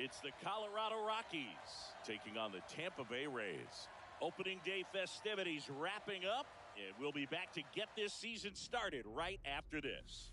It's the Colorado Rockies taking on the Tampa Bay Rays. Opening day festivities wrapping up, and we'll be back to get this season started right after this.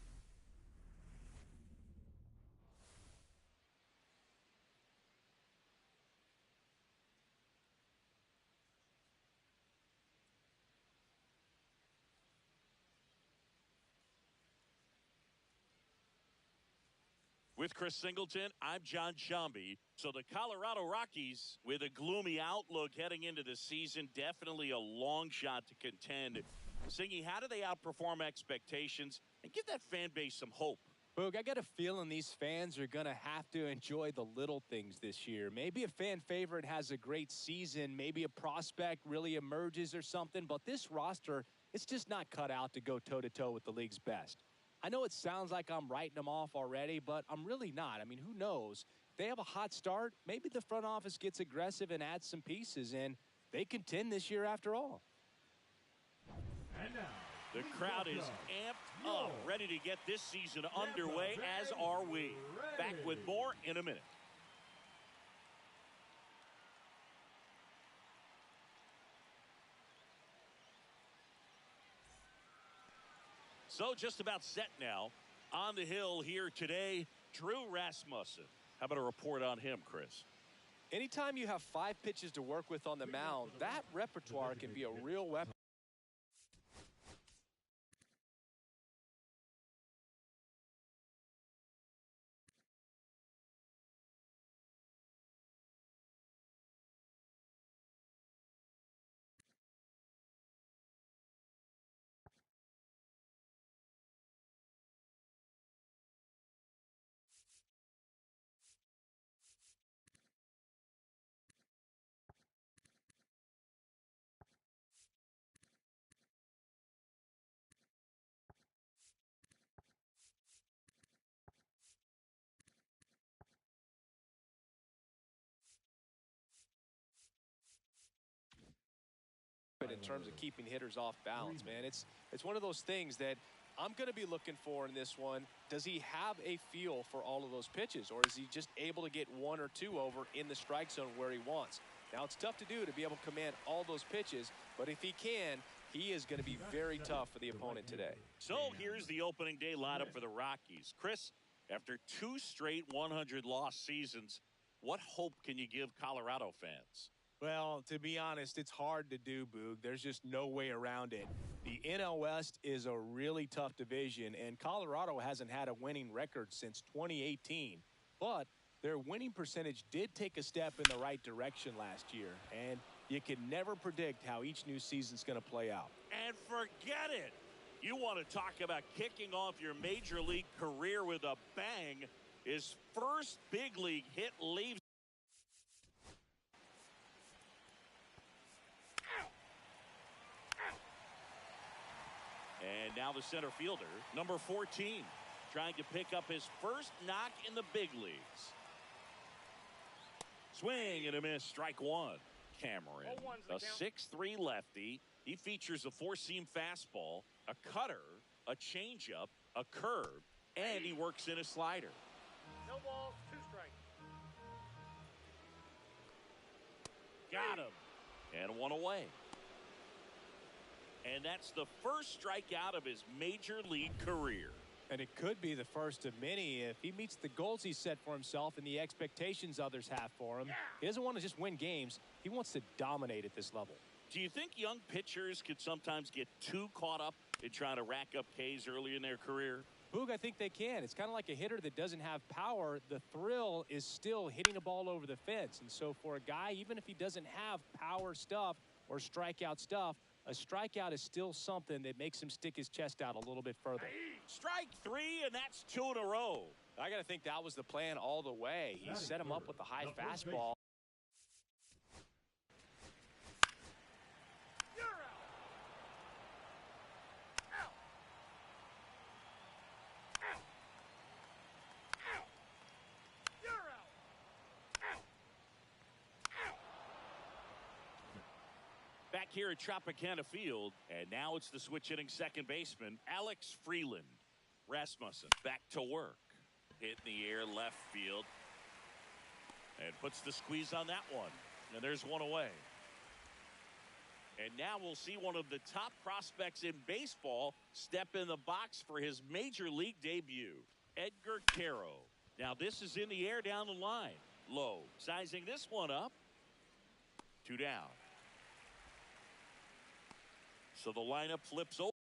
With Chris Singleton, I'm John Shambi. So the Colorado Rockies, with a gloomy outlook heading into the season, definitely a long shot to contend. Singy, how do they outperform expectations and give that fan base some hope? Boog, I got a feeling these fans are going to have to enjoy the little things this year. Maybe a fan favorite has a great season. Maybe a prospect really emerges or something. But this roster, it's just not cut out to go toe-to-toe with the league's best. I know it sounds like I'm writing them off already, but I'm really not. I mean, who knows? If they have a hot start, maybe the front office gets aggressive and adds some pieces, and they contend this year after all. And now, the crowd is amped up, ready to get this season underway, as are we. Back with more in a minute. So just about set now. On the hill here today, Drew Rasmussen. How about a report on him, Chris? Anytime you have 5 pitches to work with on the mound, that repertoire can be a real weapon. In terms of keeping hitters off balance, man, it's one of those things that I'm going to be looking for in this one. Does he have a feel for all of those pitches, or is he just able to get 1 or 2 over in the strike zone where he wants? Now, it's tough to do to be able to command all those pitches, but if he can, he is going to be very tough for the opponent today. So here's the opening day lineup for the Rockies. Chris, after 2 straight 100-loss seasons, what hope can you give Colorado fans? Well, to be honest, it's hard to do, Boog. There's just no way around it. The NL West is a really tough division, and Colorado hasn't had a winning record since 2018. But their winning percentage did take a step in the right direction last year, and you can never predict how each new season's going to play out. And forget it. You want to talk about kicking off your major league career with a bang. His first big league hit leaves. And now the center fielder, number 14, trying to pick up his first knock in the big leagues. Swing and a miss, strike 1. Cameron, a 6'3" lefty. He features a 4-seam fastball, a cutter, a changeup, a curve, and he works in a slider. No balls, 2 strikes. Got him. And 1 away. And that's the first strikeout of his major league career. And it could be the first of many if he meets the goals he set for himself and the expectations others have for him. He doesn't want to just win games. He wants to dominate at this level. Do you think young pitchers could sometimes get too caught up in trying to rack up Ks early in their career? Boog, I think they can. It's kind of like a hitter that doesn't have power. The thrill is still hitting a ball over the fence. And so for a guy, even if he doesn't have power stuff or strikeout stuff, a strikeout is still something that makes him stick his chest out a little bit further. Strike 3, and that's 2 in a row. I got to think that was the plan all the way. He set him up with a high fastball. You're out. Out. Out. Out. You're out. Out. Out. Back here at Tropicana Field, and now it's the switch-hitting second baseman, Alex Freeland. Rasmussen back to work. Hit in the air, left field. And puts the squeeze on that one. And there's one away. And now we'll see one of the top prospects in baseball step in the box for his major league debut. Edgar Caro. Now this is in the air down the line. Low. Sizing this one up. 2 down. So the lineup flips over.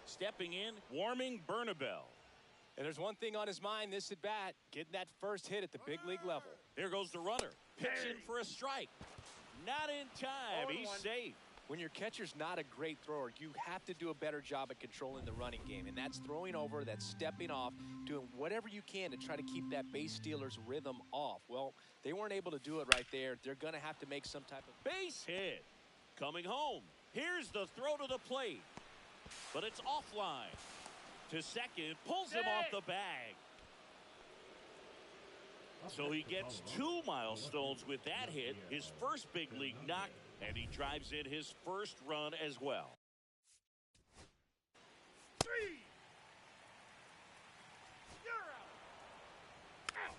Stepping in, Warming Bernabel. And there's one thing on his mind this at bat, getting that first hit at the big league level. There goes the runner. Pitching for a strike. Not in time. He's safe. When your catcher's not a great thrower, you have to do a better job at controlling the running game. And that's throwing over, that's stepping off, doing whatever you can to try to keep that base stealer's rhythm off. Well, they weren't able to do it right there. They're going to have to make some type of base hit. Coming home. Here's the throw to the plate. But it's offline. To second, pulls him off the bag. So he gets 2 milestones with that hit, his first big league knock, and he drives in his first run as well. 3. You're out.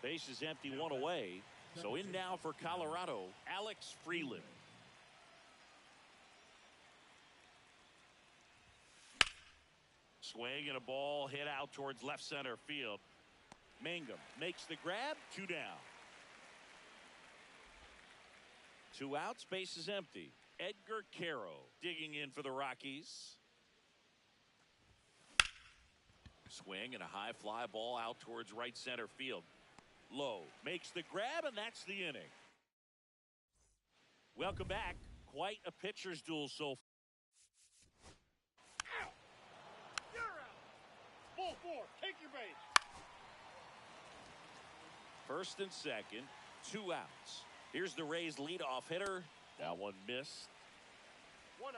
Base is empty, 1 away. So in now for Colorado, Alex Freeland. Swing and a ball hit out towards left center field. Mangum makes the grab. 2 down. 2 outs. Base is empty. Edgar Caro digging in for the Rockies. Swing and a high fly ball out towards right center field. Low makes the grab, and that's the inning. Welcome back. Quite a pitcher's duel so far. Ball 4. Take your base. First and second, 2 outs. Here's the Rays leadoff hitter. That one missed. 1-0.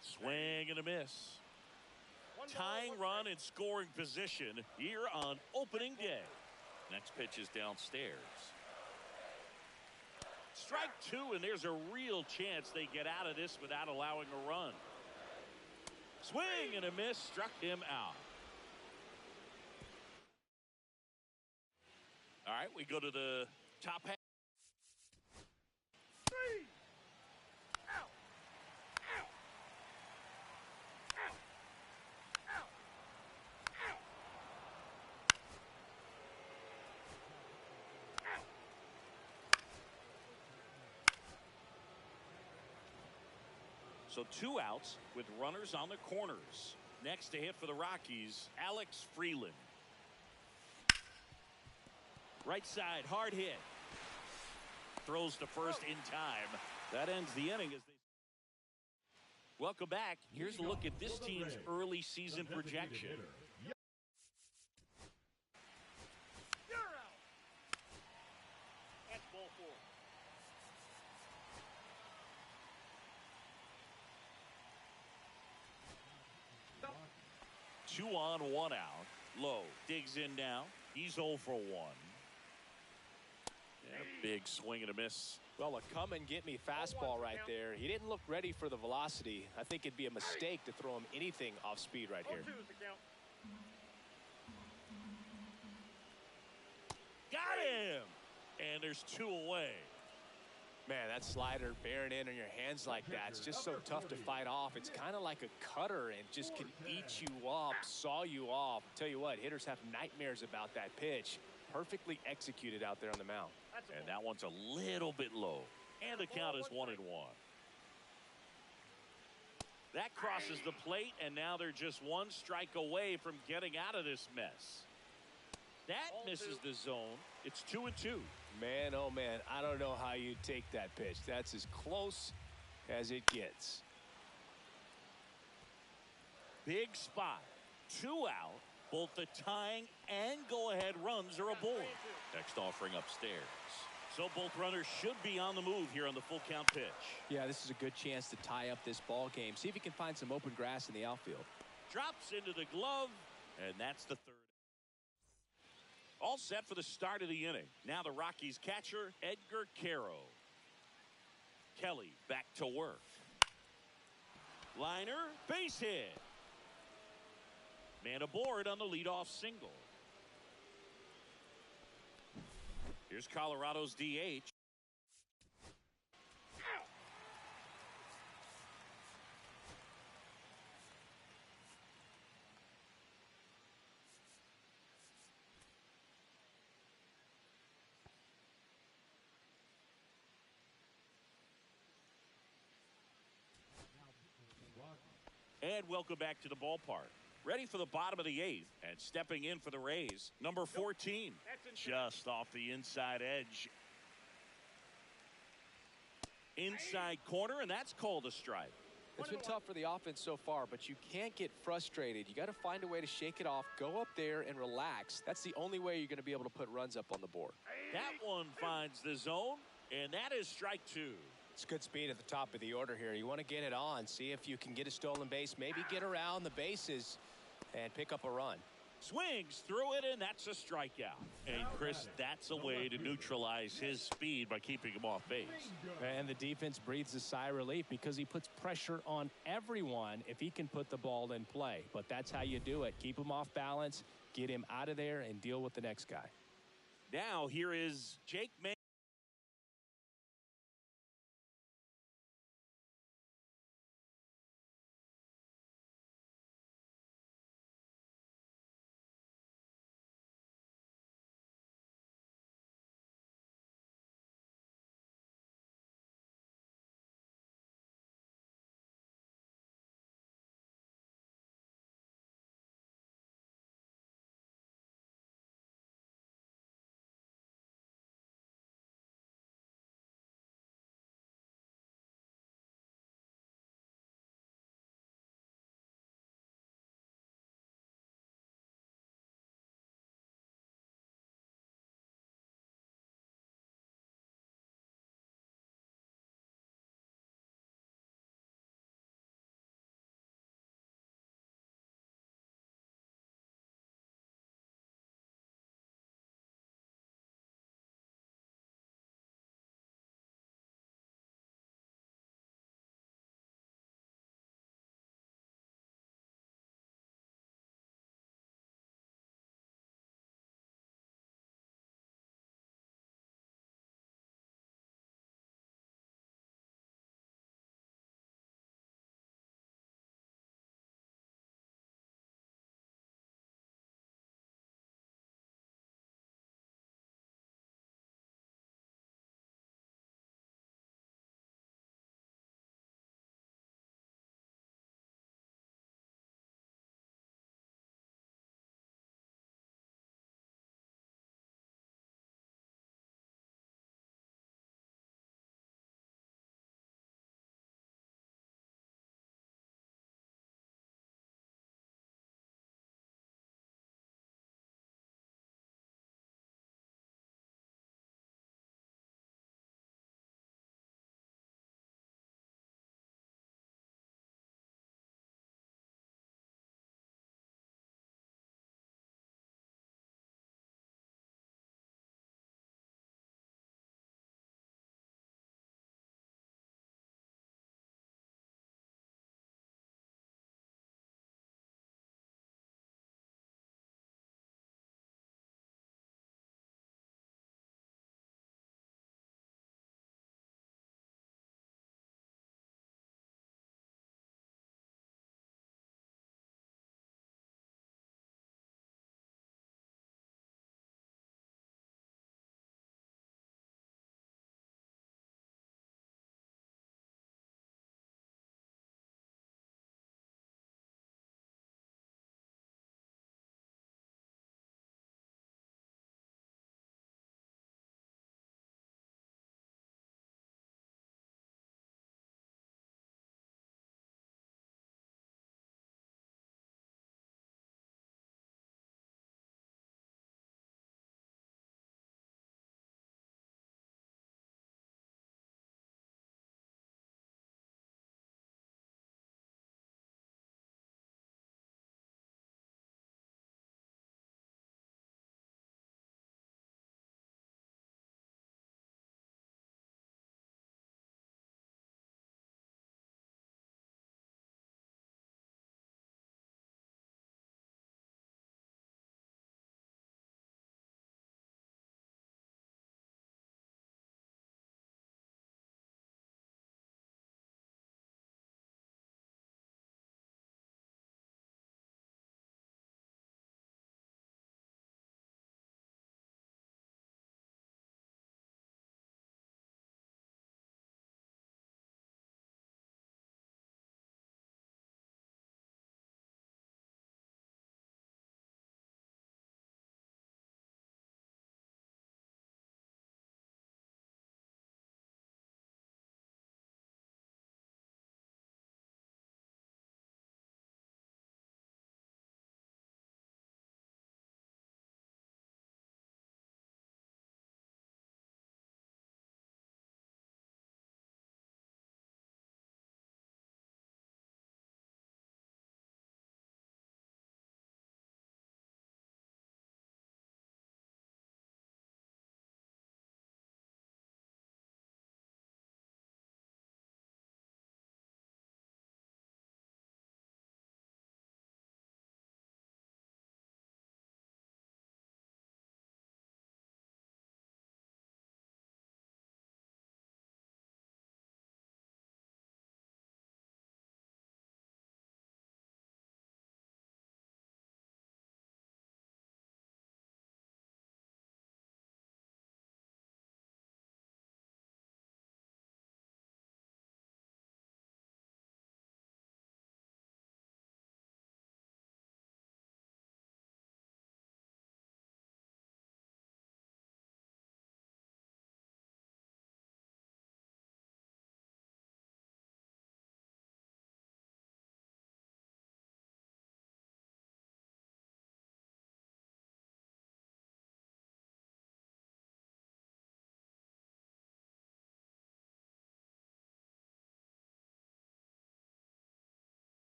Swing and a miss. Tying run in scoring position here on opening day. Next pitch is downstairs. Strike 2, and there's a real chance they get out of this without allowing a run. Swing and a miss, struck him out. All right, we go to the top half. 3. Out. Out. Out. Out. Out. Out. So 2 outs with runners on the corners. Next to hit for the Rockies, Alex Freeland. Right side, hard hit. Throws to first in time. That ends the inning. As they... Welcome back. Here's a look at this team's early season projection. You're out. That's ball 4. 2 on, 1 out. Low digs in now. He's 0 for 1. Big swing and a miss. Well, a come and get me fastball right there. He didn't look ready for the velocity. I think it'd be a mistake to throw him anything off speed right here. 2 is the count. Got him! And there's 2 away. Man, that slider bearing in on your hands like that, it's just so tough to fight off. It's kind of like a cutter and just can eat you up, saw you off. Tell you what, hitters have nightmares about that pitch. Perfectly executed out there on the mound. And that one's a little bit low. And the count is 1-1. That crosses the plate, and now they're just 1 strike away from getting out of this mess. That misses the zone. It's 2-2. Man, oh man, I don't know how you take that pitch. That's as close as it gets. Big spot. 2 out. Both the tying and go-ahead runs are aboard. Next offering upstairs. So both runners should be on the move here on the full count pitch. Yeah, this is a good chance to tie up this ball game. See if he can find some open grass in the outfield. Drops into the glove, and that's the third. All set for the start of the inning. Now the Rockies catcher, Edgar Caro. Kelly back to work. Liner, base hit. Man aboard on the leadoff single. Here's Colorado's DH. And welcome back to the ballpark. Ready for the bottom of the 8th, and stepping in for the Rays, number 14. Just off the inside edge. Inside corner, and that's called a strike. It's been tough for the offense so far, but you can't get frustrated. You got to find a way to shake it off, go up there and relax. That's the only way you're going to be able to put runs up on the board. That one finds the zone, and that is strike 2. It's good speed at the top of the order here. You want to get it on, see if you can get a stolen base, maybe get around the bases and pick up a run. Swings through it, and that's a strikeout. And Chris, that's a way to neutralize his speed by keeping him off base. And the defense breathes a sigh of relief because he puts pressure on everyone if he can put the ball in play. But that's how you do it. Keep him off balance, get him out of there, and deal with the next guy. Now here is Jake May.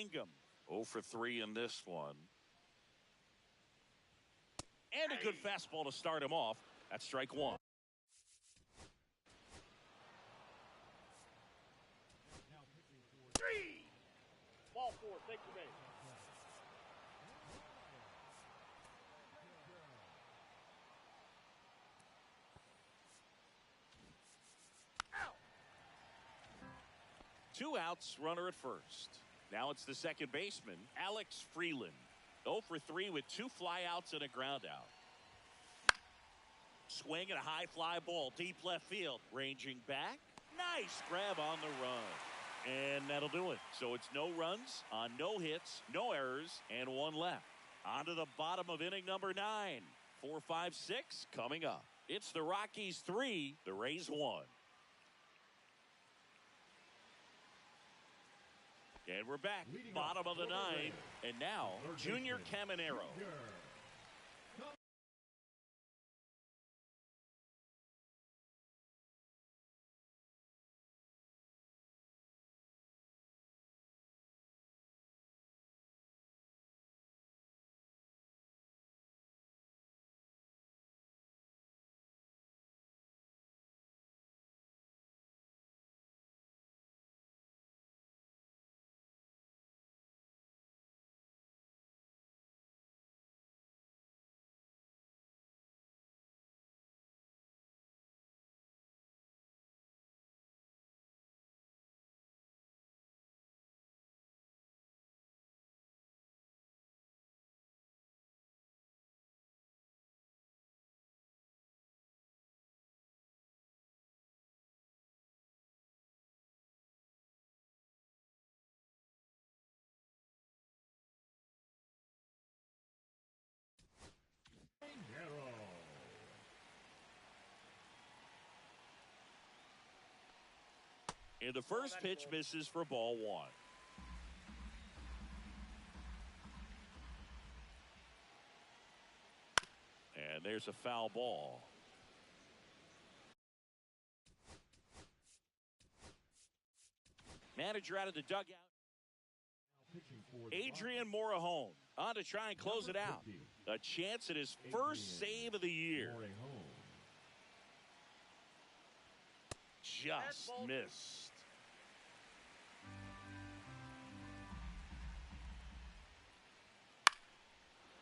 Mangum. 0 for 3 in this one. And a good fastball to start him off. That's strike one. Three. Ball four. Take the base. Out. 2 outs, runner at first. Now it's the second baseman, Alex Freeland. 0 for 3 with 2 flyouts and a ground out. Swing and a high fly ball, deep left field. Ranging back. Nice grab on the run. And that'll do it. So it's no runs on no hits, no errors, and 1 left. On to the bottom of inning number 9. 4, 5, 6 coming up. It's the Rockies 3, the Rays 1. And we're back, bottom of the 9th, and now Junior Caminero. And the first pitch misses for ball 1. And there's a foul ball. Manager out of the dugout. Adrian Morejon on to try and close it out. A chance at his first save of the year. Just missed.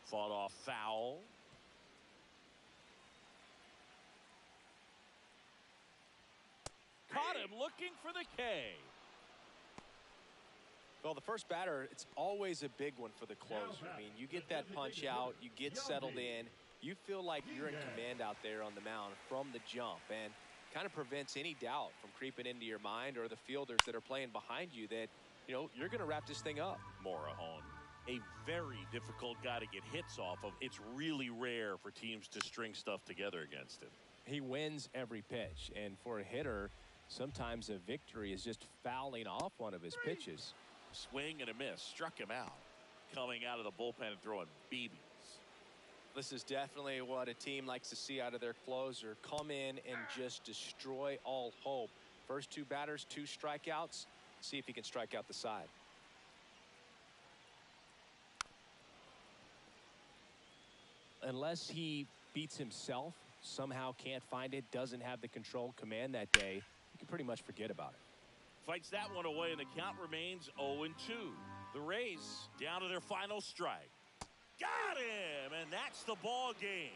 Fought off foul. Caught him looking for the K. Well, the first batter, it's always a big one for the closer. I mean, you get that punch out, you get settled in, you feel like you're in command out there on the mound from the jump, and kind of prevents any doubt from creeping into your mind or the fielders that are playing behind you that, you know, you're going to wrap this thing up. Morejon, a very difficult guy to get hits off of. It's really rare for teams to string stuff together against him. He wins every pitch, and for a hitter, sometimes a victory is just fouling off one of his pitches. Swing and a miss. Struck him out. Coming out of the bullpen and throwing BBs. This is definitely what a team likes to see out of their closer. Come in and just destroy all hope. First 2 batters, 2 strikeouts. See if he can strike out the side. Unless he beats himself, somehow can't find it, doesn't have the control command that day, you can pretty much forget about it. Fights that one away, and the count remains 0-2. The Rays down to their final strike. Got him, and that's the ball game.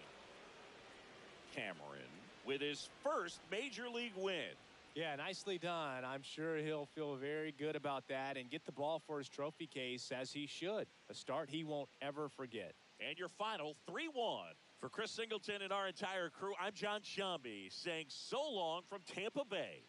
Cameron with his first major league win. Yeah, nicely done. I'm sure he'll feel very good about that and get the ball for his trophy case, as he should. A start he won't ever forget. And your final 3-1. For Chris Singleton and our entire crew, I'm John Shambi saying so long from Tampa Bay.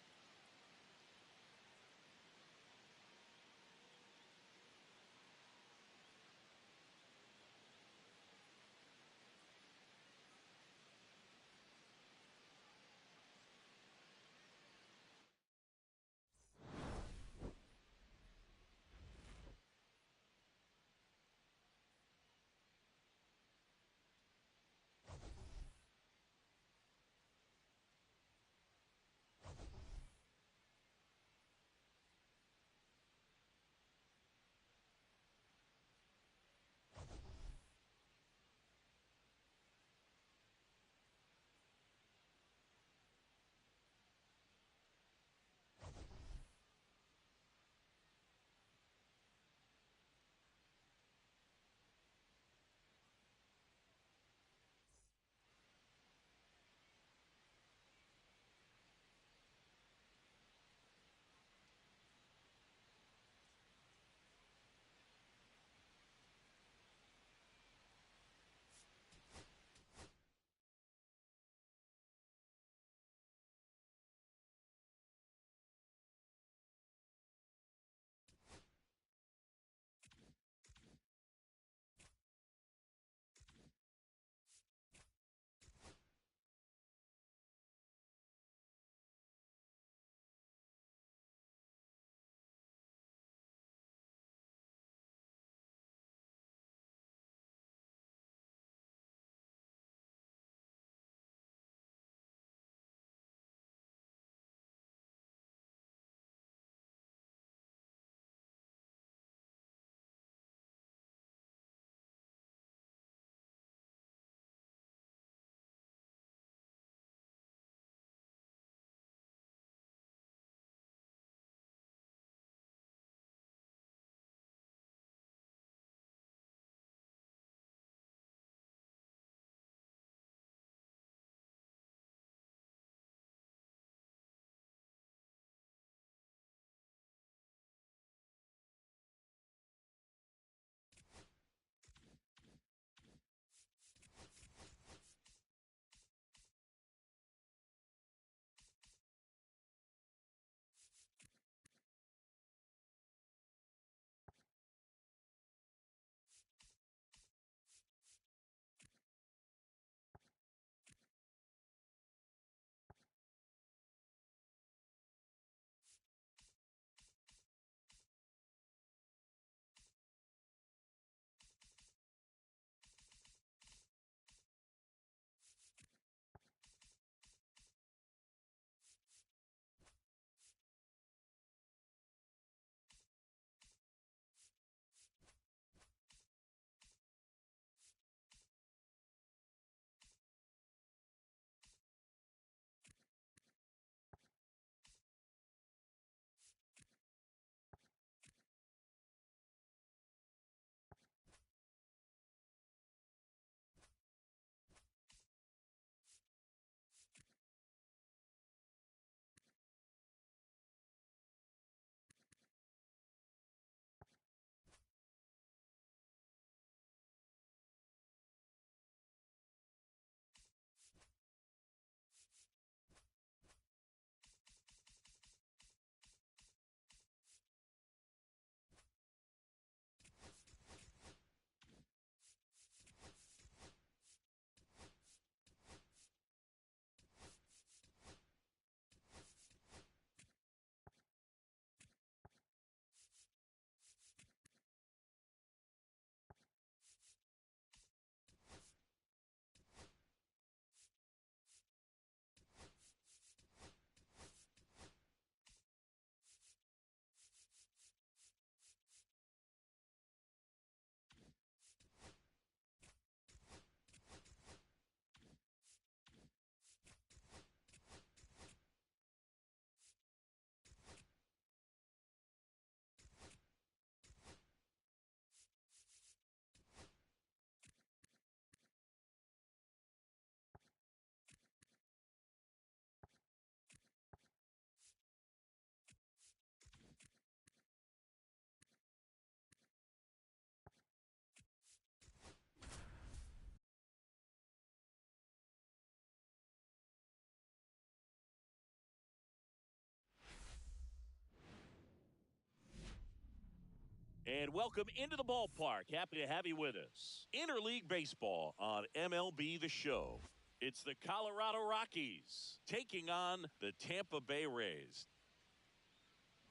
And welcome into the ballpark. Happy to have you with us. Interleague Baseball on MLB The Show. It's the Colorado Rockies taking on the Tampa Bay Rays.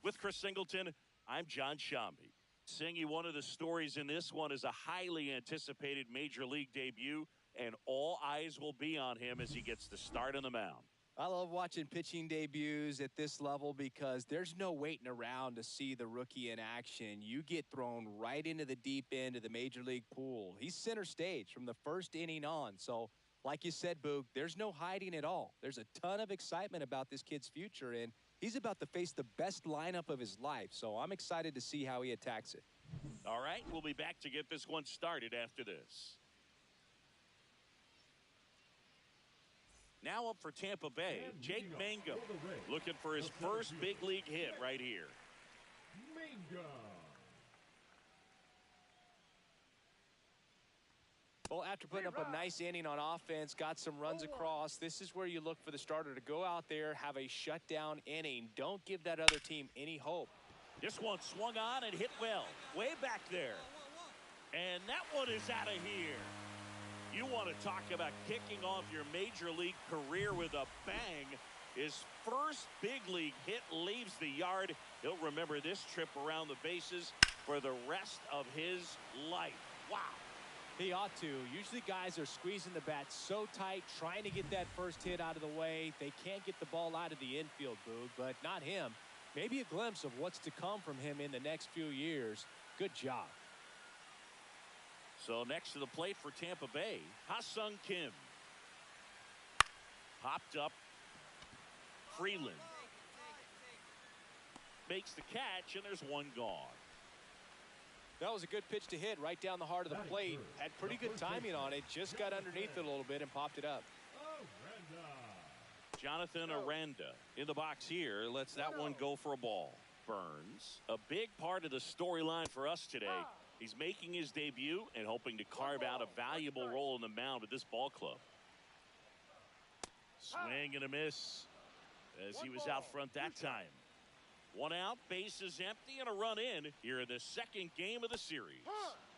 With Chris Singleton, I'm John Shambi. Singy, one of the stories in this one is a highly anticipated Major League debut, and all eyes will be on him as he gets the start on the mound. I love watching pitching debuts at this level because there's no waiting around to see the rookie in action. You get thrown right into the deep end of the Major League pool. He's center stage from the first inning on. So, like you said, Boog, there's no hiding at all. There's a ton of excitement about this kid's future, and he's about to face the best lineup of his life. So I'm excited to see how he attacks it. All right, we'll be back to get this one started after this. Now up for Tampa Bay, Jake Mangum, looking for his first big league hit right here. Well, after putting up a nice inning on offense, got some runs across, this is where you look for the starter to go out there, have a shutdown inning. Don't give that other team any hope. This one swung on and hit well, way back there. And that one is out of here. You want to talk about kicking off your Major League career with a bang. His first big league hit leaves the yard. He'll remember this trip around the bases for the rest of his life. Wow. He ought to. Usually guys are squeezing the bat so tight, trying to get that first hit out of the way. They can't get the ball out of the infield, Boog, but not him. Maybe a glimpse of what's to come from him in the next few years. Good job. So next to the plate for Tampa Bay, Ha-Sung Kim. Popped up. Freeland makes the catch, and there's one gone. That was a good pitch to hit right down the heart of the plate. Had pretty good timing on it. Just got underneath it a little bit and popped it up. Jonathan Aranda in the box here. Lets that one go for a ball. Burns, a big part of the storyline for us today. He's making his debut and hoping to carve out a valuable role in the mound with this ball club. Swing and a miss as he was out front that time. One out, bases empty, and a run in here in the second game of the series.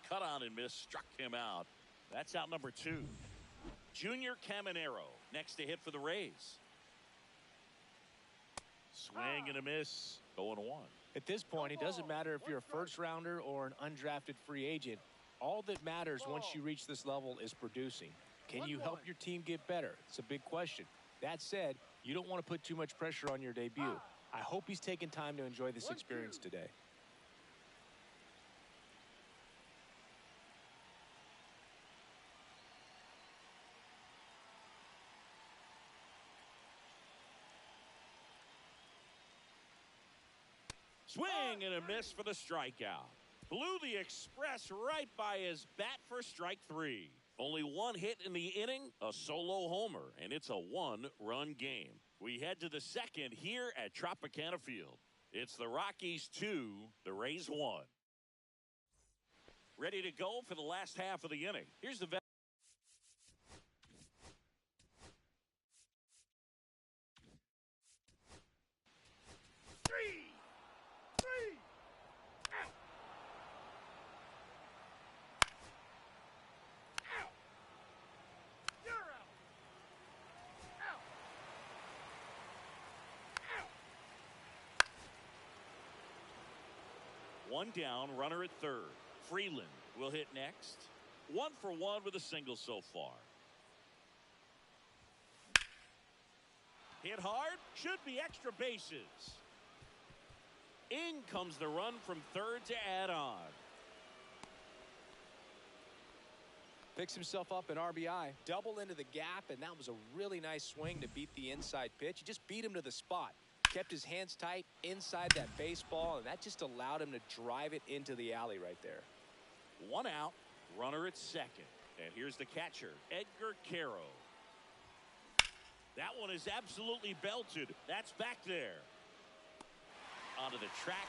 Cut on and miss, struck him out. That's out number 2. Junior Caminero next to hit for the Rays. Swing and a miss, 0-1. At this point, it doesn't matter if you're a first rounder or an undrafted free agent. All that matters once you reach this level is producing. Can you help your team get better? It's a big question. That said, you don't want to put too much pressure on your debut. I hope he's taking time to enjoy this experience today. Swing and a miss for the strikeout. Blew the express right by his bat for strike 3. Only one hit in the inning, a solo homer, and it's a one-run game. We head to the second here at Tropicana Field. It's the Rockies 2, the Rays 1. Ready to go for the last half of the inning. Here's the vet. One down, runner at third. Freeland will hit next. 1 for 1 with a single so far. Hit hard, should be extra bases. In comes the run from third to add on. Picks himself up an RBI, double into the gap, and that was a really nice swing to beat the inside pitch. He just beat him to the spot. Kept his hands tight inside that baseball, and that just allowed him to drive it into the alley right there. One out, runner at second. And here's the catcher, Edgar Caro. That one is absolutely belted. That's back there. Onto the track,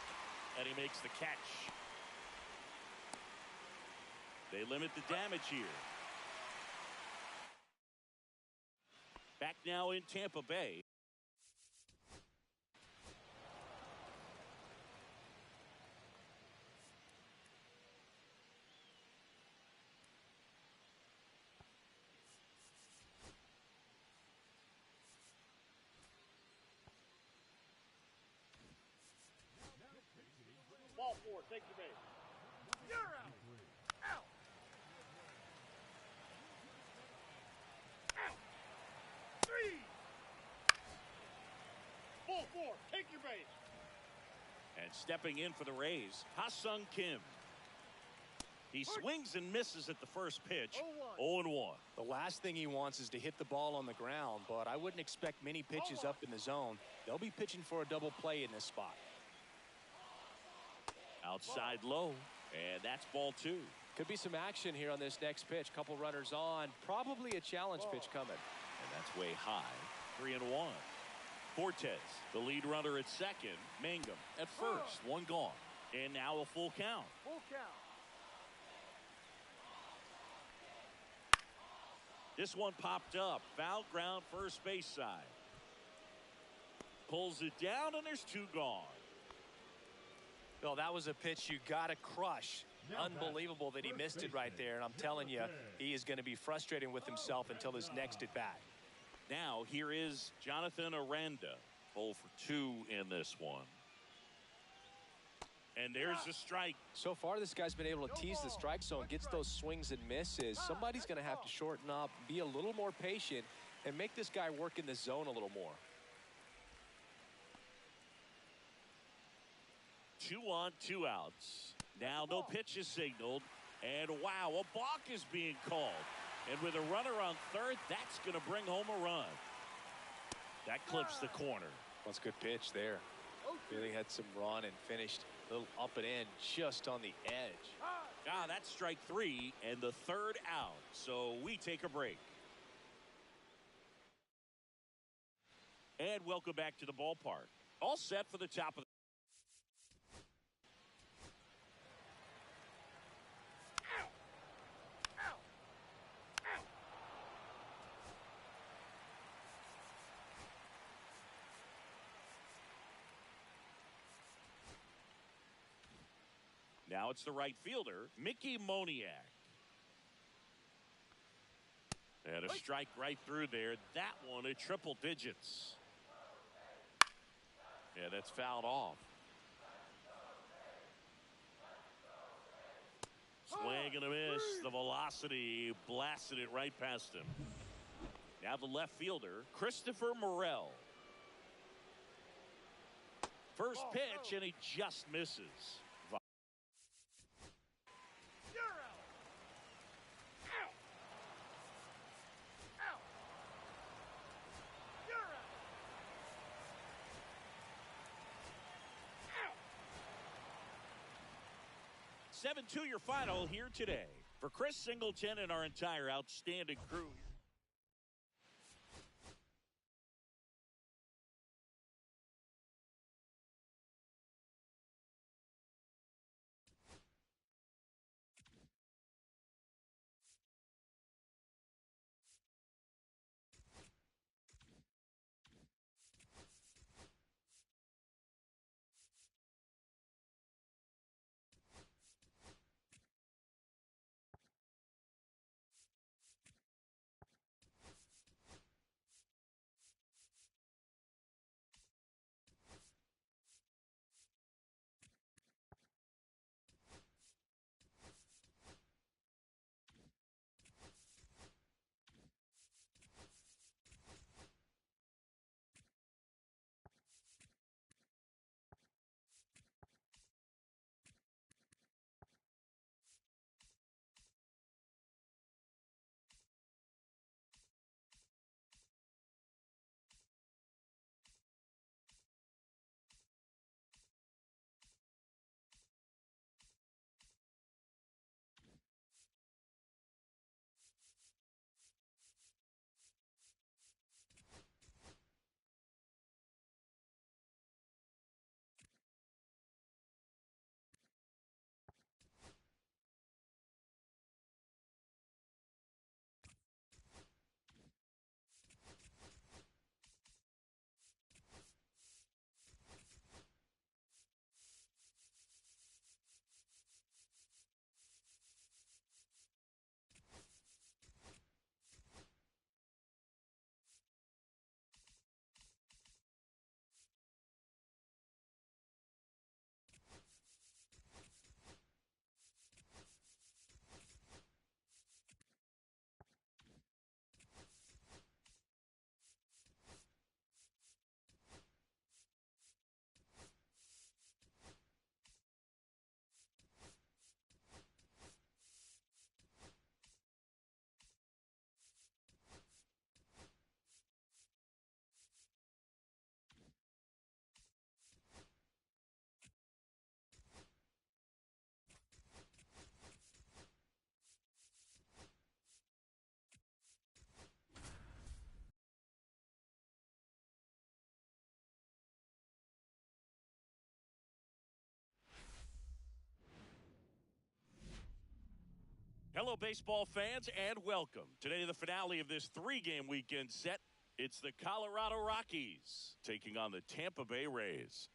and he makes the catch. They limit the damage here. Back now in Tampa Bay. take your base. You're out. Out. Out. 3. Ball 4, take your base. And stepping in for the Rays, Ha-Sung Kim. He swings and misses at the first pitch. 0-1. The last thing he wants is to hit the ball on the ground, but I wouldn't expect many pitches up in the zone. They'll be pitching for a double play in this spot. Outside low, and that's ball 2. Could be some action here on this next pitch. Couple runners on. Probably a challenge pitch coming. And that's way high. 3-1. Fortes, the lead runner at second. Mangum at first. One gone. And now a full count. Full count. This one popped up. Foul ground, first base side. Pulls it down, and there's 2 gone. Well, that was a pitch you got to crush. Unbelievable that he missed it right there. And I'm telling you, he is going to be frustrated with himself until his next at bat. Now, here is Jonathan Aranda. 0 for 2 in this one. And there's a strike. So far, this guy's been able to tease the strike zone, gets those swings and misses. Somebody's going to have to shorten up, be a little more patient, and make this guy work in the zone a little more. 2 on, 2 outs. Now no pitch is signaled. And wow, a balk is being called. And with a runner on third, that's going to bring home a run. That clips the corner. That's a good pitch there. Really had some run and finished a little up and in just on the edge. Ah, that's strike 3 and the 3rd out. So we take a break. And welcome back to the ballpark. All set for the top of the Now it's the right fielder, Mickey Moniak. And a strike right through there. That one at triple digits. Yeah, that's fouled off. Swing and a miss. The velocity blasted it right past him. Now the left fielder, Christopher Morel. First pitch, and he just misses. You're out. Out. Out. You're out. Out. 7-2 your final here today. For Chris Singleton and our entire outstanding crew. Hello, baseball fans, and welcome. Today, the finale of this three-game weekend set. It's the Colorado Rockies taking on the Tampa Bay Rays.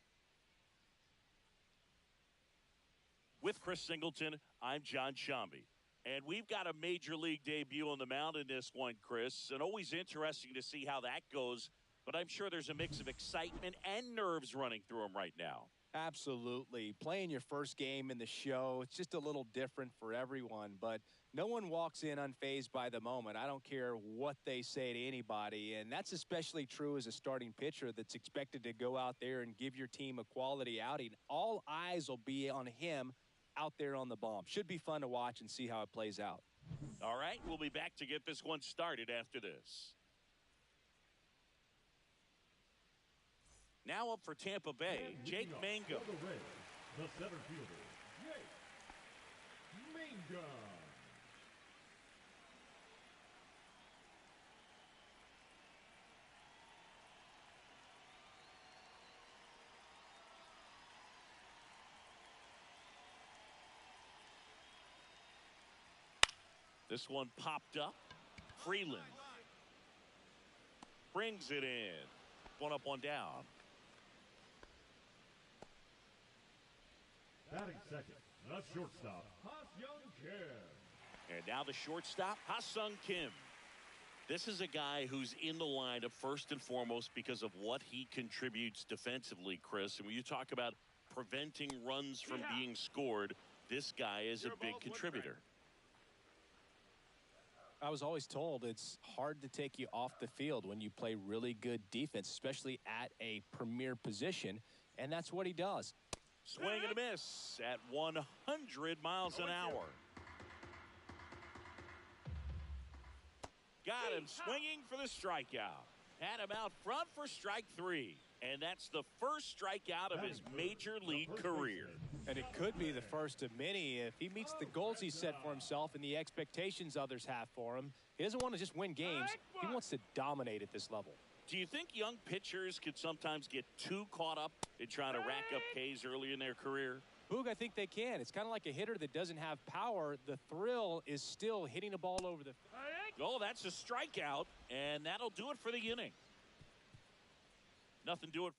With Chris Singleton, I'm John Shambi. And we've got a major league debut on the mound in this one, Chris. And always interesting to see how that goes. But I'm sure there's a mix of excitement and nerves running through him right now. Absolutely. Playing your first game in the show, it's just a little different for everyone, but no one walks in unfazed by the moment. I don't care what they say to anybody, and that's especially true as a starting pitcher that's expected to go out there and give your team a quality outing. All eyes will be on him out there on the bump. Should be fun to watch and see how it plays out. All right, we'll be back to get this one started after this. Now up for Tampa Bay, Jake Mangum. The center fielder, Jake Mangum. This one popped up. Freeland brings it in. One up, one down. Batting second, the shortstop, Ha-Seong Kim. And now the shortstop, Ha-Seong Kim. This is a guy who's in the lineup first and foremost because of what he contributes defensively, Chris. And when you talk about preventing runs from being scored, this guy is a big contributor. I was always told it's hard to take you off the field when you play really good defense, especially at a premier position, and that's what he does. Swing and a miss at 100 miles an hour. Got him swinging for the strikeout. Had him out front for strike three. And that's the first strikeout of his major league career. And it could be the first of many if he meets the goals he set for himself and the expectations others have for him. He doesn't want to just win games. He wants to dominate at this level. Do you think young pitchers could sometimes get too caught up in trying to rack up Ks early in their career? Boog, I think they can. It's kind of like a hitter that doesn't have power. The thrill is still hitting a ball over the... Oh, that's a strikeout, and that'll do it for the inning. Nothing to it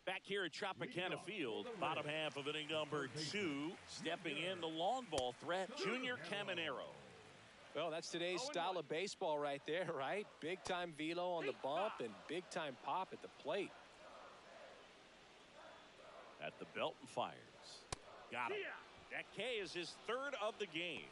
for... Back here at Tropicana Field, bottom half of inning number 2, stepping in the long ball threat, Junior Caminero. Well, that's today's style of baseball right there, right? Big-time velo on the bump and big-time pop at the plate. At the belt and fires. Got him. That K is his third of the game.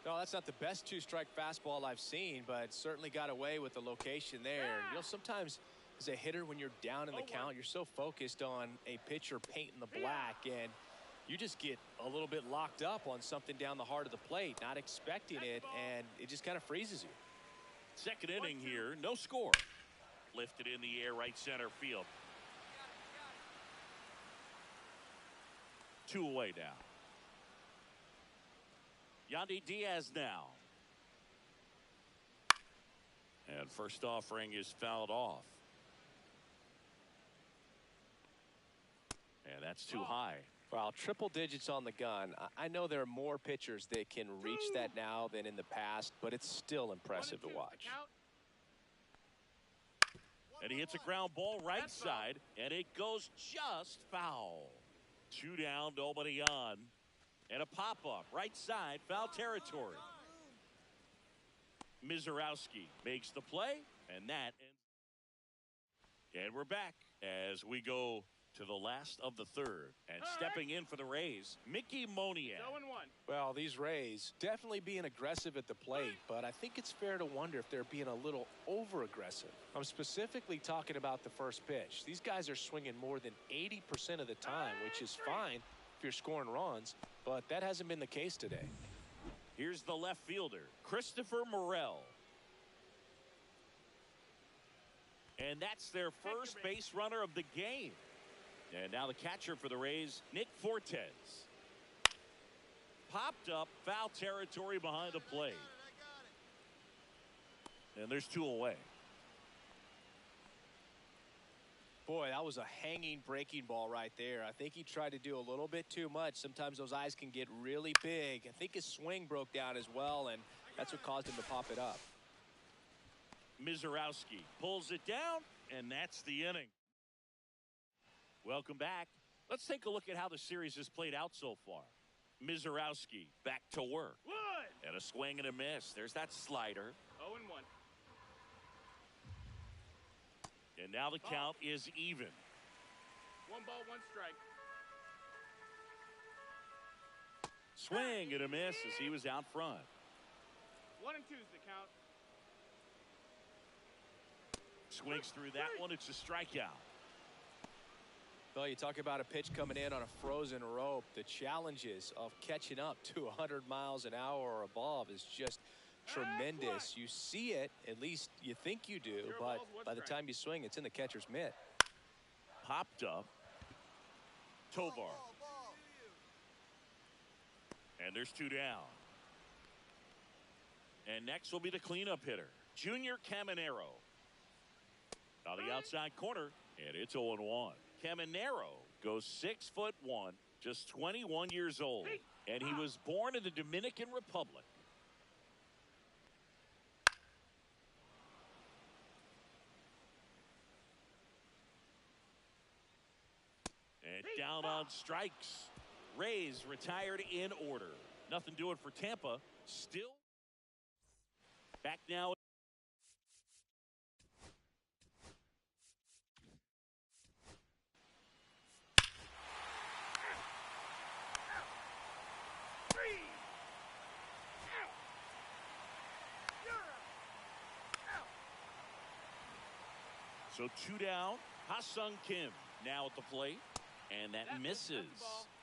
No, that's not the best two-strike fastball I've seen, but certainly got away with the location there. You know, sometimes as a hitter, when you're down in the count, you're so focused on a pitcher painting the black, and you just get a little bit locked up on something down the heart of the plate, not expecting it, and it just kind of freezes you. Second inning here, no score. Lifted in the air, right center field. 2 away now. Yandy Diaz now. And first offering is fouled off. And that's too high. Well, triple digits on the gun. I know there are more pitchers that can reach that now than in the past, but it's still impressive to watch. And he hits a ground ball right side, and it goes just foul. 2 down, nobody on. And a pop-up, right side, foul territory. Mizorowski makes the play, and that ends. And we're back as we go to the last of the third. And stepping in for the Rays, Mickey Moniak. 0-1. Well, these Rays definitely being aggressive at the plate, but I think it's fair to wonder if they're being a little over-aggressive. I'm specifically talking about the first pitch. These guys are swinging more than 80% of the time, which is fine if you're scoring runs, but that hasn't been the case today. Here's the left fielder, Christopher Morel. And that's their first base runner of the game. And now the catcher for the Rays, Nick Fortes. Popped up, foul territory behind the plate. And there's 2 away. Boy, that was a hanging breaking ball right there. I think he tried to do a little bit too much. Sometimes those eyes can get really big. I think his swing broke down as well, and that's what caused him to pop it up. Mizorowski pulls it down, and that's the inning. Welcome back. Let's take a look at how the series has played out so far. Mizorowski back to work. And a swing and a miss. There's that slider. 0-1. And now the count is even. 1 ball, 1 strike. Swing and a miss as he was out front. 1 and 2 is the count. Swings through that one. It's a strikeout. Well, you talk about a pitch coming in on a frozen rope. The challenges of catching up to 100 miles an hour or above is just tremendous. You see it, at least you think you do, but by the time you swing, it's in the catcher's mitt. Popped up. Tovar. And there's 2 down. And next will be the cleanup hitter, Junior Caminero. On the outside corner, and it's 0-1. Caminero goes 6'1", just 21 years old, and he was born in the Dominican Republic. And down on strikes. Rays retired in order. Nothing doing for Tampa. Still back now. So 2 down. Ha-Sung Kim now at the plate. And that misses.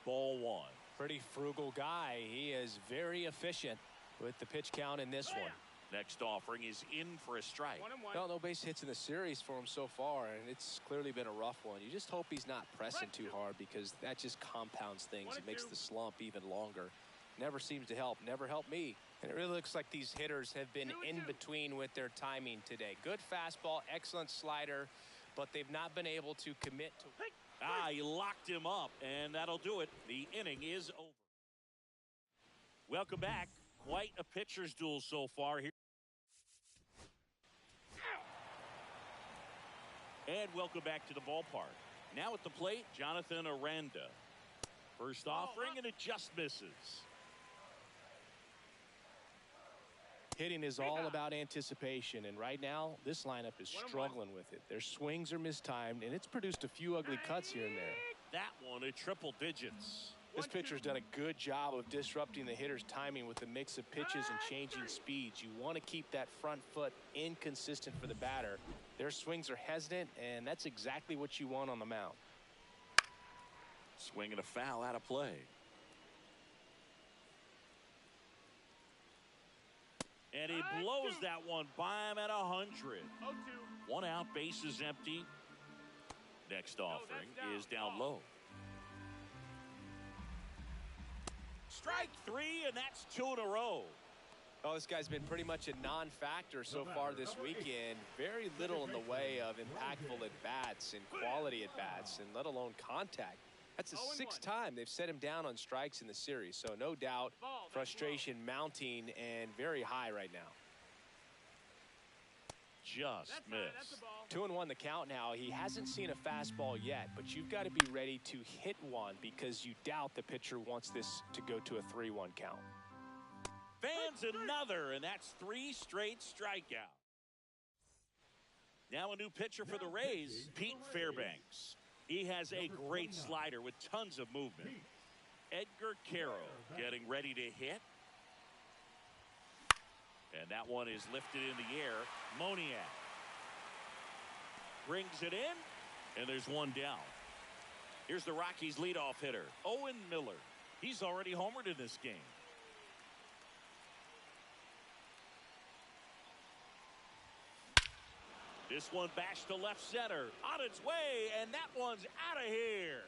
Ball 1. Pretty frugal guy. He is very efficient with the pitch count in this one. Next offering is in for a strike. 1-1. Well, no base hits in the series for him so far, and it's clearly been a rough one. You just hope he's not pressing too hard because that just compounds things. It makes the slump even longer. Never seems to help. Never helped me. And it really looks like these hitters have been in between with their timing today. Good fastball, excellent slider, but they've not been able to commit to. He locked him up, and that'll do it. The inning is over. Welcome back. Quite a pitcher's duel so far here. And welcome back to the ballpark. Now at the plate, Jonathan Aranda. First offering, and it just misses. Hitting is all about anticipation, and right now this lineup is struggling with it. Their swings are mistimed, and it's produced a few ugly cuts here and there. That one at triple digits. This pitcher's done a good job of disrupting the hitter's timing with a mix of pitches and changing speeds. You want to keep that front foot inconsistent for the batter. Their swings are hesitant, and that's exactly what you want on the mound. Swing and a foul out of play. And he blows that one by him at 100. 0-2. 1 out, base is empty. Next offering is down low. Strike 3, and that's 2 in a row. Oh, this guy's been pretty much a non-factor so far this weekend. Very little in the way of impactful at-bats and quality at-bats, and let alone contact. That's the 6th time they've set him down on strikes in the series. So no doubt frustration mounting and very high right now. Just missed. 2-1 the count now. He hasn't seen a fastball yet, but you've got to be ready to hit one because you doubt the pitcher wants this to go to a 3-1 count. Fans another, and that's 3 straight strikeouts. Now a new pitcher for the Rays, Pete Fairbanks. He has a great slider with tons of movement. Edgar Caro getting ready to hit. And that one is lifted in the air. Moniak brings it in, and there's 1 down. Here's the Rockies leadoff hitter, Owen Miller. He's already homered in this game. This one bashed to left center, on its way, and that one's out of here.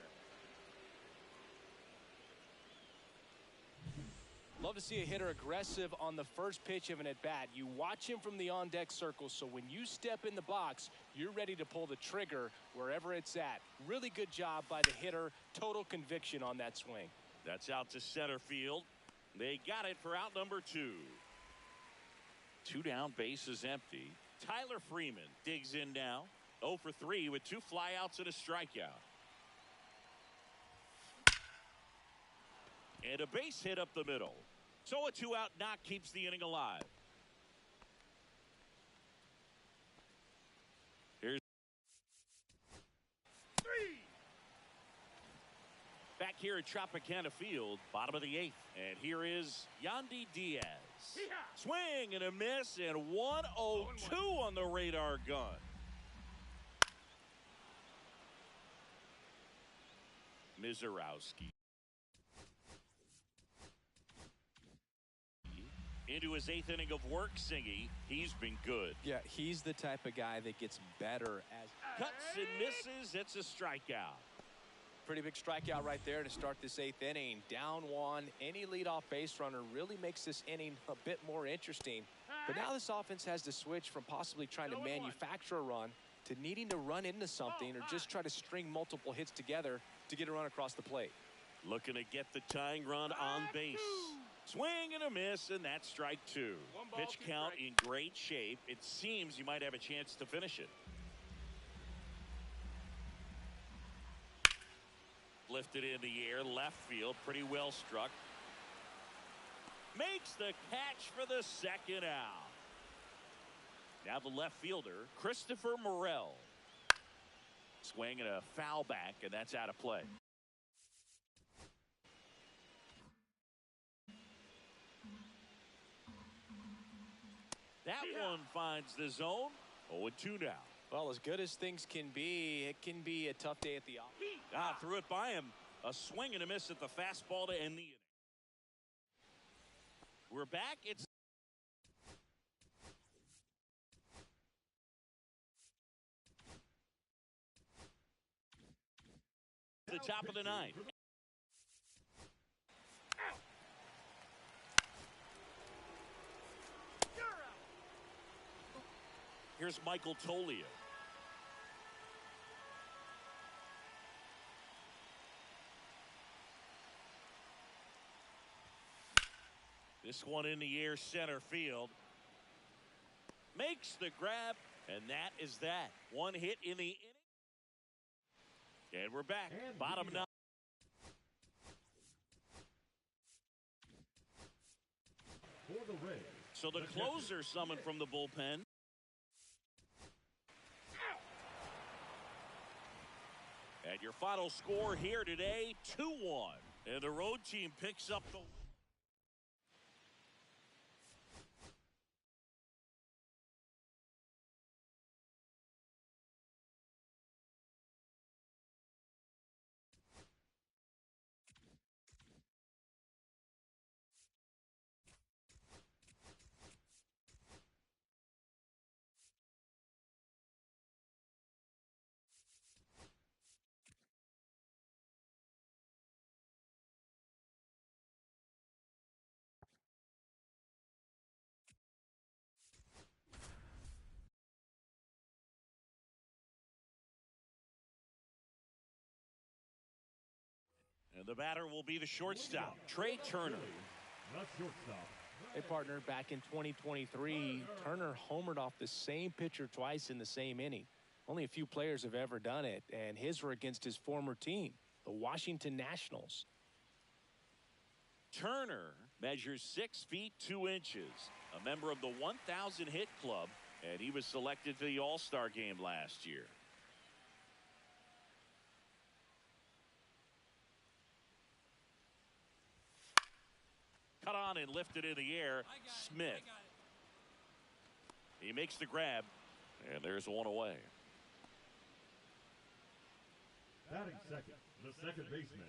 Love to see a hitter aggressive on the first pitch of an at-bat. You watch him from the on-deck circle, so when you step in the box, you're ready to pull the trigger wherever it's at. Really good job by the hitter. Total conviction on that swing. That's out to center field. They got it for out number 2. 2 down, bases empty. Tyler Freeman digs in now. 0 for 3 with 2 flyouts and a strikeout. And a base hit up the middle. So a 2-out knock keeps the inning alive. Here's 3. Back here at Tropicana Field, bottom of the 8th. And here is Yandy Diaz. Swing and a miss, and 1-0-2 on the radar gun. Mizorowski. Into his 8th inning of work, Singy. He's been good. Yeah, he's the type of guy that gets better as cuts and misses. It's a strikeout. Pretty big strikeout right there to start this 8th inning. Down 1. Any leadoff base runner really makes this inning a bit more interesting. But now this offense has to switch from possibly trying to manufacture a run to needing to run into something or just try to string multiple hits together to get a run across the plate. Looking to get the tying run on base. Swing and a miss, and that's strike 2. Pitch count in great shape. It seems you might have a chance to finish it. Lifted in the air, left field, pretty well struck. Makes the catch for the 2nd out. Now the left fielder, Christopher Morel. Swing and a foul back, and that's out of play. That one finds the zone. 0-2 now. Well, as good as things can be, it can be a tough day at the office. Threw it by him. A swing and a miss at the fastball to end the inning. We're back. It's the top of the 9th. Here's Michael Tolio. This one in the air, center field. Makes the grab, and that is that. One hit in the inning. And we're back. Bottom 9. For the Rays. So the closer summoned from the bullpen. And your final score here today, 2-1. And the road team picks up the win. And the batter will be the shortstop, Trey Turner. The shortstop. Hey, partner, back in 2023, Turner homered off the same pitcher twice in the same inning. Only a few players have ever done it, and his were against his former team, the Washington Nationals. Turner measures 6 feet 2 inches, a member of the 1,000 hit club, and he was selected for the All-Star game last year. Cut on and lifted in the air. Smith. He makes the grab, and there's one away. Batting second, the second baseman.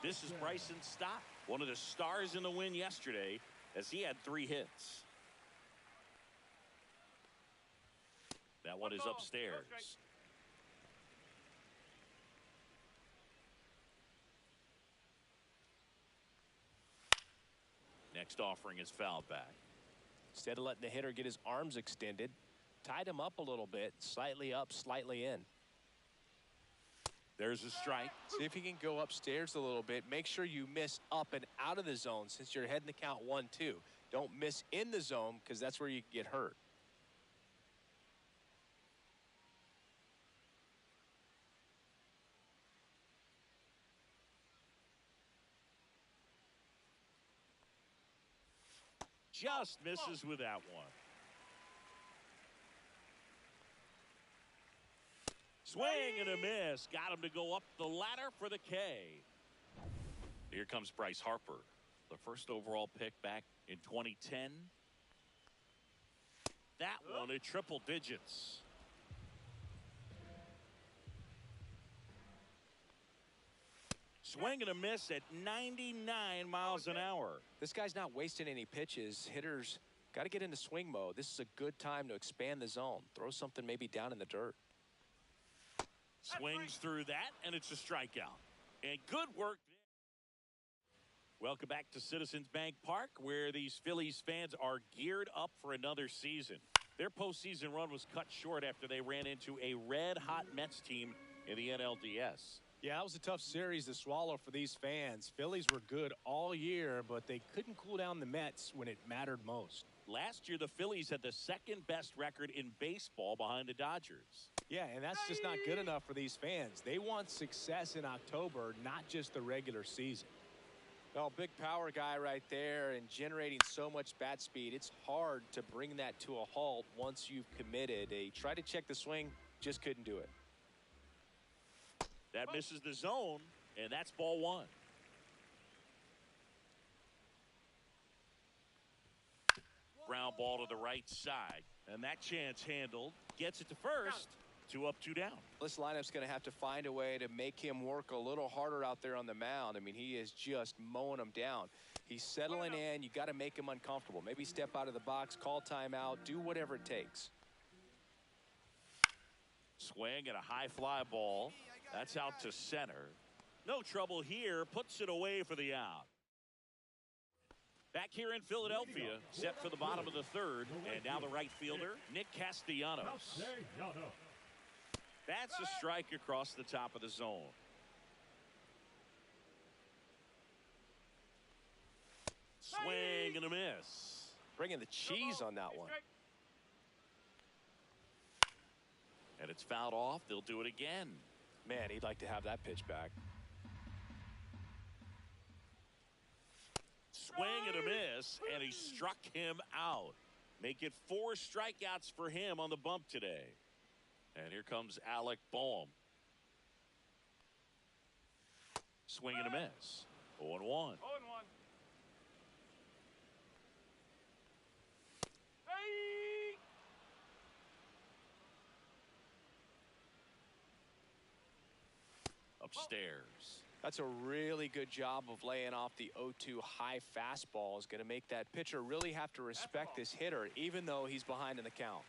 This is Bryson Stott, one of the stars in the win yesterday, as he had 3 hits. That one is upstairs. next offering is fouled back. Instead of letting the hitter get his arms extended, tied him up a little bit, slightly up, slightly in. There's a strike. See if he can go upstairs a little bit. Make sure you miss up and out of the zone since you're heading the count 1-2. Don't miss in the zone because that's where you get hurt. Just misses with that one. Swing and a miss. Got him to go up the ladder for the K. Here comes Bryce Harper, the first overall pick back in 2010. That one at triple digits. Swing and a miss at 99 miles an hour. This guy's not wasting any pitches. Hitters got to get into swing mode. This is a good time to expand the zone. Throw something maybe down in the dirt. Swings through that, and it's a strikeout. And good work. Welcome back to Citizens Bank Park, where these Phillies fans are geared up for another season. Their postseason run was cut short after they ran into a red-hot Mets team in the NLDS. Yeah, it was a tough series to swallow for these fans. Phillies were good all year, but they couldn't cool down the Mets when it mattered most. Last year, the Phillies had the second-best record in baseball behind the Dodgers. Yeah, and that's just not good enough for these fans. They want success in October, not just the regular season. Well, big power guy right there and generating so much bat speed. It's hard to bring that to a halt once you've committed. They tried to check the swing, just couldn't do it. That misses the zone, and that's ball one. Ground ball to the right side, and that chance handled. Gets it to first. 2 up, 2 down. This lineup's going to have to find a way to make him work a little harder out there on the mound. I mean, he is just mowing them down. He's settling in. You got to make him uncomfortable. Maybe step out of the box, call timeout, do whatever it takes. Swing and a high fly ball. That's out to center. No trouble here. Puts it away for the out. Back here in Philadelphia, set for the bottom of the third. And now the right fielder, Nick Castellanos. That's a strike across the top of the zone. Swing and a miss. Bringing the cheese on that one. And it's fouled off. They'll do it again. Man, he'd like to have that pitch back. Swing and a miss, and he struck him out. Make it 4 strikeouts for him on the bump today. And here comes Alec Boehm. Swing and a miss. 0-1. 0-1. Hey! Upstairs. That's a really good job of laying off the 0-2 high fastball. Is going to make that pitcher really have to respect this hitter, even though he's behind in the count.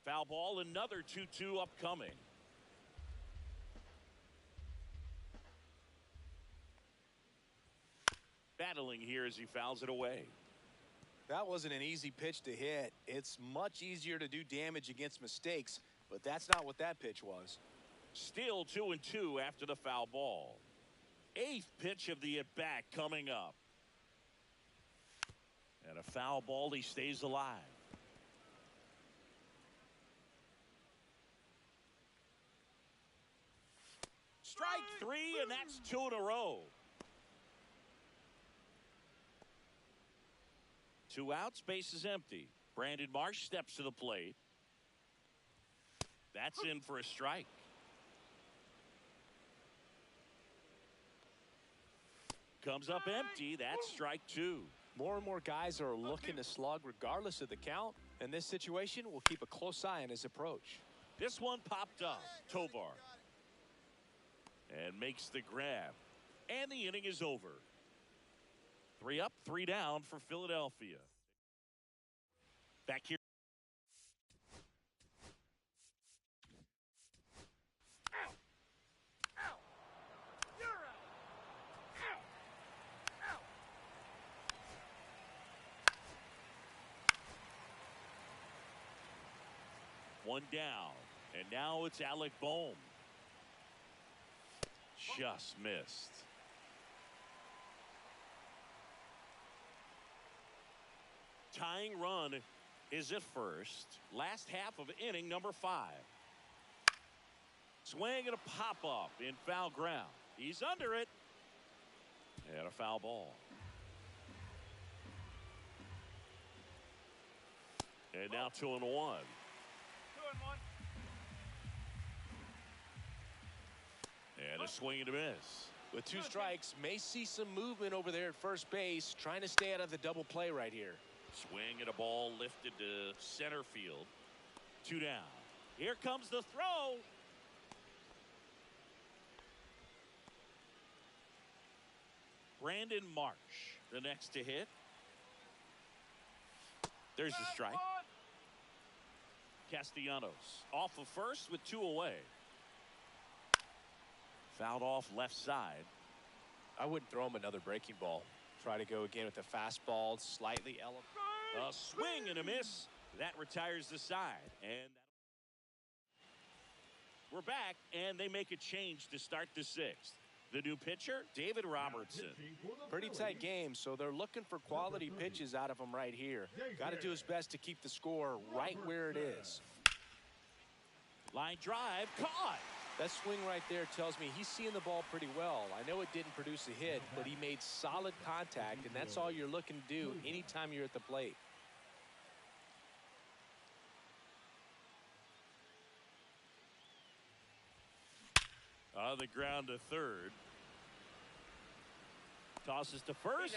Foul ball, another 2-2 upcoming. Battling here as he fouls it away. That wasn't an easy pitch to hit. It's much easier to do damage against mistakes, but that's not what that pitch was. Still 2-2 after the foul ball. 8th pitch of the at-bat coming up. And a foul ball, he stays alive. Strike 3, and that's 2 in a row. 2 outs, base is empty. Brandon Marsh steps to the plate. That's in for a strike. Comes up empty. That's strike 2. More and more guys are looking to slug regardless of the count. In this situation, we'll keep a close eye on his approach. This one popped up. Tovar. And makes the grab. And the inning is over. 3 up, 3 down for Philadelphia. Back here. One down. And now it's Alec Bohm. Just missed. Tying run is at first. Last half of inning number 5. Swing and a pop-up in foul ground. He's under it. And a foul ball. And now 2-1. 2-1. And a swing and a miss. With 2 strikes, may see some movement over there at first base, trying to stay out of the double play right here. Swing and a ball lifted to center field. 2 down. Here comes the throw. Brandon Marsh, the next to hit. There's the strike. Castellanos off of first with 2 away. Fouled off left side. I wouldn't throw him another breaking ball. Try to go again with the fastball, slightly elevated. A swing and a miss. That retires the side. And we're back, and they make a change to start the 6th. The new pitcher, David Robertson. Pretty tight game, so they're looking for quality pitches out of him right here. Got to do his best to keep the score right where it is. Line drive, caught. That swing right there tells me he's seeing the ball pretty well. I know it didn't produce a hit, but he made solid contact, and that's all you're looking to do anytime you're at the plate. On the ground to third. Tosses to first.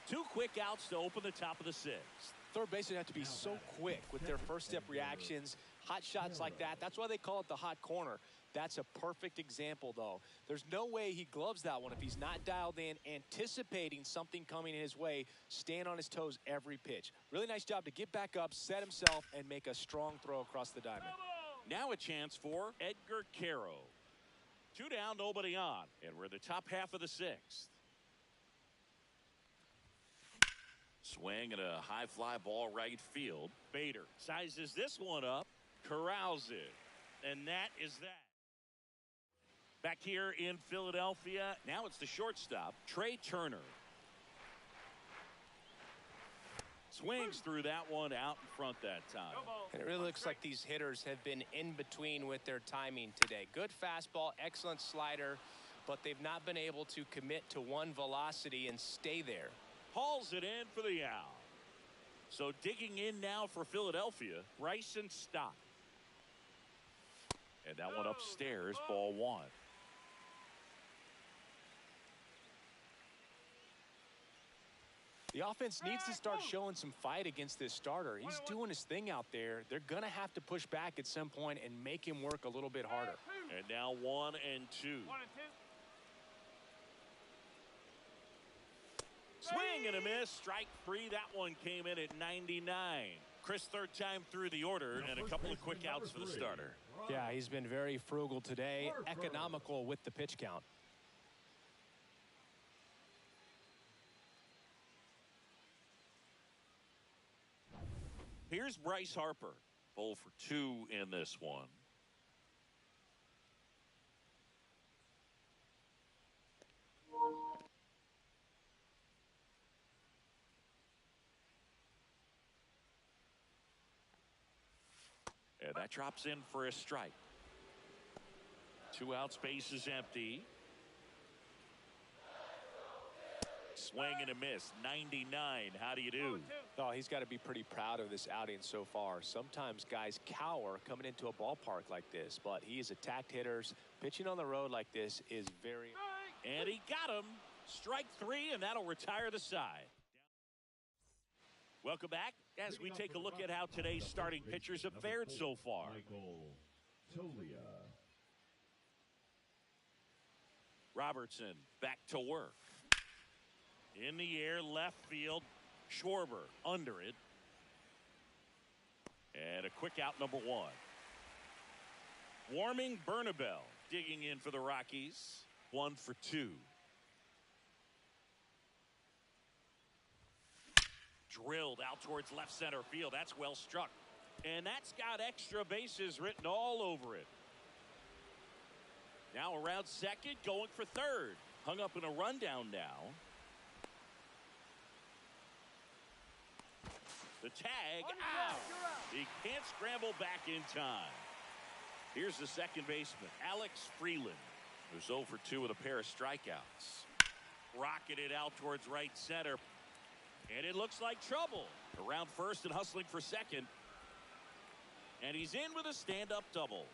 2 quick outs to open the top of the 6th. Third basemen have to be so quick with their first step reactions. Hot shots like that. That's why they call it the hot corner. That's a perfect example, though. There's no way he gloves that one if he's not dialed in, anticipating something coming his way, staying on his toes every pitch. Really nice job to get back up, set himself, and make a strong throw across the diamond. Now a chance for Edgar Caro. 2 down, nobody on. And we're in the top half of the 6th. Swing and a high fly ball right field. Bader sizes this one up, corrals it. And that is that. Back here in Philadelphia, now it's the shortstop, Trey Turner. Swings through that one out in front that time. And it really looks like these hitters have been in between with their timing today. Good fastball, excellent slider, but they've not been able to commit to one velocity and stay there. Hauls it in for the out. So digging in now for Philadelphia, Bryson Stott. And that one upstairs, ball 1. The offense needs to start showing some fight against this starter. He's doing his thing out there. They're going to have to push back at some point and make him work a little bit harder. And now 1 and 2. 1 and 2. Swing and a miss. Strike 3. That one came in at 99. Chris, 3rd time through the order, and a couple of quick outs for the starter. Yeah, he's been very frugal today, economical with the pitch count. Here's Bryce Harper. 0 for 2 in this one. And that drops in for a strike. 2 outs, base is empty. Swing and a miss. 99. How do you do? Oh, he's got to be pretty proud of this outing so far. Sometimes guys cower coming into a ballpark like this, but he has attacked hitters. Pitching on the road like this is very... And he got him. Strike 3, and that'll retire the side. Welcome back as we take a look at how today's starting pitchers have fared so far. Robertson back to work. In the air, left field. Schwarber under it. And a quick out, number 1. Warming Bernabel digging in for the Rockies. 1 for 2. Drilled out towards left center field. That's well struck. And that's got extra bases written all over it. Now around second, going for third. Hung up in a rundown now. The tag, out. He can't scramble back in time. Here's the second baseman, Alex Freeland, who's 0 for 2 with a pair of strikeouts. Rocketed out towards right center. And it looks like trouble. Around first and hustling for second. And he's in with a stand-up double.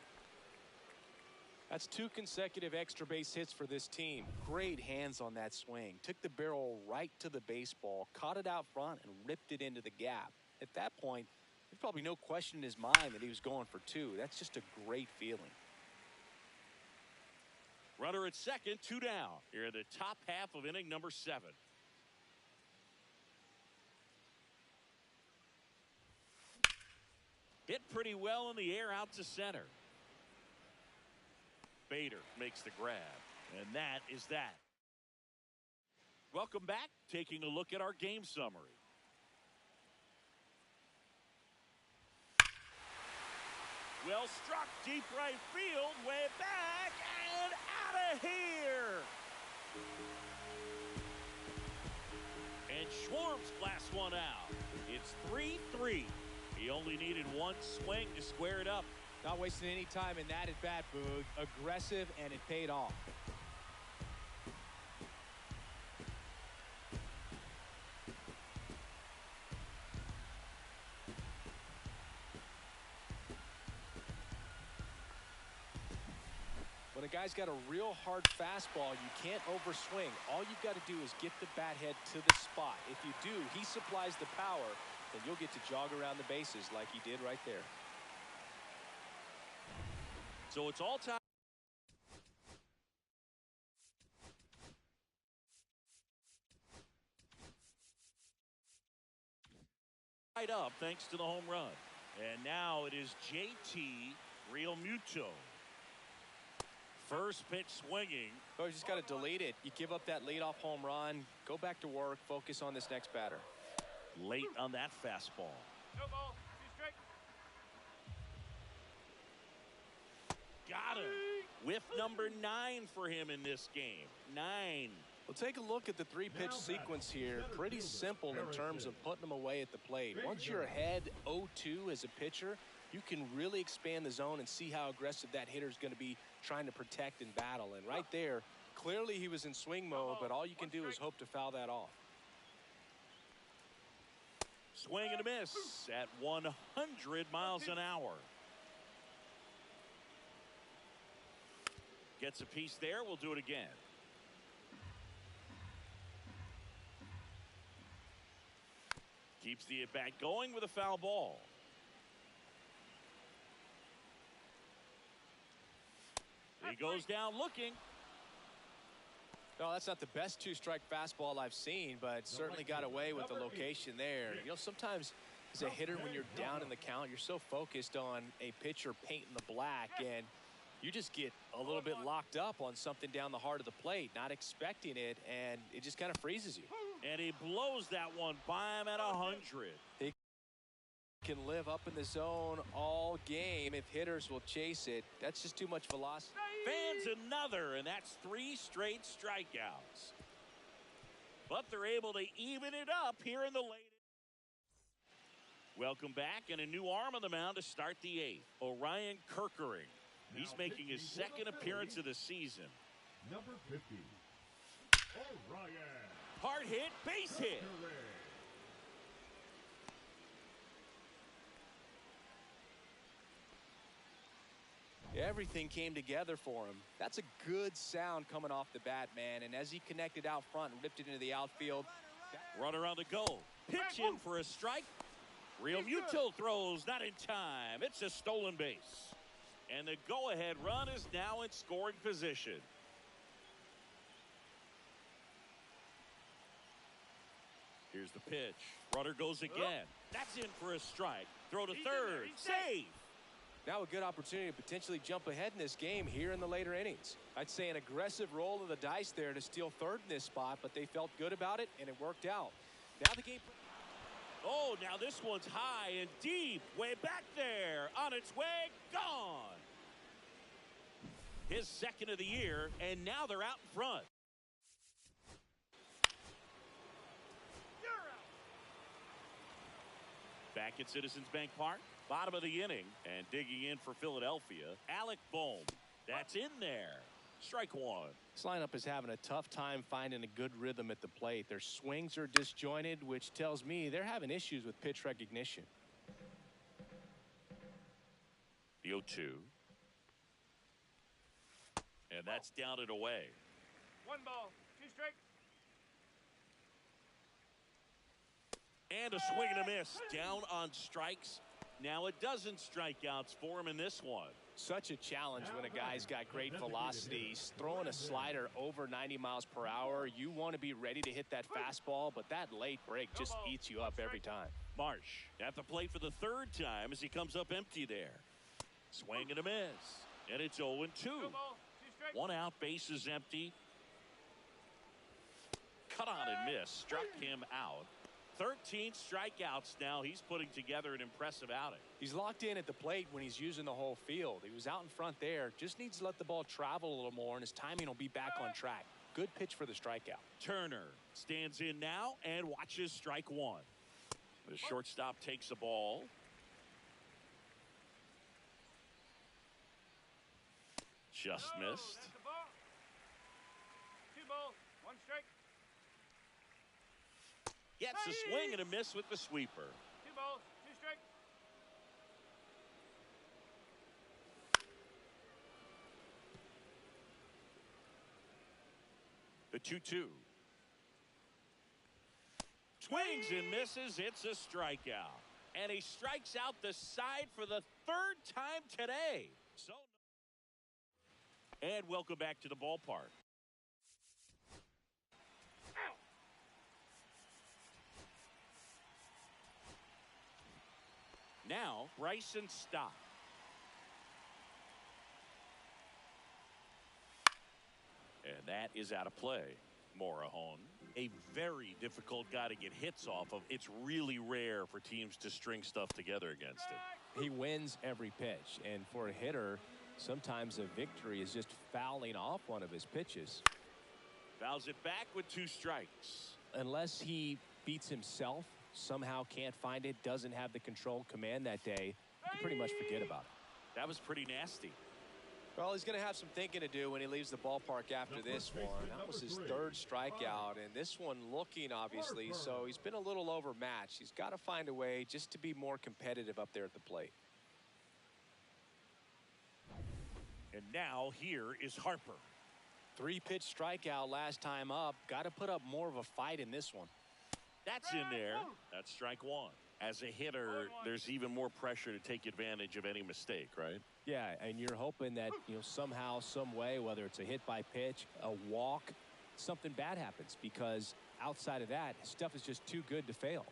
That's 2 consecutive extra base hits for this team. Great hands on that swing. Took the barrel right to the baseball, caught it out front, and ripped it into the gap. At that point, there's probably no question in his mind that he was going for 2. That's just a great feeling. Runner at second, 2 down. Here in the top half of inning number 7. Hit pretty well in the air out to center. Bader makes the grab, and that is that. Welcome back. Taking a look at our game summary. Well struck, deep right field, way back, and out of here. And Schwartz blasts one out. It's 3-3. He only needed 1 swing to square it up. Not wasting any time in that at bat, Boog. Aggressive, and it paid off. When a guy's got a real hard fastball, you can't overswing. All you've got to do is get the bat head to the spot. If you do, he supplies the power, then you'll get to jog around the bases like he did right there. So it's all time. Right up thanks to the home run. And now it is JT Realmuto. First pitch swinging. Oh, you just got to delete it. You give up that leadoff home run. Go back to work. Focus on this next batter. Late on that fastball. No ball. 2 strike. Got him. Whiff number 9 for him in this game. 9. Well, take a look at the 3-pitch sequence here. Pretty simple in terms of putting them away at the plate. Once you're ahead 0-2 as a pitcher, you can really expand the zone and see how aggressive that hitter is going to be trying to protect and battle. And right there, clearly he was in swing mode, but all you can do is hope to foul that off. Swing and a miss at 100 miles an hour. Gets a piece there. We'll do it again. Keeps the at-bat going with a foul ball. He goes down looking. No, that's not the best 2-strike fastball I've seen, but certainly got away with the location there. You know, sometimes as a hitter, when you're down in the count, you're so focused on a pitcher painting the black, and you just get a little bit locked up on something down the heart of the plate, not expecting it, and it just kind of freezes you. And he blows that one by him at 100. He can live up in the zone all game if hitters will chase it. That's just too much velocity. Fans another, and that's 3 straight strikeouts. But they're able to even it up here in the late. Welcome back, and a new arm on the mound to start the 8th. Orion Kerkering. He's making his second appearance of the season. Number 50, Orion. Hard hit, base hit. Everything came together for him. That's a good sound coming off the bat, man. And as he connected out front and ripped it into the outfield. Runner on the go. Pitch in for a strike. Realmuto throws, not in time. It's a stolen base. And the go-ahead run is now in scoring position. Here's the pitch. Runner goes again. That's in for a strike. Throw to third. Save. Now a good opportunity to potentially jump ahead in this game here in the later innings. I'd say an aggressive roll of the dice there to steal third in this spot, but they felt good about it, and it worked out. Now the game. Oh, now this one's high and deep, way back there, on its way, gone. His second of the year, and now they're out in front. Back at Citizens Bank Park, bottom of the inning, and digging in for Philadelphia, Alec Bohm. That's in there. Strike one. This lineup is having a tough time finding a good rhythm at the plate. Their swings are disjointed, which tells me they're having issues with pitch recognition. The 0-2. And that's down and away. 1 ball, 2 strikes. And a swing and a miss. Down on strikes. Now a dozen strikeouts for him in this one. Such a challenge when a guy's got great velocity. He's throwing a slider over 90 miles per hour. You want to be ready to hit that fastball, but that late break just eats you up every time. Marsh at the plate for the third time as he comes up empty there. Swing and a miss. And it's 0-2. 1 out, bases empty. Cut on and miss. Struck him out. 13 strikeouts now. He's putting together an impressive outing. He's locked in at the plate when he's using the whole field. He was out in front there. Just needs to let the ball travel a little more, and his timing will be back on track. Good pitch for the strikeout. Turner stands in now and watches strike one. The shortstop takes the ball. Just missed. 2 balls, 1 strike. Gets a swing and a miss with the sweeper. 2 balls, 2 strikes. The 2-2. Swings and misses. It's a strikeout. And he strikes out the side for the 3rd time today. And welcome back to the ballpark. Now, Bryson Stott. And that is out of play. Morahone, a very difficult guy to get hits off of. It's really rare for teams to string stuff together against him. He wins every pitch, and for a hitter, sometimes a victory is just fouling off one of his pitches. Fouls it back with 2 strikes. Unless he beats himself, somehow can't find it, doesn't have the control command that day, you can pretty much forget about it. That was pretty nasty. Well, he's going to have some thinking to do when he leaves the ballpark after this one. That was his 3rd strikeout, and this one looking, obviously, so he's been a little overmatched. He's got to find a way just to be more competitive up there at the plate. And now here is Harper. 3-pitch strikeout last time up. Got to put up more of a fight in this one. That's in there. That's strike one. As a hitter, there's even more pressure to take advantage of any mistake, right? Yeah, and you're hoping that, somehow, some way, whether it's a hit by pitch, a walk, something bad happens, because outside of that, stuff is just too good to fail.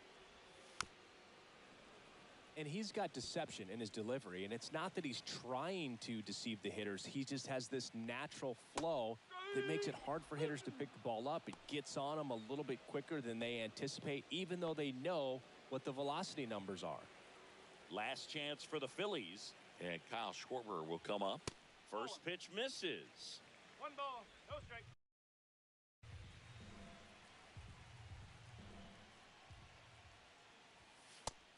And he's got deception in his delivery, and it's not that he's trying to deceive the hitters. He just has this natural flow that makes it hard for hitters to pick the ball up. It gets on them a little bit quicker than they anticipate, even though they know what the velocity numbers are. Last chance for the Phillies, and Kyle Schwarber will come up. First pitch misses. 1 ball, no strike.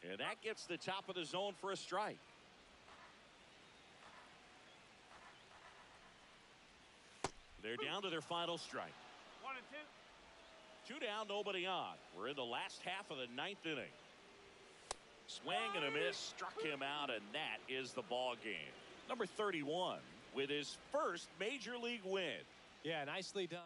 And that gets the top of the zone for a strike. They're down to their final strike. 1 and 2. 2 down, nobody on. We're in the last half of the 9th inning. Swing and a miss, struck him out, and that is the ball game. Number 31 with his first major league win. Yeah, nicely done.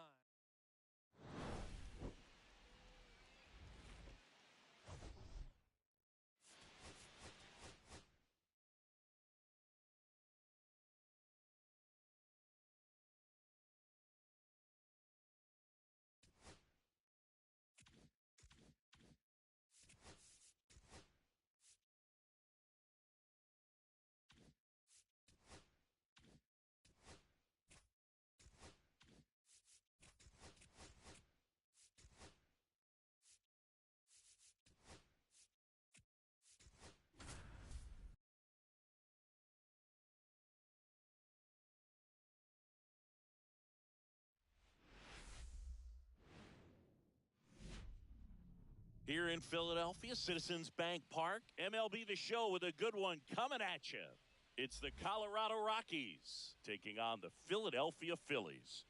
Here in Philadelphia, Citizens Bank Park, MLB The Show with a good one coming at you. It's the Colorado Rockies taking on the Philadelphia Phillies.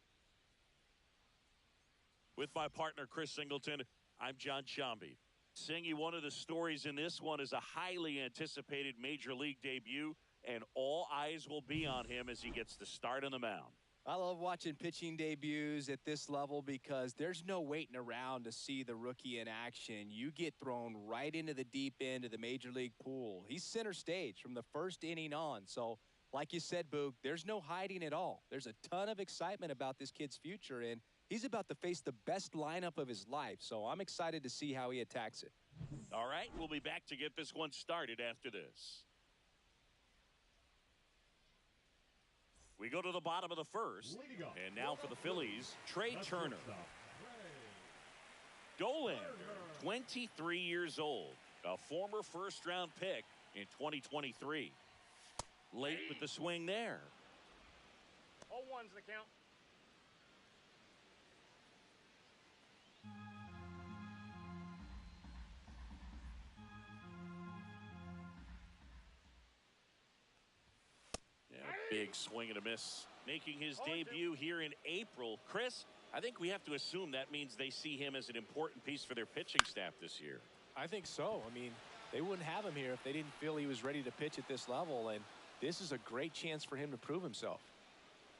With my partner, Chris Singleton, I'm John Shambi. Singy, one of the stories in this one is a highly anticipated Major League debut, and all eyes will be on him as he gets the start on the mound. I love watching pitching debuts at this level because there's no waiting around to see the rookie in action. You get thrown right into the deep end of the Major League pool. He's center stage from the first inning on. So, like you said, Boog, there's no hiding at all. There's a ton of excitement about this kid's future, and he's about to face the best lineup of his life. So I'm excited to see how he attacks it. All right, we'll be back to get this one started after this. We go to the bottom of the first, and now for the Phillies, Trey Turner. Dolan, 23 years old, a former first-round pick in 2023. Late with the swing there. 0-1's the count. Big swing and a miss, making his debut here in April. Chris, I think we have to assume that means they see him as an important piece for their pitching staff this year. I think so. I mean, they wouldn't have him here if they didn't feel he was ready to pitch at this level, and this is a great chance for him to prove himself.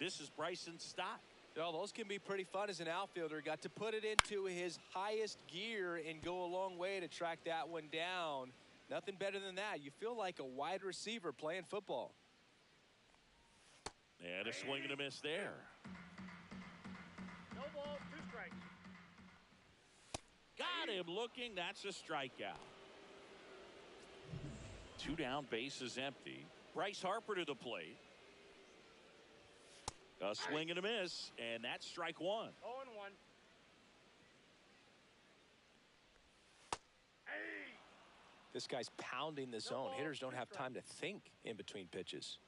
This is Bryson Stott. You know, those can be pretty fun as an outfielder. Got to put it into his highest gear and go a long way to track that one down. Nothing better than that. You feel like a wide receiver playing football. And a swing and a miss there. No balls, 2 strikes. Got him looking. That's a strikeout. 2 down, bases empty. Bryce Harper to the plate. A swing and a miss, and that's strike 1. 0-1. This guy's pounding the zone. Hitters don't have time to think in between pitches.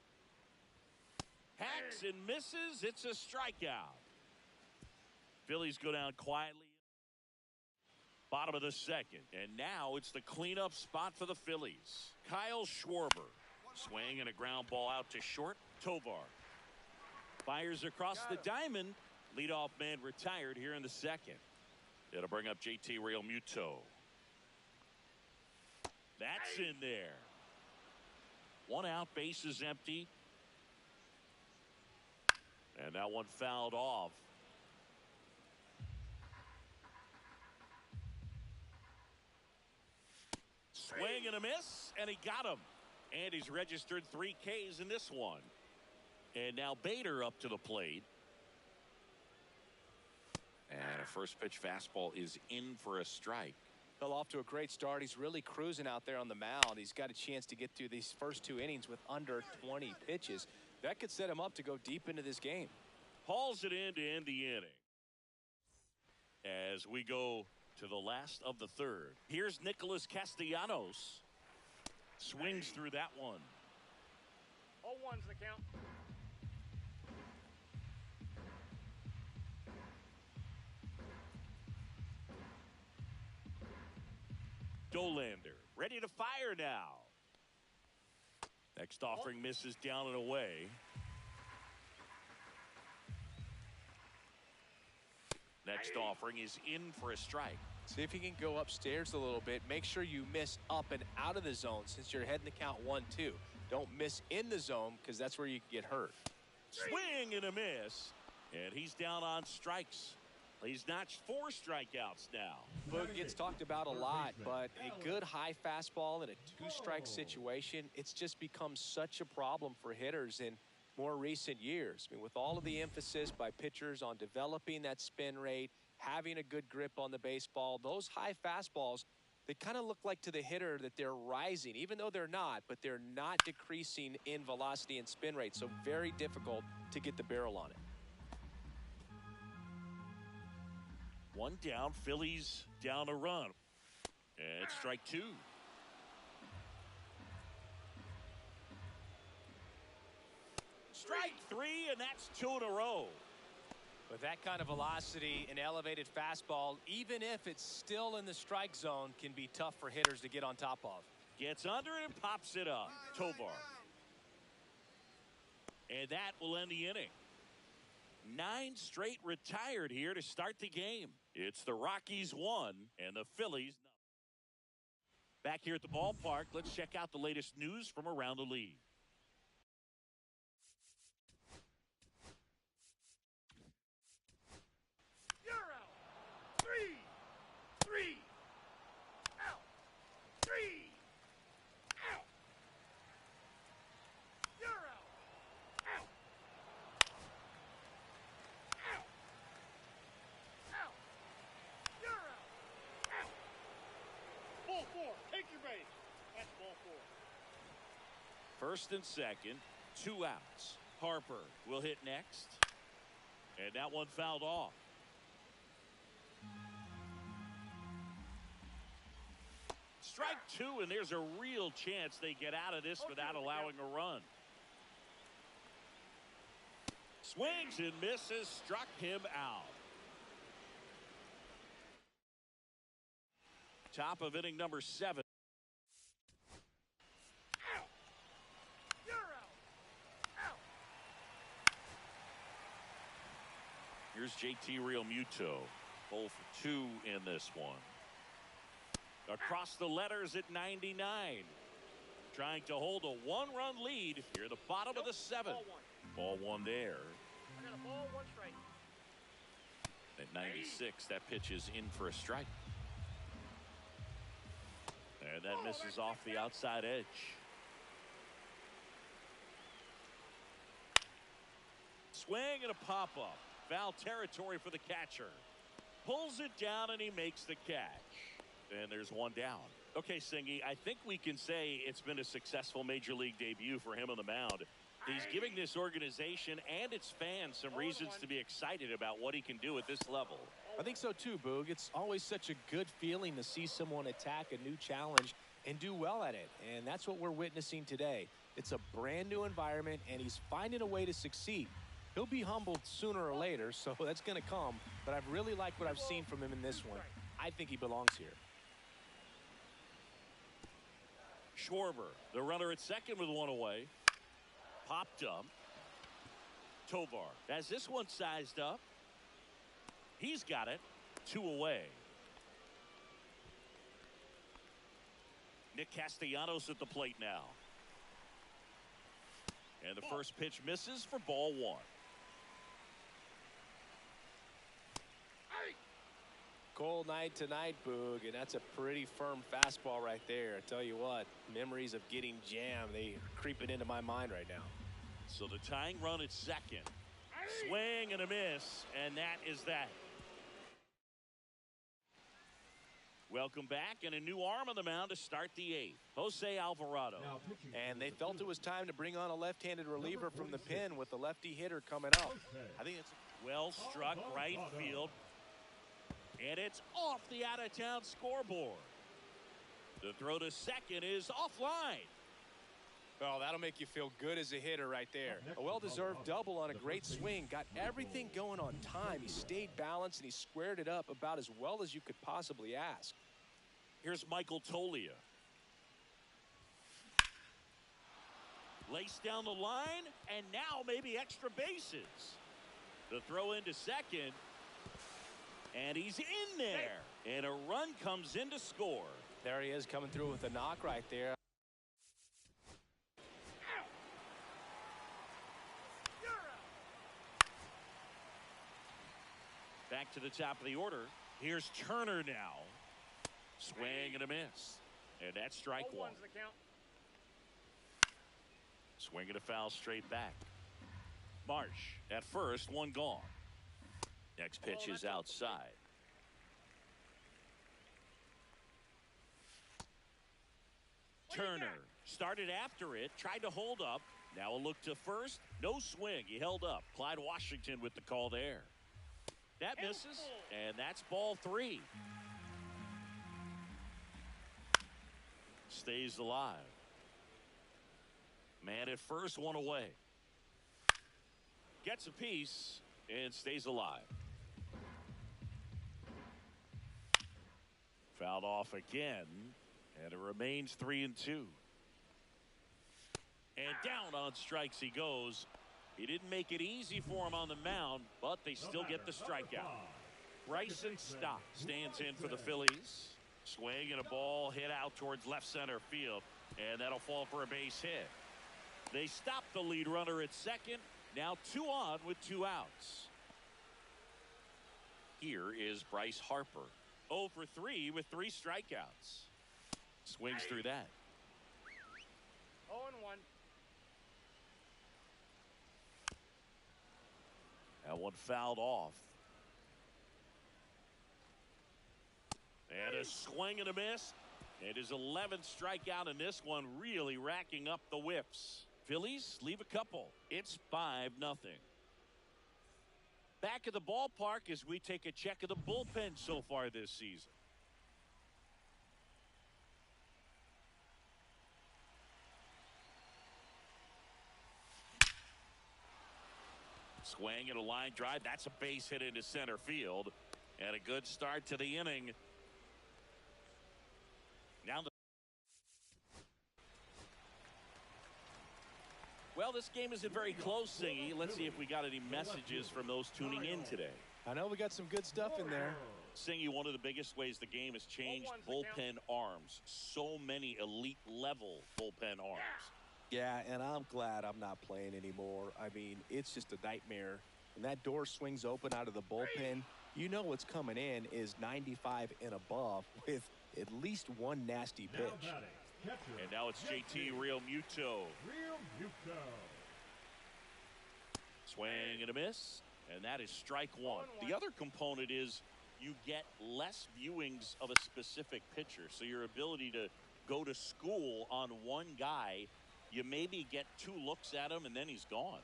Hacks and misses. It's a strikeout. Phillies go down quietly. Bottom of the second. And now it's the cleanup spot for the Phillies. Kyle Schwarber. Swing and a ground ball out to short. Tovar fires across the diamond. Leadoff man retired here in the second. It'll bring up JT Realmuto. That's in there. 1 out, bases empty. And that one fouled off. Swing and a miss, and he got him. And he's registered 3 Ks in this one. And now Bader up to the plate. And a first pitch fastball is in for a strike. Well, off to a great start. He's really cruising out there on the mound. He's got a chance to get through these first 2 innings with under 20 pitches. That could set him up to go deep into this game. Hauls it in to end the inning. As we go to the last of the third. Here's Nicholas Castellanos. Swings through that one. 0-1's the count. Dolander ready to fire now. Next offering misses down and away. Next offering is in for a strike. See if you can go upstairs a little bit. Make sure you miss up and out of the zone since you're heading the count 1-2. Don't miss in the zone because that's where you can get hurt. Swing and a miss. And he's down on strikes. He's notched 4 strikeouts now. Boog gets talked about a lot, but a good high fastball in a 2-strike situation, it's just become such a problem for hitters in more recent years. I mean, with all of the emphasis by pitchers on developing that spin rate, having a good grip on the baseball, those high fastballs, they kind of look like to the hitter that they're rising, even though they're not, but they're not decreasing in velocity and spin rate. So very difficult to get the barrel on it. 1 down, Phillies down a run. And strike 2. Strike 3, and that's 2 in a row. With that kind of velocity, an elevated fastball, even if it's still in the strike zone, can be tough for hitters to get on top of. Gets under it and pops it up. Tovar. And that will end the inning. 9 straight retired here to start the game. It's the Rockies 1 and the Phillies 0. Back here at the ballpark, let's check out the latest news from around the league. You're out. 3. Out. 3. Out. You're out. Out. Out. Out. You're out. Out. Ball 4. Take your base. That's ball 4. First and second, 2 outs. Harper will hit next. And that one fouled off. Strike 2, and there's a real chance they get out of this without allowing a run. Swings and misses, struck him out. Top of inning number 7. Out. You're out. Out. Here's JT Realmuto. 0 for 2 in this one. Across the letters at 99. Trying to hold a 1-run lead here at the bottom of the 7th. Ball 1 there. I got a ball, 1 strike. At 96, that pitch is in for a strike. And that misses off the outside edge. Swing and a pop-up. Foul territory for the catcher. Pulls it down and he makes the catch. And there's 1 down. Okay, Singy, I think we can say it's been a successful Major League debut for him on the mound. He's giving this organization and its fans some reasons to be excited about what he can do at this level. I think so too, Boog. It's always such a good feeling to see someone attack a new challenge and do well at it. And that's what we're witnessing today. It's a brand new environment, and he's finding a way to succeed. He'll be humbled sooner or later, so that's going to come. But I've really liked what I've seen from him in this one. I think he belongs here. Schwarber, the runner at second with 1 away. Popped up. Tovar has this one sized up. He's got it. 2 away. Nick Castellanos at the plate now. And the first pitch misses for ball 1. Cold night tonight, Boog, and that's a pretty firm fastball right there. I tell you what, memories of getting jammed, they are creeping into my mind right now. So the tying run at second. Swing and a miss, and that is that. Welcome back, and a new arm on the mound to start the 8th. Jose Alvarado. And they felt it was time to bring on a left-handed reliever from the pen with the lefty hitter coming up. I think it's well struck right field. And it's off the out-of-town scoreboard. The throw to second is offline. Oh, that'll make you feel good as a hitter right there. A well-deserved double on a great swing. Got everything going on time. He stayed balanced, and he squared it up about as well as you could possibly ask. Here's Michael Tolia. Laced down the line, and now maybe extra bases. The throw into second. And he's in there. And a run comes in to score. There he is coming through with a knock right there. Back to the top of the order. Here's Turner now. Swing and a miss. And that's strike 1. The count. Swing and a foul straight back. Marsh at first, 1 gone. Next pitch is outside. Turner started after it, tried to hold up. Now a look to first. No swing. He held up. Clyde Washington with the call there. That misses, and that's ball 3. Stays alive. Man at first, 1 away. Gets a piece. and stays alive. Fouled off again, and it remains 3-2. And down on strikes he goes. He didn't make it easy for him on the mound, but they still get the strikeout. Bryson Stott stands in for the Phillies. Swing and a ball hit out towards left center field, and that'll fall for a base hit. They stop the lead runner at second. Now 2 on with 2 outs. Here is Bryce Harper. 0 for 3 with 3 strikeouts. Swings through that. 0-1. That one fouled off. And a swing and a miss. It is 11th strikeout in this one, really racking up the whiffs. Phillies leave a couple. It's 5-0. Back at the ballpark as we take a check of the bullpen so far this season. Swing and a line drive. That's a base hit into center field. And a good start to the inning. Now well, this game isn't very close, Singy. Let's see if we got any messages from those tuning in today. I know we got some good stuff in there. Singy, one of the biggest ways the game has changed, bullpen arms. So many elite level bullpen arms. Yeah, and I'm glad I'm not playing anymore. I mean, it's just a nightmare. When that door swings open out of the bullpen, you know what's coming in is 95 and above with at least one nasty pitch. And now it's JT Realmuto. Swing and a miss. And that is strike one. The other component is you get less viewings of a specific pitcher. So your ability to go to school on one guy, you maybe get 2 looks at him and then he's gone.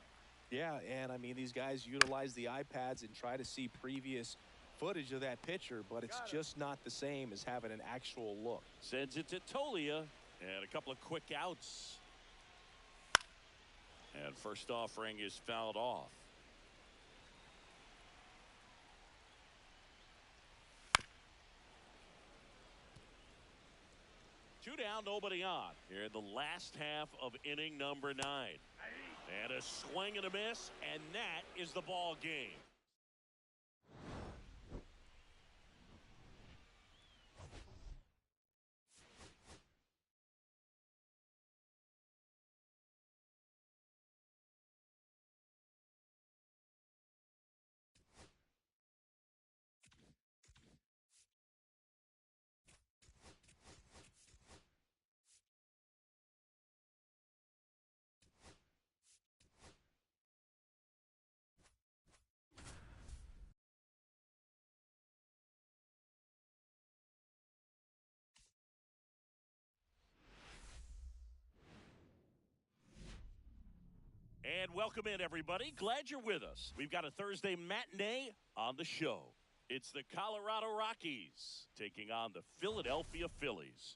Yeah, and I mean, these guys utilize the iPads and try to see previous footage of that pitcher, but it's just not the same as having an actual look. Sends it to Tolia, and a couple of quick outs. And first offering is fouled off. Two down, nobody on. Here in the last half of inning number 9. And a swing and a miss, and that is the ball game. And welcome in, everybody. Glad you're with us. We've got a Thursday matinee on the show. It's the Colorado Rockies taking on the Philadelphia Phillies.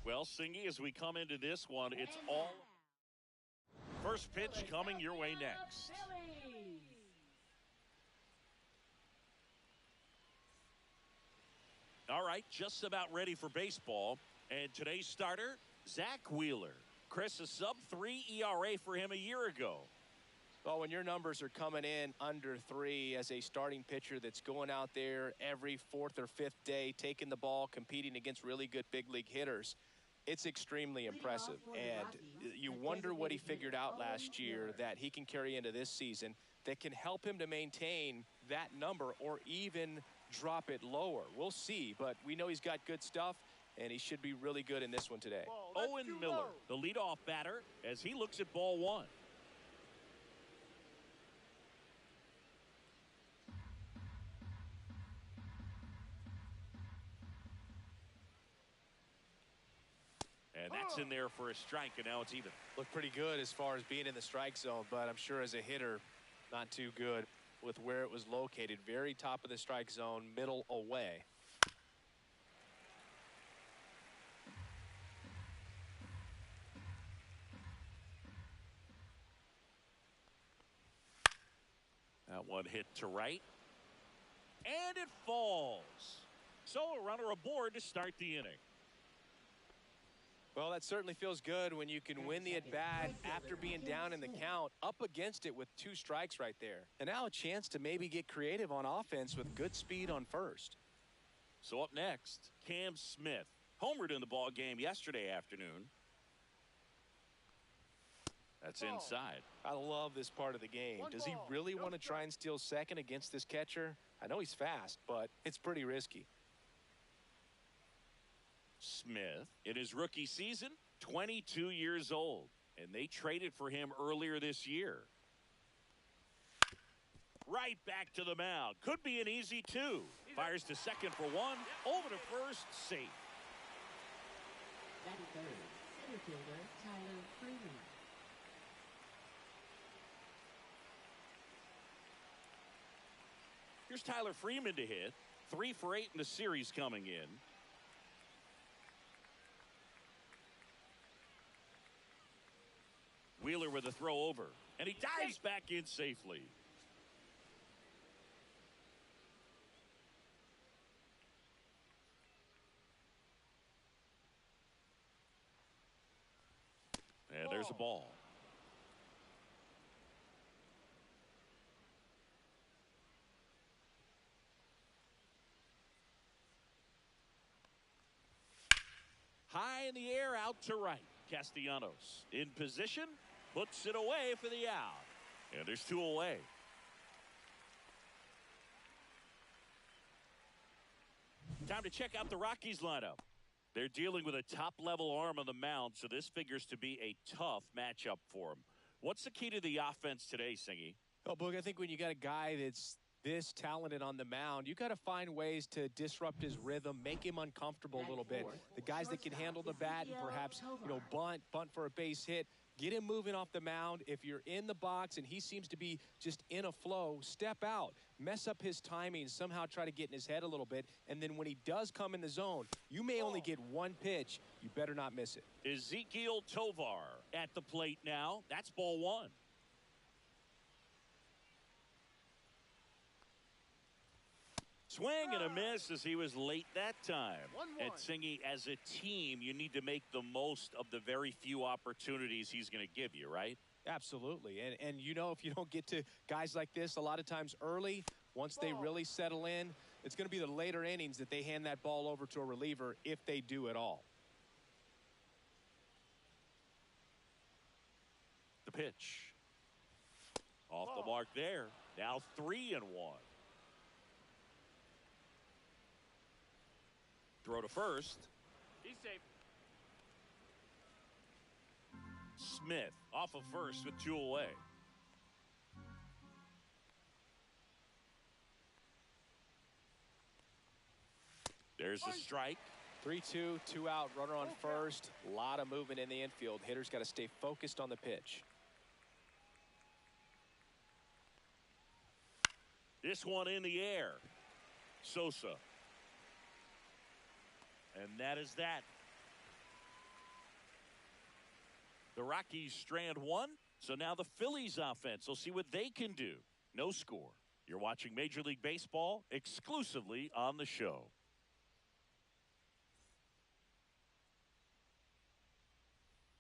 Well, Singy, as we come into this one, it's all first pitch coming your way next. All right, just about ready for baseball. And today's starter, Zach Wheeler. Chris, a sub-3 ERA for him a year ago. Well, when your numbers are coming in under 3 as a starting pitcher that's going out there every 4th or 5th day, taking the ball, competing against really good big league hitters, it's extremely impressive. And you wonder what he figured out last year that he can carry into this season that can help him to maintain that number or even drop it lower. We'll see, but we know he's got good stuff, and he should be really good in this one today. Owen Miller, the leadoff batter, as he looks at ball 1. And that's in there for a strike, and now it's even. Looked pretty good as far as being in the strike zone, but I'm sure as a hitter, not too good with where it was located. Very top of the strike zone, middle away. That one hit to right. And it falls. So a runner aboard to start the inning. Well, that certainly feels good when you can win the at-bat after being down in the count, up against it with 2 strikes right there. And now a chance to maybe get creative on offense with good speed on first. So up next, Cam Smith. Homered in the ball game yesterday afternoon. That's inside. I love this part of the game. Does he really want to try and steal second against this catcher? I know he's fast, but it's pretty risky. Smith, in his rookie season, 22 years old, and they traded for him earlier this year. Right back to the mound. Could be an easy 2. Fires to second for 1. Over to first, safe. Batting third, center fielder Tyler Freeman. Here's Tyler Freeman to hit. 3 for 8 in the series coming in. Wheeler with a throw over, and he dives back in safely. And there's a ball. High in the air, out to right. Castellanos in position. Puts it away for the out. And there's 2 away. Time to check out the Rockies lineup. They're dealing with a top-level arm on the mound, so this figures to be a tough matchup for them. What's the key to the offense today, Singy? Oh, Boog, I think when you got a guy that's this talented on the mound, you got to find ways to disrupt his rhythm, make him uncomfortable a little bit. The guys that can handle the bat and perhaps, bunt for a base hit, get him moving off the mound. If you're in the box and he seems to be just in a flow, step out, mess up his timing, somehow try to get in his head a little bit. And then when he does come in the zone, you may only get 1 pitch. You better not miss it. Ezekiel Tovar at the plate now. That's ball 1. Swing and a miss as he was late that time. And Singy, as a team, you need to make the most of the very few opportunities he's going to give you, right? Absolutely. And if you don't get to guys like this a lot of times early, once they really settle in, it's going to be the later innings that they hand that ball over to a reliever if they do at all. The pitch. Off the mark there. Now 3-1. Throw to first. He's safe. Smith off of first with 2 away. There's a strike. 3-2, 2 out, runner on first. A lot of movement in the infield. Hitters got to stay focused on the pitch. This one in the air. Sosa. And that is that. The Rockies strand one, so now the Phillies offense will see what they can do. No score. You're watching Major League Baseball exclusively on the show.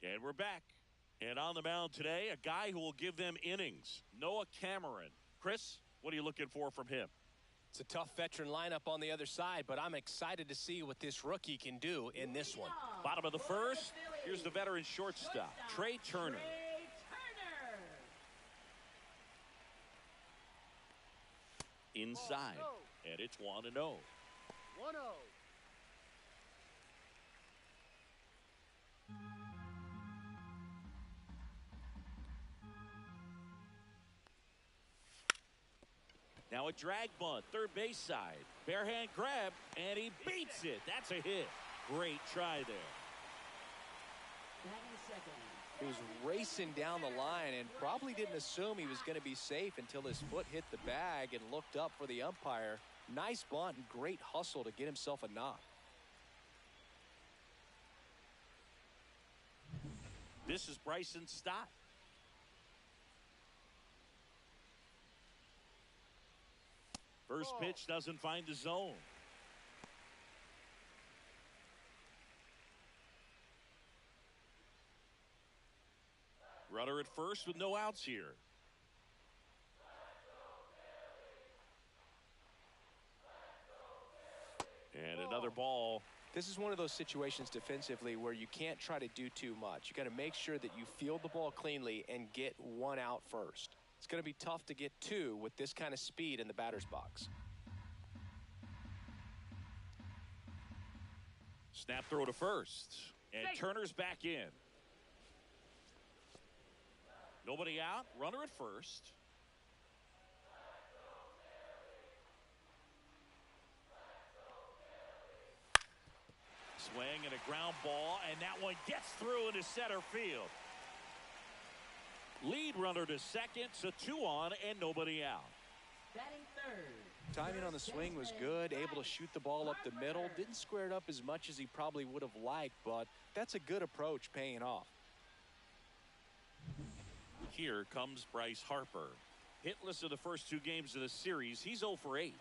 And we're back. And on the mound today, a guy who will give them innings, Noah Cameron. Chris, what are you looking for from him? It's a tough veteran lineup on the other side, but I'm excited to see what this rookie can do in this one. Bottom of the first, here's the veteran shortstop, Trey Turner. Inside, and it's 1-0. 1-0. Now a drag bunt, third base side. Bare hand grab, and he beats it. That's a hit. Great try there. He was racing down the line and probably didn't assume he was going to be safe until his foot hit the bag and looked up for the umpire. Nice bunt and great hustle to get himself a knock. This is Bryson Stott. First pitch doesn't find the zone. Runner at first with no outs here. And another ball. This is one of those situations defensively where you can't try to do too much. You got to make sure that you field the ball cleanly and get one out first. It's going to be tough to get two with this kind of speed in the batter's box. Snap throw to first. And Turner's back in. Nobody out. Runner at first. Swing and a ground ball, and that one gets through into center field. Lead runner to second, so 2 on and nobody out. Timing on the swing was good, able to shoot the ball up the middle. Didn't square it up as much as he probably would have liked, but that's a good approach paying off. Here comes Bryce Harper. Hitless in the first 2 games of the series. He's 0 for 8.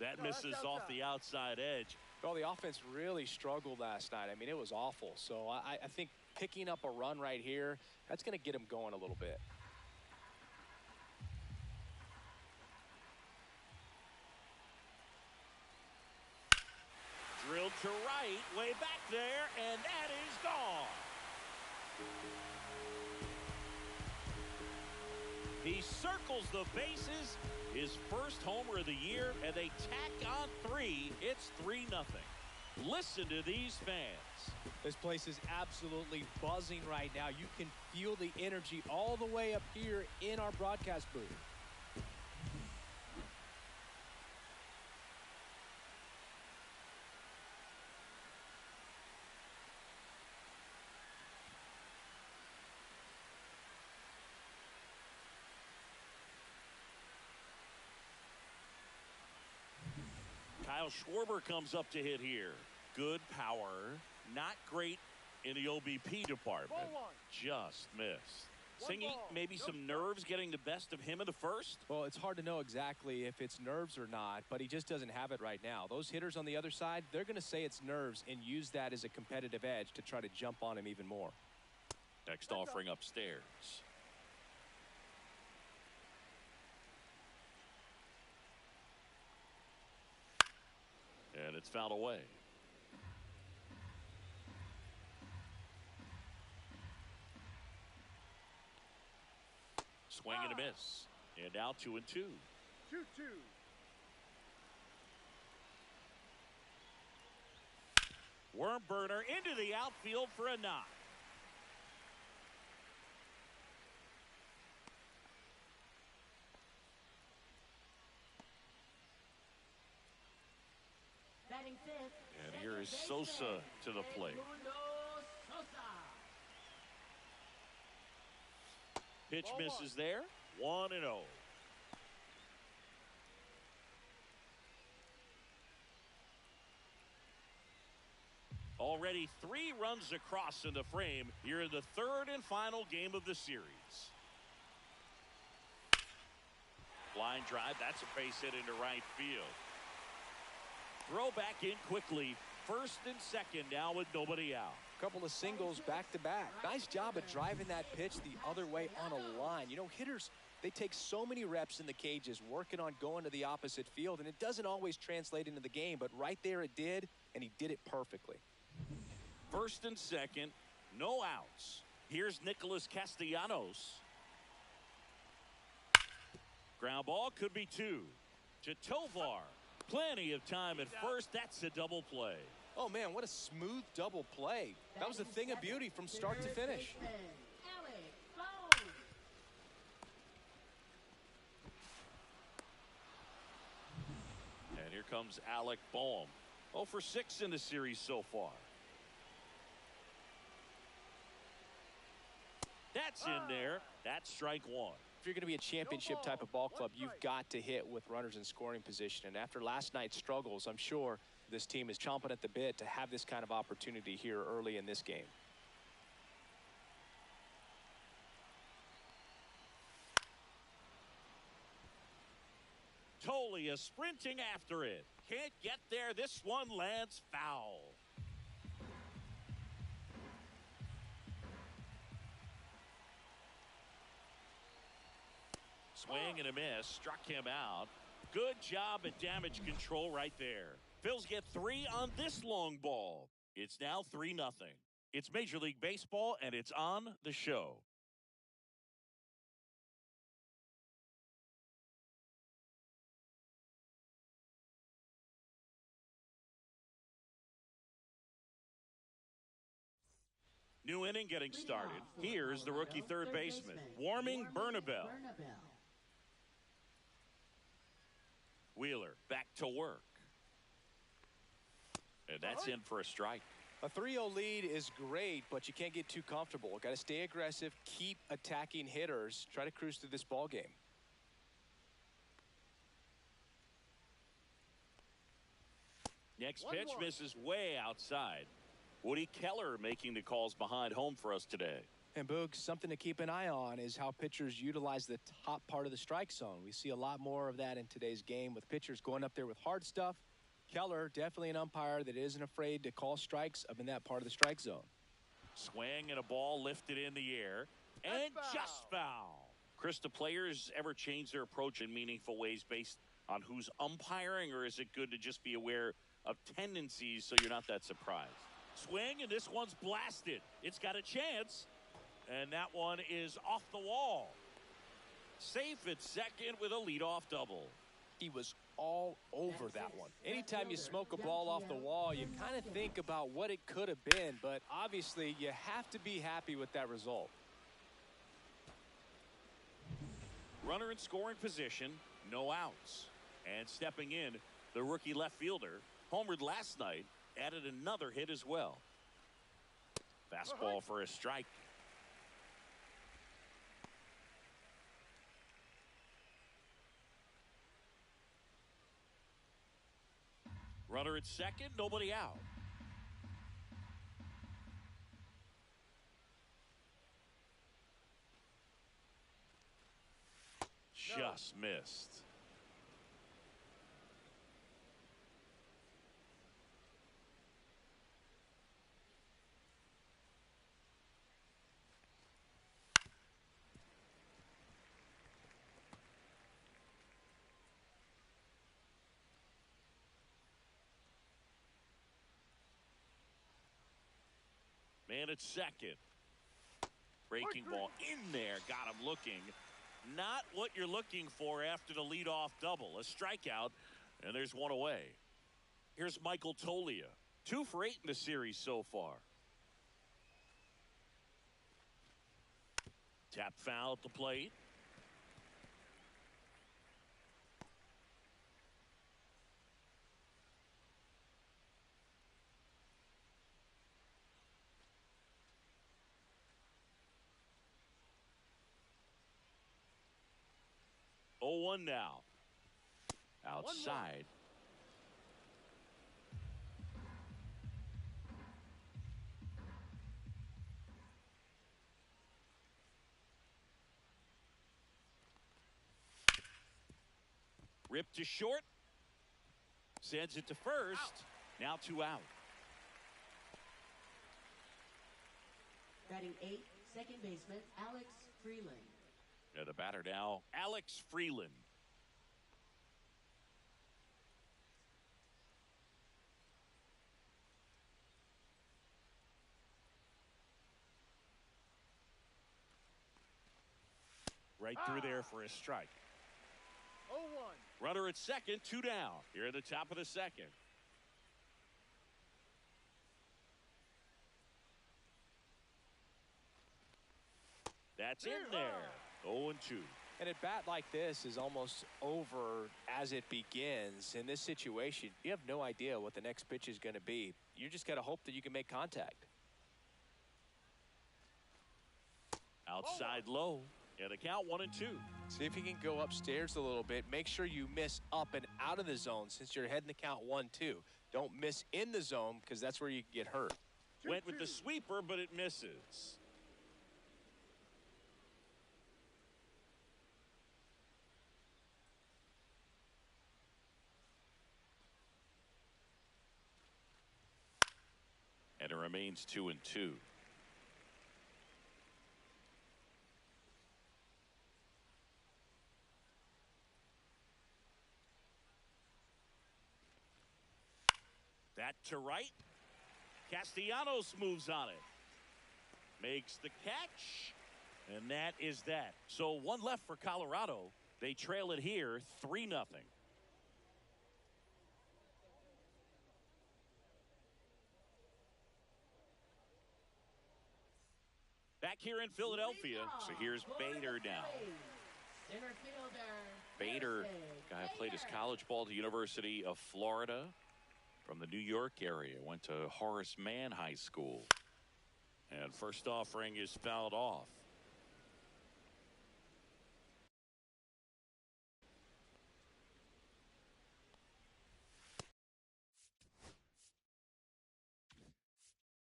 That misses off the outside edge. Well, the offense really struggled last night. I mean, it was awful. So I think picking up a run right here, that's going to get him going a little bit. Drilled to right, way back there, and that is gone. He circles the bases, his first homer of the year, and they tack on 3. It's 3-0. Listen to these fans. This place is absolutely buzzing right now. You can feel the energy all the way up here in our broadcast booth. Kyle Schwarber comes up to hit here. Good power. Not great in the OBP department. Just missed. Singy, maybe some nerves getting the best of him in the first? Well, it's hard to know exactly if it's nerves or not, but he just doesn't have it right now. Those hitters on the other side, they're going to say it's nerves and use that as a competitive edge to try to jump on him even more. Next offering upstairs. And it's fouled away. Swing and a miss. And now 2-2. 2-2. Worm burner into the outfield for a knock. And here is Sosa to the plate. Pitch misses there. 1-0. Already 3 runs across in the frame here in the 3rd and final game of the series. Line drive, that's a base hit into right field. Throw back in quickly. 1st and 2nd now with nobody out. Couple of singles back to back. Nice job of driving that pitch the other way on a line. You know, hitters, they take so many reps in the cages working on going to the opposite field, and it doesn't always translate into the game, but right there it did, and he did it perfectly. 1st and 2nd, no outs. Here's Nicholas Castellanos. Ground ball could be 2 to Tovar. Plenty of time at first. That's a double play. Oh, man, what a smooth double play. That was a thing of beauty from start to finish. And here comes Alec Bohm. 0 for 6 in the series so far. That's in there. That's strike 1. If you're going to be a championship type of ball club, you've got to hit with runners in scoring position. And after last night's struggles, I'm sure this team is chomping at the bit to have this kind of opportunity here early in this game. Tolia sprinting after it. Can't get there. This one lands foul. Swing and a miss. Struck him out. Good job at damage control right there. Phils get 3 on this long ball. It's now 3-0. It's Major League Baseball, and it's on the show. New inning getting started. Here's the rookie third baseman, warming Bernabel. Wheeler back to work. And that's in for a strike. A 3-0 lead is great, but you can't get too comfortable. Got to stay aggressive, keep attacking hitters, try to cruise through this ball game. Next pitch misses way outside. Woody Keller making the calls behind home for us today. And Boog, something to keep an eye on is how pitchers utilize the top part of the strike zone. We see a lot more of that in today's game with pitchers going up there with hard stuff. Keller, definitely an umpire that isn't afraid to call strikes up in that part of the strike zone. Swing and a ball lifted in the air. And just foul. Chris, do players ever change their approach in meaningful ways based on who's umpiring, or is it good to just be aware of tendencies so you're not that surprised? Swing, and this one's blasted. It's got a chance. And that one is off the wall. Safe at second with a leadoff double. He was all over that one. Anytime you smoke a ball off the wall, you kind of think about what it could have been, but obviously you have to be happy with that result. Runner in scoring position, no outs. And stepping in, the rookie left fielder, homered last night, added another hit as well. Fastball for a strike. Runner at second, nobody out. Just missed. Man at second. Breaking ball in there. Got him looking. Not what you're looking for after the leadoff double. A strikeout, and there's one away. Here's Michael Tolia. 2 for 8 in the series so far. Tap foul at the plate. Oh, 1 now. Outside. Ripped to short. Sends it to first. Now 2 out. Batting 8th, second baseman Alex Freeland. The batter now, Alex Freeland. Right through there for a strike. 0-1. Runner at second, 2 down. Here at the top of the second. That's in there. 0-2. And a bat like this is almost over as it begins. In this situation, you have no idea what the next pitch is going to be. You just got to hope that you can make contact. Outside low. And the count 1-2. See if you can go upstairs a little bit. Make sure you miss up and out of the zone since you're heading the count 1-2. Don't miss in the zone because that's where you can get hurt. Went with the sweeper, but it misses. And it remains 2-2. That to right. Castellanos moves on it. Makes the catch. And that is that. So 1 left for Colorado. They trail it here 3-0. Back here in Philadelphia. So here's Bader down. Center fielder. Bader, guy who played his college ball at the University of Florida from the New York area. Went to Horace Mann High School. And first offering is fouled off.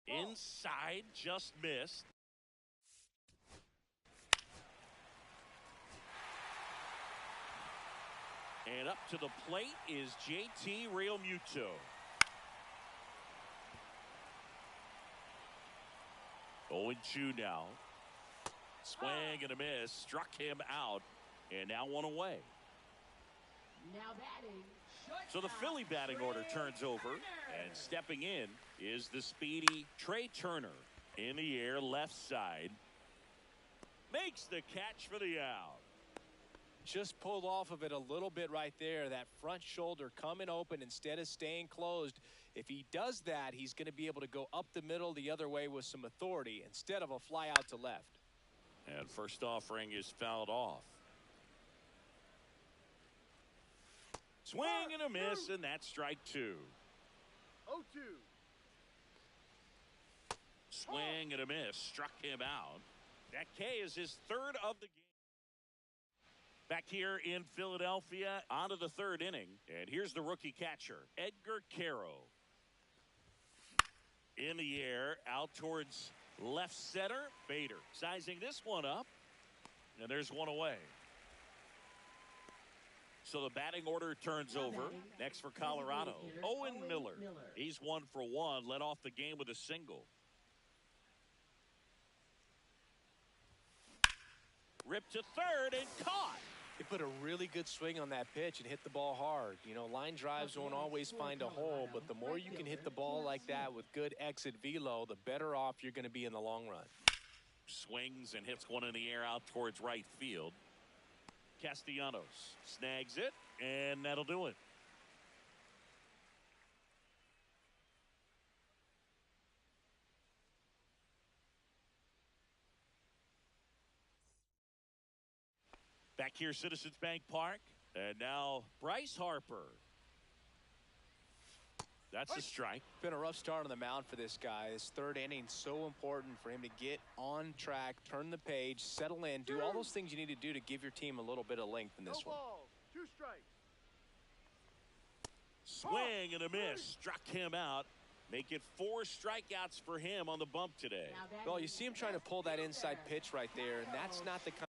Inside, just missed. And up to the plate is JT Realmuto. 0-2 now. Swing and a miss. Struck him out. And now 1 away. Now batting. So the Philly batting order turns over. And stepping in is the speedy Trey Turner. In the air, left side. Makes the catch for the out. Just pulled off of it a little bit right there. That front shoulder coming open instead of staying closed. If he does that, he's going to be able to go up the middle the other way with some authority instead of a fly out to left. And first offering is fouled off. Swing and a miss, and that's strike 2. 0-2. Swing and a miss. Struck him out. That K is his 3rd of the game. Back here in Philadelphia, on to the 3rd inning. And here's the rookie catcher, Edgar Caro. In the air, out towards left center. Bader sizing this one up. And there's 1 away. So the batting order turns over. Next for Colorado, Owen Miller. He's 1 for 1. Led off the game with a single. Ripped to third and caught. He put a really good swing on that pitch and hit the ball hard. You know, line drives won't always find a hole, but the more you can hit the ball like that with good exit velo, the better off you're going to be in the long run. Swings and hits one in the air out towards right field. Castellanos snags it, and that'll do it. Back here, Citizens Bank Park. And now Bryce Harper. That's a strike. Been a rough start on the mound for this guy. This 3rd inning so important for him to get on track, turn the page, settle in, do all those things you need to do to give your team a little bit of length in this one. 2 strikes. Swing and a miss. Struck him out. Make it 4 strikeouts for him on the bump today. Well, you see him trying to pull that inside pitch right there, and that's not the kind.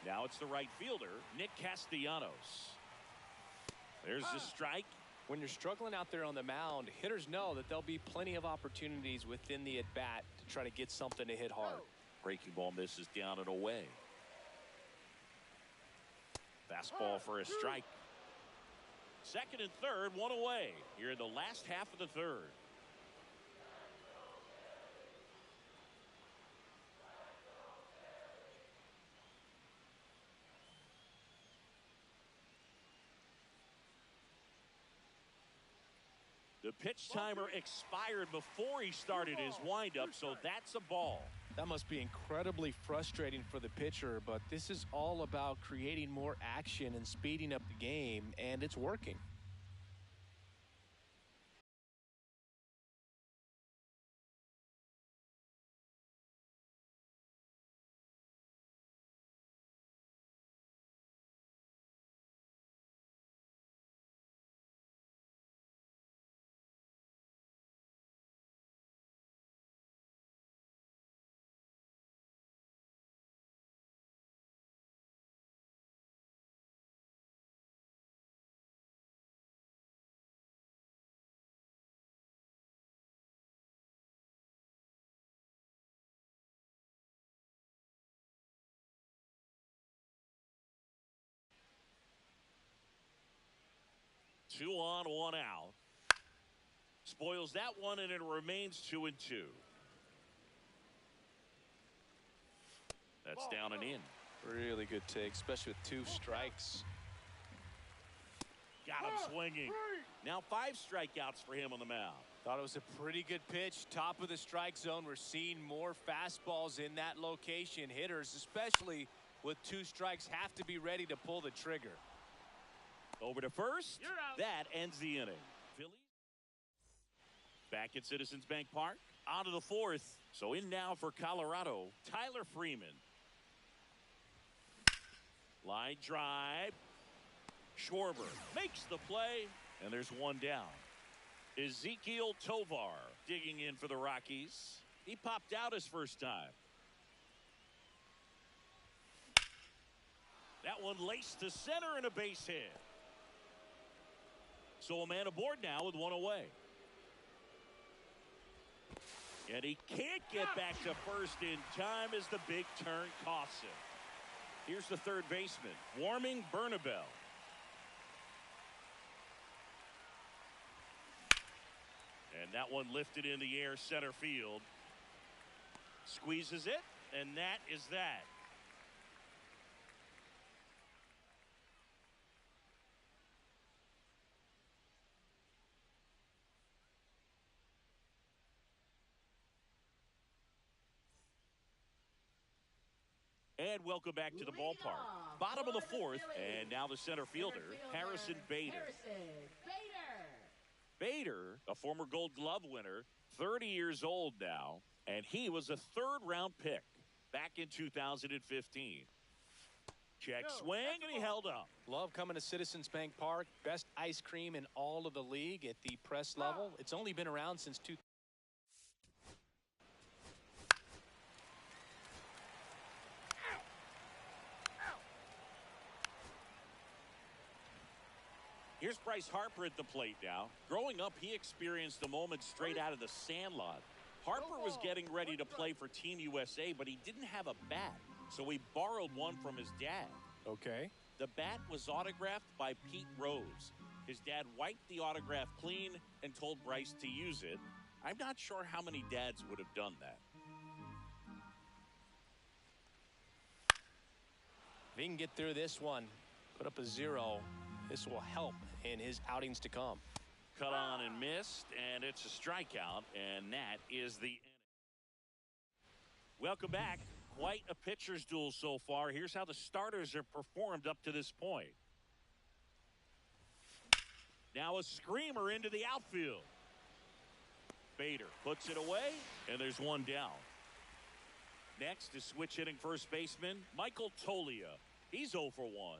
Now it's the right fielder, Nick Castellanos. There's the strike. When you're struggling out there on the mound, hitters know that there'll be plenty of opportunities within the at-bat to try to get something to hit hard. Breaking ball misses down and away. Fastball for a strike. Second and third, one away. Here in the last half of the third. The pitch timer expired before he started his windup, so that's a ball. That must be incredibly frustrating for the pitcher, but this is all about creating more action and speeding up the game, and it's working. Two on, one out. Spoils that one, and it remains 2-2. That's down and in. Really good take, especially with 2 strikes. Got him swinging. Now 5 strikeouts for him on the mound. Thought it was a pretty good pitch. Top of the strike zone. We're seeing more fastballs in that location. Hitters, especially with 2 strikes, have to be ready to pull the trigger. Over to first. That ends the inning. Phillies back at Citizens Bank Park. On to the 4th. So in now for Colorado, Tyler Freeman. Line drive. Schwarber makes the play, and there's one down. Ezekiel Tovar digging in for the Rockies. He popped out his first time. That one laced to center and a base hit. So a man aboard now with one away. And he can't get back to first in time as the big turn costs him. Here's the third baseman, Warming Bernabel. And that one lifted in the air center field. Squeezes it, and that is that. And welcome back to the ballpark. Bottom of the 4th, and now the center fielder, Harrison Bader. Bader, a former Gold Glove winner, 30 years old now, and he was a 3rd-round pick back in 2015. Check swing, and he held up. Love coming to Citizens Bank Park. Best ice cream in all of the league at the press level. It's only been around since 2000. Here's Bryce Harper at the plate now. Growing up, he experienced a moment straight out of the Sandlot. Harper was getting ready to play for Team USA, but he didn't have a bat, so he borrowed one from his dad. Okay. The bat was autographed by Pete Rose. His dad wiped the autograph clean and told Bryce to use it. I'm not sure how many dads would have done that. If he can get through this one, put up a 0, this will help in his outings to come. Cut on and missed, and it's a strikeout, and that is the inning. Welcome back. Quite a pitcher's duel so far. Here's how the starters have performed up to this point. Now a screamer into the outfield. Bader puts it away, and there's one down. Next is switch hitting first baseman Michael Toglia. He's 0 for 1.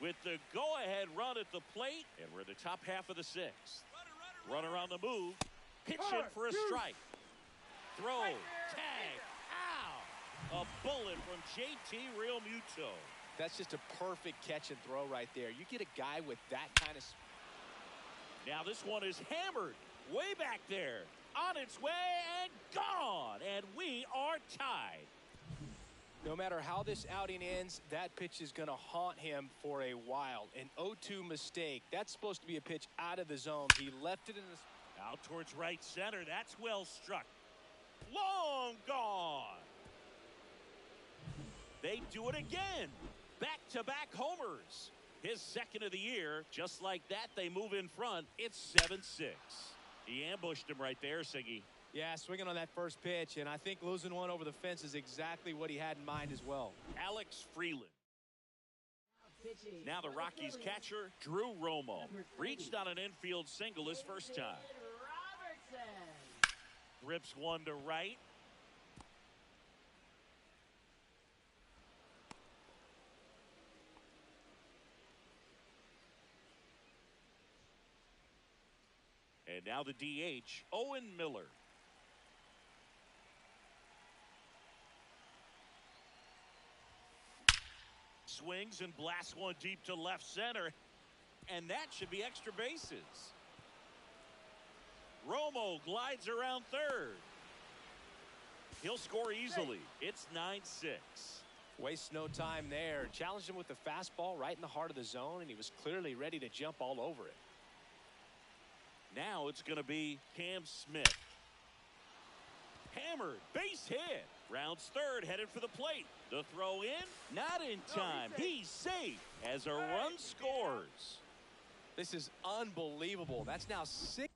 with the go-ahead run at the plate, and we're in the top half of the sixth. Runner on the move, pitching for a strike. Throw, tag, ow! A bullet from JT Realmuto. That's just a perfect catch and throw right there. You get a guy with that kind of... Now this one is hammered way back there. On its way and gone. And we are tied. No matter how this outing ends, that pitch is going to haunt him for a while. An 0-2 mistake. That's supposed to be a pitch out of the zone. He left it in the... Out towards right center. That's well struck. Long gone. They do it again. Back-to-back homers. His second of the year. Just like that, they move in front. It's 7-6. He ambushed him right there, Siggy. Yeah, swinging on that first pitch, and I think losing one over the fence is exactly what he had in mind as well. Alex Freeland. Now the Rockies catcher, Drew Romo, reached on an infield single his first time. Rips one to right. And now the DH, Owen Miller. Swings and blasts one deep to left center. And that should be extra bases. Romo glides around third. He'll score easily. It's 9-6. Wastes no time there. Challenged him with the fastball right in the heart of the zone, and he was clearly ready to jump all over it. Now it's going to be Cam Smith. Hammered, base hit. Rounds third, headed for the plate. The throw in, not in time. He's safe as a run scores. This is unbelievable. That's now 6.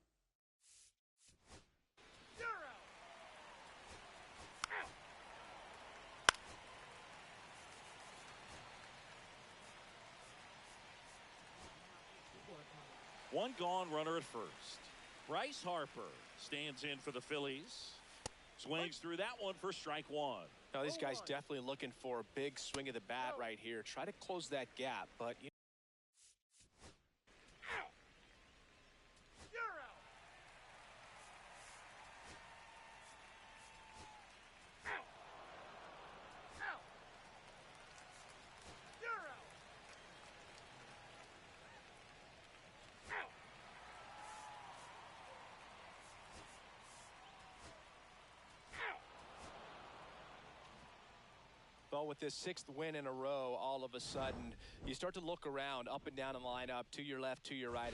One gone, runner at first. Bryce Harper stands in for the Phillies. Swings through that one for strike one. Now, this guy's definitely looking for a big swing of the bat right here. Try to close that gap, but... Well, with this 6th win in a row, all of a sudden, you start to look around, up and down the lineup, to your left, to your right.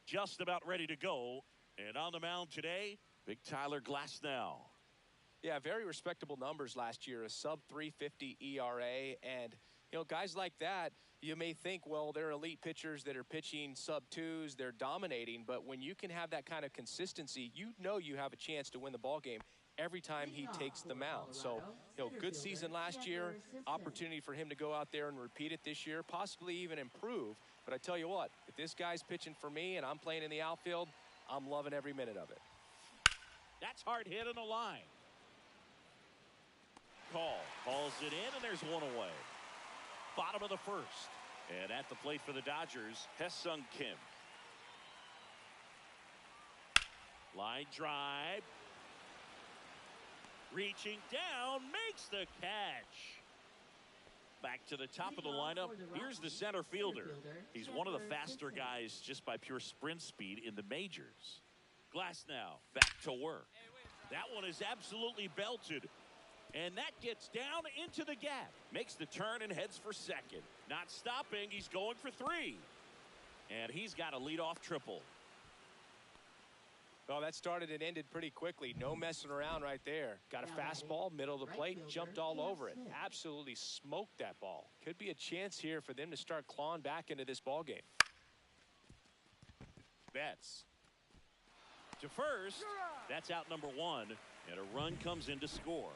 just about ready to go. And on the mound today, Big Tyler Glasnow. Yeah, very respectable numbers last year, a sub 350 ERA. And, you know, guys like that, you may think, well, they're elite pitchers that are pitching sub twos, they're dominating. But when you can have that kind of consistency, you know you have a chance to win the ball game every time he takes the mound. So, you know, good season last year, opportunity for him to go out there and repeat it this year, possibly even improve. But I tell you what, if this guy's pitching for me and I'm playing in the outfield, I'm loving every minute of it. That's hard hit on the line. Call calls it in, and there's one away. Bottom of the first. And at the plate for the Dodgers, Hesung Kim. Line drive. Reaching down, makes the catch. Back to the top of the lineup. Here's the center fielder. He's one of the faster guys just by pure sprint speed in the majors. Glasnow back to work. That one is absolutely belted. And that gets down into the gap. Makes the turn and heads for second. Not stopping. He's going for three. And he's got a leadoff triple. Well, that started and ended pretty quickly. No messing around right there. Got a fastball, middle of the plate, jumped all over it. Absolutely smoked that ball. Could be a chance here for them to start clawing back into this ball game. Betts to first. That's out number one. And a run comes in to score.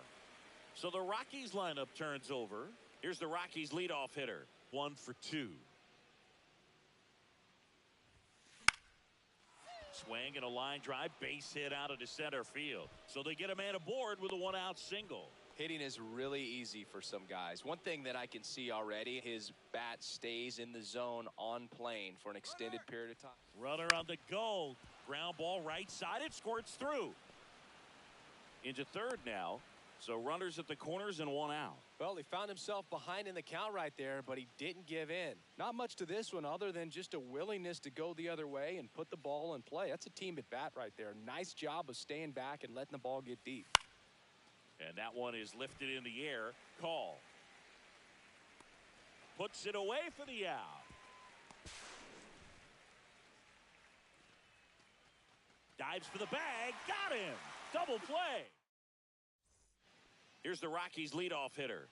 So the Rockies lineup turns over. Here's the Rockies leadoff hitter. 1 for 2. Swing and a line drive, base hit out into center field. So they get a man aboard with a 1-out single. Hitting is really easy for some guys. One thing that I can see already, his bat stays in the zone on plane for an extended period of time. Runner on the go. Ground ball right side. It squirts through. Into third now. So runners at the corners and 1 out. Well, he found himself behind in the count right there, but he didn't give in. Not much to this one other than just a willingness to go the other way and put the ball in play. That's a team at bat right there. Nice job of staying back and letting the ball get deep. And that one is lifted in the air. Call. Puts it away for the out. Dives for the bag. Got him. Double play. Here's the Rockies leadoff hitter.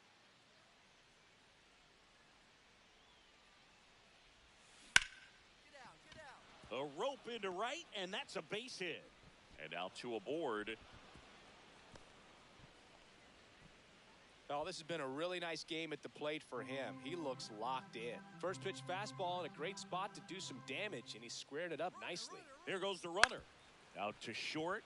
Get out. A rope into right, and that's a base hit. And now 2 aboard. Oh, this has been a really nice game at the plate for him. He looks locked in. First pitch fastball in a great spot to do some damage, and he squared it up nicely. There goes the runner. Out to short.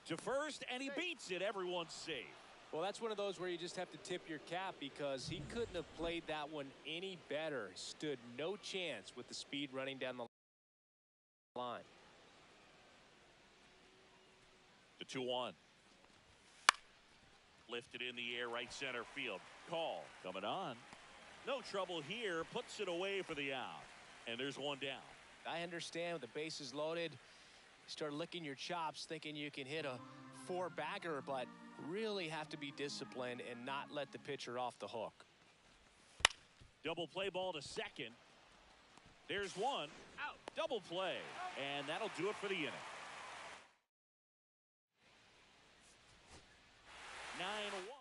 To first, and he beats it. Everyone's safe. Well, that's one of those where you just have to tip your cap because he couldn't have played that one any better. Stood no chance with the speed running down the line. The 2-1. Lifted in the air, right center field. Call coming on. No trouble here. Puts it away for the out. And there's 1 down. I understand with the bases loaded. Start licking your chops thinking you can hit a 4-bagger, but really have to be disciplined and not let the pitcher off the hook. Double play ball to second. There's 1 out. Double play, and that'll do it for the inning. 9-1.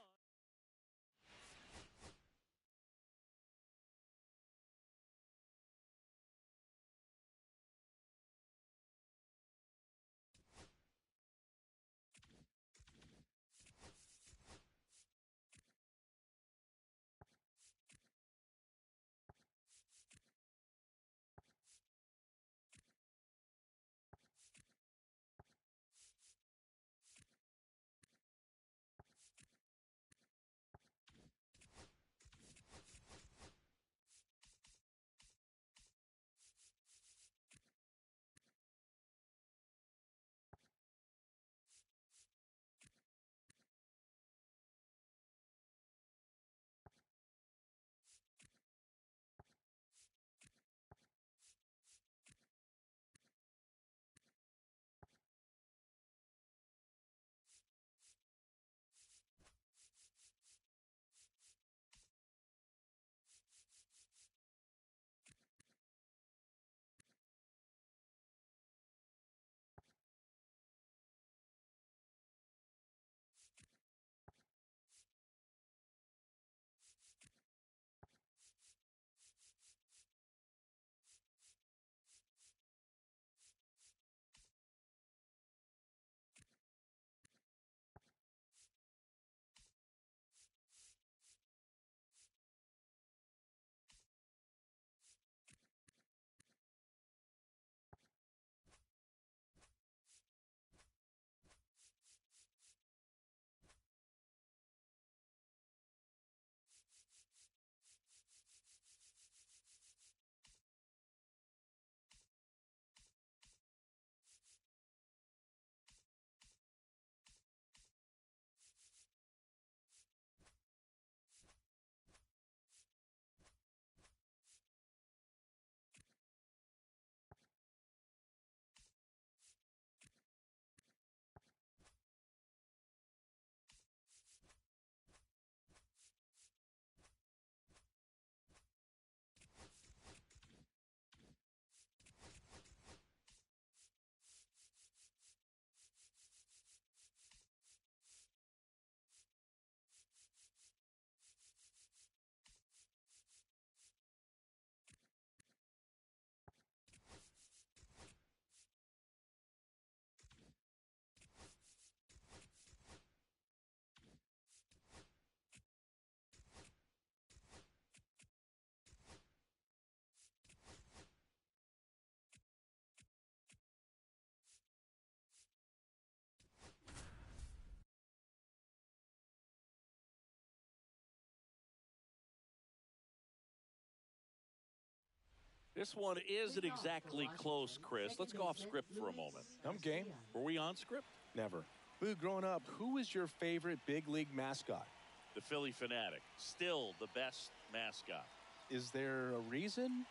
This one isn't exactly close, Chris. Let's go off script for a moment. I'm game. Were we on script? Never. Boog, growing up, who was your favorite big league mascot? The Philly Fanatic. Still the best mascot. Is there a reason?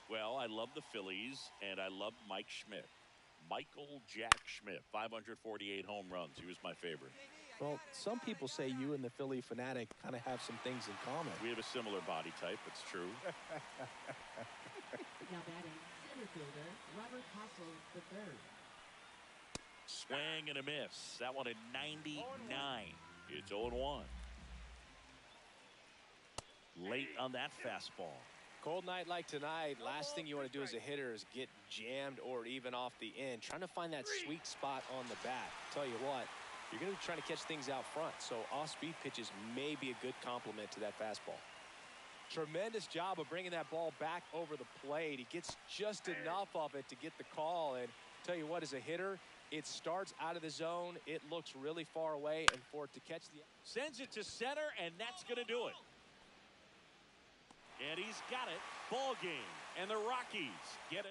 Well, I love the Phillies, and I love Mike Schmidt. Michael Jack Schmidt, 548 home runs. He was my favorite. Well, some people say you and the Philly Fanatic kind of have some things in common. We have a similar body type. It's true. Now batting, center fielder Robert Hassel III. Swing and a miss. That one at 99. It's 0-1. Late on that fastball. Cold night like tonight, last thing you want to do as a hitter is get jammed or even off the end. Trying to find that sweet spot on the bat. Tell you what, you're going to be trying to catch things out front, so off-speed pitches may be a good complement to that fastball. Tremendous job of bringing that ball back over the plate. He gets just enough of it to get the call, and tell you what, as a hitter, it starts out of the zone, it looks really far away, and for it to catch the... Sends it to center, and that's going to do it. And he's got it. Ball game. And the Rockies get a...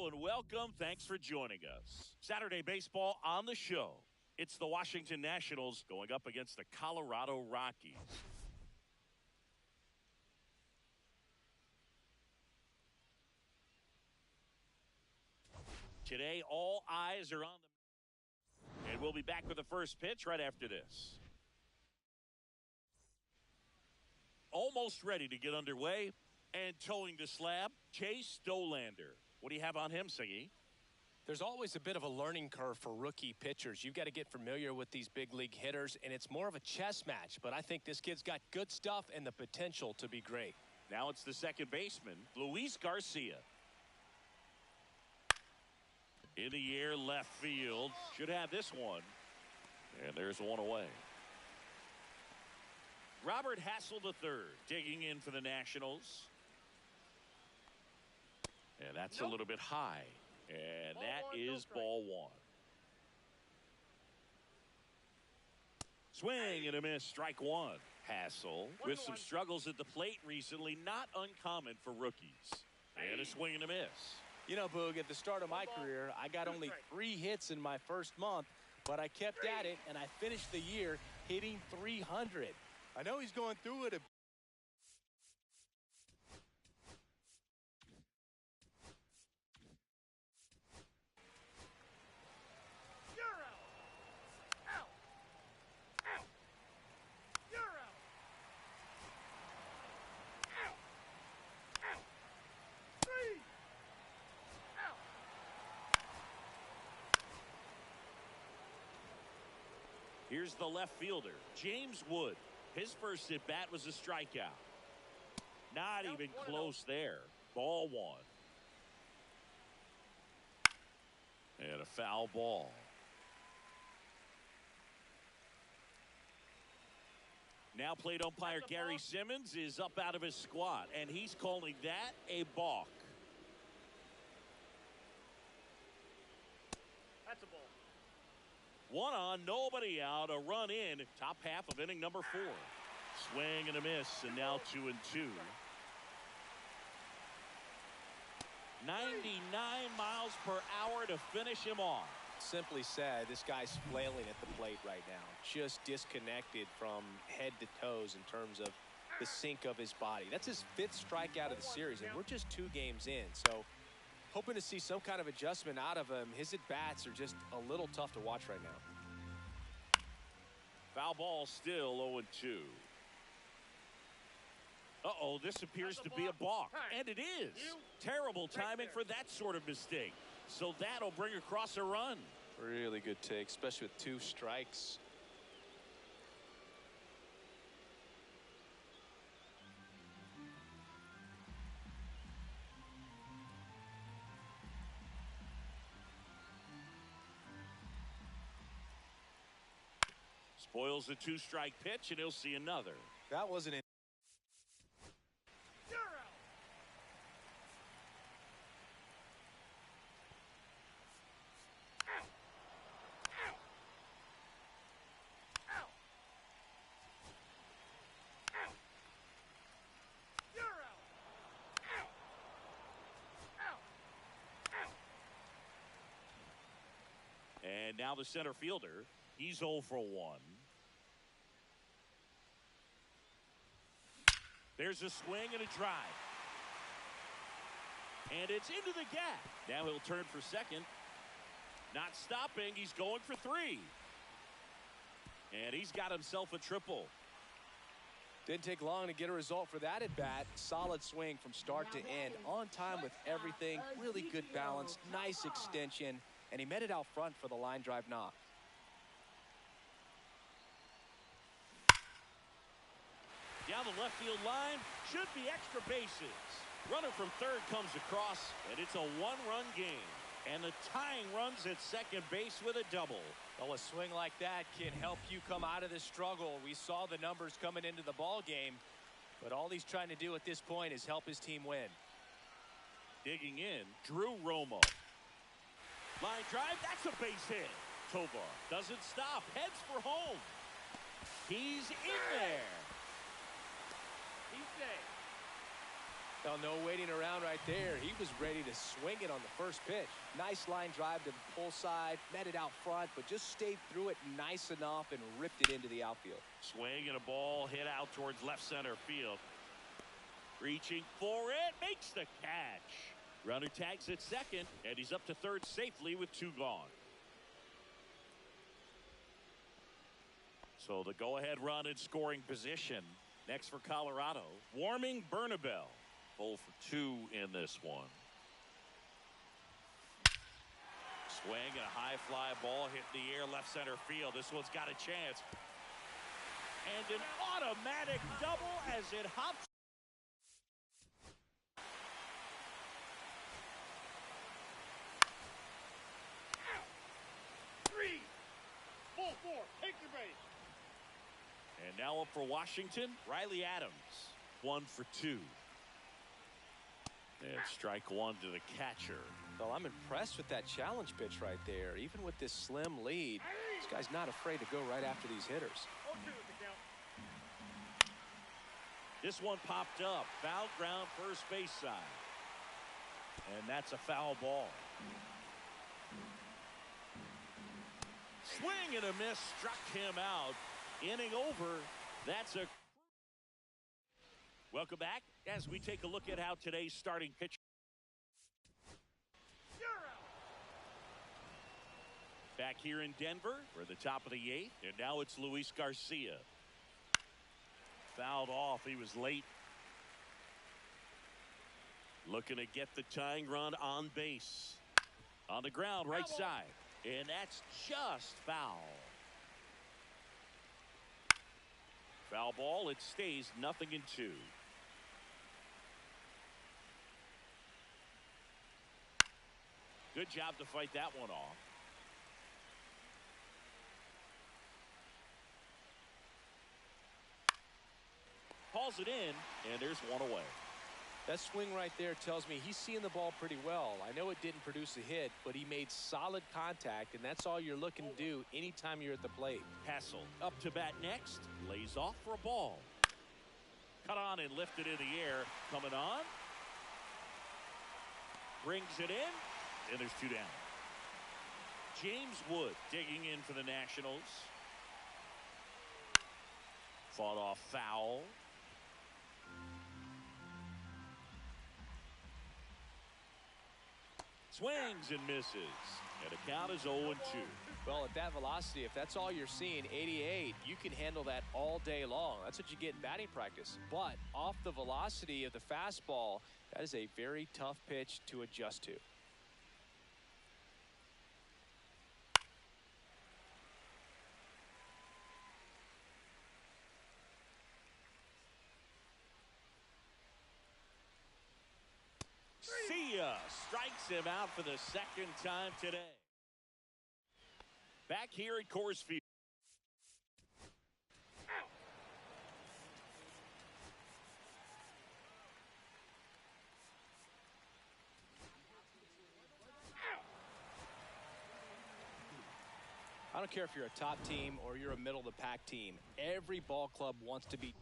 Hello and welcome. Thanks for joining us. Saturday baseball on the show. It's the Washington Nationals going up against the Colorado Rockies. Today, all eyes are on the... And we'll be back with the first pitch right after this. Almost ready to get underway. And towing the slab, Chase Dollander. What do you have on him, Siggy? There's always a bit of a learning curve for rookie pitchers. You've got to get familiar with these big league hitters, and it's more of a chess match. But I think this kid's got good stuff and the potential to be great. Now it's the second baseman, Luis Garcia. In the air, left field. Should have this one. And there's one away. Robert Hassel III digging in for the Nationals. And that's a little bit high. And that is ball one. Swing and a miss, strike one. Hassel with some struggles at the plate recently, not uncommon for rookies. And a swing and a miss. You know, Boog, at the start of my career, I got only 3 hits in my first month, but I kept at it, and I finished the year hitting 300. I know he's going through it a Here's the left fielder, James Wood. His first at bat was a strikeout. Not even close there. Ball one. And a foul ball. Now plate umpire Gary Simmons is up out of his squat, and he's calling that a balk. That's a ball. One on, nobody out, a run in, top half of inning number 4. Swing and a miss, and now 2-2. 99 miles per hour to finish him off. Simply said, this guy's flailing at the plate right now. Just disconnected from head to toes in terms of the sink of his body. That's his 5th strikeout of the series, and we're just 2 games in. So hoping to see some kind of adjustment out of him. His at-bats are just a little tough to watch right now. Foul ball still 0-2. Uh-oh, this appears to be a balk. And it is. Terrible timing for that sort of mistake. So that'll bring across a run. Really good take, especially with 2 strikes. Spoils the 2-strike pitch, and he'll see another. that wasn't in. And now the center fielder, he's 0 for 1. There's a swing and a drive. And it's into the gap. Now he'll turn for second. Not stopping. He's going for 3. And he's got himself a triple. Didn't take long to get a result for that at bat. Solid swing from start to end. On time with everything. Really good balance. Nice extension. And he met it out front for the line drive knock. Down the left field line, should be extra bases. Runner from third comes across, and it's a 1-run game. And the tying runs at second base with a double. Well, a swing like that can help you come out of the struggle. We saw the numbers coming into the ball game, but all he's trying to do at this point is help his team win. Digging in, Drew Romo. Line drive, that's a base hit. Tovar doesn't stop, heads for home. He's in there. He's safe. Well, no waiting around right there. He was ready to swing it on the first pitch. Nice line drive to the pull side, met it out front, but just stayed through it nice enough and ripped it into the outfield. Swing and a ball hit out towards left center field. Reaching for it, makes the catch. Runner tags at second, and he's up to third safely with 2 gone. So the go-ahead run in scoring position. Next for Colorado, Warming Bernabel. 0 for 2 in this one. Swing and a high fly ball hit in the air left center field. This one's got a chance. And an automatic double as it hops. Ball 4. Take your base. And now up for Washington, Riley Adams. 1 for 2. And strike 1 to the catcher. Well, I'm impressed with that challenge pitch right there. Even with this slim lead, this guy's not afraid to go right after these hitters. 0-2 with the count. This one popped up. Foul ground first base side. And that's a foul ball. Swing and a miss struck him out. Inning over. That's a. Welcome back as we take a look at how today's starting pitcher. Back here in Denver, we're at the top of the 8th, and now it's Luis Garcia. Fouled off. He was late. Looking to get the tying run on base. On the ground, right side. And that's just foul. Foul ball. It stays 0-2. Good job to fight that one off. Calls it in, and there's one away. That swing right there tells me he's seeing the ball pretty well. I know it didn't produce a hit, but he made solid contact, and that's all you're looking to do anytime you're at the plate. Hassel up to bat next. Lays off for a ball. Cut on and lifted in the air. Coming on. Brings it in, and there's 2 down. James Wood digging in for the Nationals. Fought off foul. Swings and misses. And the count is 0-2. Well, at that velocity, if that's all you're seeing, 88, you can handle that all day long. That's what you get in batting practice. But off the velocity of the fastball, that is a very tough pitch to adjust to. See ya. Strikes him out for the 2nd time today. Back here at Coors Field. I don't care if you're a top team or you're a middle of the pack team. Every ball club wants to be.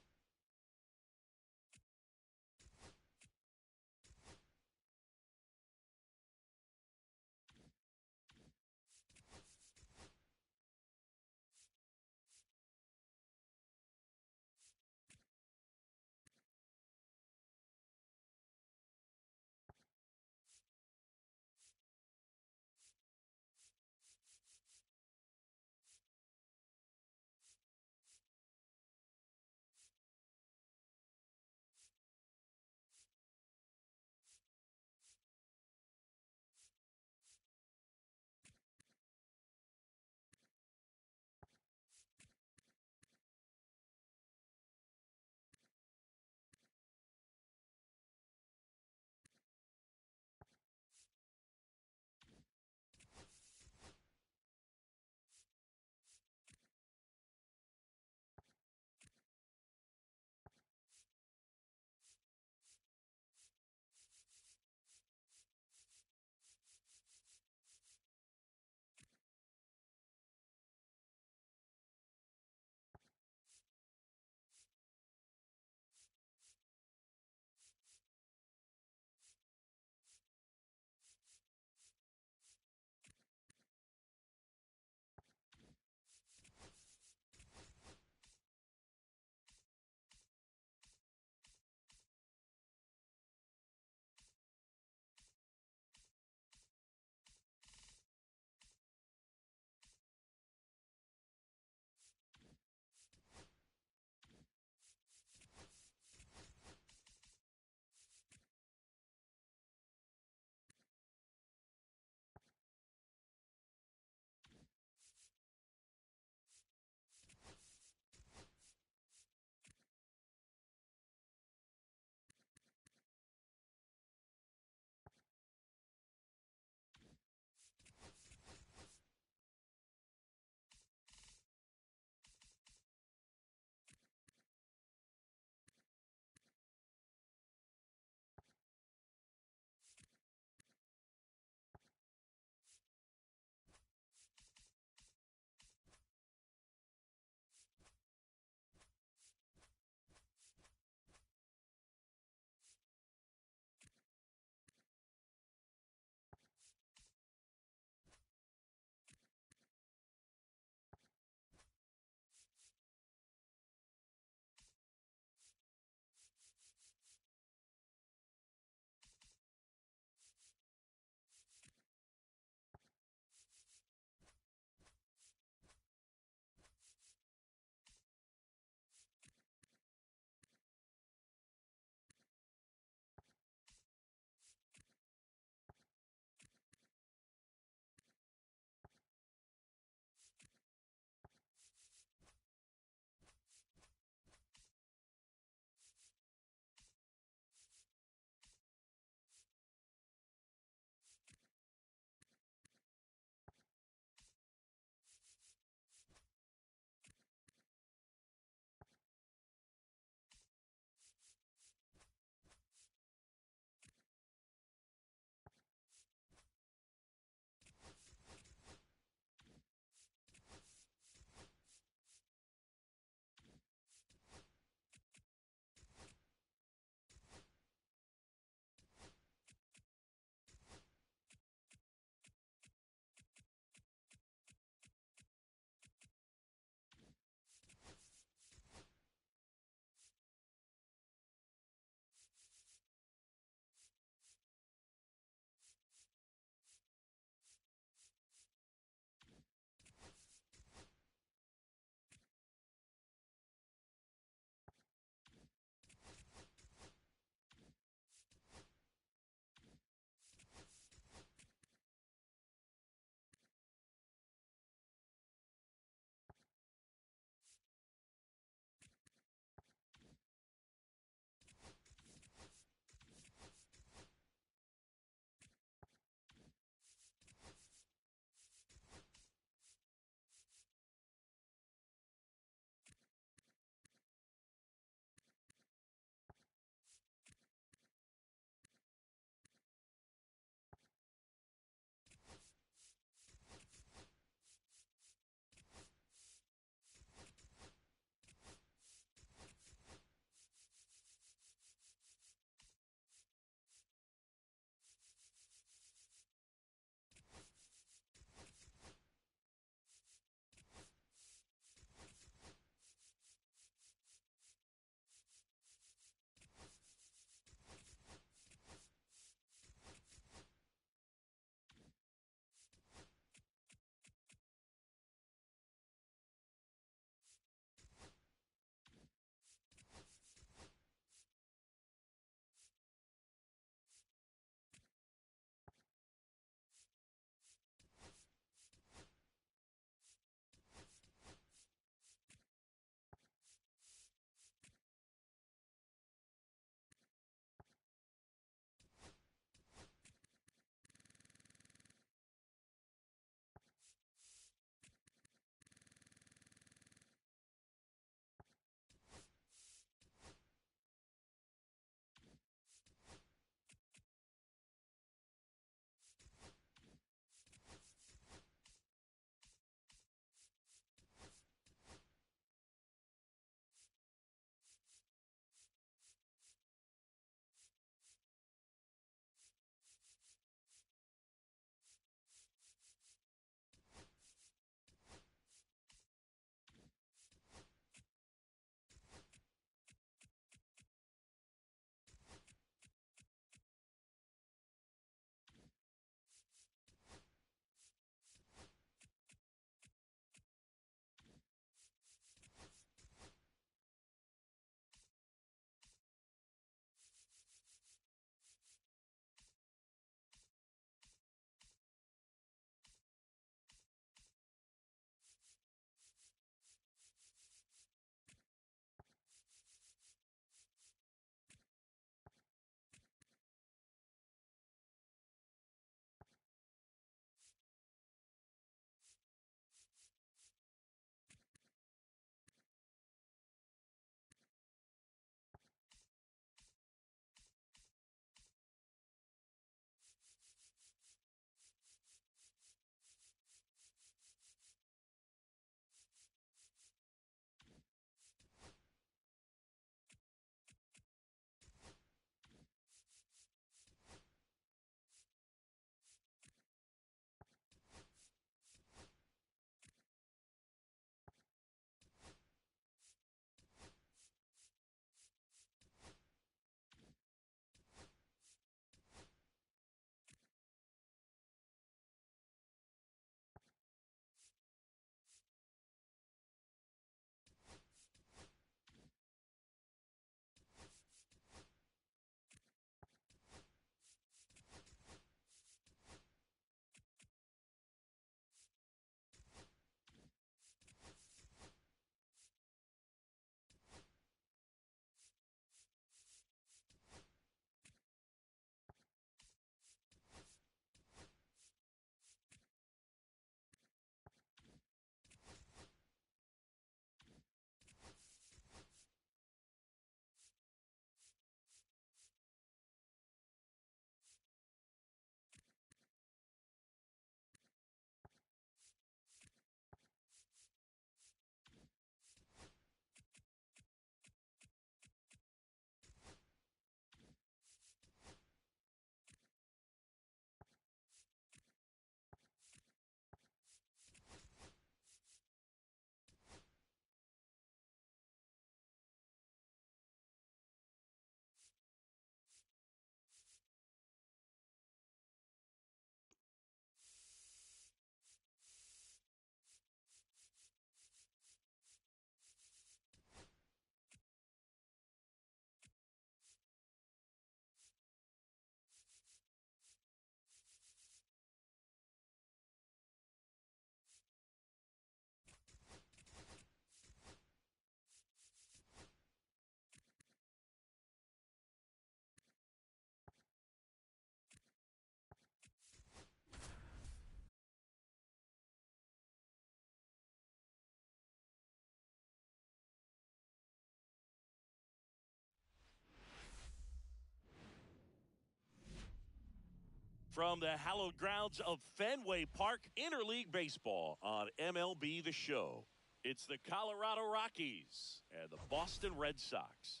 from the hallowed grounds of Fenway Park, Interleague Baseball on MLB The Show. It's the Colorado Rockies and the Boston Red Sox.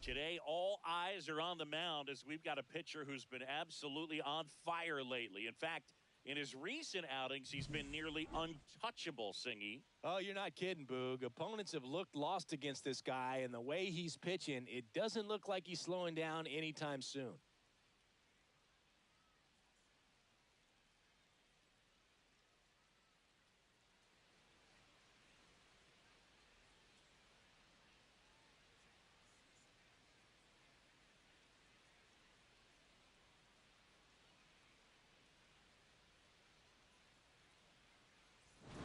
Today, all eyes are on the mound as we've got a pitcher who's been absolutely on fire lately. In fact, in his recent outings, he's been nearly untouchable, Singy. Oh, you're not kidding, Boog. Opponents have looked lost against this guy, and the way he's pitching, it doesn't look like he's slowing down anytime soon.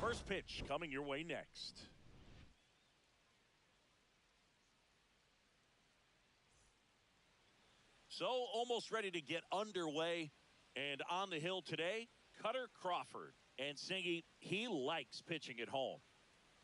First pitch coming your way next. So almost ready to get underway, and on the hill today, Cutter Crawford. And Singy, he likes pitching at home.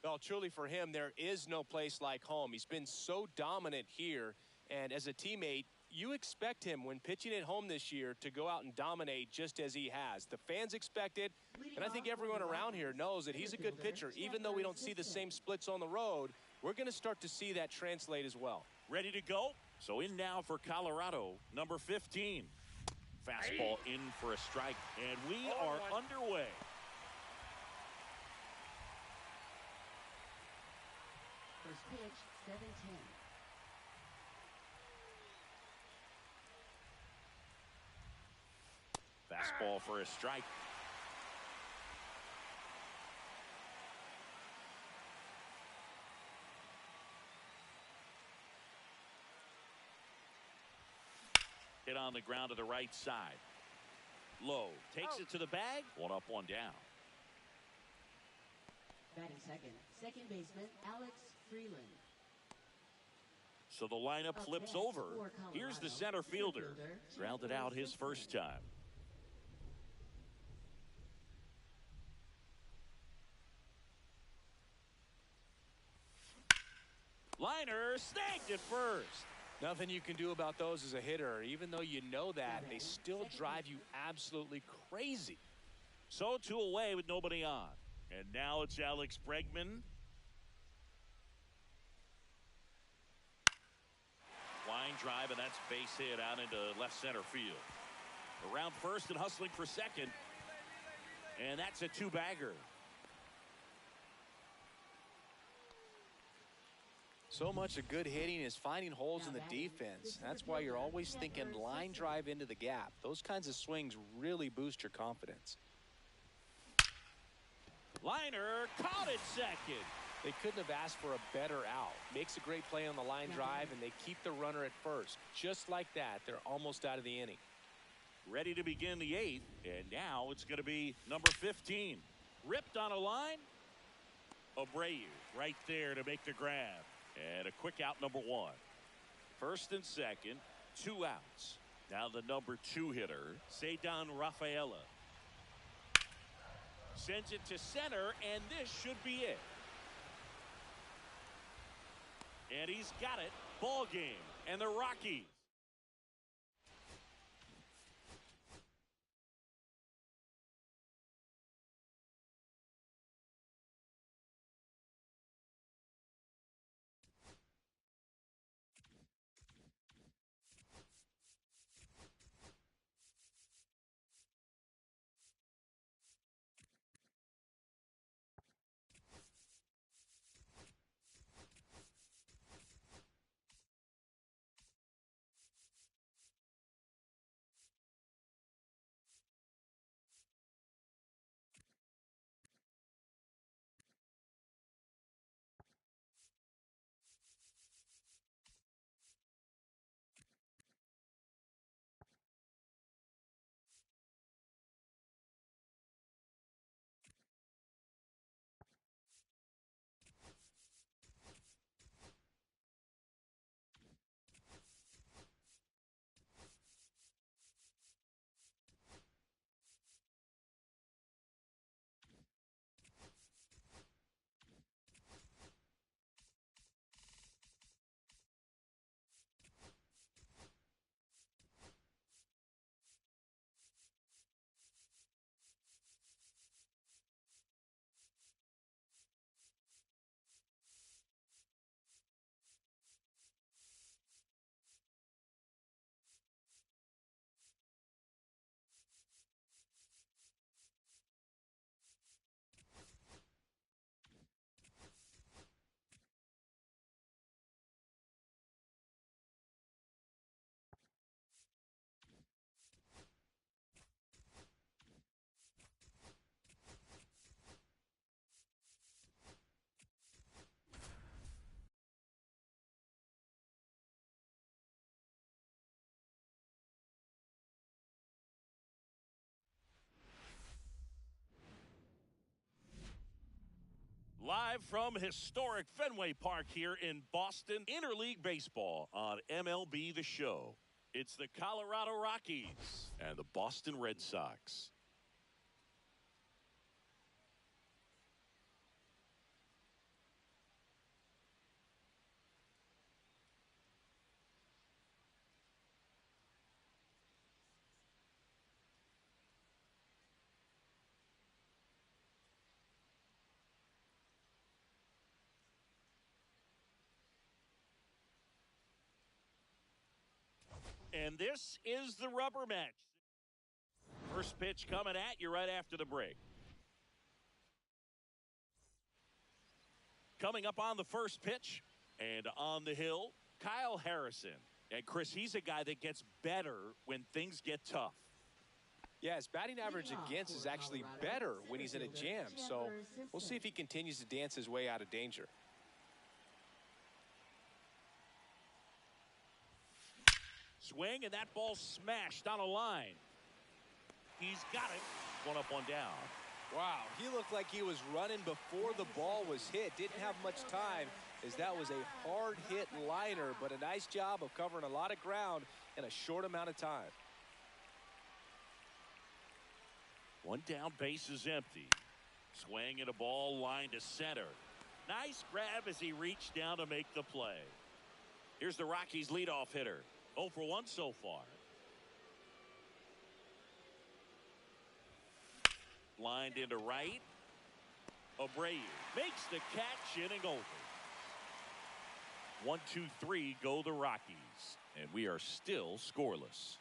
Well, truly for him, there is no place like home. He's been so dominant here, and as a teammate, you expect him when pitching at home this year to go out and dominate just as he has. The fans expect it, and I think everyone around here knows that he's a good pitcher. Even though we don't see the same splits on the road, we're going to start to see that translate as well. Ready to go? So in now for Colorado, number 15. Fastball in for a strike, and we are underway. First pitch, 7-10. Fastball for a strike. Hit on the ground to the right side. Low takes it to the bag. One up, one down. Batting second, second baseman Alex Freeland. So the lineup flips over. Here's the center fielder. Grounded out his first time. Liner snagged at first. Nothing you can do about those as a hitter. Even though you know that, they still drive you absolutely crazy. So 2 away with nobody on. And now it's Alex Bregman. Line drive, and that's base hit out into left center field. Around first and hustling for second. And that's a 2-bagger. So much of good hitting is finding holes in the defense. That's why you're always thinking line drive into the gap. Those kinds of swings really boost your confidence. Liner caught it second. They couldn't have asked for a better out. Makes a great play on the line drive, and they keep the runner at first. Just like that, they're almost out of the inning. Ready to begin the 8th, and now it's going to be number 15. Ripped on a line. Abreu right there to make the grab. And a quick out, number 1. First and second, 2 outs. Now the number 2 hitter, Ceddanne Rafaela. Sends it to center, and this should be it. And he's got it. Ball game. And the Rockies Live from historic Fenway Park here in Boston, Interleague Baseball on MLB The Show. It's the Colorado Rockies and the Boston Red Sox. And this is the rubber match. First pitch coming at you right after the break. Coming up on the first pitch and on the hill, Kyle Harrison. And Chris, he's a guy that gets better when things get tough. Yeah, his batting average against is actually better when he's in a jam. So we'll see if he continues to dance his way out of danger. Swing, and that ball smashed on a line. He's got it. One up, one down. Wow, he looked like he was running before the ball was hit. Didn't have much time, as that was a hard hit liner, but a nice job of covering a lot of ground in a short amount of time. One down, base is empty. Swing and a ball lined to center. Nice grab as he reached down to make the play. Here's the Rockies leadoff hitter. 0 for 1 so far. Lined into right. Abreu makes the catch, inning over. 1-2-3 go the Rockies, and we are still scoreless.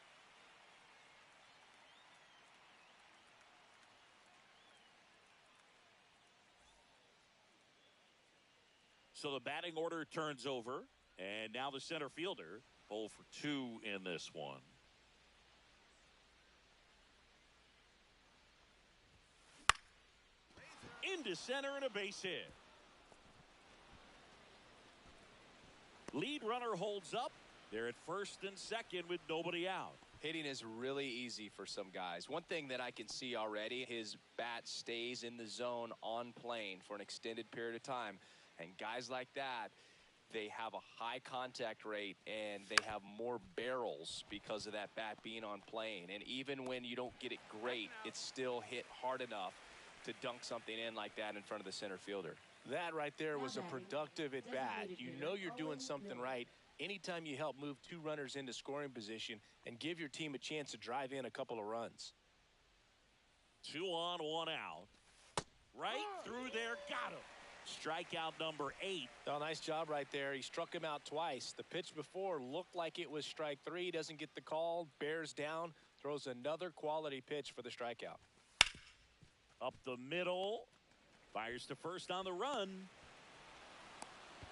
So the batting order turns over, and now the center fielder 0 for 2 in this one. Into center and a base hit. Lead runner holds up. They're at first and second with nobody out. Hitting is really easy for some guys. One thing that I can see already, his bat stays in the zone on plane for an extended period of time. And guys like that, they have a high contact rate and they have more barrels because of that bat being on plane. And even when you don't get it great, it's still hit hard enough to dunk something in like that in front of the center fielder. That right there was a productive at bat. You know you're doing something right anytime you help move two runners into scoring position and give your team a chance to drive in a couple of runs. 2 on, 1 out. Right through there, got him. Strikeout number 8. Oh, nice job right there. He struck him out twice. The pitch before looked like it was strike 3. Doesn't get the call. Bears down. Throws another quality pitch for the strikeout. Up the middle. Fires to first on the run.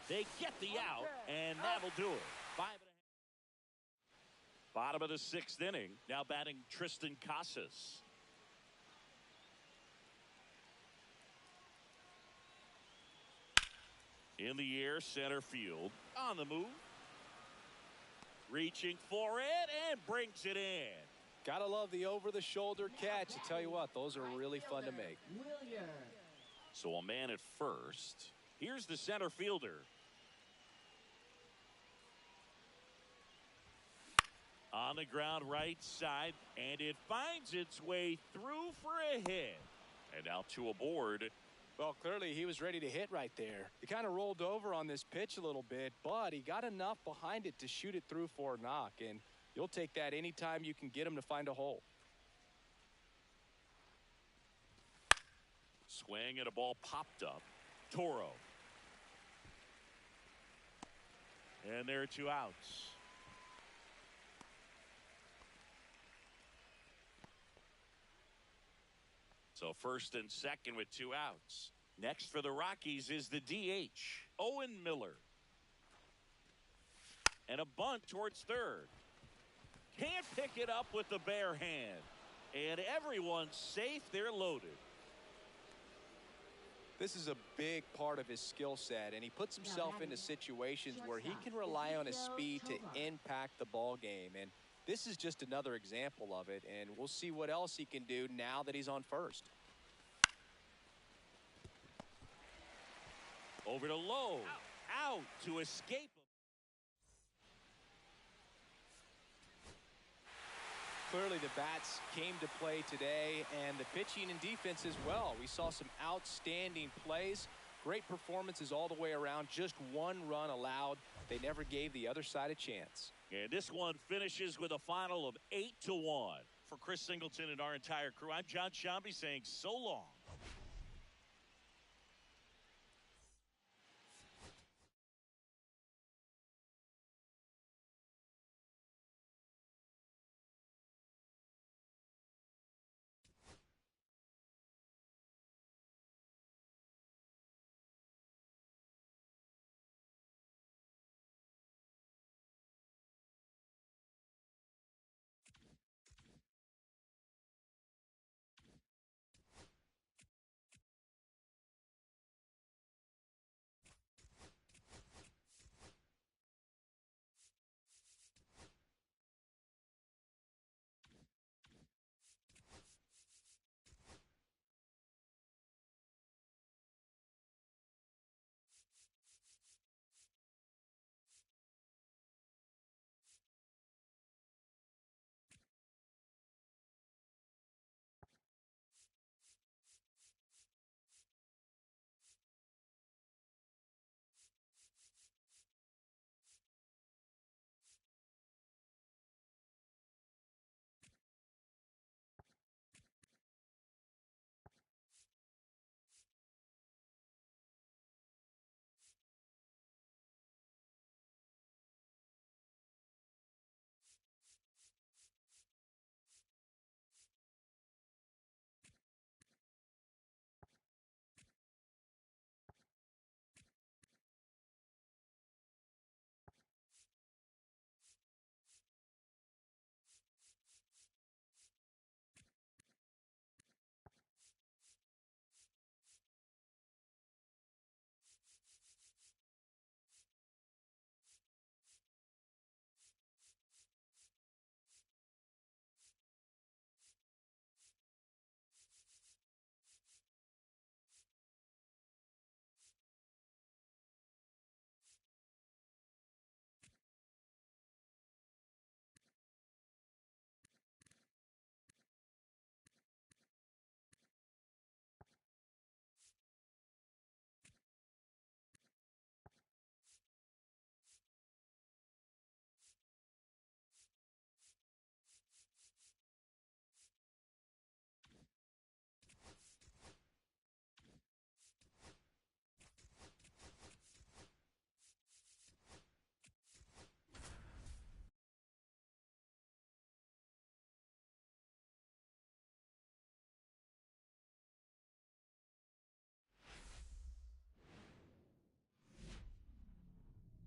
They get the out, and that'll do it. 5.5. Bottom of the 6th inning. Now batting Tristan Casas. In the air, center field. On the move. Reaching for it and brings it in. Gotta love the over-the-shoulder catch. I tell you what, those are really fun to make. So a man at first. Here's the center fielder. On the ground right side, and it finds its way through for a hit. And now 2 aboard. Well, clearly he was ready to hit right there. He kind of rolled over on this pitch a little bit, but he got enough behind it to shoot it through for a knock, and you'll take that anytime you can get him to find a hole. Swing and a ball popped up. Toro. And there are 2 outs. So first and second with 2 outs. Next for the Rockies is the DH, Owen Miller. And a bunt towards third. Can't pick it up with the bare hand. And everyone's safe. They're loaded. This is a big part of his skill set, and he puts himself into situations where he can rely on his speed to impact the ball game. And this is just another example of it, and we'll see what else he can do now that he's on first. Over to Lowe. Out to escape. Clearly the bats came to play today, and the pitching and defense as well. We saw some outstanding plays, great performances all the way around. Just one run allowed. They never gave the other side a chance. And this one finishes with a final of 8-1. For Chris Singleton and our entire crew, I'm John Shambi saying so long.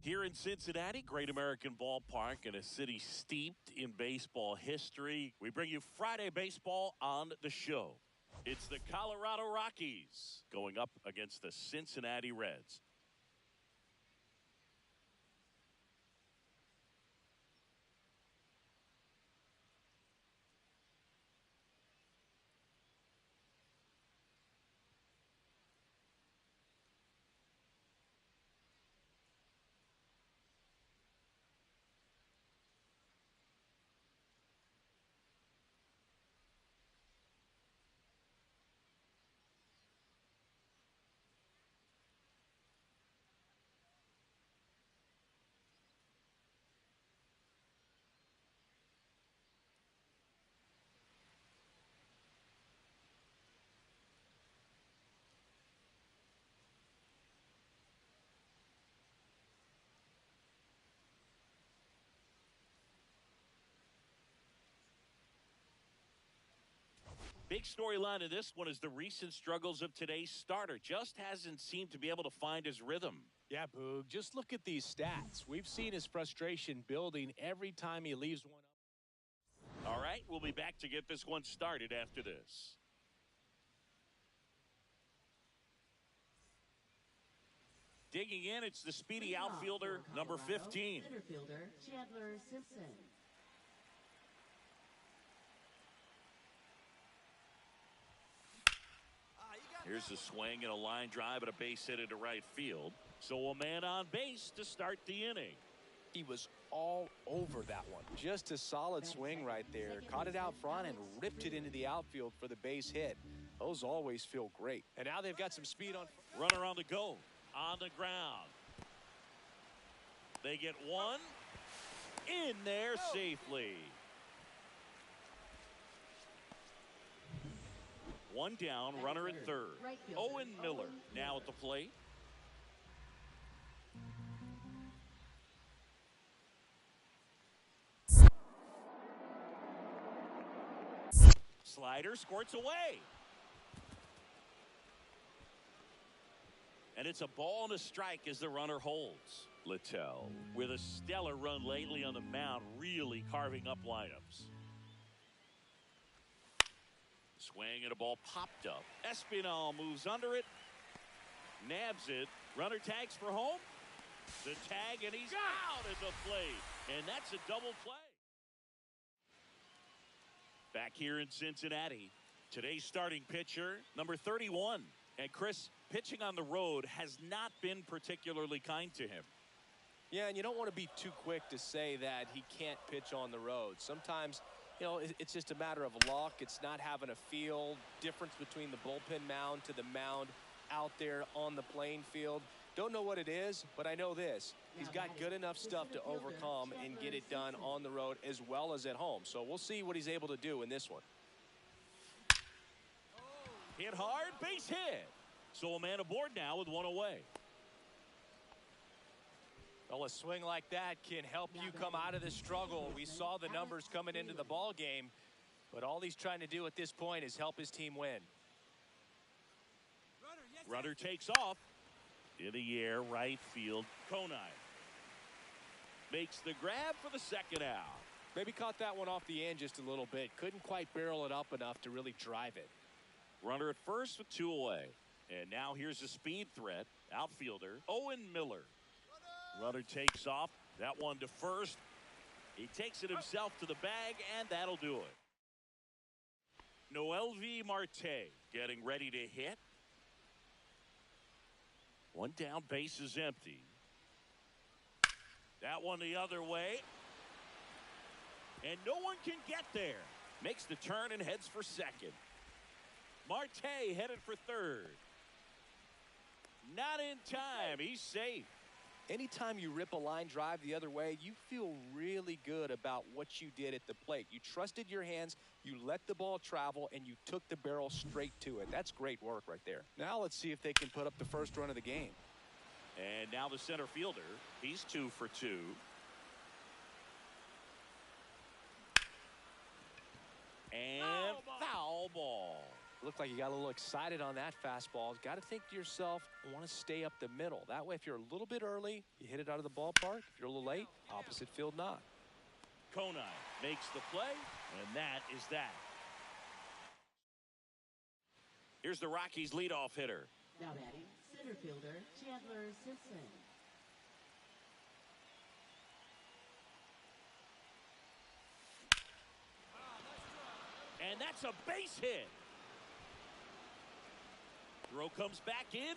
Here in Cincinnati, Great American Ballpark, in a city steeped in baseball history, we bring you Friday baseball on the show. It's the Colorado Rockies going up against the Cincinnati Reds. Big storyline of this one is the recent struggles of today's starter. Just hasn't seemed to be able to find his rhythm. Yeah, Boog, just look at these stats. We've seen his frustration building every time he leaves one up. All right, we'll be back to get this one started after this. Digging in, it's the speedy outfielder, number 15. Center fielder, Chandler Simpson. Here's a swing and a line drive and a base hit into right field. So a man on base to start the inning. He was all over that one. Just a solid swing right there. Caught it out front and ripped it into the outfield for the base hit. Those always feel great. And now they've got some speed on. Runner on the go. On the ground. They get one. In there safely. One down, runner at third. Owen Miller now at the plate. Slider squirts away. And it's a ball and a strike as the runner holds. Littell with a stellar run lately on the mound, really carving up lineups. Swing and a ball popped up. Espinal moves under it. Nabs it. Runner tags for home. The tag, and he's out at the plate. And that's a double play. Back here in Cincinnati, today's starting pitcher, number 31. And Chris, pitching on the road has not been particularly kind to him. Yeah, and you don't want to be too quick to say that he can't pitch on the road. Sometimes, you know, it's just a matter of luck. It's not having a feel difference between the bullpen mound to the mound out there on the playing field. Don't know what it is, but I know this. He's got good enough stuff to overcome and get it done on the road as well as at home. So we'll see what he's able to do in this one. Hit hard, base hit. So a man aboard now with one away. Well, a swing like that can help you come out of this struggle. We saw the numbers coming into the ball game, but all he's trying to do at this point is help his team win. Runner takes off. In the air, right field. Conine makes the grab for the second out. Maybe caught that one off the end just a little bit. Couldn't quite barrel it up enough to really drive it. Runner at first with two away. And now here's a speed threat. Outfielder Owen Miller. Runner takes off. That one to first. He takes it himself to the bag, and that'll do it. Noelvi Marte getting ready to hit. One down, base is empty. That one the other way. And no one can get there. Makes the turn and heads for second. Marte headed for third. Not in time. He's safe. Anytime you rip a line drive the other way, you feel really good about what you did at the plate. You trusted your hands, you let the ball travel, and you took the barrel straight to it. That's great work right there. Now let's see if they can put up the first run of the game. And now the center fielder. He's 2 for 2. And foul ball. Looked like you got a little excited on that fastball. Got to think to yourself, I want to stay up the middle. That way, if you're a little bit early, you hit it out of the ballpark. If you're a little late, opposite field not. Conine makes the play, and that is that. Here's the Rockies leadoff hitter. Now batting, center fielder Chandler Simpson. And that's a base hit. Throw comes back in.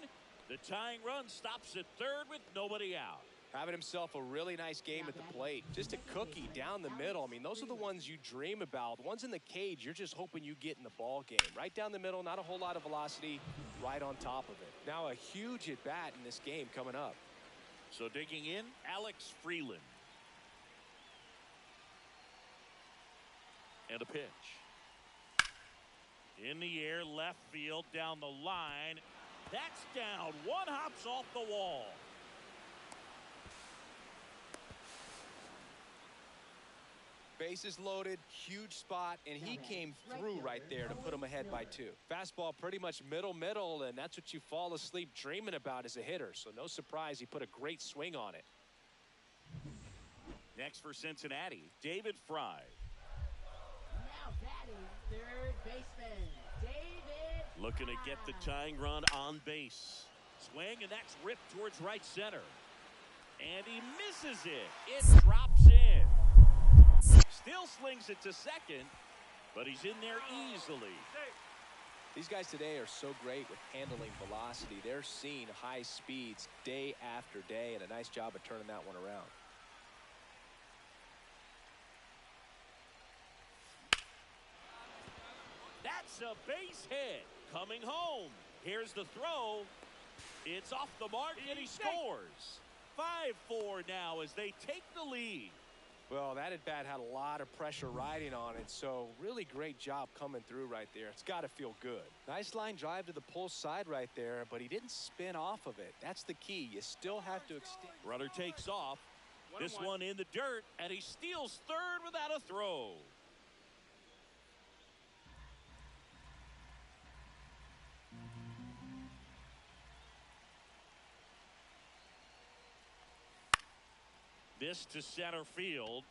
The tying run stops at third with nobody out. Having himself a really nice game at the plate. Just a cookie down the middle. I mean, those are the ones you dream about. The ones in the cage, you're just hoping you get in the ball game. Right down the middle, not a whole lot of velocity, right on top of it. Now a huge at-bat in this game coming up. So digging in, Alex Freeland. And a pitch. In the air, left field, down the line. That's down. One hops off the wall. Bases loaded, huge spot, and he came through right there to put him ahead by 2. Fastball pretty much middle, and that's what you fall asleep dreaming about as a hitter. So no surprise he put a great swing on it. Next for Cincinnati, David Fry. Now batting, third baseman David Looking to get the tying run on base. Swing, and that's ripped towards right center. And he misses it. It drops in. Still slings it to second, but he's in there easily. These guys today are so great with handling velocity. They're seeing high speeds day after day, and a nice job of turning that one around. That's a base hit. Coming home. Here's the throw. It's off the mark, and he scores. 5-4 now as they take the lead. Well, that at-bat had a lot of pressure riding on it, so really great job coming through right there. It's got to feel good. Nice line drive to the pull side right there, but he didn't spin off of it. That's the key. You still have to extend. Runner takes off. This one in the dirt, and he steals third without a throw. This to center field,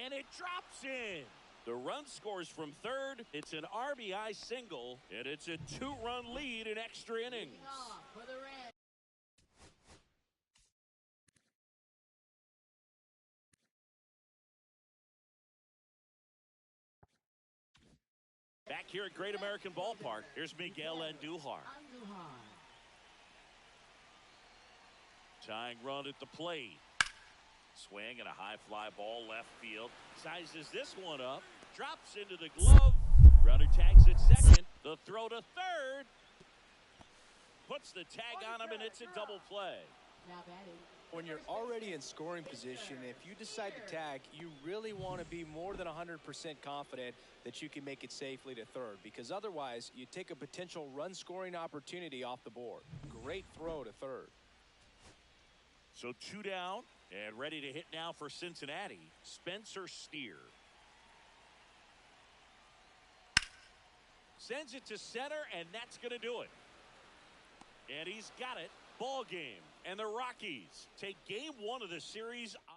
and it drops in. The run scores from third. It's an RBI single, and it's a 2-run lead in extra innings. For the Reds. Back here at Great American Ballpark, here's Miguel Andujar. Tying run at the plate. Swing and a high fly ball left field. Sizes this one up. Drops into the glove. Runner tags at second. The throw to third. Puts the tag on him, and it's a double play. When you're already in scoring position, if you decide to tag, you really want to be more than 100% confident that you can make it safely to third, because otherwise you take a potential run scoring opportunity off the board. Great throw to third. So 2 down and ready to hit now for Cincinnati, Spencer Steer. Sends it to center, and that's going to do it. And he's got it. Ball game. And the Rockies take game 1 of the series on.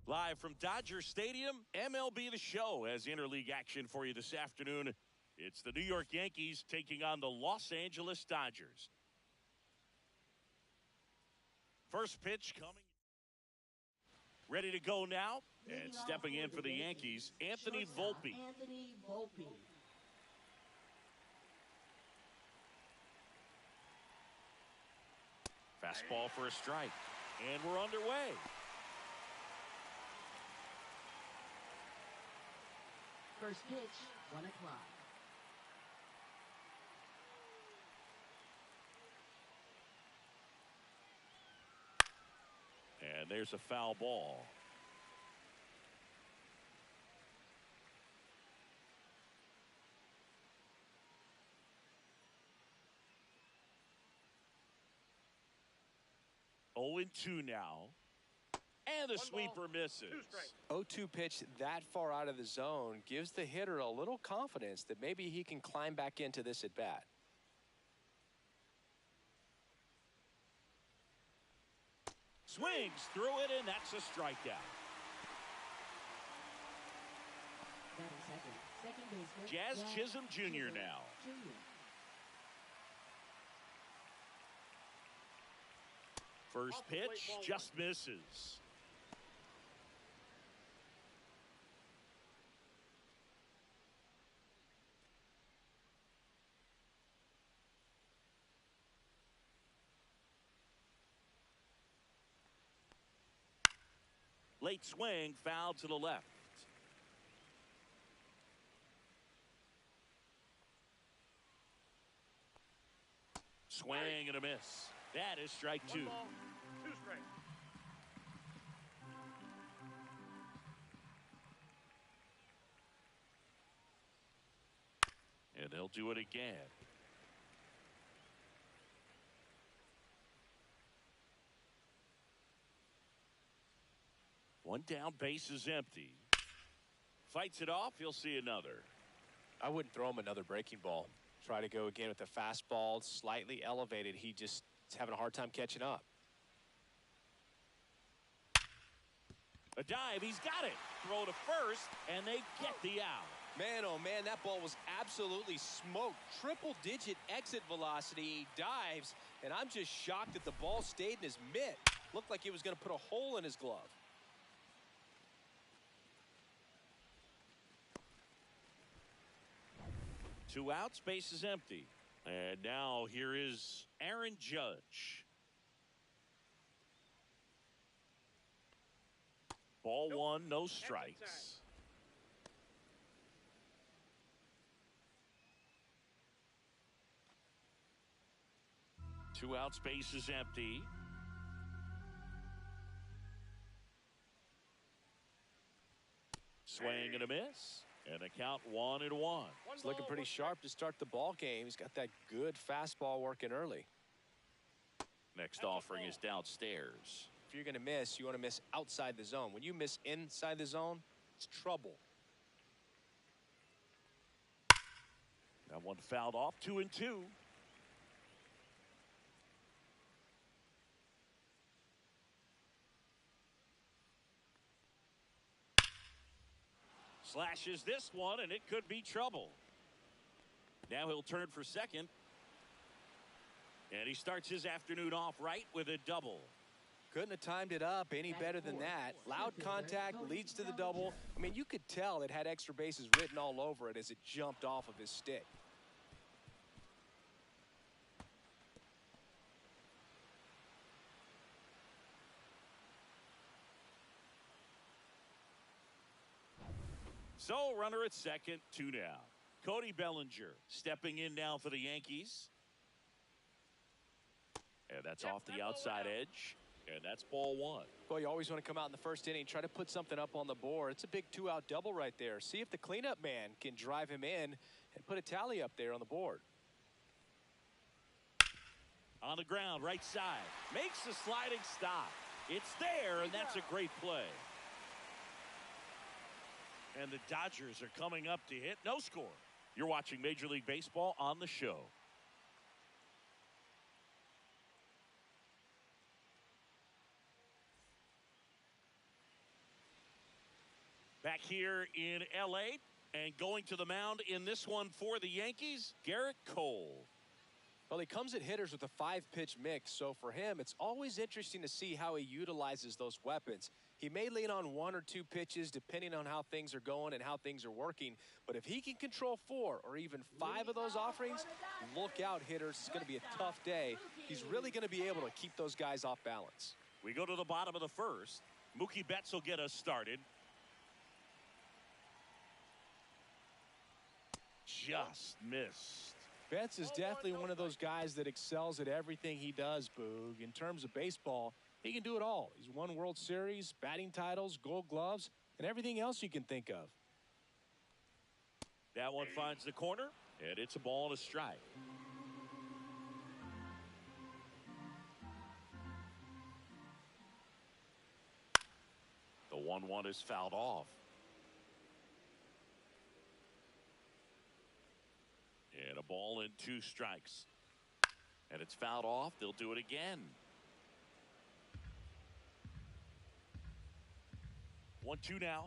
Live from Dodger Stadium, MLB The Show has interleague action for you this afternoon. It's the New York Yankees taking on the Los Angeles Dodgers. First pitch coming. Ready to go now. And stepping in for the Yankees, Anthony Volpe. Anthony Volpe. Fastball for a strike. And we're underway. First pitch, 1 o'clock. And there's a foul ball. Oh, 0-2 now. And the sweeper misses. 0-2 pitch that far out of the zone gives the hitter a little confidence that maybe he can climb back into this at bat. Swings through it, and that's a strikeout. Second baseman, Jazz Chisholm Jr. now. First pitch just misses. Late swing, foul to the left. Swing and a miss. That is strike 2. 2 strikes. And they'll do it again. One down, base is empty. Fights it off, he'll see another. I wouldn't throw him another breaking ball. Try to go again with the fastball, slightly elevated. He just is having a hard time catching up. A dive, he's got it. Throw to first, and they get the out. Man, oh man, that ball was absolutely smoked. Triple-digit exit velocity. He dives, and I'm just shocked that the ball stayed in his mitt. Looked like he was going to put a hole in his glove. Two outs, base is empty. And now here is Aaron Judge. Ball one, no strikes. Two outs, base is empty. Swing and a miss. And a count 1-1. He's looking pretty sharp to start the ball game. He's got that good fastball working early. Next offering is downstairs. If you're going to miss, you want to miss outside the zone. When you miss inside the zone, it's trouble. That one fouled off, 2-2. Slashes this one, and it could be trouble. Now he'll turn for second. And he starts his afternoon off right with a double. Couldn't have timed it up any better than that. Loud contact leads to the double. I mean, you could tell it had extra bases written all over it as it jumped off of his stick. So, runner at second, 2 down. Cody Bellinger stepping in now for the Yankees. And that's off the outside edge. And that's ball one. Well, you always want to come out in the first inning, try to put something up on the board. It's a big 2-out double right there. See if the cleanup man can drive him in and put a tally up there on the board. On the ground, right side. Makes the sliding stop. It's there, and that's a great play. And the Dodgers are coming up to hit. No score. You're watching Major League Baseball on the show. Back here in L.A. and going to the mound in this one for the Yankees, Garrett Cole. Well, he comes at hitters with a 5-pitch mix, so for him, it's always interesting to see how he utilizes those weapons. He may lean on 1 or 2 pitches depending on how things are going and how things are working. But if he can control 4 or even 5 of those offerings, look out, hitters. It's going to be a tough day. He's really going to be able to keep those guys off balance. We go to the bottom of the first. Mookie Betts will get us started. Just missed. Betts is definitely one of those guys that excels at everything he does, Boog. In terms of baseball, he can do it all. He's won World Series, batting titles, Gold Gloves, and everything else you can think of. That one finds the corner, and it's a ball and a strike. The 1-1 is fouled off. And a ball and 2 strikes. And it's fouled off. They'll do it again. 1-2 now.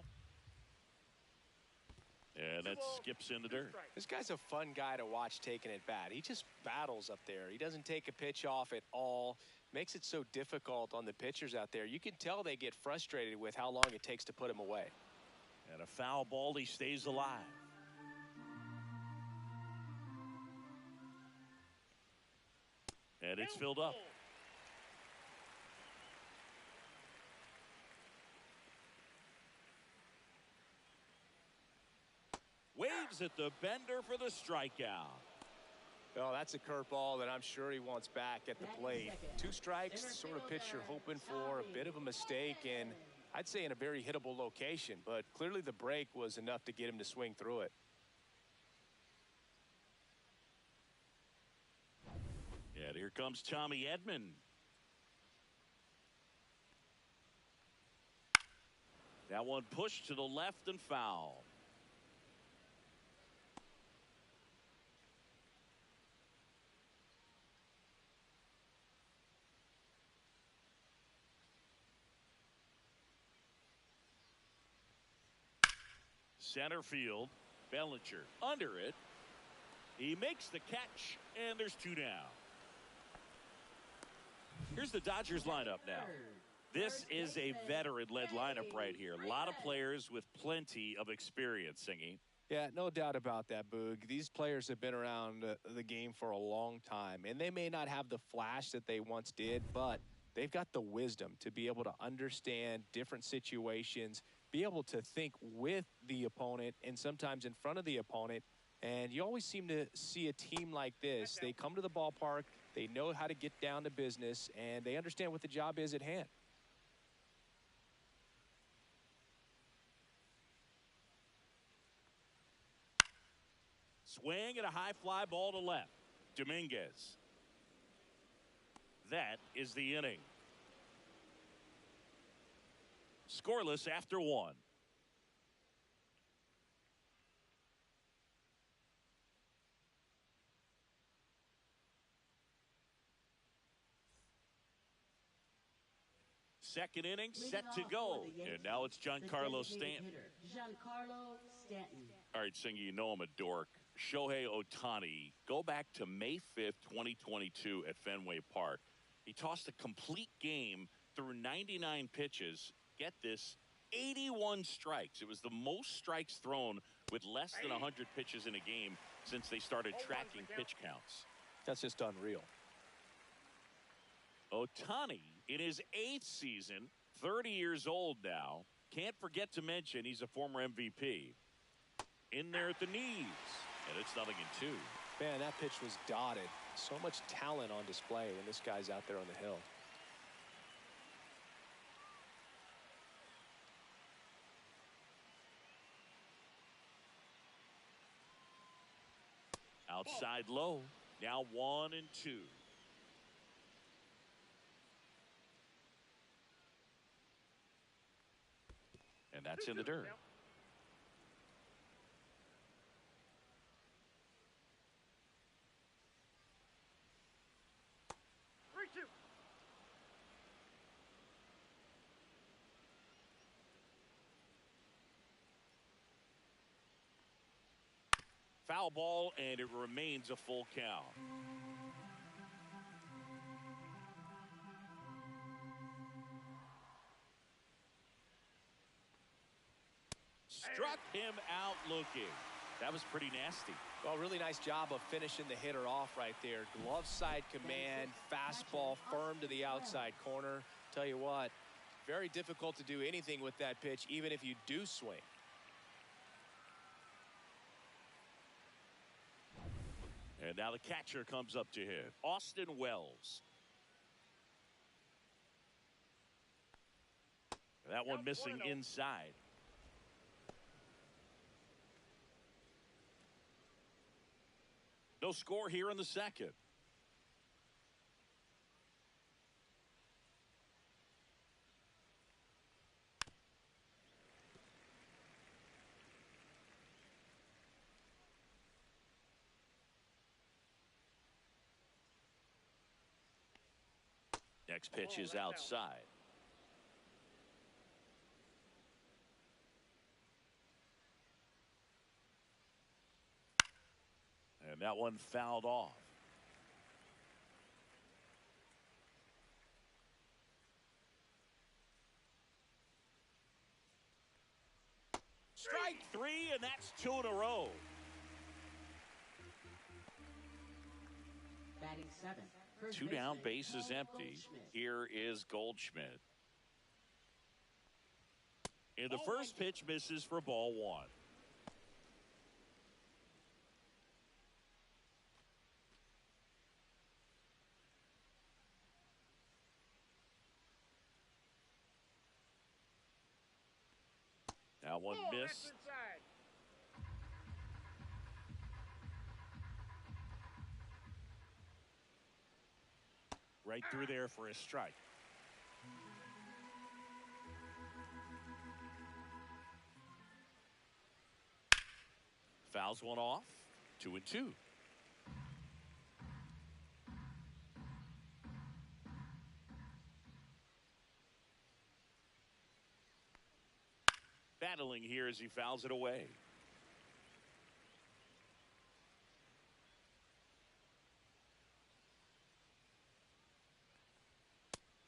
And that skips in the dirt. This guy's a fun guy to watch taking at bat. He just battles up there. He doesn't take a pitch off at all. Makes it so difficult on the pitchers out there. You can tell they get frustrated with how long it takes to put him away. And a foul ball. He stays alive. And it's filled up. Waves at the bender for the strikeout. Oh, that's a curveball that I'm sure he wants back at the plate. 2 strikes, the sort of pitch you're hoping for, a bit of a mistake, and I'd say in a very hittable location, but clearly the break was enough to get him to swing through it. And here comes Tommy Edman. That one pushed to the left and foul. Center field. Bellinger under it. He makes the catch, and there's 2 down. Here's the Dodgers lineup now. This is a veteran-led lineup right here. A lot of players with plenty of experience, Singy. Yeah, no doubt about that, Boog. These players have been around the game for a long time, and they may not have the flash that they once did, but they've got the wisdom to be able to understand different situations, be able to think with the opponent and sometimes in front of the opponent. And you always seem to see a team like this. They come to the ballpark, they know how to get down to business, and they understand what the job is at hand. Swing and a high fly ball to left. Dominguez. That is the inning. Scoreless after 1. Second inning set to go. And now it's Giancarlo Stanton. Giancarlo Stanton. All right, Singy, you know I'm a dork. Shohei Ohtani, go back to May 5th, 2022 at Fenway Park. He tossed a complete game through 99 pitches. Get this, 81 strikes. It was the most strikes thrown with less than 100 pitches in a game since they started tracking pitch counts. That's just unreal. Ohtani, in his 8th season, 30 years old now. Can't forget to mention he's a former MVP. In there at the knees, and it's 0-2. Man, that pitch was dotted. So much talent on display when this guy's out there on the hill. Outside low, now 1-2. And that's in the dirt. Foul ball, and it remains a full count. him out looking. That was pretty nasty. Well, really nice job of finishing the hitter off right there. Glove side command, fastball firm to the outside corner. Tell you what, very difficult to do anything with that pitch, even if you do swing. And now the catcher comes up to him, Austin Wells. That one missing inside. No score here in the second. Next pitch is outside. And that one fouled off. Strike three, and that's 2 in a row. Batting 7. 2 down, bases empty. Here is Goldschmidt. And the first pitch misses for ball 1. Now one missed. Right through there for a strike. Fouls one off. 2-2. Battling here as he fouls it away.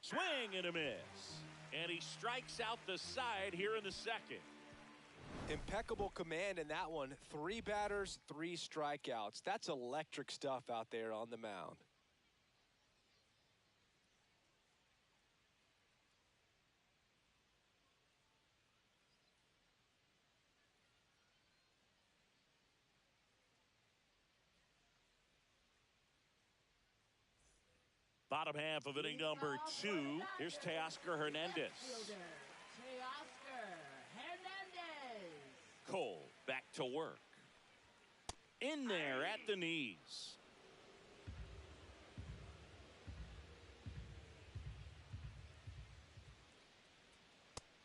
Swing and a miss. And he strikes out the side here in the second. Impeccable command in that one. 3 batters, 3 strikeouts. That's electric stuff out there on the mound. Bottom half of inning number 2. Here's Teoscar Hernandez. Teoscar Hernandez. Cole back to work. In there at the knees.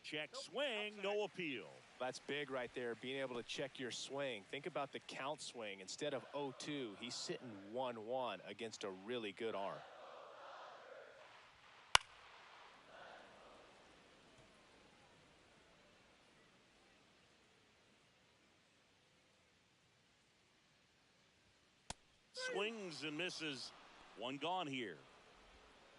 Check swing, no appeal. That's big right there, being able to check your swing. Think about the count swing. Instead of 0-2, he's sitting 1-1 against a really good arm. Swings and misses. One gone here.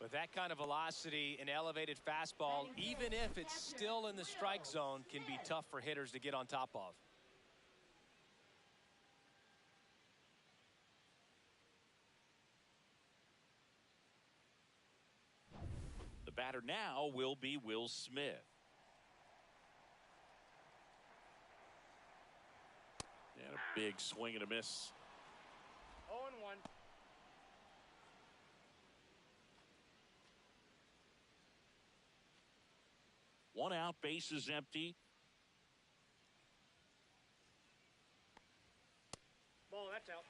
With that kind of velocity, an elevated fastball, even if it's still in the strike zone, can be tough for hitters to get on top of. The batter now will be Will Smith. And a big swing and a miss. 0-1. One out, bases empty. Ball, that's out.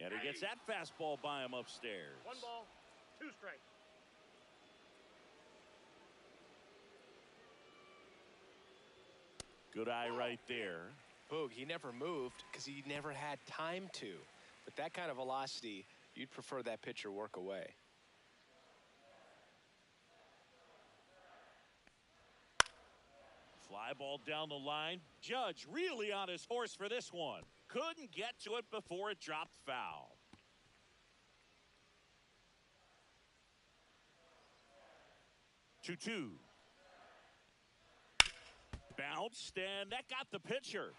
And he gets that fastball by him upstairs. 1 ball, 2 strikes. Good eye right there. Boog, he never moved because he never had time to. But that kind of velocity, you'd prefer that pitcher work away. Fly ball down the line. Judge really on his horse for this one. Couldn't get to it before it dropped foul. 2-2. Bounced, and that got the pitcher.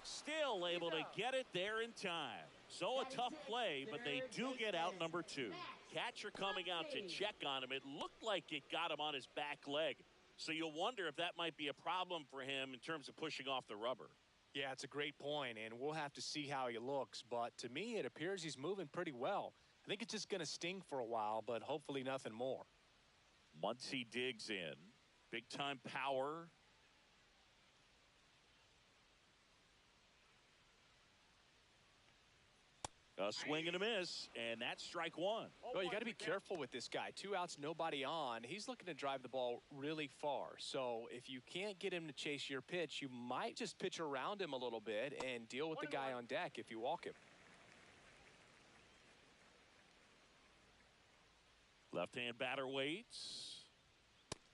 Still able to get it there in time. So a tough play, but they do get out number 2. Catcher coming out to check on him. It looked like it got him on his back leg. So you'll wonder if that might be a problem for him in terms of pushing off the rubber. Yeah, it's a great point, and we'll have to see how he looks. But to me, it appears he's moving pretty well. I think it's just going to sting for a while, but hopefully nothing more. Once he digs in, big-time power. A swing and a miss, and that's strike 1. Well, you got to be careful with this guy. 2 outs, nobody on. He's looking to drive the ball really far. So if you can't get him to chase your pitch, you might just pitch around him a little bit and deal with the guy on deck if you walk him. Left-hand batter waits.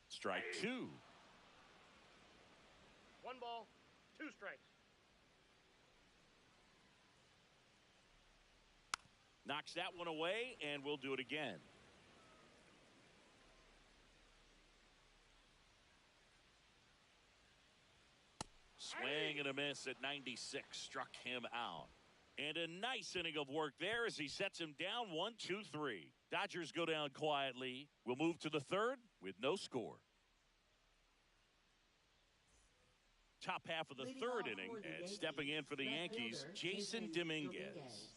Strike 2. 1 ball, 2 strikes. Knocks that one away, and we'll do it again. Swing and a miss at 96. Struck him out. And a nice inning of work there as he sets him down 1-2-3. Dodgers go down quietly. We'll move to the 3rd with no score. Top half of the 3rd inning, and stepping in for the Yankees, Jason Dominguez.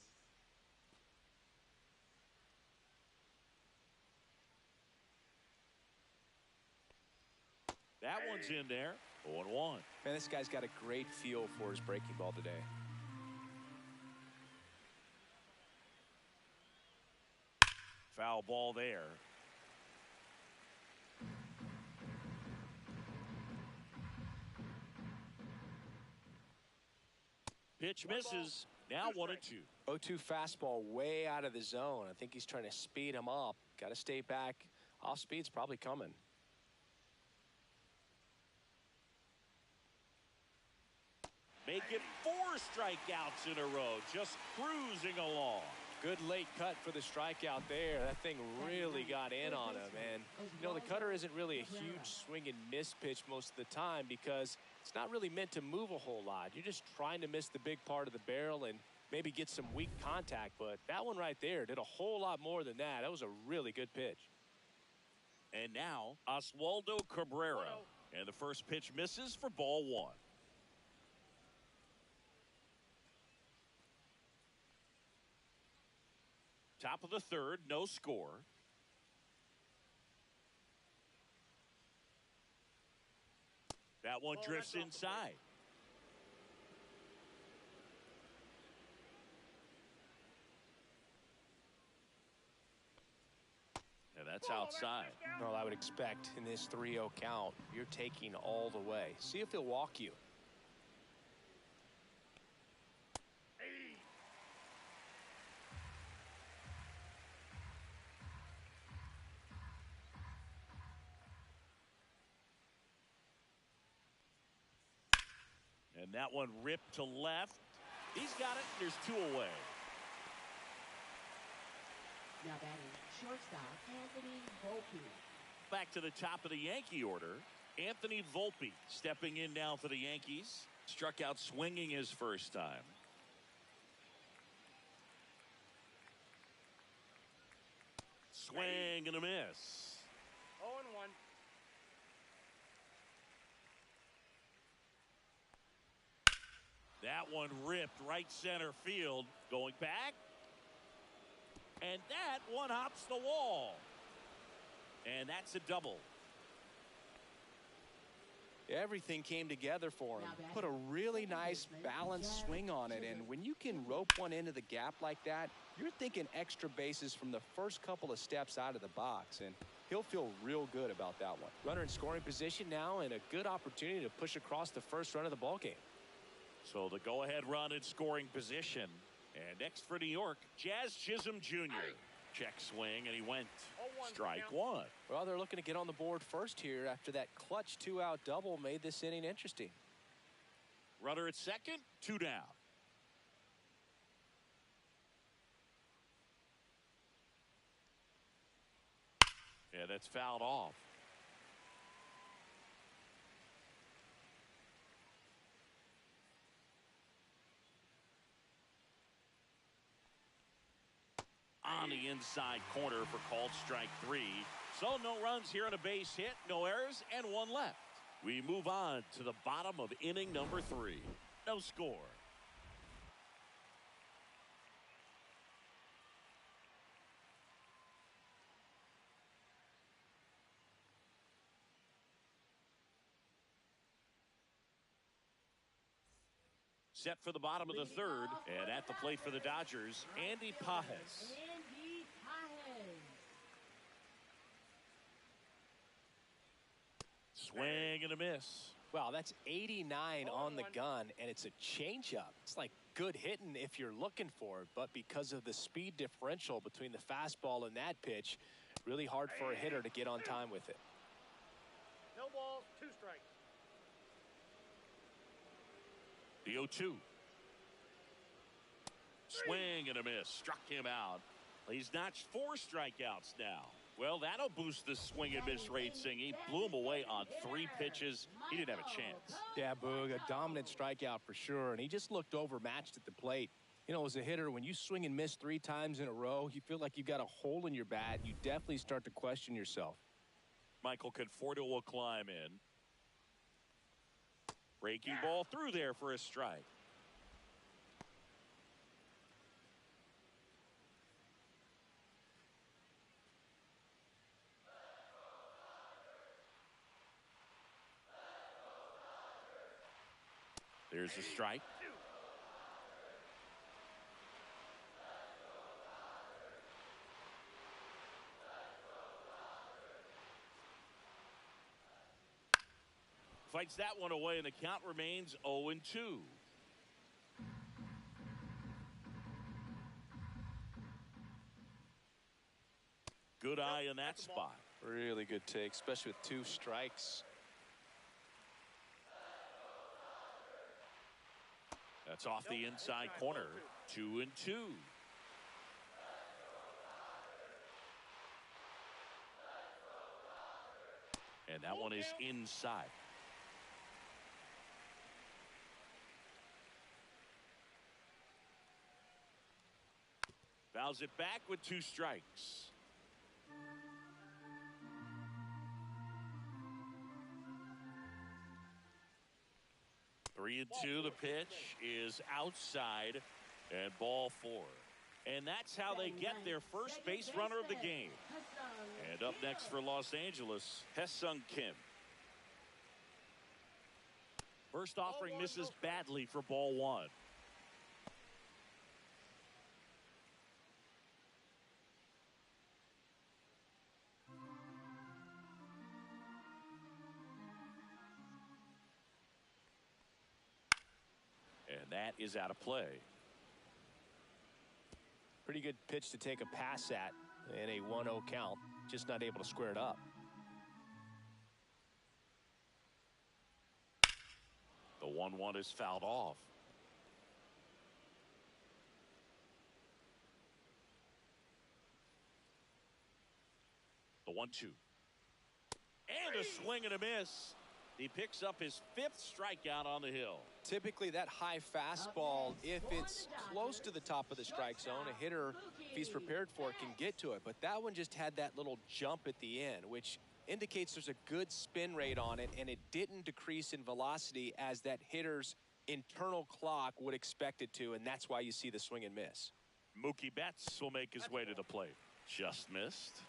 That one's in there. 0-1. Man, this guy's got a great feel for his breaking ball today. Foul ball there. Pitch misses. Now 1-2. 0-2 fastball way out of the zone. I think he's trying to speed him up. Got to stay back. Off speed's probably coming. Make it 4 strikeouts in a row. Just cruising along. Good late cut for the strikeout there. That thing really got in on him. And, you know, the cutter isn't really a huge swing and miss pitch most of the time because it's not really meant to move a whole lot. You're just trying to miss the big part of the barrel and maybe get some weak contact. But that one right there did a whole lot more than that. That was a really good pitch. And now, Oswaldo Cabrera. And the first pitch misses for ball 1. Top of the 3rd, no score. That one drifts inside. And that's outside. Well, I would expect in this 3-0 count, you're taking all the way. See if he'll walk you. And that one ripped to left. He's got it. There's 2 away. Now batting shortstop Anthony Volpe. Back to the top of the Yankee order. Anthony Volpe stepping in now for the Yankees. Struck out swinging his first time. Swing and a miss. 0-1. That one ripped right center field. Going back. And that one hops the wall. And that's a double. Everything came together for him. Put a really nice balanced swing on it. And when you can rope one into the gap like that, you're thinking extra bases from the first couple of steps out of the box. And he'll feel real good about that one. Runner in scoring position now and a good opportunity to push across the first run of the ball game. So the go-ahead run in scoring position. And next for New York, Jazz Chisholm Jr. Check swing, and he went. Strike 1. Well, they're looking to get on the board first here after that clutch 2-out double made this inning interesting. Runner at second, 2 down. Yeah, that's fouled off. on the inside corner for called strike 3. So no runs here on a base hit, no errors, and 1 left. We move on to the bottom of inning number 3. No score. Set for the bottom of the 3rd, and at the plate for the Dodgers, Andy Pages. Andy Pages. Swing and a miss. Wow, that's 89 on the gun, and it's a changeup. It's like good hitting if you're looking for it, but because of the speed differential between the fastball and that pitch, really hard for a hitter to get on time with it. No balls, 2 strikes. The 0-2. Swing and a miss. Struck him out. He's notched 4 strikeouts now. Well, that'll boost the swing and miss rate, Singh. He blew him away on 3 pitches. He didn't have a chance. Yeah, Boog, a dominant strikeout for sure, and he just looked overmatched at the plate. You know, as a hitter, when you swing and miss 3 times in a row, you feel like you've got a hole in your bat. You definitely start to question yourself. Michael Conforto will climb in. Breaking ball through there for a strike. There's a strike. Fights that one away, and the count remains 0-2. Good eye in that spot. Really good take, especially with 2 strikes. That's off the inside corner. 2-2. And that one is inside. Fouls it back with 2 strikes. Three and 2. The pitch is outside, and ball 4. And that's how they get their first base runner of the game. And up next for Los Angeles, Hesung Kim. First offering misses badly for ball 1. And that is out of play. Pretty good pitch to take a pass at in a 1-0 count. Just not able to square it up. The 1-1 is fouled off. The 1-2. And a swing and a miss. He picks up his 5th strikeout on the hill. Typically, that high fastball, if it's close to the top of the strike zone, a hitter, if he's prepared for it, can get to it. But that one just had that little jump at the end, which indicates there's a good spin rate on it, and it didn't decrease in velocity as that hitter's internal clock would expect it to, and that's why you see the swing and miss. Mookie Betts will make his way to the plate. Just missed.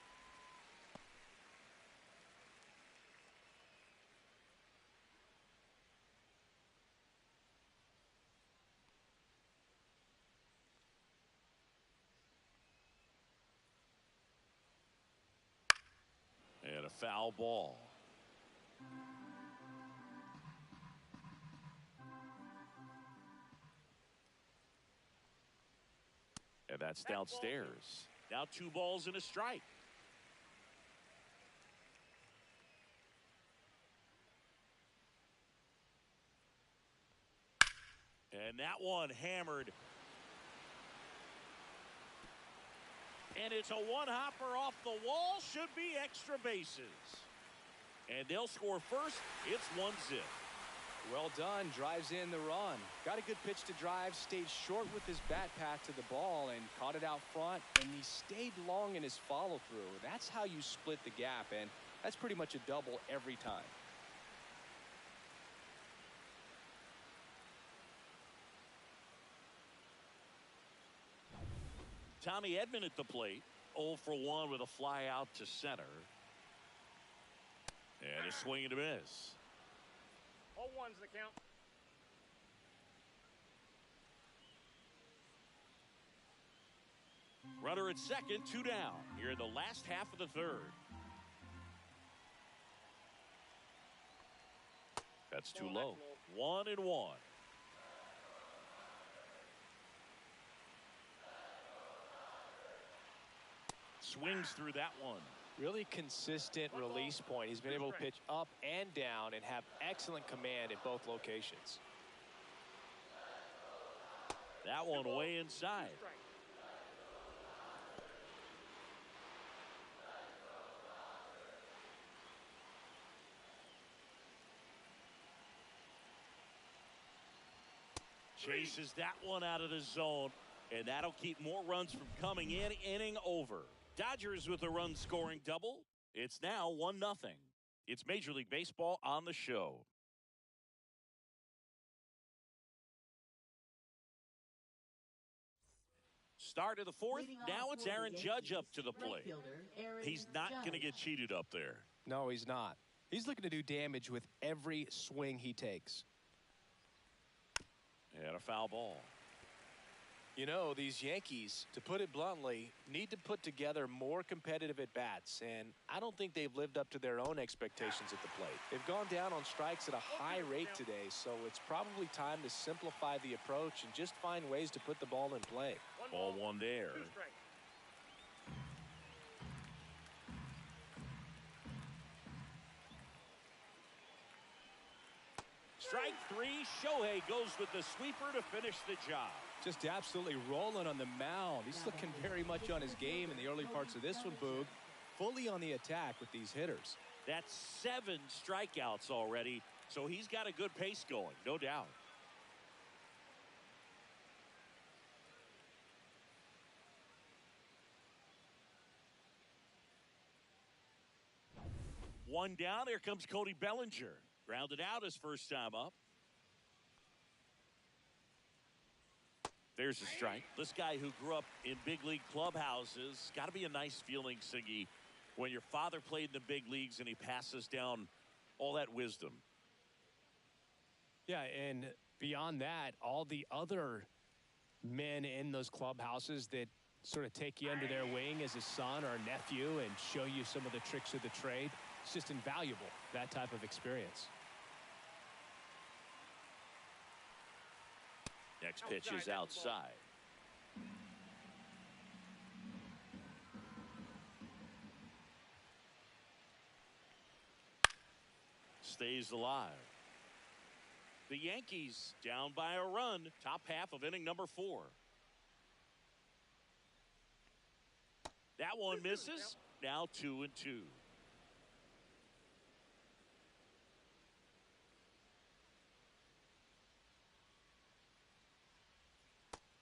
And a foul ball. And that's downstairs. Now 2 balls and a strike. And that one hammered. And it's a one-hopper off the wall. Should be extra bases. And they'll score first. It's 1-0. Well done. Drives in the run. Got a good pitch to drive. Stayed short with his bat path to the ball and caught it out front. And he stayed long in his follow through. That's how you split the gap. And that's pretty much a double every time. Tommy Edman at the plate. 0 for 1 with a fly out to center. And a swing and a miss. 0-1's the count. Runner at second, 2 down. Here in the last half of the third. That's too low. 1-1. Swings through that one. Really consistent release point. He's been able to pitch up and down and have excellent command at both locations. That one way inside. Chases that one out of the zone, and that'll keep more runs from coming in. Inning over. Dodgers with a run scoring double. It's now 1-0. It's Major League Baseball on the show. Start of the fourth. Now it's Aaron Judge up to the plate. He's not going to get cheated up there. No, he's not. He's looking to do damage with every swing he takes. And a foul ball. You know, these Yankees, to put it bluntly, need to put together more competitive at-bats, and I don't think they've lived up to their own expectations at the plate. They've gone down on strikes at a high rate today, so it's probably time to simplify the approach and just find ways to put the ball in play. Ball one there. 2 strikes. Strike 3. Shohei goes with the sweeper to finish the job. Just absolutely rolling on the mound. He's looking very much on his game in the early parts of this one, Boog. Fully on the attack with these hitters. That's 7 strikeouts already, so he's got a good pace going, no doubt. One down. Here comes Cody Bellinger. Grounded out his first time up. There's a strike. This guy who grew up in big league clubhouses, got to be a nice feeling, Siggy, when your father played in the big leagues and he passes down all that wisdom. Yeah, and beyond that, all the other men in those clubhouses that sort of take you under their wing as a son or a nephew and show you some of the tricks of the trade. It's just invaluable, that type of experience. Next pitch is outside. Stays alive. The Yankees down by a run. Top half of inning number 4. That one misses. Now 2-2.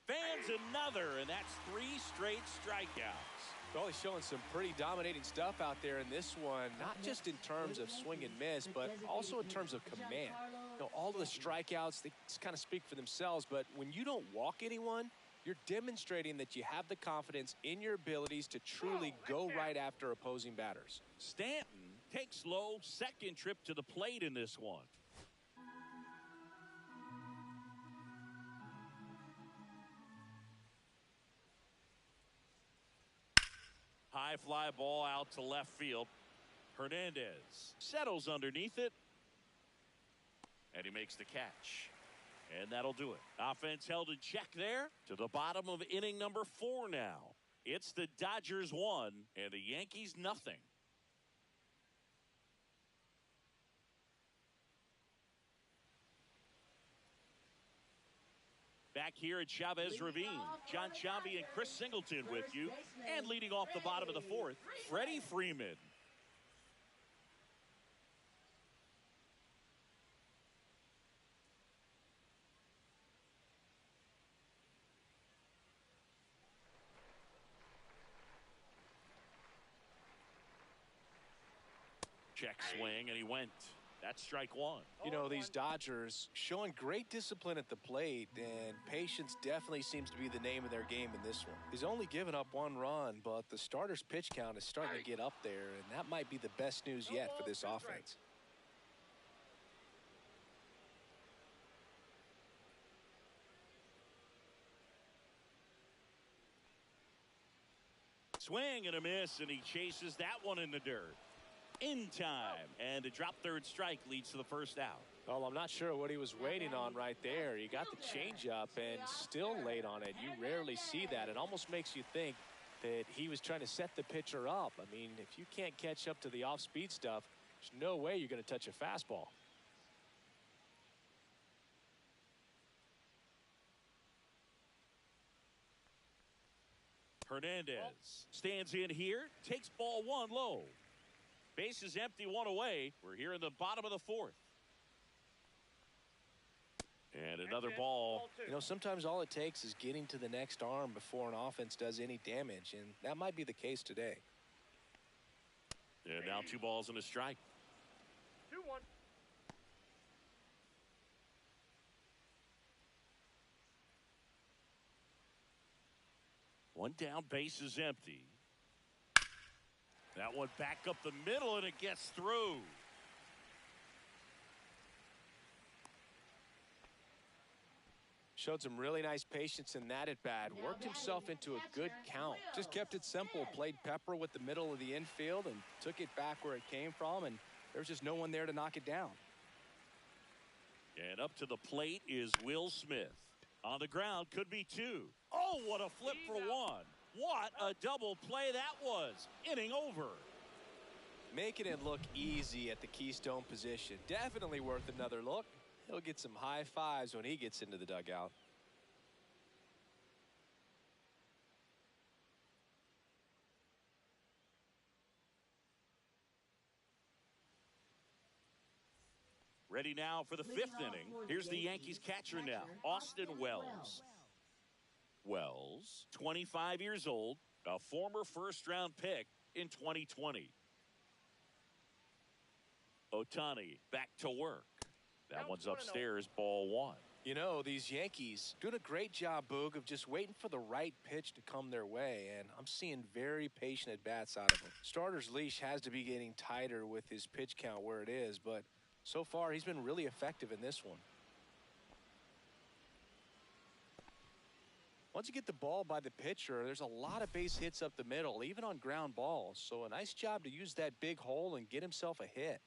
Fans another, and that's 3 straight strikeouts. Well, he's showing some pretty dominating stuff out there in this one, not just in terms of swing and miss, but also in terms of command. You know, all of the strikeouts, they just kind of speak for themselves, but when you don't walk anyone, you're demonstrating that you have the confidence in your abilities to truly go right after opposing batters. Stanton takes low, second trip to the plate in this one. High fly ball out to left field. Hernandez settles underneath it. And he makes the catch. And that'll do it. Offense held in check there to the bottom of inning number 4 now. It's the Dodgers 1 and the Yankees nothing. Back here at Chavez Ravine, John Shambi and Chris Singleton with you. And leading off the bottom of the 4th, Freddie Freeman. Check swing, and he went. That's strike one. You know, these Dodgers showing great discipline at the plate, and patience definitely seems to be the name of their game in this one. He's only given up 1 run, but the starter's pitch count is starting to get up there, and that might be the best news yet for this offense. Swing and a miss, and he chases that one in the dirt. In time, and a drop third strike leads to the first out. Well, I'm not sure what he was waiting on right there. He got the changeup and still late on it. You rarely see that. It almost makes you think that he was trying to set the pitcher up. I mean, if you can't catch up to the off-speed stuff, there's no way you're going to touch a fastball. Hernandez stands in here, takes ball 1 low. Base is empty, 1 away. We're here in the bottom of the 4th. And another ball. You know, sometimes all it takes is getting to the next arm before an offense does any damage, and that might be the case today. And now 2 balls and a strike. 2-1. One down, base is empty. That one back up the middle, and it gets through. Showed some really nice patience in that at bat. Worked himself into a good count. Just kept it simple. Played pepper with the middle of the infield and took it back where it came from, and there was just no one there to knock it down. And up to the plate is Will Smith. On the ground, could be 2. Oh, what a flip for 1. What a double play that was. Inning over. Making it look easy at the Keystone position. Definitely worth another look. He'll get some high fives when he gets into the dugout. Ready now for the 5th inning. Here's the Yankees catcher now, Austin Wells. Wells, 25 years old, a former first-round pick in 2020. Ohtani back to work. That one's upstairs, ball 1. You know, these Yankees doing a great job, Boog, of just waiting for the right pitch to come their way, and I'm seeing very patient at-bats out of them. Starter's leash has to be getting tighter with his pitch count where it is, but so far he's been really effective in this one. Once you get the ball by the pitcher, there's a lot of base hits up the middle, even on ground balls. So a nice job to use that big hole and get himself a hit.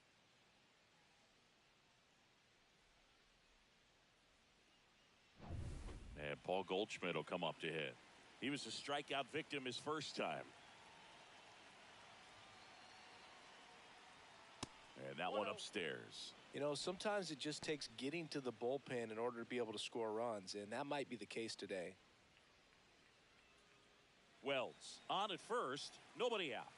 And Paul Goldschmidt will come up to hit. He was a strikeout victim his first time. And that one upstairs. You know, sometimes it just takes getting to the bullpen in order to be able to score runs, and that might be the case today. Wells on at first, nobody out.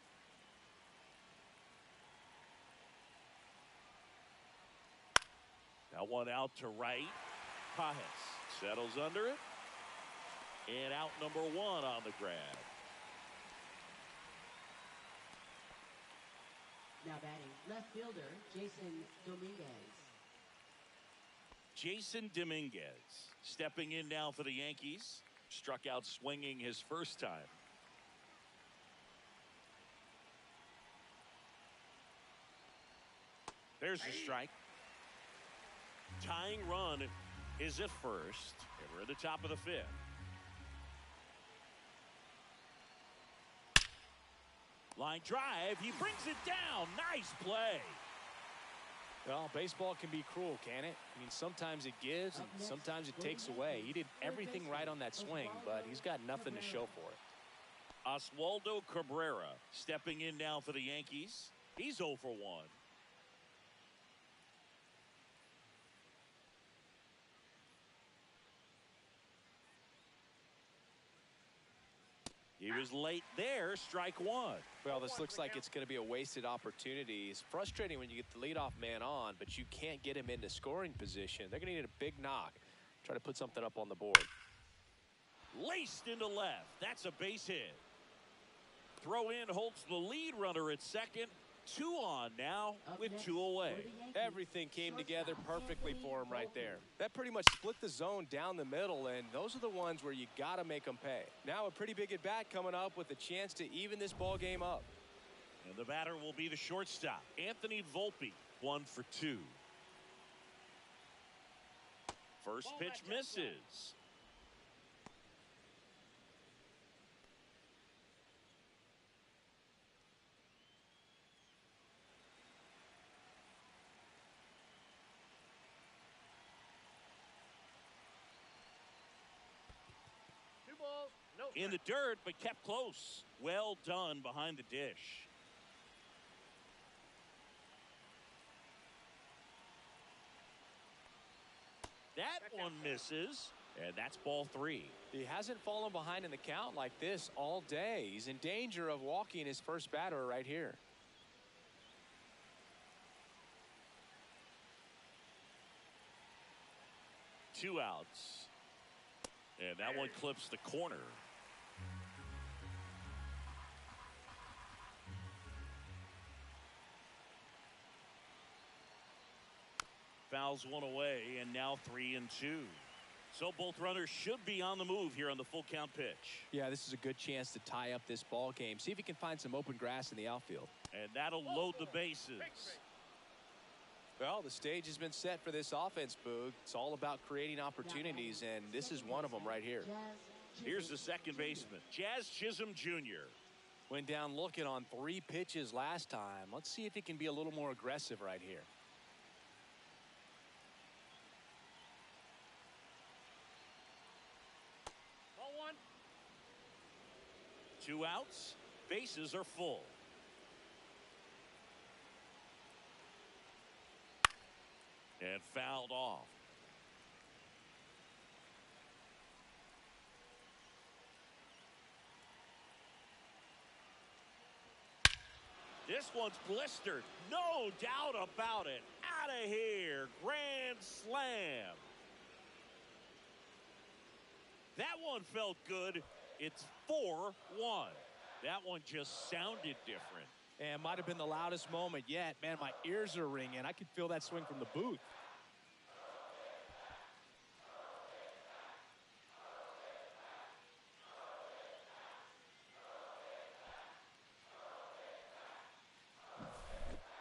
That one out to right. Pajes settles under it. And out number 1 on the grab. Now batting, left fielder, Jason Dominguez. Jason Dominguez stepping in now for the Yankees. Struck out swinging his first time. There's the strike. Tying run is at first. And we're at the top of the 5th. Line drive. He brings it down. Nice play. Well, baseball can be cruel, can it? I mean, sometimes it gives and sometimes it takes away. He did everything right on that swing, but he's got nothing to show for it. Oswaldo Cabrera stepping in now for the Yankees. He's 0 for 1. He was late there, strike 1. Well, this looks like it's going to be a wasted opportunity. It's frustrating when you get the leadoff man on, but you can't get him into scoring position. They're going to need a big knock. Try to put something up on the board. Laced into left. That's a base hit. Throw in Holtz the lead runner at second. 2 on now Up with next 2 away. for the Yankees, Everything came together perfectly for him right there. That pretty much split the zone down the middle, and those are the ones where you got to make them pay. Now a pretty big at-bat coming up with a chance to even this ball game up. And the batter will be the shortstop, Anthony Volpe, 1 for 2. First pitch misses. No In the dirt, but kept close. Well done behind the dish. That one misses, and that's ball 3. He hasn't fallen behind in the count like this all day. He's in danger of walking his first batter right here. Two outs. And that one clips the corner. Fouls one away, and now 3-2. So both runners should be on the move here on the full count pitch. Yeah, this is a good chance to tie up this ball game. See if he can find some open grass in the outfield. And that'll load the bases. Well, the stage has been set for this offense, Boog. It's all about creating opportunities, and this is one of them right here. Here's the second baseman, Jazz Chisholm Jr. Went down looking on 3 pitches last time. Let's see if he can be a little more aggressive right here. Ball 1. 2 outs. Bases are full. And fouled off. This one's blistered. No doubt about it. Out of here. Grand slam. That one felt good. It's 4-1. That one just sounded different. And might have been the loudest moment yet. Man, my ears are ringing. I could feel that swing from the booth.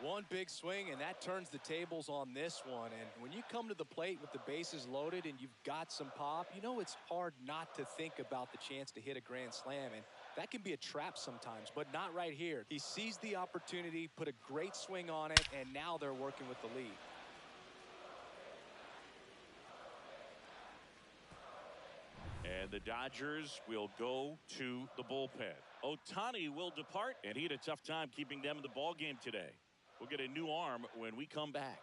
One big swing, and that turns the tables on this one. And when you come to the plate with the bases loaded and you've got some pop, you know it's hard not to think about the chance to hit a grand slam. And that can be a trap sometimes, but not right here. He seized the opportunity, put a great swing on it, and now they're working with the lead. And the Dodgers will go to the bullpen. Ohtani will depart, and he had a tough time keeping them in the ball game today. We'll get a new arm when we come back.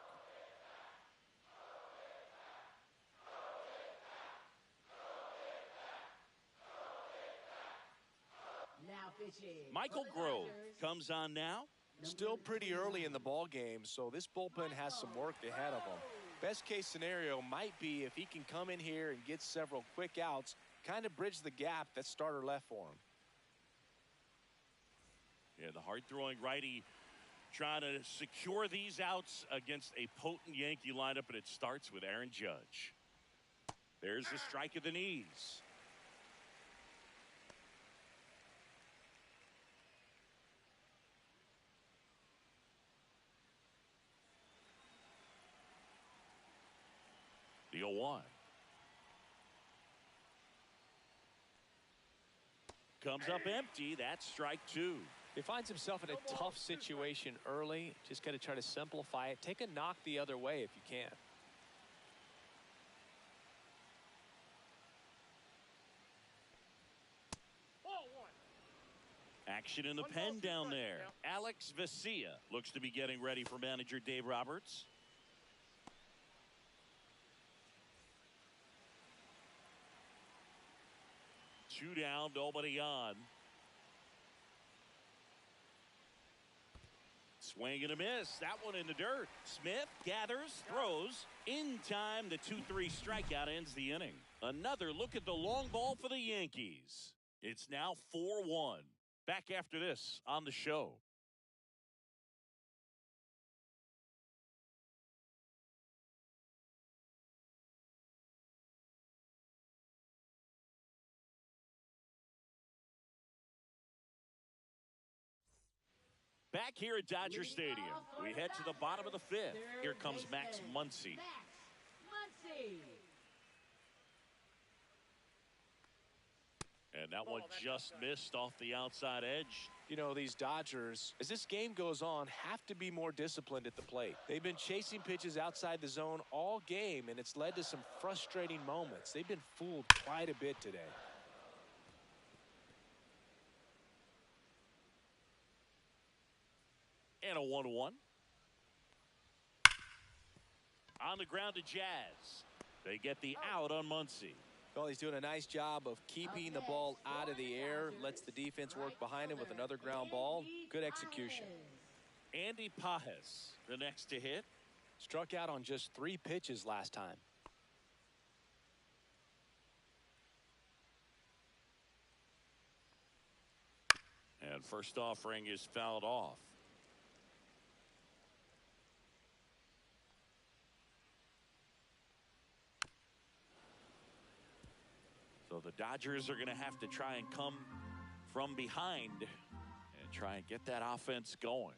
Now pitching. Michael for the Grove Dodgers, comes on now. Still pretty early in the ball game, so this bullpen has some work ahead of him. Best case scenario might be if he can come in here and get several quick outs, kind of bridge the gap that starter left for him. Yeah, the hard-throwing righty trying to secure these outs against a potent Yankee lineup, and it starts with Aaron Judge. There's the strike of the knees. The 0-1. Comes up empty. That's strike 2. He finds himself in a tough situation early. Just got to try to simplify it. Take a knock the other way if you can. Ball 1. Action in the pen down there. Alex Vesia looks to be getting ready for manager Dave Roberts. Two down, nobody on. Swing and a miss. That one in the dirt. Smith gathers, throws. In time, the 2-3 strikeout ends the inning. Another look at the long ball for the Yankees. It's now 4-1. Back after this on the show. Back here at Dodger Stadium, we head to the bottom of the fifth. Here comes Max Muncy. And that one just missed off the outside edge. You know, these Dodgers, as this game goes on, have to be more disciplined at the plate. They've been chasing pitches outside the zone all game, and it's led to some frustrating moments. They've been fooled quite a bit today. And a 1-1. On the ground to Jazz. They get the out on Muncy. Well, he's doing a nice job of keeping the ball out of the air. Lets the defense work behind him with another ground ball. Good execution. Andy Pajes, the next to hit. Struck out on just 3 pitches last time. And first offering is fouled off. So the Dodgers are going to have to try and come from behind and try and get that offense going.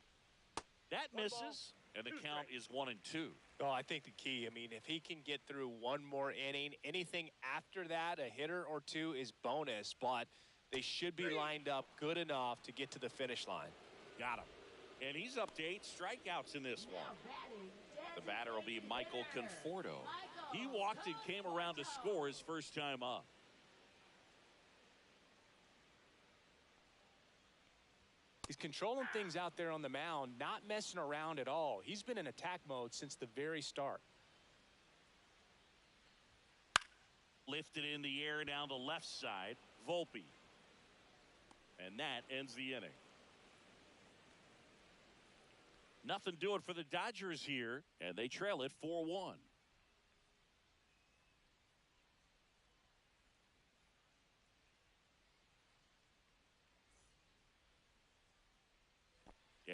That misses, and the count is 1-2. Well, I think the key, I mean, if he can get through one more inning, anything after that, a hitter or two is bonus, but they should be lined up good enough to get to the finish line. Got him. And he's up to 8 strikeouts in this one. The batter will be Michael Conforto. He walked and came around to score his first time up. He's controlling things out there on the mound, not messing around at all. He's been in attack mode since the very start. Lifted in the air down the left side, Volpe. And that ends the inning. Nothing doing for the Dodgers here, and they trail it 4-1.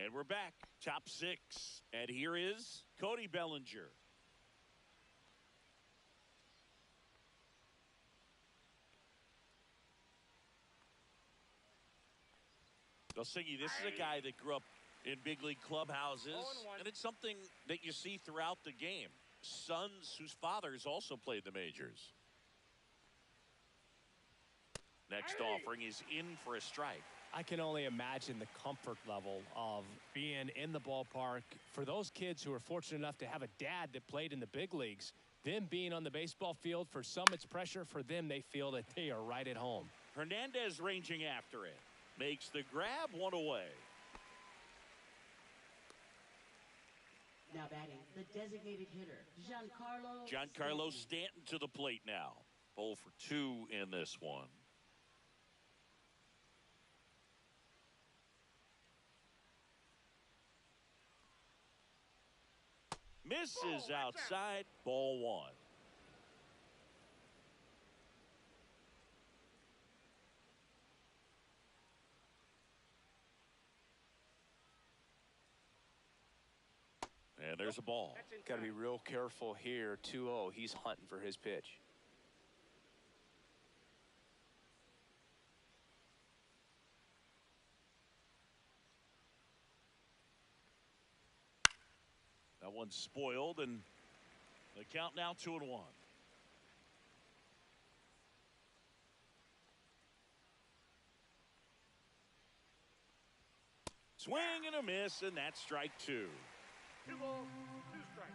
And we're back, top 6. And here is Cody Bellinger. They'll sing you, this is a guy that grew up in big league clubhouses, and it's something that you see throughout the game. Sons whose fathers also played the majors. Next offering is in for a strike. I can only imagine the comfort level of being in the ballpark. For those kids who are fortunate enough to have a dad that played in the big leagues, them being on the baseball field, for some it's pressure. For them, they feel that they are right at home. Hernandez ranging after it. Makes the grab, 1 away. Now batting, the designated hitter, Giancarlo Stanton to the plate now. 0 for 2 in this one. Misses outside, ball 1. And there's a ball. Got to be real careful here. 2-0. He's hunting for his pitch. That one's spoiled, and the count now 2-1. Swing and a miss, and that's strike 2. 2 balls, 2 strikes.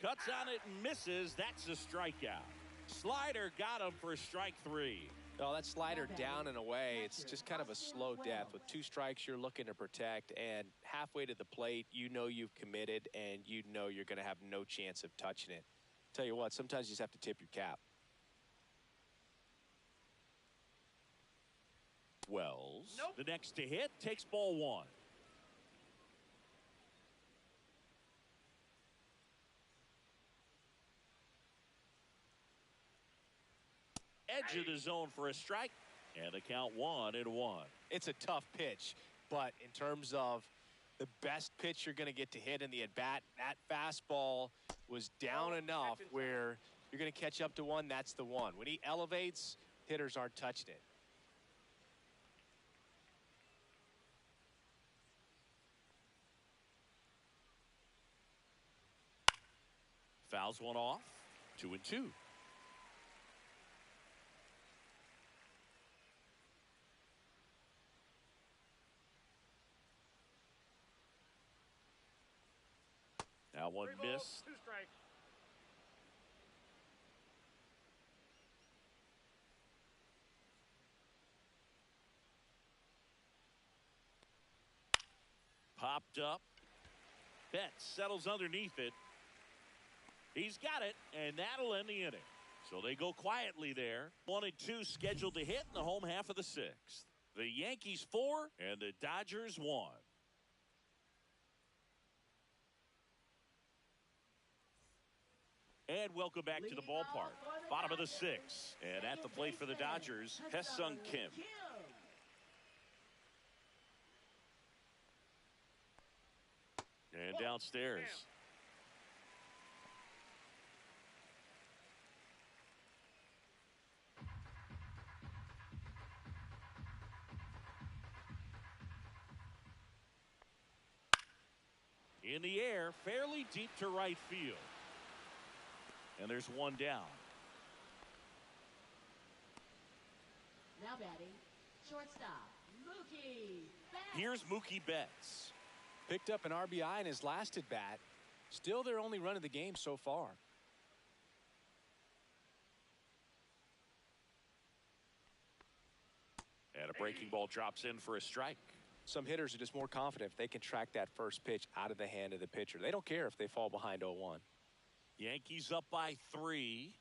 Cuts on it and misses. That's a strikeout. Slider got him for strike 3. Oh, that slider down and away, it's just kind of a slow death. With 2 strikes, you're looking to protect, and halfway to the plate, you know you've committed, and you know you're going to have no chance of touching it. Tell you what, sometimes you just have to tip your cap. Wells, the next to hit, takes ball 1. Edge of the zone for a strike, and the count 1-1. It's a tough pitch, but in terms of the best pitch you're going to get to hit in the at-bat. That fastball was down enough where you're going to catch up to one. That's the one. When he elevates, hitters aren't touching it. Fouls one off. 2-2. Now one miss. 2 strikes. Popped up. Betts settles underneath it. He's got it, and that'll end the inning. So they go quietly there. 1 and 2 scheduled to hit in the home half of the 6th. The Yankees 4 and the Dodgers 1. And welcome back to the ballpark. Bottom of the 6th. And at the plate for the Dodgers, Hesung Kim. And downstairs. In the air, fairly deep to right field. And there's one down. Now batting, shortstop, Mookie Betts. Here's Mookie Betts. Picked up an RBI in his last at bat. Still their only run of the game so far. And a breaking ball drops in for a strike. Some hitters are just more confident if they can track that first pitch out of the hand of the pitcher. They don't care if they fall behind 0-1. Yankees up by 3.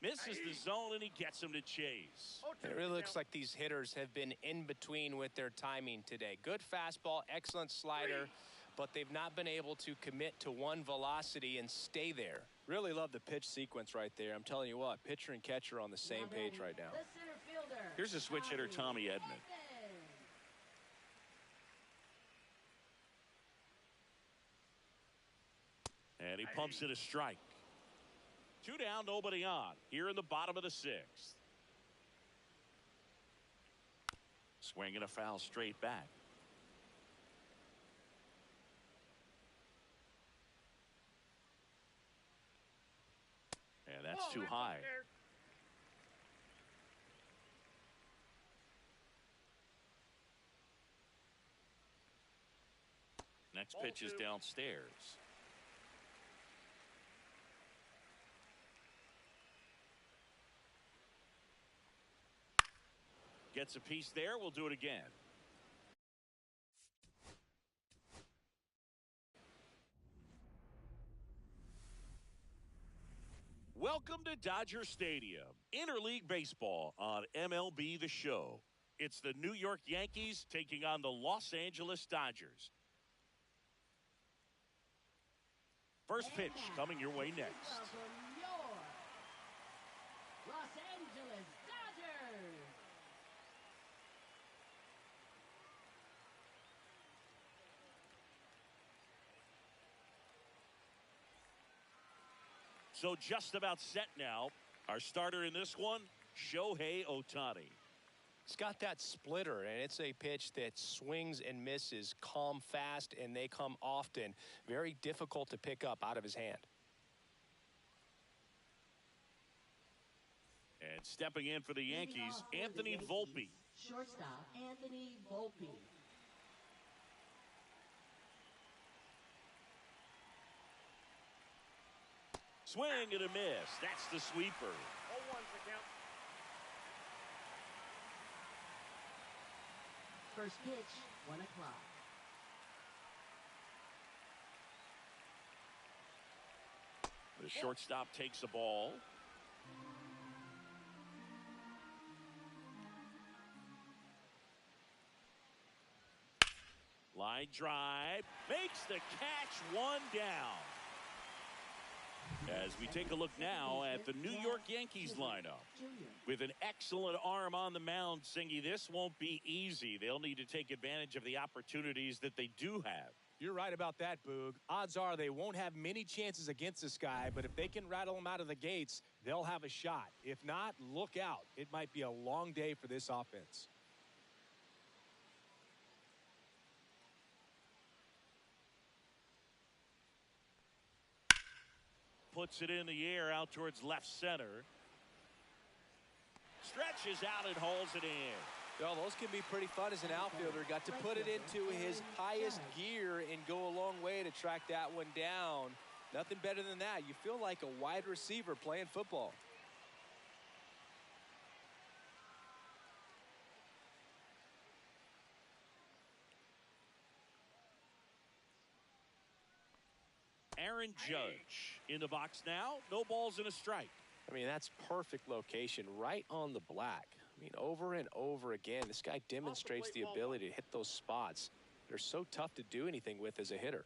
Misses the zone, and he gets him to chase. It really looks like these hitters have been in between with their timing today. Good fastball, excellent slider, but they've not been able to commit to one velocity and stay there. Really love the pitch sequence right there. I'm telling you what, pitcher and catcher are on the same page right now. The center fielder. Here's a switch hitter, Tommy Edman. And he pumps it a strike. 2 down, nobody on. Here in the bottom of the 6th. Swinging a foul straight back. And that's too high. Next pitch is downstairs. Gets a piece there. We'll do it again. Welcome to Dodger Stadium. Interleague baseball on MLB The Show. It's the New York Yankees taking on the Los Angeles Dodgers. First pitch coming your way next. Welcome your Los Angeles Dodgers. So just about set now. Our starter in this one, Shohei Ohtani. It's got that splitter, and it's a pitch that swings and misses, come fast, and they come often. Very difficult to pick up out of his hand. And stepping in for the Yankees, Anthony Volpe. Shortstop, Anthony Volpe. Swing and a miss. That's the sweeper. 0-1's the count. First pitch, 1 o'clock. The shortstop takes the ball. Line drive. Makes the catch, 1 down. As we take a look now at the New York Yankees lineup. With an excellent arm on the mound, Singy, this won't be easy. They'll need to take advantage of the opportunities that they do have. You're right about that, Boog. Odds are they won't have many chances against this guy, but if they can rattle him out of the gates, they'll have a shot. If not, look out. It might be a long day for this offense. Puts it in the air out towards left center. Stretches out and hauls it in. Well, those can be pretty fun as an outfielder. Got to put it into his highest gear and go a long way to track that one down. Nothing better than that. You feel like a wide receiver playing football. Aaron Judge in the box now. No balls and a strike. I mean, that's perfect location right on the black. I mean, over and over again, this guy demonstrates the ability to hit those spots. They're so tough to do anything with as a hitter.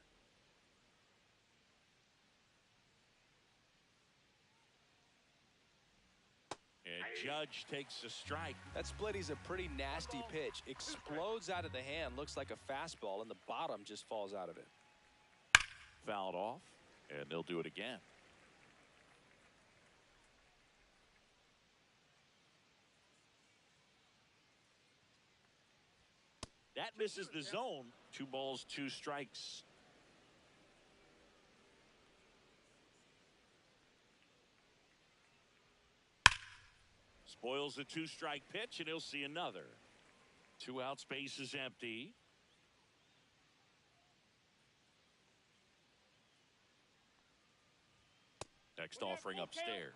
And Judge takes a strike. That splitty's a pretty nasty pitch. Explodes out of the hand. Looks like a fastball, and the bottom just falls out of it. Fouled off, and they'll do it again. That misses the zone. 2 balls, 2 strikes. Spoils the 2-strike pitch, and he'll see another. 2 outs, base is empty. Next offering upstairs.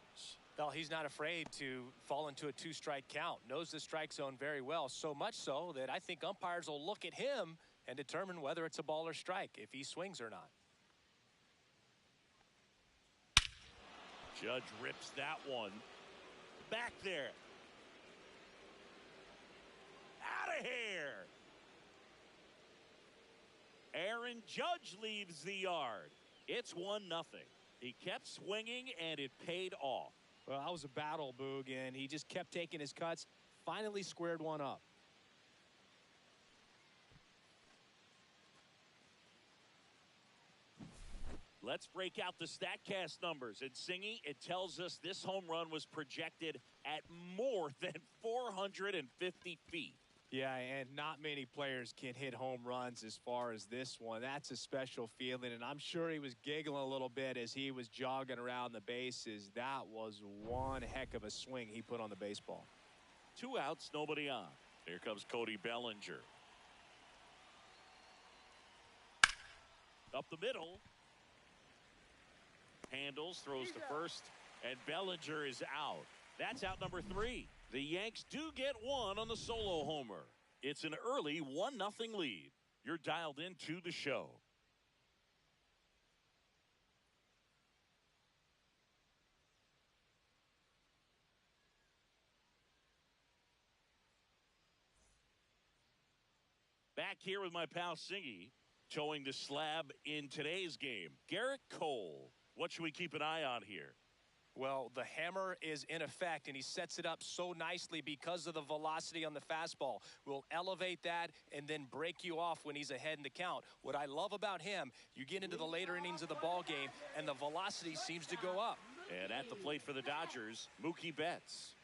Well, he's not afraid to fall into a 2-strike count. Knows the strike zone very well. So much so that I think umpires will look at him and determine whether it's a ball or strike, if he swings or not. Judge rips that one. Back there. Out of here. Aaron Judge leaves the yard. It's 1-0. He kept swinging, and it paid off. Well, that was a battle, Boog, and he just kept taking his cuts. Finally squared one up. Let's break out the StatCast numbers. And Singy, it tells us this home run was projected at more than 450 feet. Yeah, and not many players can hit home runs as far as this one. That's a special feeling, and I'm sure he was giggling a little bit as he was jogging around the bases. That was one heck of a swing he put on the baseball. 2 outs, nobody on. Here comes Cody Bellinger. Up the middle. Handles, throws to first, and Bellinger is out. That's out number 3. The Yanks do get one on the solo homer. It's an early 1-0 lead. You're dialed into the show. Back here with my pal Singy, towing the slab in today's game. Garrett Cole. What should we keep an eye on here? Well, the hammer is in effect, and he sets it up so nicely because of the velocity on the fastball. Will elevate that and then break you off when he's ahead in the count. What I love about him, you get into the later innings of the ball game, and the velocity seems to go up. And at the plate for the Dodgers, Mookie Betts.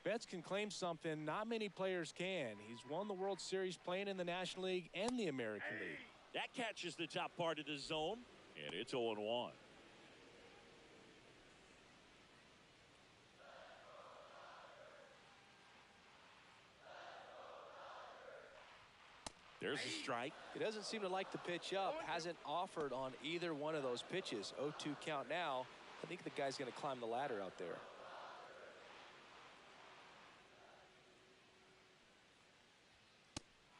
Betts can claim something not many players can. He's won the World Series playing in the National League and the American League. That catches the top part of the zone, and it's 0-1. There's a strike. He doesn't seem to like the pitch up. Hasn't offered on either one of those pitches. 0-2 count now. I think the guy's going to climb the ladder out there.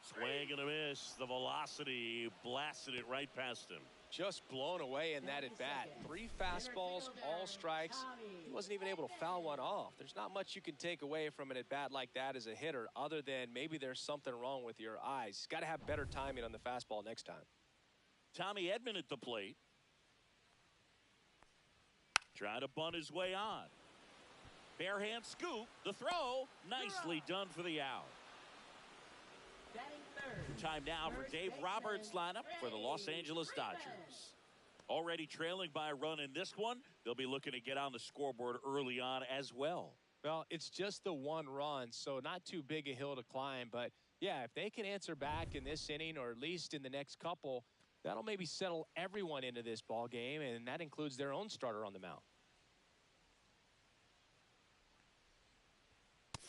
Swing and a miss. The velocity blasted it right past him. Just blown away in that at bat. 3 fastballs, all strikes. He wasn't even able to foul one off. There's not much you can take away from an at bat like that as a hitter, other than maybe there's something wrong with your eyes. He's got to have better timing on the fastball next time. Tommy Edman at the plate. Trying to bunt his way on. Bare hand scoop. The throw. Nicely done for the out. Batting third. Time now for First Dave baseman, Roberts' lineup for the Los Freddie Angeles Freeman. Dodgers. Already trailing by a run in this one. They'll be looking to get on the scoreboard early on as well. Well, it's just the one run, so not too big a hill to climb. But, yeah, if they can answer back in this inning or at least in the next couple, that'll maybe settle everyone into this ball game, and that includes their own starter on the mound.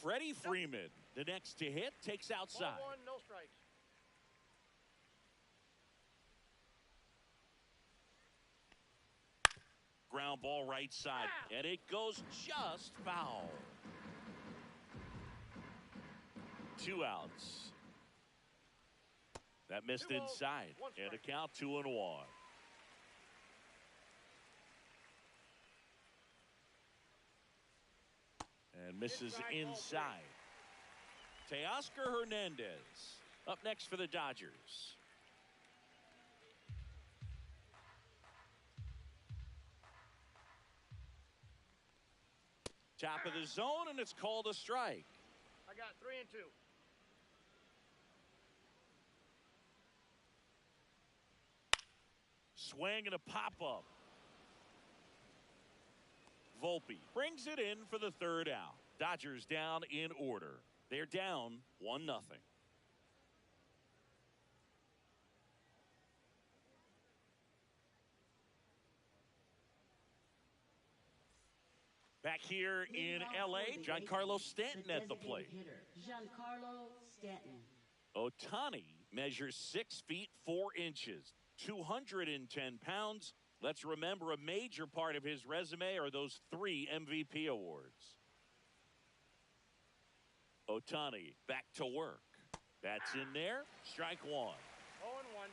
Freddie Freeman, the next to hit, takes outside. Ball one, no strikes. Ground ball right side, and it goes just foul. 2 outs. That missed 2 balls, inside, 1 and a strike. count 2-1. And misses inside. Teoscar Hernandez up next for the Dodgers. Top of the zone, and it's called a strike. I got 3 and 2. Swing and a pop-up. Volpe brings it in for the 3rd out. Dodgers down in order. They're down 1-0. Back here in L.A., Giancarlo Stanton at the plate. Giancarlo Stanton. Ohtani measures 6 feet 4 inches, 210 pounds. Let's remember a major part of his resume are those 3 MVP awards. Ohtani back to work. That's in there. Strike 1. 0 and 1.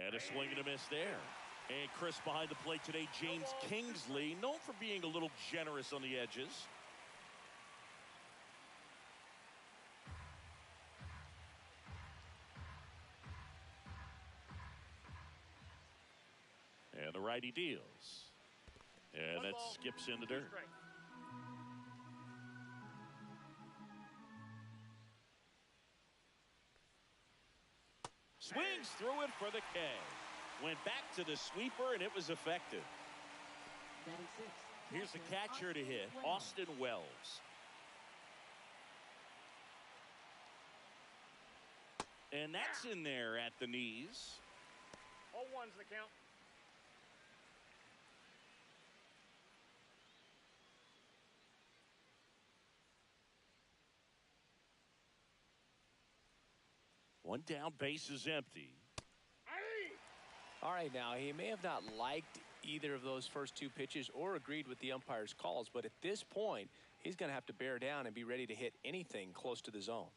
And a swing and a miss there. And Chris behind the plate today, James Kingsley, known for being a little generous on the edges. And the righty deals. And 1 that ball, skips in the 2 dirt. strikes. Swings through it for the K. Went back to the sweeper, and it was effective. Batting sixth. Here's the catcher to hit, Austin Wells. And that's in there at the knees. 0-1's the count. One down, base is empty. All right, now, he may have not liked either of those first 2 pitches or agreed with the umpire's calls, but at this point, he's going to have to bear down and be ready to hit anything close to the zone.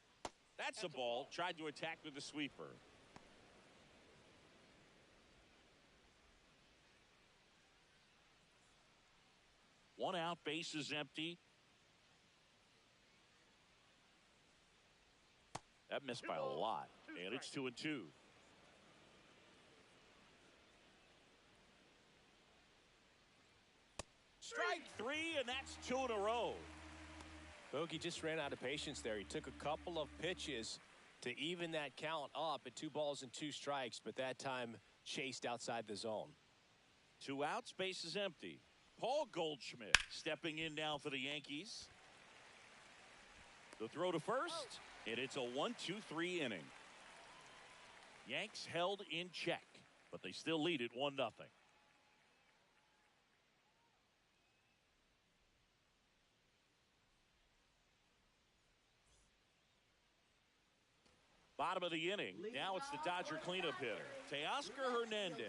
That's a ball. Tried to attack with the sweeper. One out, base is empty. That missed by a lot, and it's 2-2. Strike 3, and that's 2 in a row. Bogey just ran out of patience there. He took a couple of pitches to even that count up at 2 balls and 2 strikes, but that time chased outside the zone. 2 outs, base is empty. Paul Goldschmidt stepping in now for the Yankees. The throw to first, and it's a 1-2-3 inning. Yanks held in check, but they still lead it 1-0. Bottom of the inning. Now it's the Dodger cleanup hitter, Teoscar Hernandez.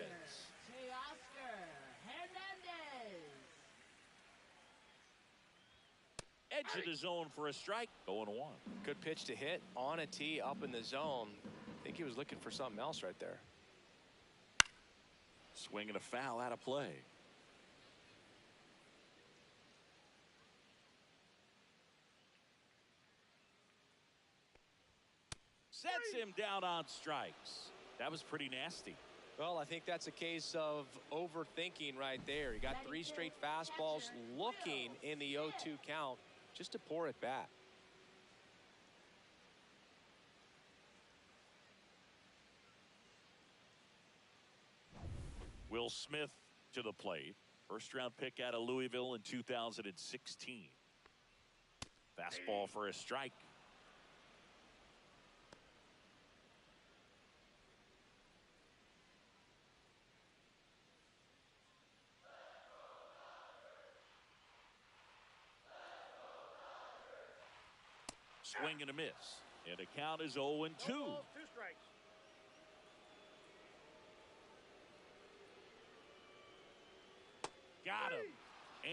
Teoscar Hernandez. Edge of the zone for a strike. 0-1. Good pitch to hit on a tee up in the zone. I think he was looking for something else right there. Swing and a foul out of play. sets him down on strikes. That was pretty nasty. Well, I think that's a case of overthinking right there. He got 3 straight fastballs looking in the 0-2 count just to pour it back. Will Smith to the plate. First round pick out of Louisville in 2016. Fastball for a strike. Swing and a miss. And the count is 0-2. 2 strikes. Got him.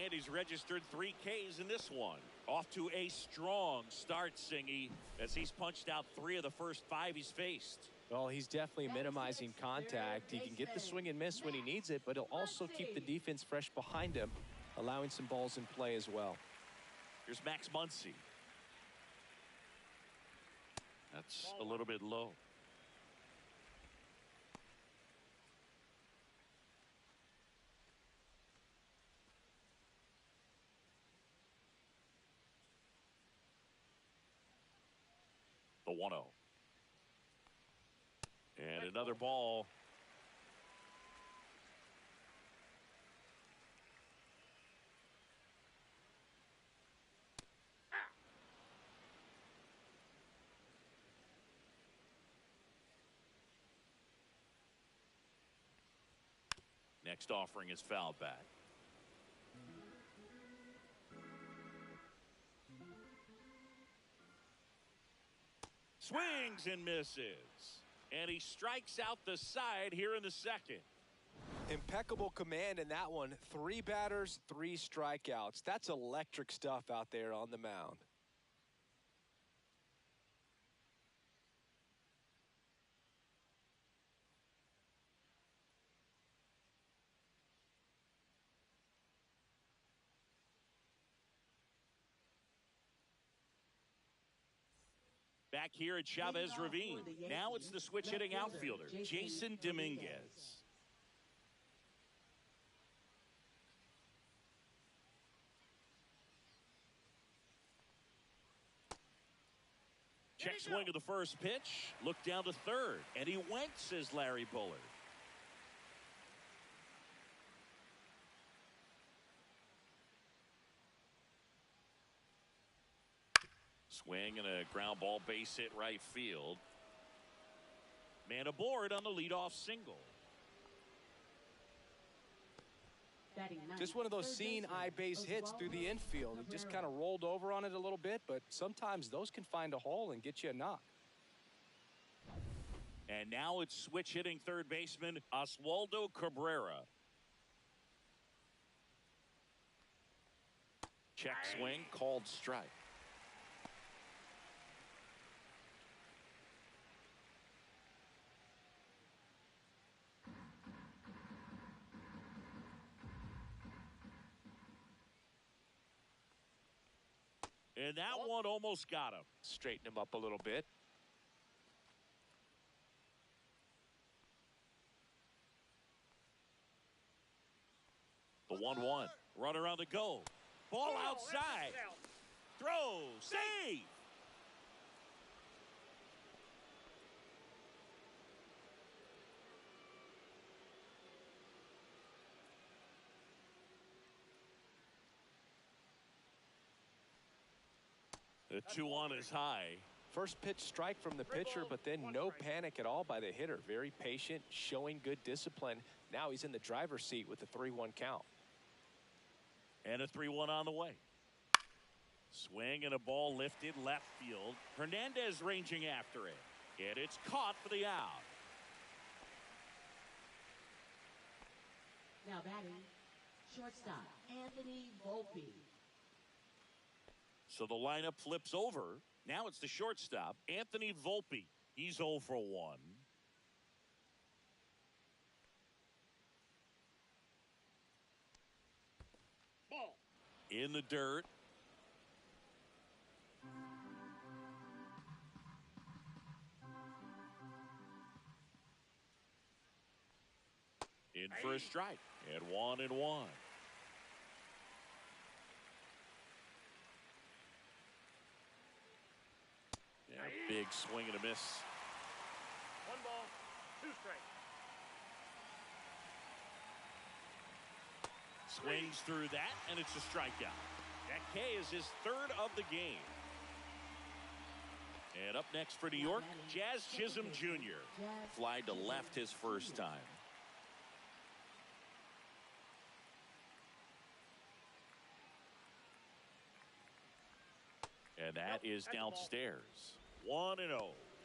And he's registered 3 Ks in this one. Off to a strong start, Singy, as he's punched out 3 of the first 5 he's faced. Well, he's definitely minimizing contact. He can get the swing and miss when he needs it, but he'll also keep the defense fresh behind him, allowing some balls in play as well. Here's Max Muncy. That's a little bit low. The 1-0. And another ball. Next offering is fouled back. Swings and misses. And he strikes out the side here in the second. Impeccable command in that one. 3 batters, 3 strikeouts. That's electric stuff out there on the mound. Back here at Chavez Ravine. Now it's the switch hitting outfielder, Jason Dominguez. Check swing of the first pitch. Look down to third. And he went, says Larry Bullard. Swing and a ground ball, base hit right field. Man aboard on the leadoff single. Just one of those seeing eye base hits through the infield. He just kind of rolled over on it a little bit, but sometimes those can find a hole and get you a knock. And now it's switch hitting third baseman Oswaldo Cabrera. Check swing, called strike. And that one almost got him. Straighten him up a little bit. The 1-1. Runner on the go. Ball outside. Throw. Save. The 2-1 is high. First pitch strike from the pitcher, but then no panic at all by the hitter. Very patient, showing good discipline. Now he's in the driver's seat with the 3-1 count. And a 3-1 on the way. Swing and a ball lifted left field. Hernandez ranging after it. And it's caught for the out. Now batting, shortstop, Anthony Volpe. So the lineup flips over. Now it's the shortstop, Anthony Volpe. He's 0 for 1. Ball. In the dirt. In for a strike. And 1-1. Yeah, big swing and a miss. 1 ball, 2 strikes. Swings through that, and it's a strikeout. That K is his 3rd of the game. And up next for New York, Jazz Chisholm Jr. Fly to left his first time. And that is downstairs. 1-0.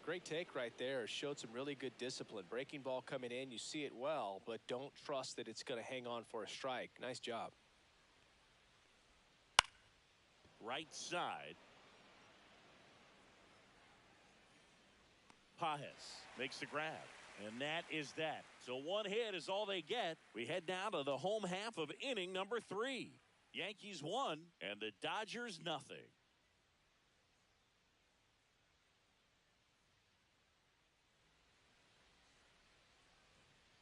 Great take right there. Showed some really good discipline. Breaking ball coming in, you see it well, but don't trust that it's going to hang on for a strike. Nice job. Right side. Pajes makes the grab. And that is that. So 1 hit is all they get. We head down to the home half of inning number 3. Yankees 1 and the Dodgers nothing.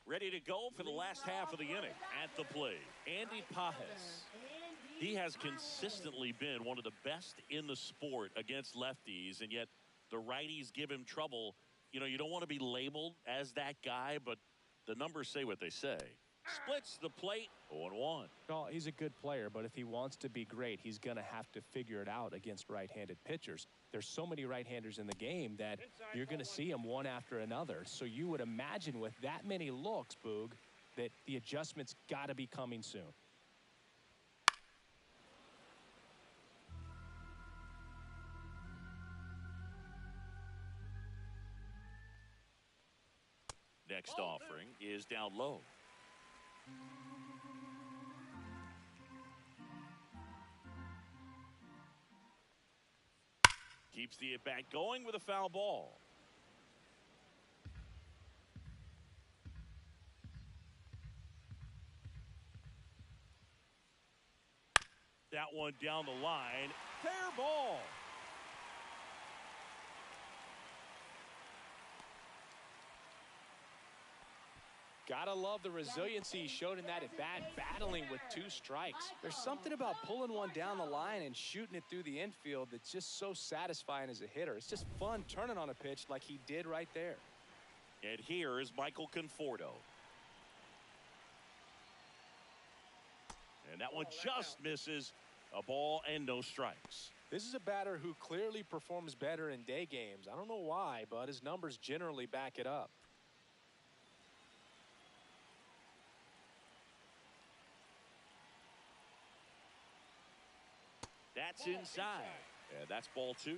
Ready to go for the last half of the inning. At the plate, Andy Pajes. He has consistently been one of the best in the sport against lefties, and yet the righties give him trouble. You know, you don't want to be labeled as that guy, but the numbers say what they say. Splits the plate, 0-1. Well, he's a good player, but if he wants to be great, he's going to have to figure it out against right-handed pitchers. There's so many right-handers in the game that you're going to see them one after another. So you would imagine with that many looks, Boog, that the adjustment's got to be coming soon. Next offering is down low. Keeps the at-bat going with a foul ball. That one down the line. Fair ball. Gotta love the resiliency he showed in that at-bat, battling with 2 strikes. There's something about pulling one down the line and shooting it through the infield that's just so satisfying as a hitter. It's just fun turning on a pitch like he did right there. And here is Michael Conforto. And that one just misses. A ball and no strikes. This is a batter who clearly performs better in day games. I don't know why, but his numbers generally back it up. That's inside. And that's ball 2.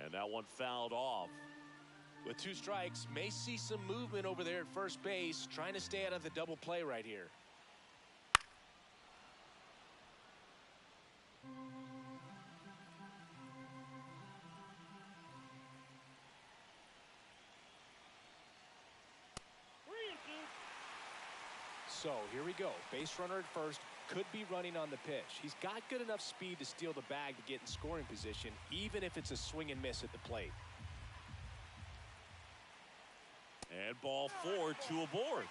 And that one fouled off. With 2 strikes, may see some movement over there at first base, trying to stay out of the double play right here. So here we go. Base runner at first, could be running on the pitch. He's got good enough speed to steal the bag to get in scoring position, even if it's a swing and miss at the plate. And ball 4, 2 aboard.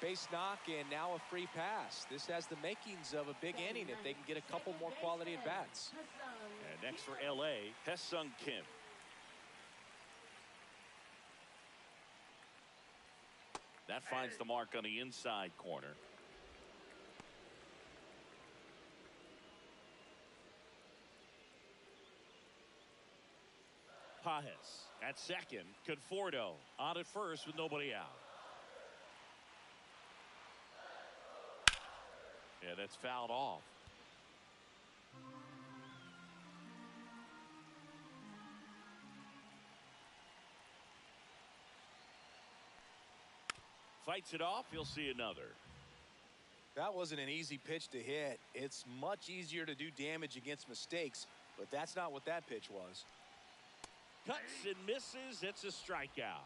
Base knock and now a free pass. This has the makings of a big inning if they can get a couple more quality at bats. And next for LA, Hae-Sung Kim. That finds the mark on the inside corner. Pajes at second. Conforto on at first with nobody out. Yeah, that's fouled off. Fights it off. He'll see another. That wasn't an easy pitch to hit. It's much easier to do damage against mistakes, but that's not what that pitch was. Cuts and misses. It's a strikeout.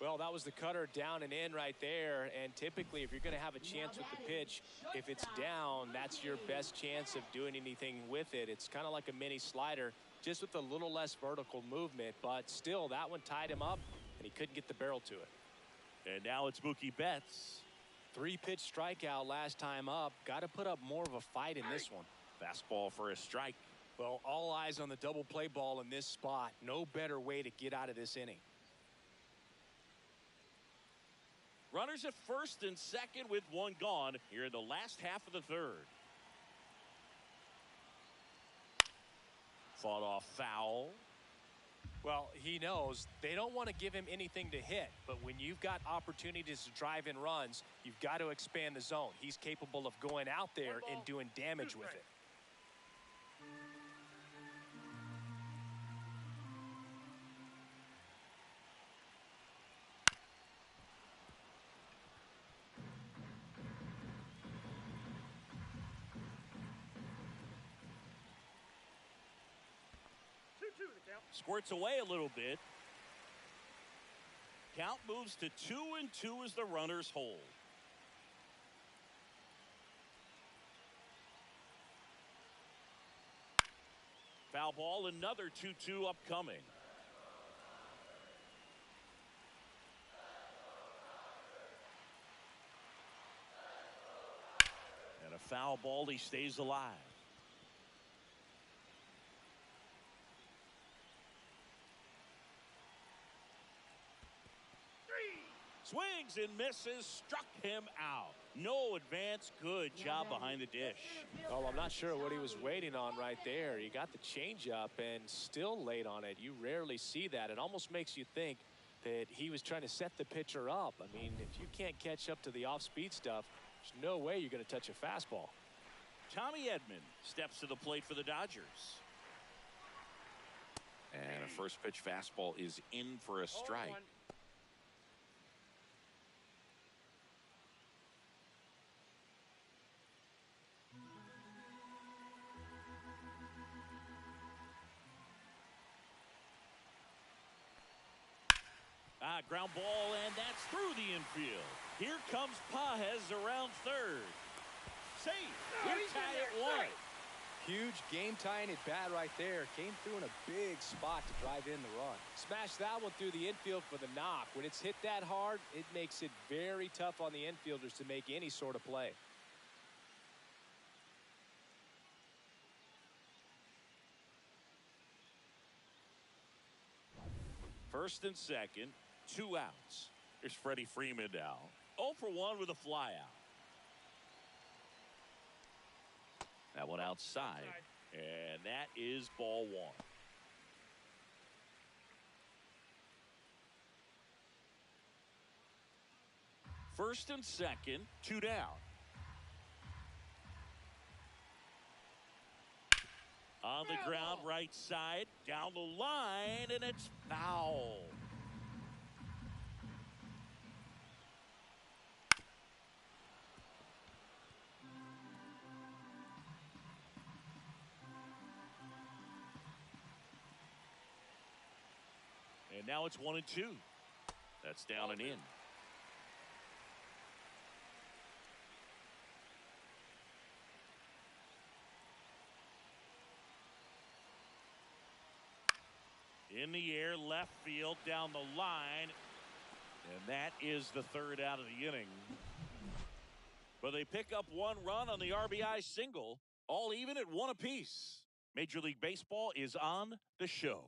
Well, that was the cutter down and in right there. And typically, if you're going to have a chance with the pitch, if it's down, that's your best chance of doing anything with it. It's kind of like a mini slider, just with a little less vertical movement. But still, that one tied him up, and he couldn't get the barrel to it. And now it's Mookie Betts. 3-pitch strikeout last time up. Got to put up more of a fight in this one. Fastball for a strike. Well, all eyes on the double play ball in this spot. No better way to get out of this inning. Runners at first and second with one gone here in the last half of the third. Fought off foul. Well, he knows they don't want to give him anything to hit, but when you've got opportunities to drive in runs, you've got to expand the zone. He's capable of going out there and doing damage with it. Squirts away a little bit. Count moves to 2-2 as the runners hold. Foul ball, another 2-2 upcoming. And a foul ball, he stays alive. Swings and misses, struck him out. No advance, good job behind the dish. Oh, I'm not sure what he was waiting on right there. He got the changeup and still laid on it. You rarely see that. It almost makes you think that he was trying to set the pitcher up. I mean, if you can't catch up to the off-speed stuff, there's no way you're going to touch a fastball. Tommy Edman steps to the plate for the Dodgers. And a first pitch fastball is in for a strike. Ground ball, and that's through the infield. Here comes Pages around third. Safe. We tie at one. Huge game-tying at bat right there. Came through in a big spot to drive in the run. Smash that one through the infield for the knock. When it's hit that hard, it makes it very tough on the infielders to make any sort of play. First and second, 2 outs. Here's Freddie Freeman now. 0 for 1 with a flyout. That one outside. And that is ball 1. First and second, 2 down. On the ground, right side, down the line, and it's foul. And now it's 1-2. That's down and in. In the air, left field, down the line. And that is the third out of the inning. But they pick up 1 run on the RBI single, all even at 1 apiece. Major League Baseball is on the show.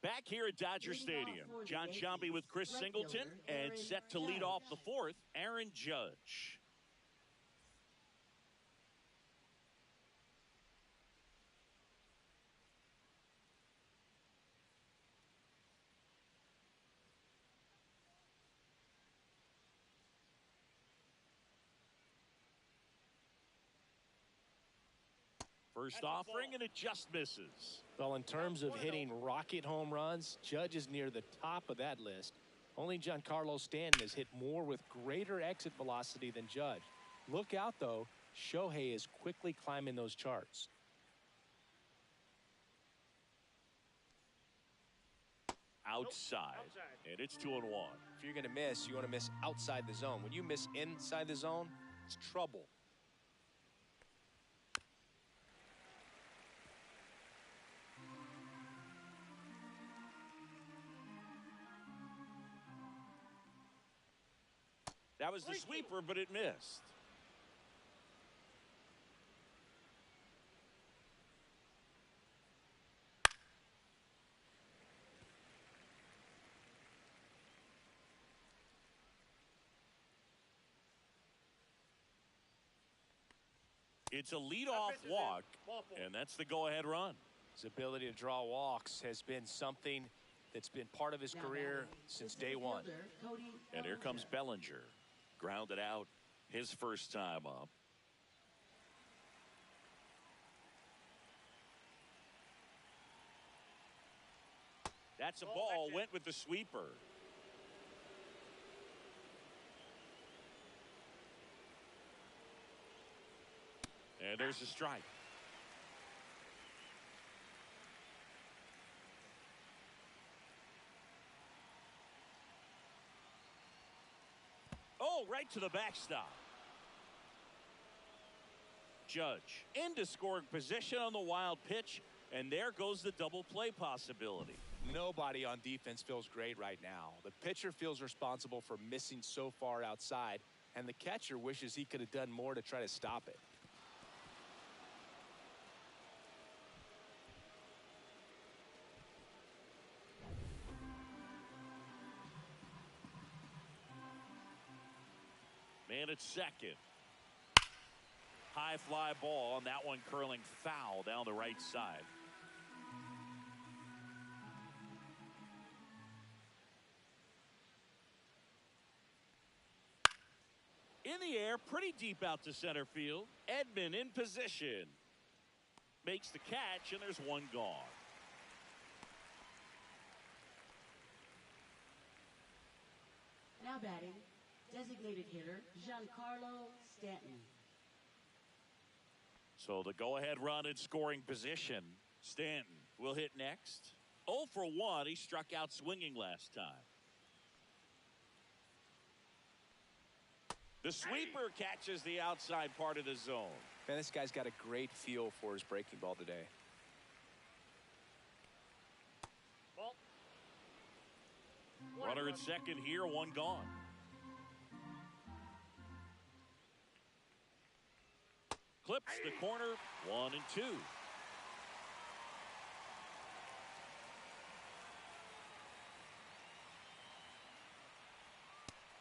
Back here at Dodger Stadium, John Sciambi with Chris Singleton, and set to lead off the 4th, Aaron Judge. First offering, and it just misses. Well, in terms of hitting rocket home runs, Judge is near the top of that list. Only Giancarlo Stanton has hit more with greater exit velocity than Judge. Look out, though. Shohei is quickly climbing those charts. outside. And it's 2-1. If you're going to miss, you want to miss outside the zone. When you miss inside the zone, it's trouble. That was the sweeper, but it missed. It's a leadoff walk, and that's the go-ahead run. His ability to draw walks has been something that's been part of his career since day one. And here comes Bellinger. Grounded out his first time up. That's a ball. Went with the sweeper. And there's a strike. Oh, right to the backstop. Judge into scoring position on the wild pitch, and there goes the double play possibility. Nobody on defense feels great right now. The pitcher feels responsible for missing so far outside, and the catcher wishes he could have done more to try to stop it. Man at second. High fly ball on that one, curling foul down the right side. In the air, pretty deep out to center field. Edman in position. Makes the catch, and there's one gone. Now batting, designated hitter Giancarlo Stanton. So the go-ahead run in scoring position. Stanton will hit next. 0 for 1. He struck out swinging last time. The sweeper catches the outside part of the zone. Man, this guy's got a great feel for his breaking ball today. Ball. Runner at second here, one gone. Clips the corner, 1 and 2.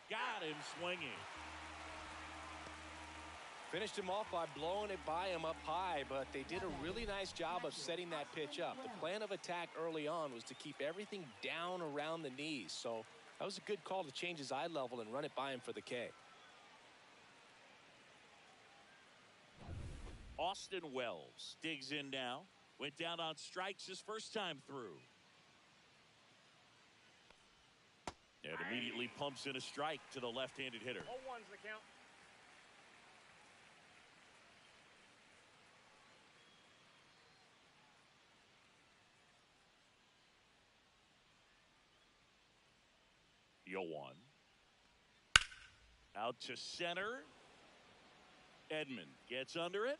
Got him swinging. Finished him off by blowing it by him up high, but they did a really nice job of setting that pitch up. The plan of attack early on was to keep everything down around the knees, so that was a good call to change his eye level and run it by him for the K. Austin Wells digs in now. Went down on strikes his first time through. And immediately pumps in a strike to the left-handed hitter. 0-1's the count. Yoan. Out to center. Edman gets under it.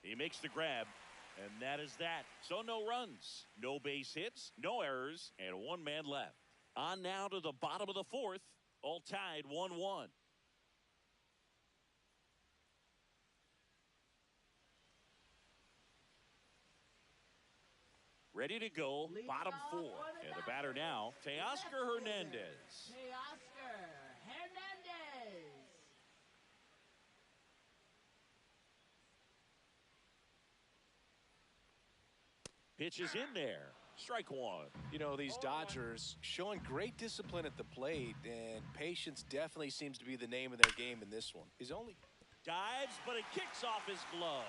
He makes the grab, and that is that. So no runs, no base hits, no errors, and one man left. On now to the bottom of the fourth, all tied 1-1. Ready to go, bottom four. And the batter now, Teoscar Hernandez. Teoscar Hernandez. Pitches in there. Strike one. You know, these Dodgers showing great discipline at the plate, and patience definitely seems to be the name of their game in this one. He's only Dives, but it kicks off his glove.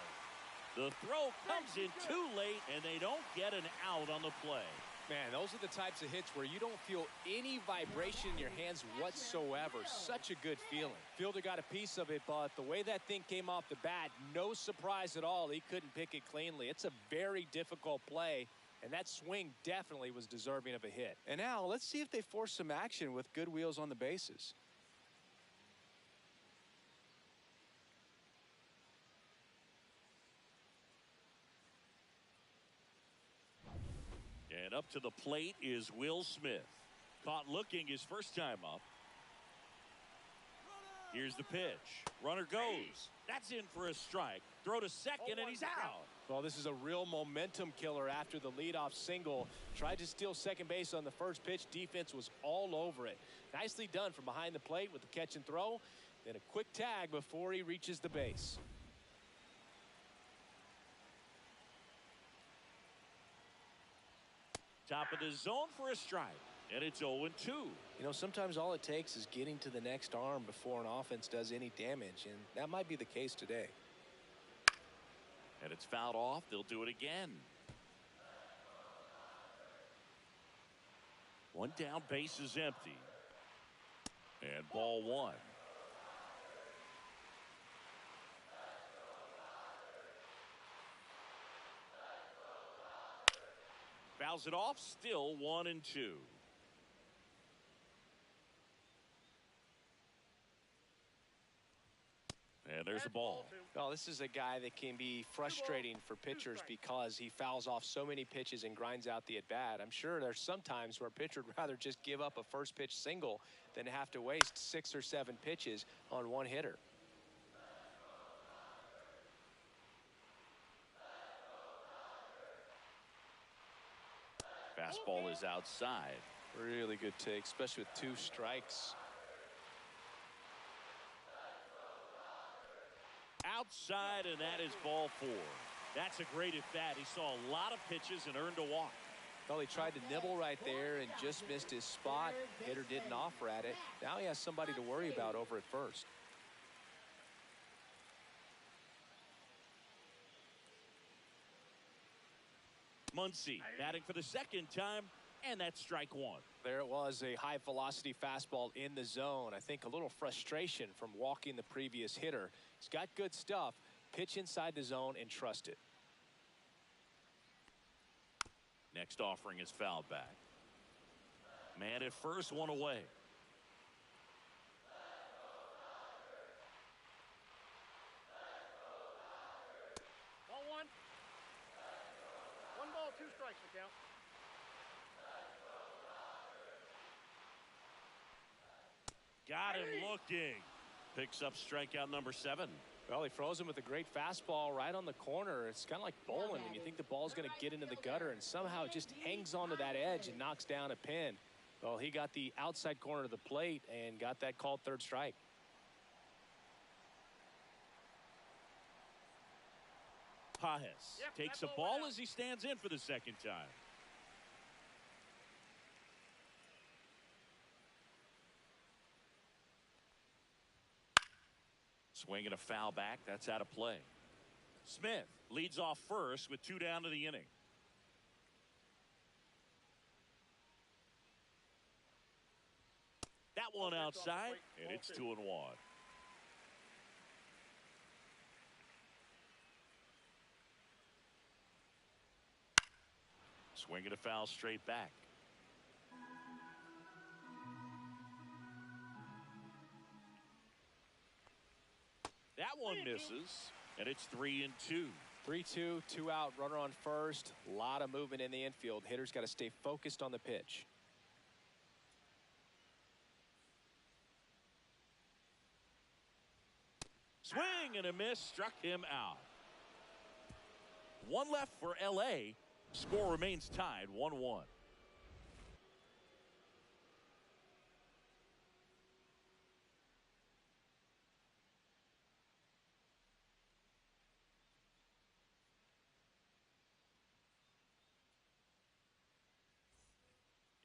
The throw comes in too late, and they don't get an out on the play. Man, those are the types of hits where you don't feel any vibration in your hands whatsoever. Such a good feeling. Fielder got a piece of it, but the way that thing came off the bat, no surprise at all. He couldn't pick it cleanly. It's a very difficult play, And that swing definitely was deserving of a hit. And now let's see if they force some action with good wheels on the bases. And up to the plate is Will Smith. Caught looking his first time up. Here's the pitch. Runner goes. That's in for a strike. Throw to second, and he's out. Well, this is a real momentum killer after the leadoff single. Tried to steal second base on the first pitch. Defense was all over it. Nicely done from behind the plate with the catch and throw. Then a quick tag before he reaches the base. Top of the zone for a strike. And it's 0-2. You know, sometimes all it takes is getting to the next arm before an offense does any damage, and that might be the case today. And it's fouled off. They'll do it again. One down, base is empty. And ball one. Fouls it off, still 1-2. And there's the ball. Well, this is a guy that can be frustrating for pitchers because he fouls off so many pitches and grinds out the at-bat. I'm sure there's some times where a pitcher would rather just give up a first pitch single than have to waste 6 or 7 pitches on one hitter. Fastball is outside. Really good take, especially with 2 strikes. Outside, and that is ball 4. That's a great at-bat. He saw a lot of pitches and earned a walk. Well, he tried to nibble right there and just missed his spot. Hitter didn't offer at it. Now he has somebody to worry about over at first. Muncy batting for the second time, and that's strike 1. There it was, a high velocity fastball in the zone. I think a little frustration from walking the previous hitter. He's got good stuff. Pitch inside the zone and trust it. Next offering is fouled back. Man at first, 1 away. Ball 1. 1 ball, 2 strikes to count. Got him looking. Picks up strikeout number 7. Well, he froze him with a great fastball right on the corner. It's kind of like bowling when you think the ball's going to get into the gutter, and somehow it just hangs onto that edge and knocks down a pin. Well, he got the outside corner of the plate and got that called third strike. Pajes takes a ball as he stands in for the second time. Swing and a foul back. That's out of play. Smith leads off first with 2 down to the inning. That one outside, and it's 2-1. Swing and a foul straight back. That one misses, and it's 3-2. 3-2, 2 out, runner on first. A lot of movement in the infield. Hitter's got to stay focused on the pitch. Swing and a miss, struck him out. 1 left for LA. Score remains tied 1-1.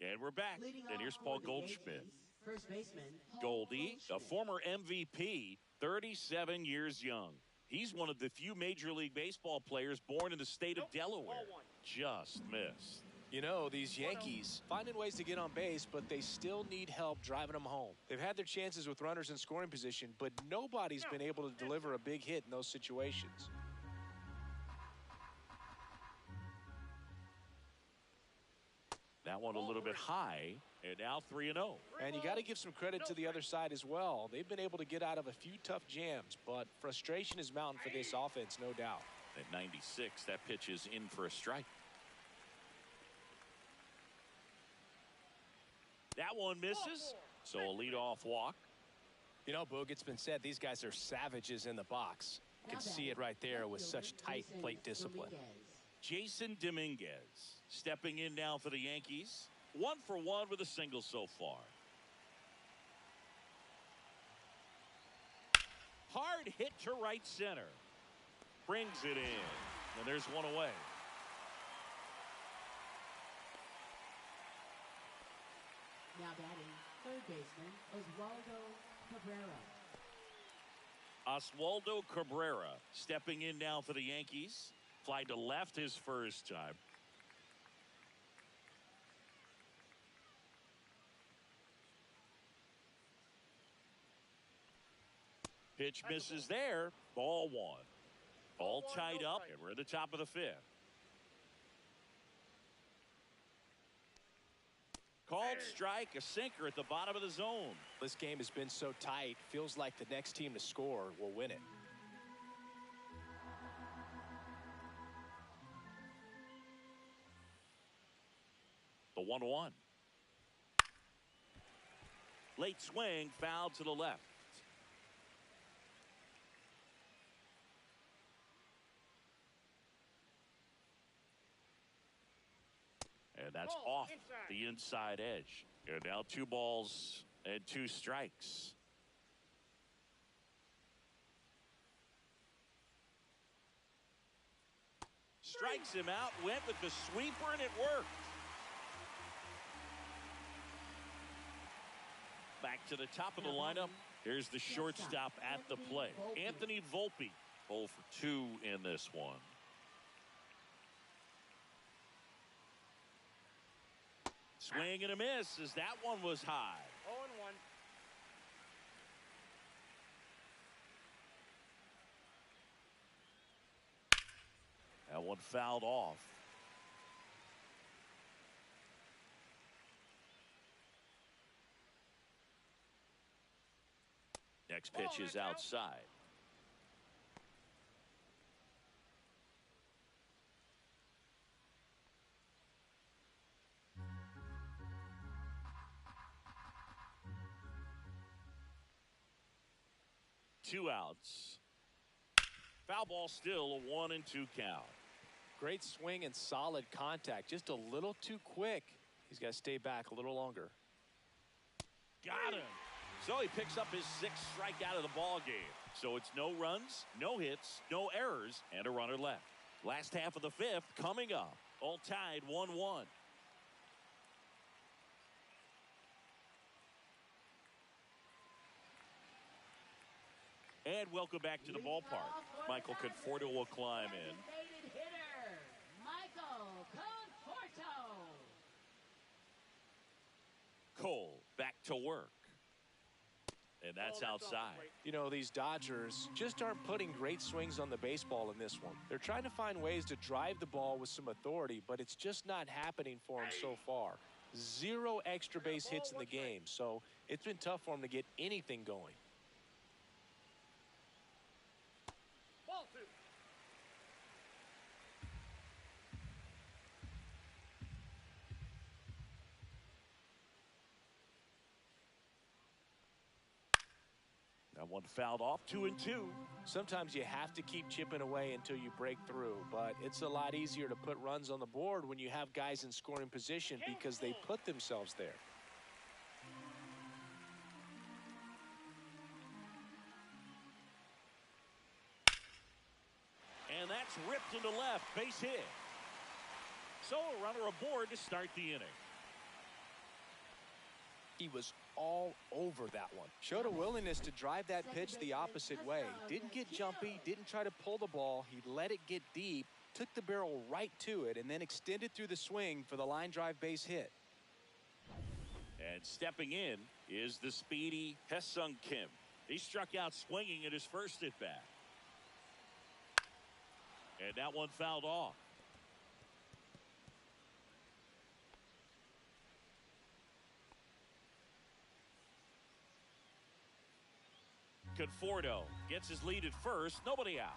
And we're back. And here's Paul Goldschmidt. First baseman Goldie, a former MVP, 37 years young. He's one of the few Major League Baseball players born in the state of Delaware. Just missed. You know, these Yankees finding ways to get on base, but they still need help driving them home. They've had their chances with runners in scoring position, but nobody's been able to deliver a big hit in those situations. That one a little bit high, and now 3-0. And you got to give some credit to the other side as well. They've been able to get out of a few tough jams, but frustration is mounting for this offense, no doubt. At 96, that pitch is in for a strike. That one misses, so a leadoff walk. You know, Boog, it's been said these guys are savages in the box. You can see it right there with such tight plate discipline. Jason Dominguez stepping in now for the Yankees. 1 for 1 with a single so far. Hard hit to right center. Brings it in. And there's one away. Now batting, third baseman, Oswaldo Cabrera stepping in now for the Yankees. Fly to left his first time. Pitch misses there. Ball 1. All tied up, and we're at the top of the 5th. Called strike, a sinker at the bottom of the zone. This game has been so tight, feels like the next team to score will win it. The 1-1. Late swing, foul to the left. And that's off the inside edge. And now 2 balls and 2 strikes. Strikes him out, went with the sweeper, and it worked. Back to the top of the lineup. Here's the shortstop at the plate, Anthony Volpe. 0 for 2 in this one. Swing and a miss as that one was high. 0-1. That one fouled off. Next pitch is outside. Two outs. Foul ball still, a 1-2 count. Great swing and solid contact. Just a little too quick. He's got to stay back a little longer. Got him. So he picks up his 6th strikeout of the ball game. So it's no runs, no hits, no errors, and a runner left. Last half of the 5th coming up. All tied 1-1. And welcome back to the ballpark. Michael Conforto will climb in. Cole back to work. And that's outside. You know, these Dodgers just aren't putting great swings on the baseball in this one. They're trying to find ways to drive the ball with some authority, but it's just not happening for them so far. 0 extra base hits in the game, so it's been tough for them to get anything going. Ball 2. That one fouled off. 2-2. Sometimes you have to keep chipping away until you break through, but it's a lot easier to put runs on the board when you have guys in scoring position because they put themselves there. And that's ripped into left. Base hit. So a runner aboard to start the inning. He was all over that one. Showed a willingness to drive that pitch the opposite way. Didn't get jumpy, didn't try to pull the ball. He let it get deep, took the barrel right to it, and then extended through the swing for the line drive base hit. And stepping in is the speedy Hae-Sung Kim. He struck out swinging at his first at bat. And that one fouled off. Conforto gets his lead at first. Nobody out.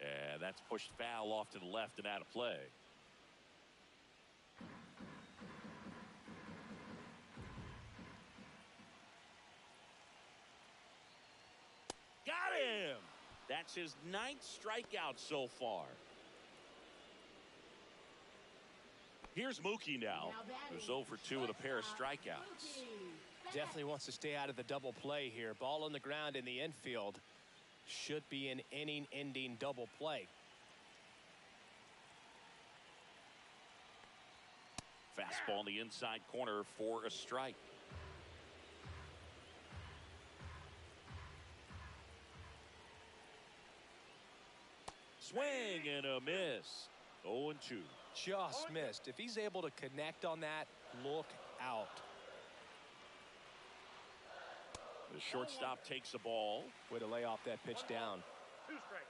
And that's pushed foul off to the left and out of play. Got him! That's his 9th strikeout so far. Here's Mookie now, who's 0 for 2 with a pair of strikeouts. Definitely wants to stay out of the double play here. Ball on the ground in the infield. Should be an inning-ending double play. Fastball in the inside corner for a strike. Swing and a miss. 0-2. Just missed. If he's able to connect on that, look out. The shortstop takes the ball. Way to lay off that pitch down. 2 strikes.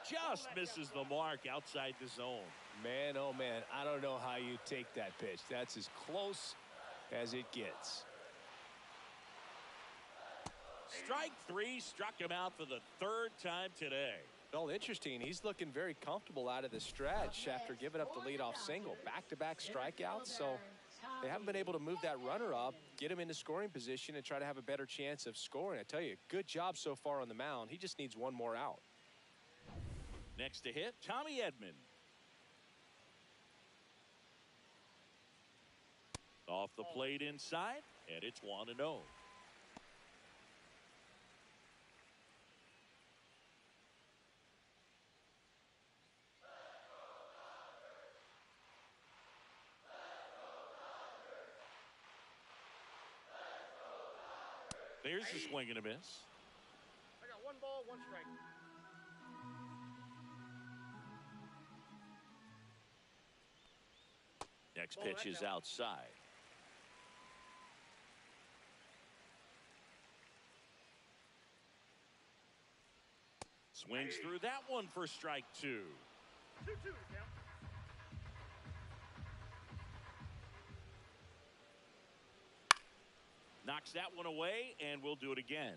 Just misses the mark outside the zone. Man, oh man, I don't know how you take that pitch. That's as close as it gets. Strike 3 struck him out for the 3rd time today. Well, interesting. He's looking very comfortable out of the stretch after giving up the leadoff single. Back-to-back strikeouts, so they haven't been able to move that runner up, get him into scoring position, and try to have a better chance of scoring. I tell you, good job so far on the mound. He just needs one more out. Next to hit, Tommy Edman. Off the plate inside, and it's 1-0. There's the swing and a miss. I got 1 ball, 1 strike. Next pitch is outside. Swings through that one for strike 2. 2-2 to count. Knocks that one away, and we'll do it again.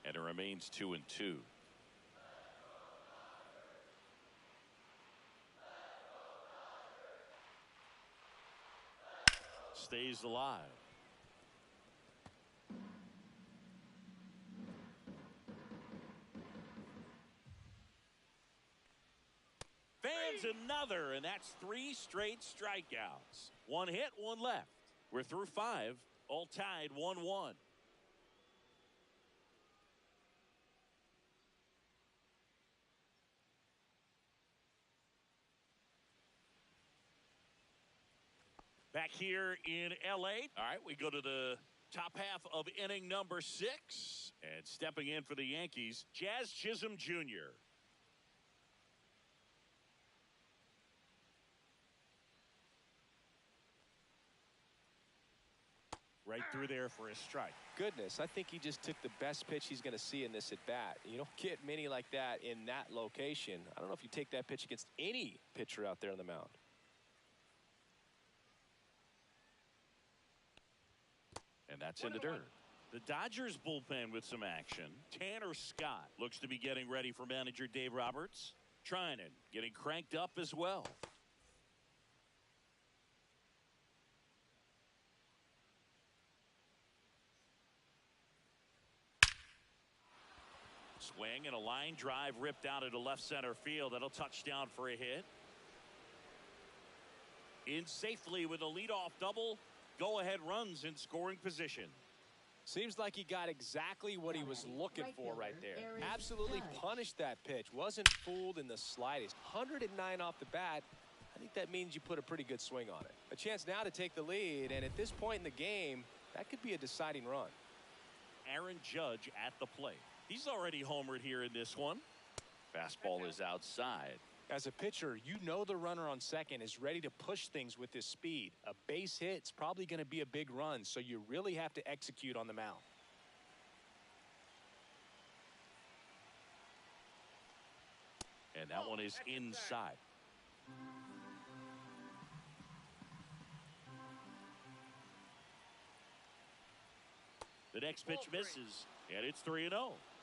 And it remains 2-2. Stays alive. Fans another, and that's 3 straight strikeouts. 1 hit, 1 left. We're through 5, all tied 1-1. Back here in L.A. All right, we go to the top half of inning number 6. And stepping in for the Yankees, Jazz Chisholm Jr. Right through there for a strike. Goodness, I think he just took the best pitch he's going to see in this at-bat. You don't get many like that in that location. I don't know if you take that pitch against any pitcher out there on the mound. And that's in the dirt. The Dodgers bullpen with some action. Tanner Scott looks to be getting ready for manager Dave Roberts. Trinan getting cranked up as well. Swing and a line drive ripped out into left center field. That'll touch down for a hit. In safely with a leadoff double. Go-ahead runs in scoring position. Seems like he got exactly what he was looking for right there. Absolutely punished that pitch. Wasn't fooled in the slightest. 109 off the bat. I think that means you put a pretty good swing on it. A chance now to take the lead, and at this point in the game, that could be a deciding run. Aaron Judge at the plate. He's already homered here in this one. Fastball is outside. As a pitcher, you know the runner on second is ready to push things with his speed. A base hit's probably going to be a big run, so you really have to execute on the mound. And that one is inside. The next pitch misses, and it's 3-0.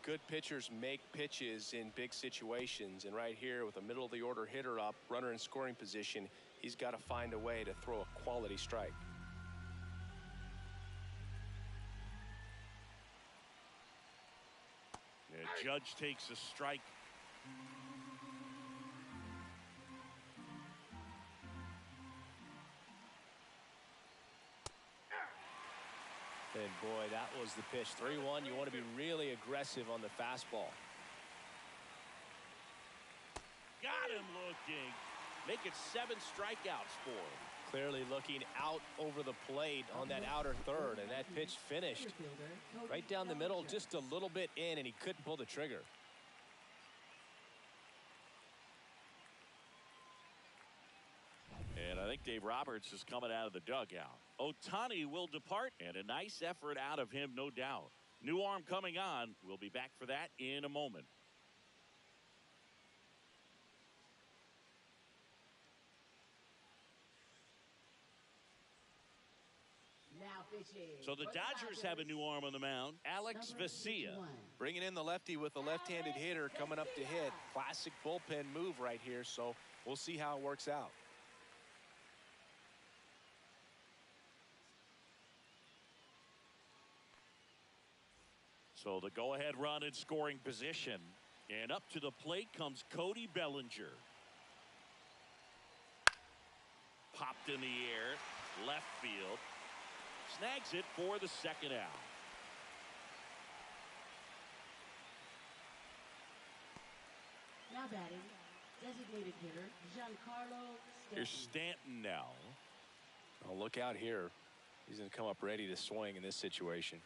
Good pitchers make pitches in big situations, and right here with a middle of the order hitter up, runner in scoring position, he's got to find a way to throw a quality strike. And Judge takes a strike. And boy, that was the pitch. 3-1. You want to be really aggressive on the fastball. Got him looking. Make it 7 strikeouts for him. Clearly looking out over the plate on that outer third, and that pitch finished right down the middle, just a little bit in, and he couldn't pull the trigger. And I think Dave Roberts is coming out of the dugout. Ohtani will depart, and a nice effort out of him, no doubt. New arm coming on. We'll be back for that in a moment. So the Dodgers have a new arm on the mound, Alex Vesia. Bringing in the lefty with a left-handed hitter coming up to hit. Classic bullpen move right here, so we'll see how it works out. So the go-ahead run in scoring position. And up to the plate comes Cody Bellinger. Popped in the air, left field. Snags it for the second out. Now batting, designated hitter Giancarlo Stanton. Here's Stanton now. Oh, look out here. He's going to come up ready to swing in this situation.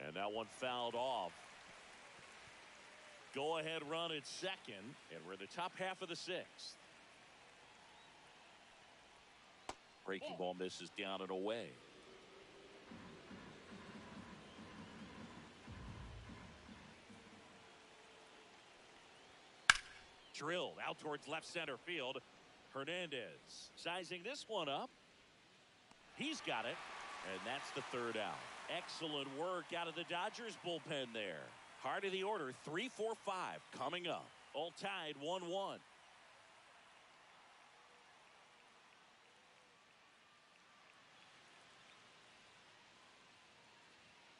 And that one fouled off. Go ahead run at second, and we're in the top half of the 6th. Breaking ball misses down and away. Drilled out towards left center field. Hernandez sizing this one up. He's got it, and that's the third out. Excellent work out of the Dodgers bullpen there. Heart of the order, 3-4-5 coming up. All tied 1-1.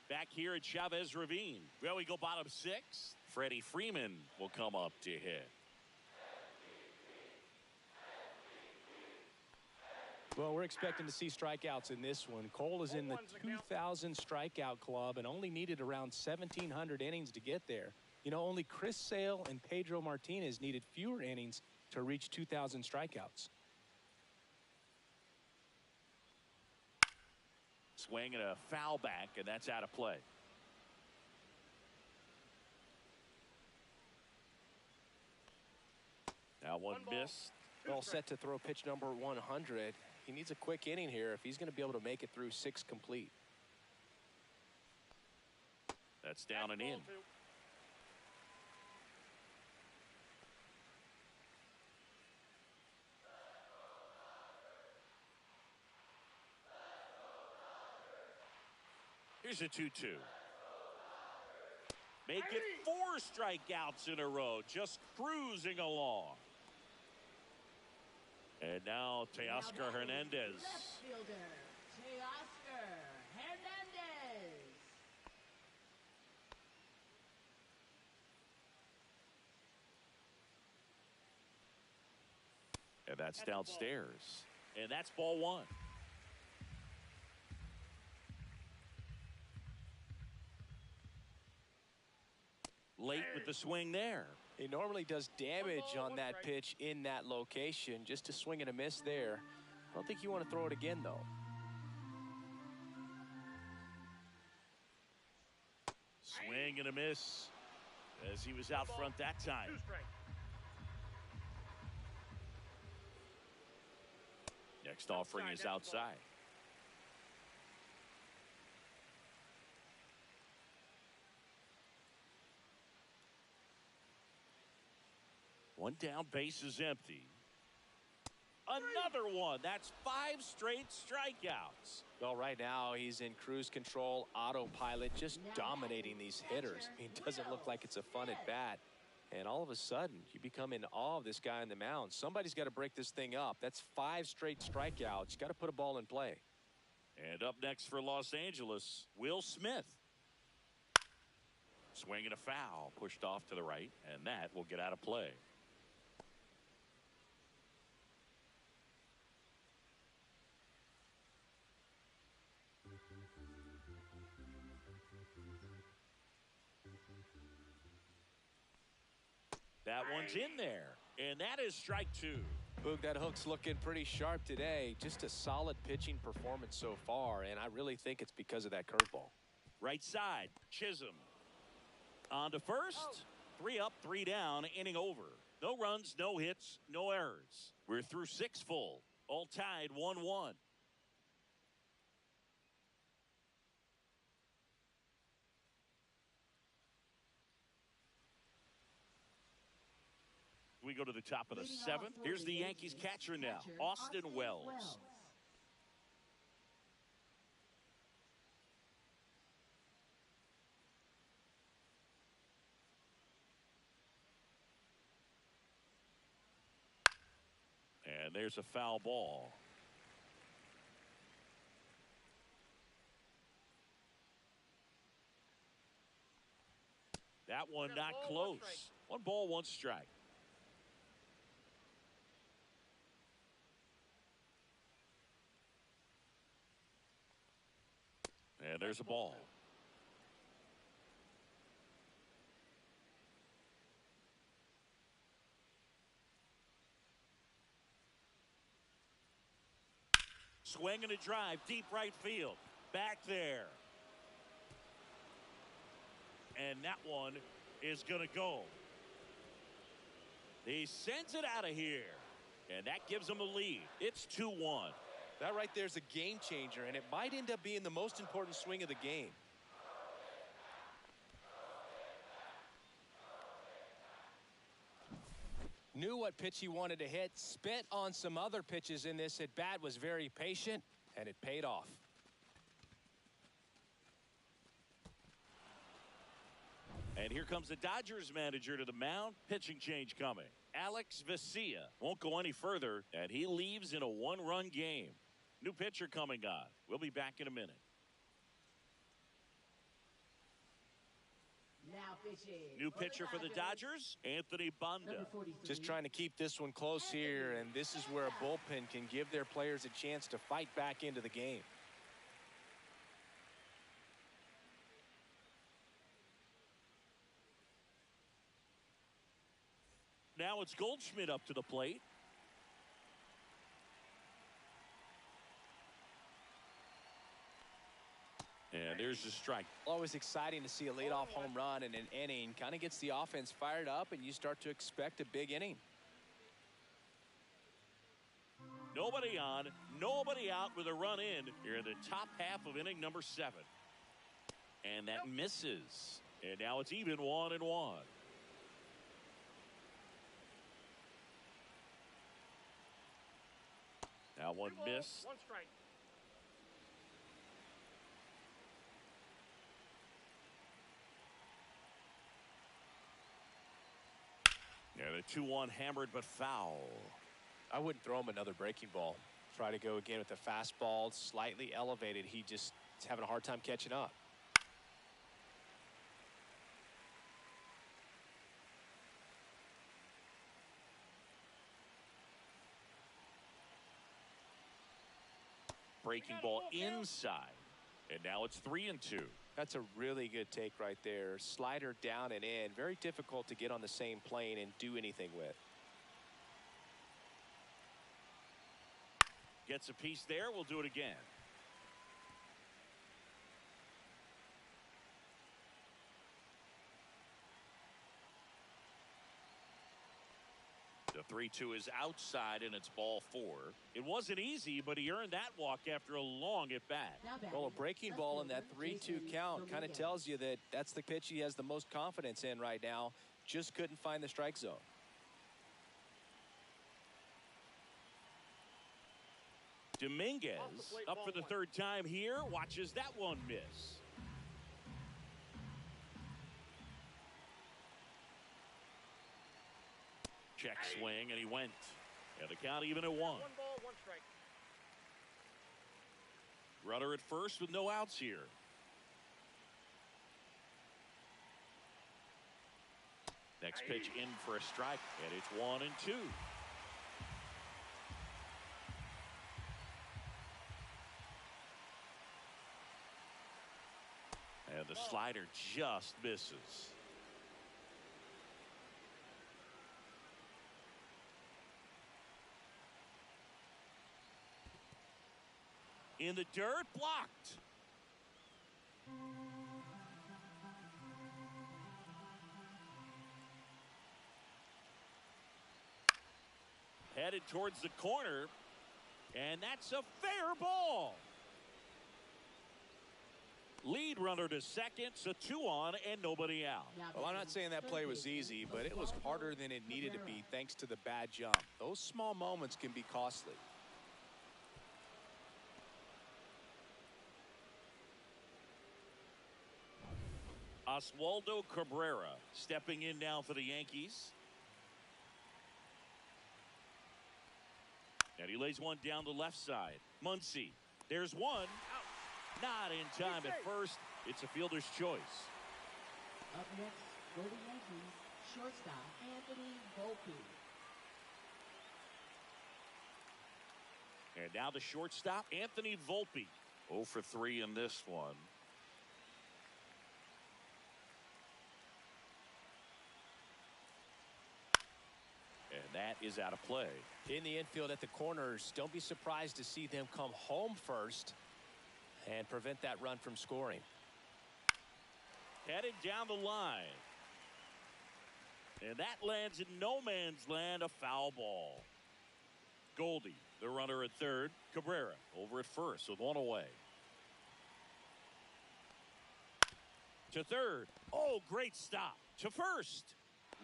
Back here at Chavez Ravine. Well, we go bottom 6. Freddie Freeman will come up to hit. Well, we're expecting to see strikeouts in this one. Cole is in the 2,000 strikeout club and only needed around 1,700 innings to get there. You know, only Chris Sale and Pedro Martinez needed fewer innings to reach 2,000 strikeouts. Swing and a foul back, and that's out of play. Now one missed. All set to throw pitch number 100. He needs a quick inning here if he's going to be able to make it through 6 complete. That's down and in. Here's a 2-2. Make it 4 strikeouts in a row, just cruising along. And now Teoscar Hernandez. Left fielder, Teoscar Hernandez. And that's downstairs. And that's ball 1. Late with the swing there. He normally does damage on that pitch in that location. Just to swing and a miss there. I don't think you want to throw it again, though. Swing and a miss as he was out front that time. Next offering is outside. One down, base is empty. Another one. That's 5 straight strikeouts. Well, right now he's in cruise control, autopilot, just dominating these hitters. I mean, it doesn't look like it's a fun at bat. And all of a sudden, you become in awe of this guy on the mound. Somebody's got to break this thing up. That's 5 straight strikeouts. You got to put a ball in play. And up next for Los Angeles, Will Smith. Swinging a foul, pushed off to the right, and that will get out of play. That one's in there, and that is strike 2. Boog, that hook's looking pretty sharp today. Just a solid pitching performance so far, and I really think it's because of that curveball. Right side, Chisholm. On to first. 3 up, 3 down, inning over. No runs, no hits, no errors. We're through 6 full. All tied 1-1. We go to the top of the 7th. Here's the Yankees catcher now, Austin Wells. And there's a foul ball. That one not close. 1 ball, 1 strike. And there's a ball. Swing and a drive, deep right field. Back there. And that one is going to go. He sends it out of here. And that gives him a lead. It's 2-1. That right there is a game changer, and it might end up being the most important swing of the game. Knew what pitch he wanted to hit, spit on some other pitches in this at bat, was very patient, and it paid off. And here comes the Dodgers manager to the mound. Pitching change coming. Alex Vesia won't go any further, and he leaves in a 1-run game. New pitcher coming on. We'll be back in a minute. Now pitching. New pitcher for the Dodgers, Anthony Banda. Just trying to keep this one close here, and this is where a bullpen can give their players a chance to fight back into the game. Now it's Goldschmidt up to the plate. And there's the strike. Always exciting to see a leadoff home run in an inning. Kind of gets the offense fired up, and you start to expect a big inning. Nobody on, nobody out with a run in here in the top half of inning number 7. And that misses. And now it's even 1-1. Now one miss. 1 strike. And a 2-1 hammered but foul. I wouldn't throw him another breaking ball. Try to go again with the fastball, slightly elevated. He just is having a hard time catching up. Breaking ball inside. And now it's 3-2. That's a really good take right there. Slider down and in. Very difficult to get on the same plane and do anything with. Gets a piece there. We'll do it again. The 3-2 is outside, and it's ball 4. It wasn't easy, but he earned that walk after a long at bat. Well, a breaking ball in that 3-2 count kind of tells you that that's the pitch he has the most confidence in right now. Just couldn't find the strike zone. Dominguez Off the plate, up for ball the third time here. Watches that one miss. Check swing, and he went. And the count even at 1. 1 ball, 1 strike. Runner at first with no outs here. Next pitch in for a strike, and it's 1-2. And the slider just misses. In the dirt, blocked. Headed towards the corner, and that's a fair ball. Lead runner to second, so 2 on and nobody out. Well, I'm not saying that play was easy, but it was harder than it needed to be thanks to the bad jump. Those small moments can be costly. Oswaldo Cabrera stepping in now for the Yankees. And he lays one down the left side. Muncy, there's one. Out. Not in time at first. It's a fielder's choice. Up next for the Yankees, shortstop Anthony Volpe. And now the shortstop, Anthony Volpe. 0 for 3 in this one. And that is out of play. In the infield at the corners, don't be surprised to see them come home first and prevent that run from scoring. Headed down the line. And that lands in no man's land, a foul ball. Goldie, the runner at third. Cabrera over at first with 1 away. To third. Oh, great stop. To first.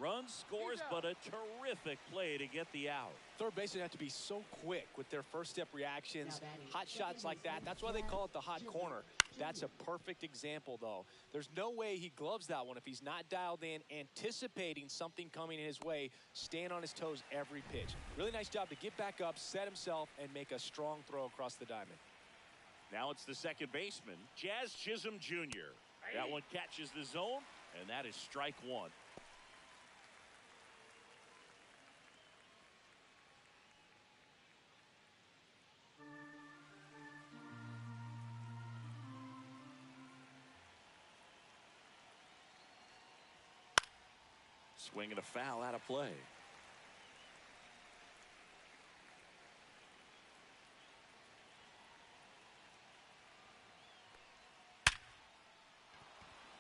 Run scores, but a terrific play to get the out. Third basemen have to be so quick with their first step reactions. Hot shots like that. That's why they call it the hot corner. That's a perfect example, though. There's no way he gloves that one if he's not dialed in, anticipating something coming his way, staying on his toes every pitch. Really nice job to get back up, set himself, and make a strong throw across the diamond. Now it's the second baseman, Jazz Chisholm Jr. That one catches the zone, and that is strike 1. Swing and a foul out of play.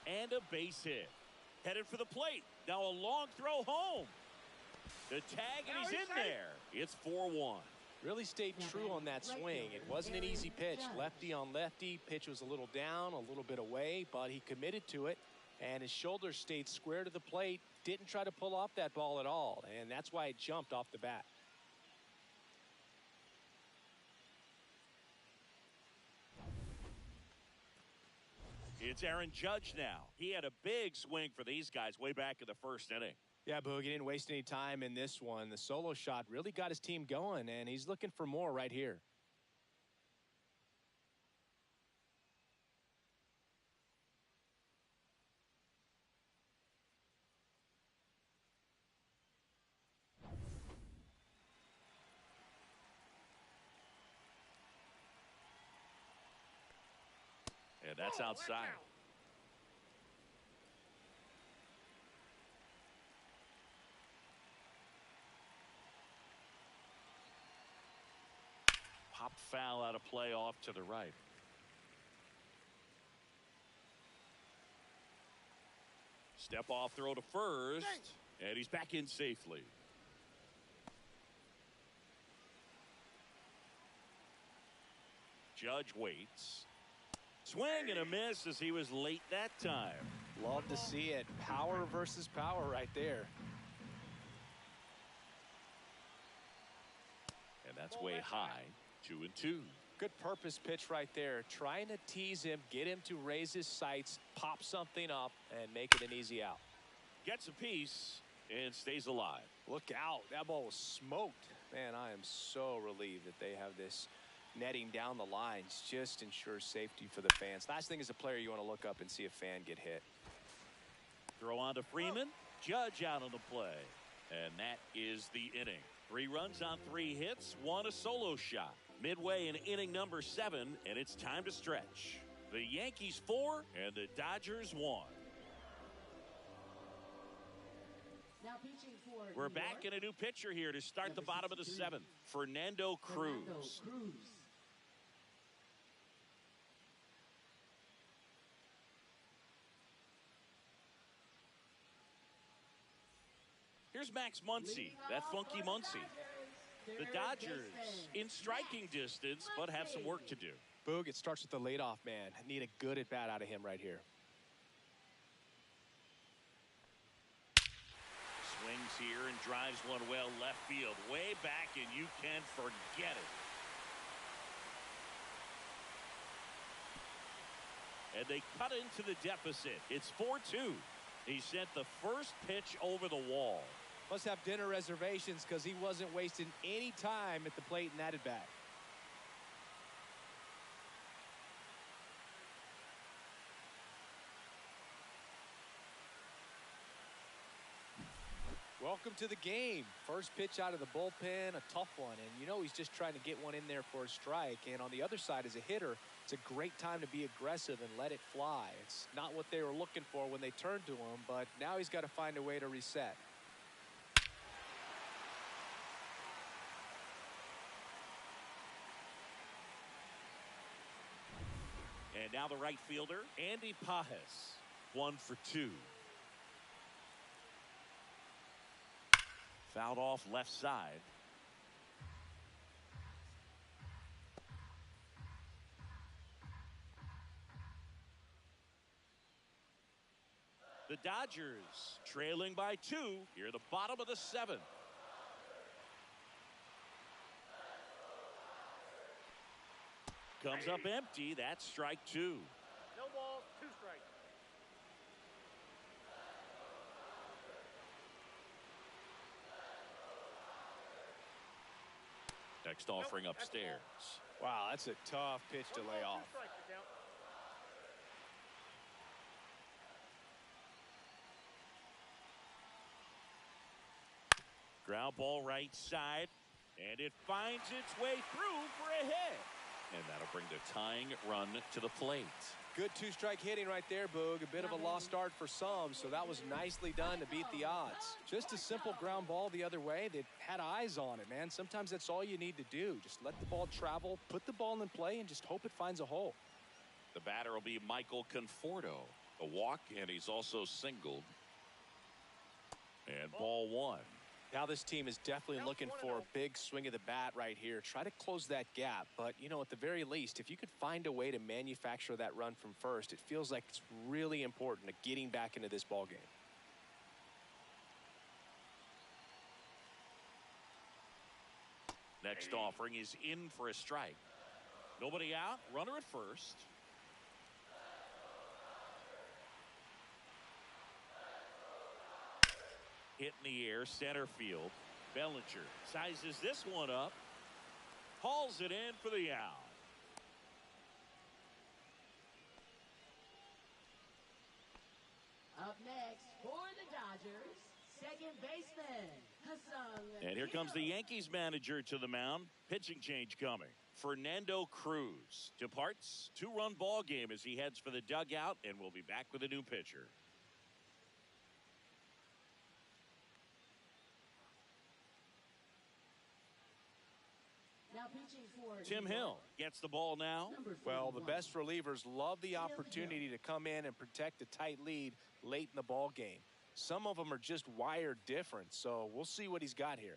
And a base hit. Headed for the plate. Now a long throw home. The tag, and he's in there. It's 4-1. Really stayed true on that swing. It wasn't an easy pitch. Lefty on lefty. Pitch was a little down, a little bit away, but he committed to it. And his shoulders stayed square to the plate. Didn't try to pull off that ball at all. And that's why it jumped off the bat. It's Aaron Judge now. He had a big swing for these guys way back in the first inning. Yeah, Boog, he didn't waste any time in this one. The solo shot really got his team going, and he's looking for more right here. And that's outside. Pop foul out of play off to the right. Step off throw to first. And he's back in safely. Judge waits. Swing and a miss as he was late that time. Love to see it. Power versus power right there. And that's way high. 2-2. Good purpose pitch right there. Trying to tease him, get him to raise his sights, pop something up, and make it an easy out. Gets a piece and stays alive. Look out. That ball was smoked. Man, I am so relieved that they have this netting down the lines. Just ensures safety for the fans. Last thing as a player, you want to look up and see a fan get hit. Throw on to Freeman. Judge out on the play. And that is the inning. 3 runs on 3 hits, 1 a solo shot. Midway in inning number 7, and it's time to stretch. The Yankees 4 and the Dodgers 1. Now pitching for We're New back York, in a new pitcher here to start the bottom of the 7th. Fernando Cruz. Here's Max Muncy, that funky Muncy. The Dodgers in striking distance, but have some work to do. Boog, it starts with the leadoff man. I need a good at bat out of him right here. Swings here and drives one well left field, way back, and you can forget it. And they cut into the deficit. It's 4-2. He sent the first pitch over the wall. Must have dinner reservations because he wasn't wasting any time at the plate in that at bat. Welcome to the game. First pitch out of the bullpen, a tough one. And you know he's just trying to get one in there for a strike. And on the other side, as a hitter, it's a great time to be aggressive and let it fly. It's not what they were looking for when they turned to him, but now he's got to find a way to reset. And now the right fielder, Andy Pajes, 1 for 2. Fouled off left side. The Dodgers trailing by 2 here at the bottom of the 7th. Comes up empty. That's strike 2. No balls, 2 strikes. Next offering upstairs. Wow, that's a tough pitch to lay off. 2 strikes to count. Ground ball right side, and it finds its way through for a hit. And that'll bring the tying run to the plate. Good 2-strike hitting right there, Boog. A bit of a lost start for some, so that was nicely done to beat the odds. Just a simple ground ball the other way. They had eyes on it, man. Sometimes that's all you need to do. Just let the ball travel, put the ball in play, and just hope it finds a hole. The batter will be Michael Conforto. A walk, and he's also singled. And ball 1. Now this team is definitely looking for a big swing of the bat right here. Try to close that gap. But, you know, at the very least, if you could find a way to manufacture that run from first, it feels like it's really important to getting back into this ball game. Next offering is in for a strike. Nobody out. Runner at first. Hit in the air, center field. Bellinger sizes this one up. Hauls it in for the out. Up next for the Dodgers, second baseman, Hassan. And here comes the Yankees manager to the mound. Pitching change coming. Fernando Cruz departs. 2-run ball game as he heads for the dugout, and we'll be back with a new pitcher. Now pitching for Tim New York, Hill gets the ball now. number Well, the 41. best relievers love the opportunity to come in and protect a tight lead late in the ball game. Some of them are just wired different, so we'll see what he's got here.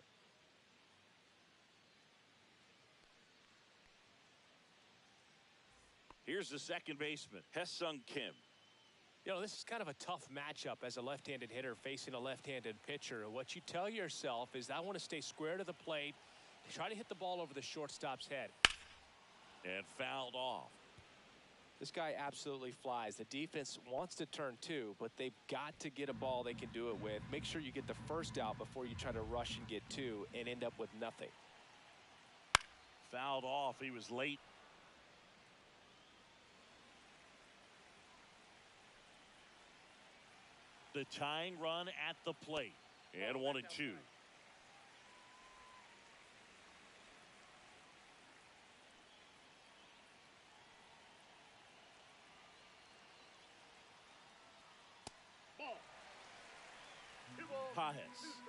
Here's the second baseman, Hye-Sung Kim. You know, this is kind of a tough matchup as a left-handed hitter facing a left-handed pitcher. What you tell yourself is I want to stay square to the plate, try to hit the ball over the shortstop's head. And fouled off. This guy absolutely flies. The defense wants to turn two, but they've got to get a ball they can do it with. Make sure you get the first out before you try to rush and get two and end up with nothing. Fouled off. He was late. The tying run at the plate. And 1-2. Pajes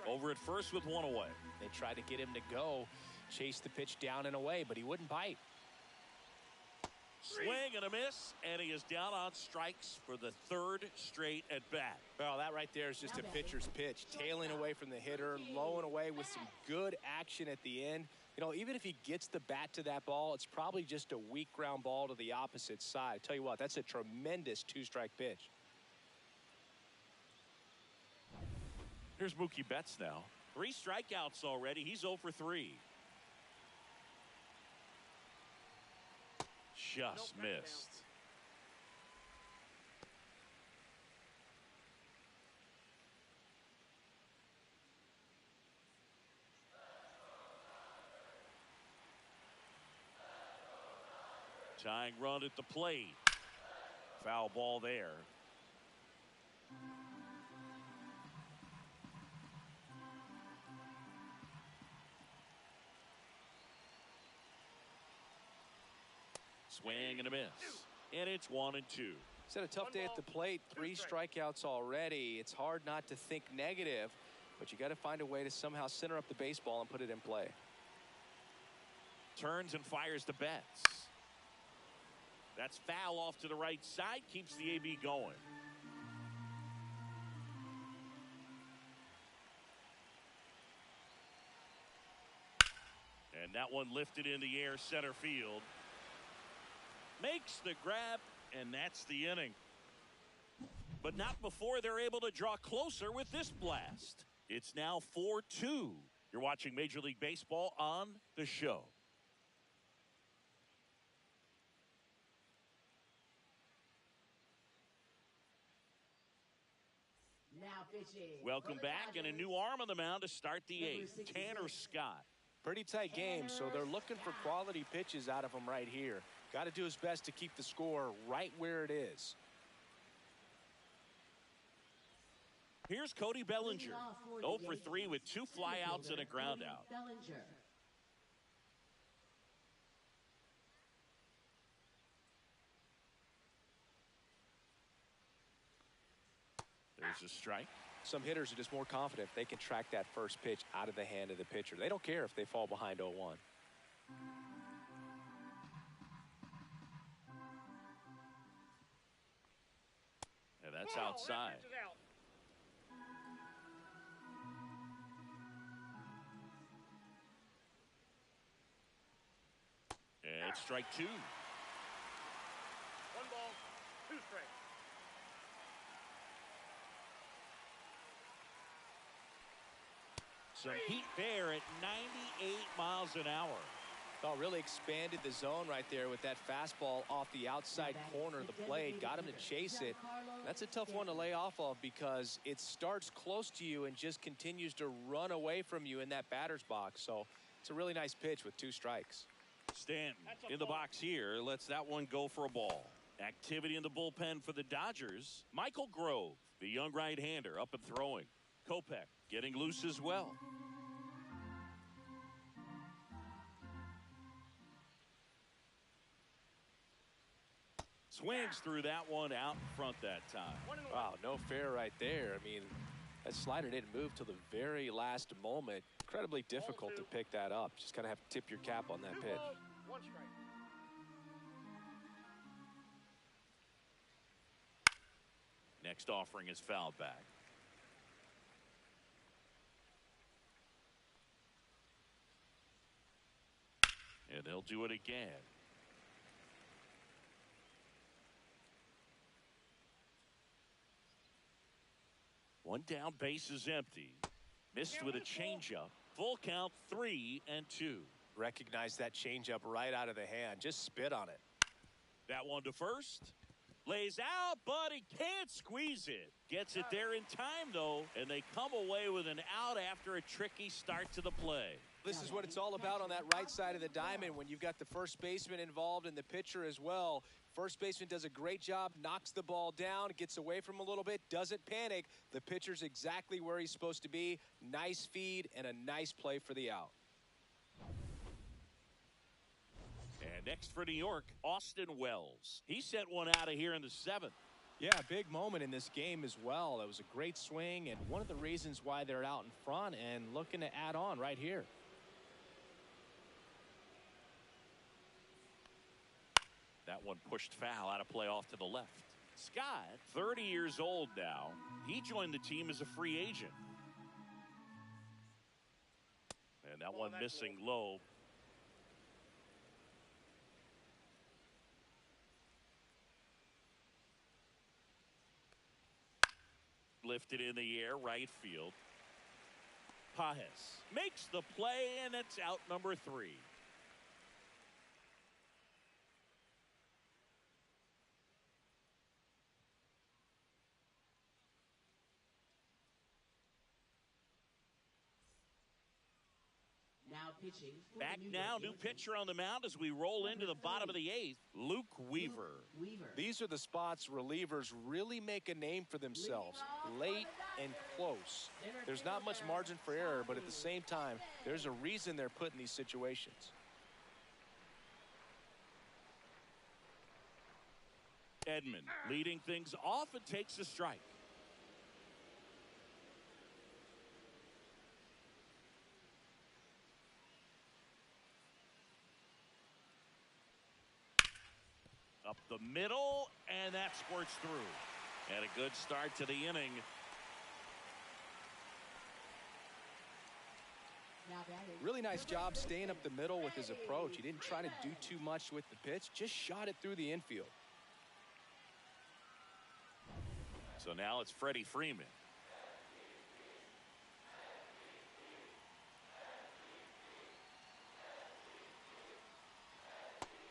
over at first with one away. They tried to get him to go, chase the pitch down and away, but he wouldn't bite. Swing and a miss, and he is down on strikes for the third straight at bat. Well, that right there is just a pitcher's pitch, tailing away from the hitter, low and away with some good action at the end. You know, even if he gets the bat to that ball, it's probably just a weak ground ball to the opposite side. Tell you what, that's a tremendous two-strike pitch. Here's Mookie Betts now. 3 strikeouts already. He's 0 for 3. Just missed. Tying run at the plate. Foul ball there. Swing and a miss. And it's 1-2. He's had a tough day at the plate. 3 strikeouts already. It's hard not to think negative, but you got to find a way to somehow center up the baseball and put it in play. Turns and fires to Betts. That's foul off to the right side. Keeps the AB going. And that one lifted in the air center field. Makes the grab, and that's the inning. But not before they're able to draw closer with this blast. It's now 4-2. You're watching Major League Baseball on the show. Now pitching. Welcome back, and a new arm on the mound to start the 8th. Tanner Scott. Pretty tight game, so they're looking for quality pitches out of him right here. Got to do his best to keep the score right where it is. Here's Cody Bellinger. 0 for 3 with 2 flyouts and a ground out. There's a strike. Some hitters are just more confident if they can track that first pitch out of the hand of the pitcher. They don't care if they fall behind 0-1. And that's outside. And it's strike 2. 1 ball, 2 strikes. Some heat there at 98 miles an hour. Oh, really expanded the zone right there with that fastball off the outside corner of the plate. Got him to chase it. That's a tough one to lay off of because it starts close to you and just continues to run away from you in that batter's box. So it's a really nice pitch with 2 strikes. Stanton in the box here lets that one go for a ball. Activity in the bullpen for the Dodgers. Michael Grove, the young right-hander, up and throwing. Kopech getting loose as well. Swings through that one out in front that time. Wow, no fair right there. I mean, that slider didn't move till the very last moment. Incredibly difficult to pick that up. Just kind of have to tip your cap on that pitch. 1 strike. Next offering is fouled back. And they'll do it again. One down, base is empty. Missed with a changeup. Full count, 3-2. Recognize that changeup right out of the hand. Just spit on it. That one to first. Lays out, but he can't squeeze it. Gets it there in time, though, and they come away with an out after a tricky start to the play. This is what it's all about on that right side of the diamond when you've got the first baseman involved and the pitcher as well. First baseman does a great job, knocks the ball down, gets away from a little bit, doesn't panic. The pitcher's exactly where he's supposed to be. Nice feed and a nice play for the out. And next for New York, Austin Wells. He sent one out of here in the 7th. Yeah, big moment in this game as well. It was a great swing and one of the reasons why they're out in front and looking to add on right here. That one pushed foul, out of play off to the left. Scott, 30 years old now. He joined the team as a free agent. And that one missing low. Lifted in the air, right field. Pajes makes the play, and it's out number 3. Now pitching. Back now, new pitcher on the mound as we roll into the bottom of the 8th, Luke Weaver. These are the spots relievers really make a name for themselves, late and close. There's not much margin for error, but at the same time, there's a reason they're put in these situations. Edman leading things off and takes a strike. Up the middle, and that squirts through. And a good start to the inning. Really nice job staying up the middle with his approach. He didn't try to do too much with the pitch, just shot it through the infield. So now it's Freddie Freeman.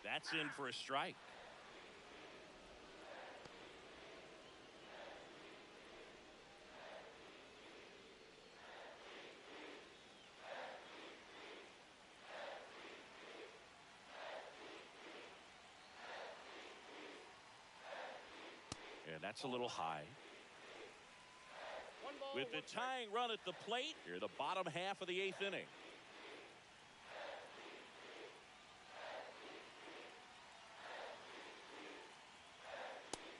That's in for a strike. And that's a little high. With the tying run at the plate, here the bottom half of the 8th inning.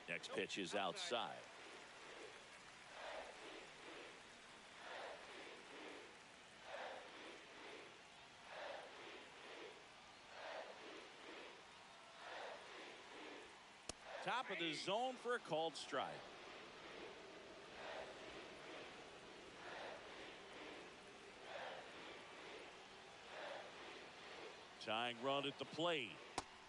Next pitch is outside. Top of the zone for a called strike. Tying run at the plate.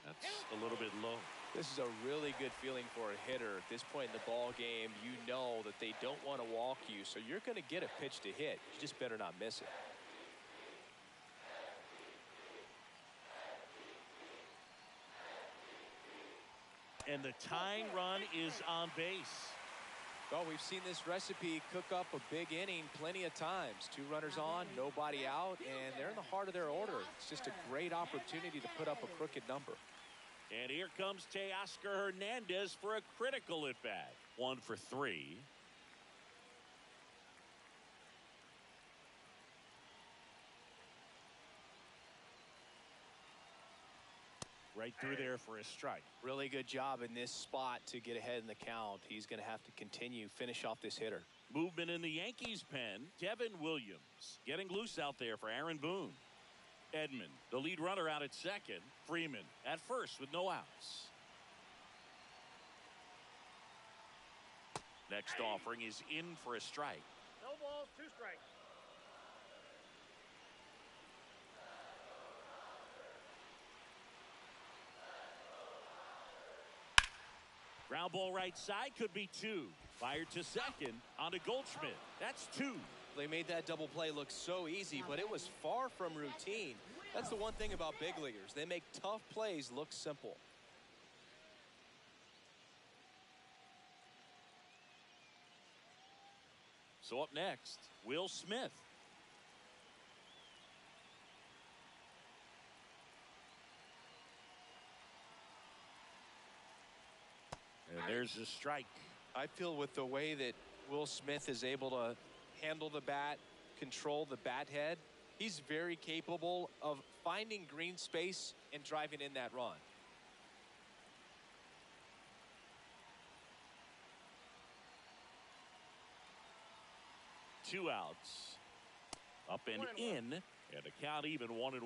That's a little bit low. This is a really good feeling for a hitter. At this point in the ball game, you know that they don't want to walk you, so you're going to get a pitch to hit. You just better not miss it. And the tying run is on base. Well, we've seen this recipe cook up a big inning plenty of times. 2 runners on, nobody out, and they're in the heart of their order. It's just a great opportunity to put up a crooked number. And here comes Teoscar Hernandez for a critical at-bat. 1 for 3. Right through there for a strike. Really good job in this spot to get ahead in the count. He's going to have to finish off this hitter. Movement in the Yankees pen. Devin Williams getting loose out there for Aaron Boone. Edman, the lead runner, out at second. Freeman at first with no outs. Next offering is in for a strike. No balls, 2 strikes. Ground ball right side, could be 2. Fired to second on to Goldschmidt. That's 2. They made that double play look so easy, but it was far from routine. That's the one thing about big leaguers. They make tough plays look simple. So up next, Will Smith. And there's a strike. I feel with the way that Will Smith is able to handle the bat, control the bat head, he's very capable of finding green space and driving in that run. Two outs. Up and in, and a count even 1-1.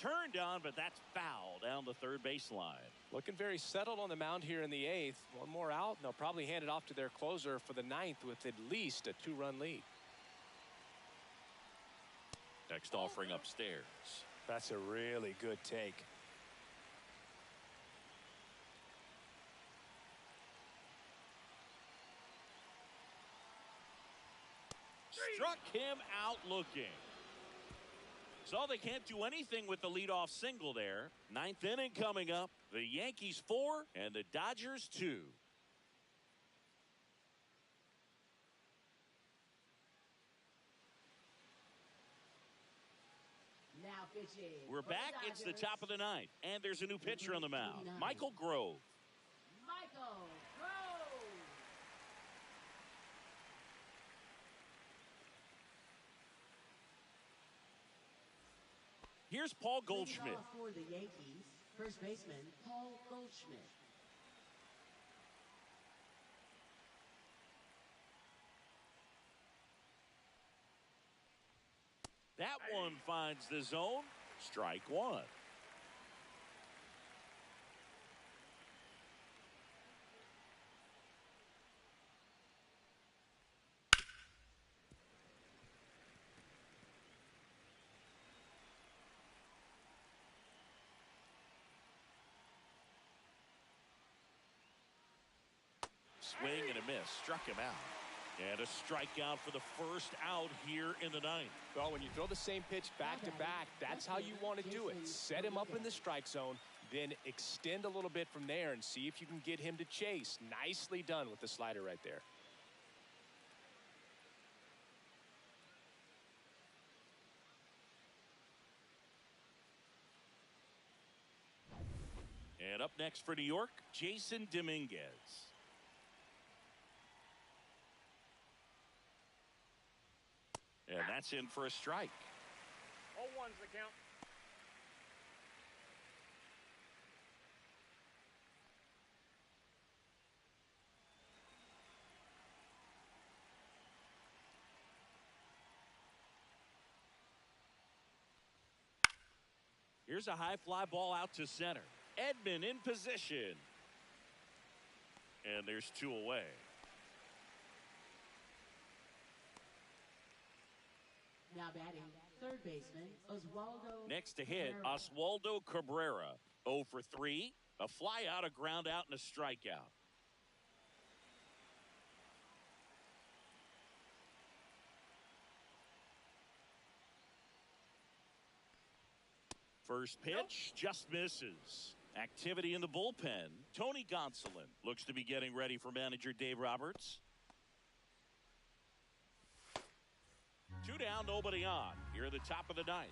Turned on, but that's foul down the third baseline. Looking very settled on the mound here in the 8th. One more out, and they'll probably hand it off to their closer for the 9th with at least a 2-run lead. Next offering upstairs. That's a really good take. Struck him out looking. So they can't do anything with the leadoff single there. 9th inning coming up. The Yankees 4 and the Dodgers 2. Now pitching. We're back. It's the top of the 9th. And there's a new pitcher on the mound. Michael Grove. Michael Grove. Here's Paul Goldschmidt. For the Yankees, first baseman Paul Goldschmidt. That one finds the zone. Strike one. Swing and a miss. Struck him out. And a strikeout for the first out here in the 9th. Well, when you throw the same pitch back to back, that's how you want to do it. Set him up in the strike zone, then extend a little bit from there and see if you can get him to chase. Nicely done with the slider right there. And up next for New York, Jason Dominguez. And that's in for a strike. 0-1's the count. Here's a high fly ball out to center. Edman in position. And there's 2 away. Now batting, third baseman Oswaldo. Next to hit, Cabrera. Oswaldo Cabrera. 0 for 3. A fly out, a ground out, and a strikeout. First pitch just misses. Activity in the bullpen. Tony Gonsolin looks to be getting ready for manager Dave Roberts. 2 down, nobody on. Here at the top of the 9th.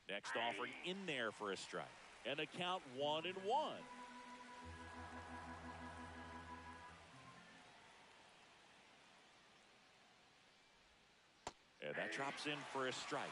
Next offering in there for a strike. And a count 1-1. And that drops in for a strike.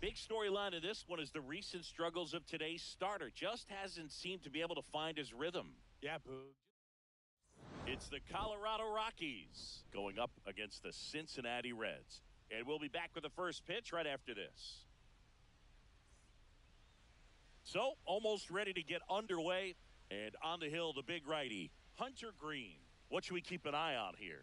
Big storyline of this one is the recent struggles of today's starter. Just hasn't seemed to be able to find his rhythm. Yeah, Boog. It's the Colorado Rockies going up against the Cincinnati Reds. And we'll be back with the first pitch right after this. So, almost ready to get underway. And on the hill, the big righty, Hunter Green. What should we keep an eye on here?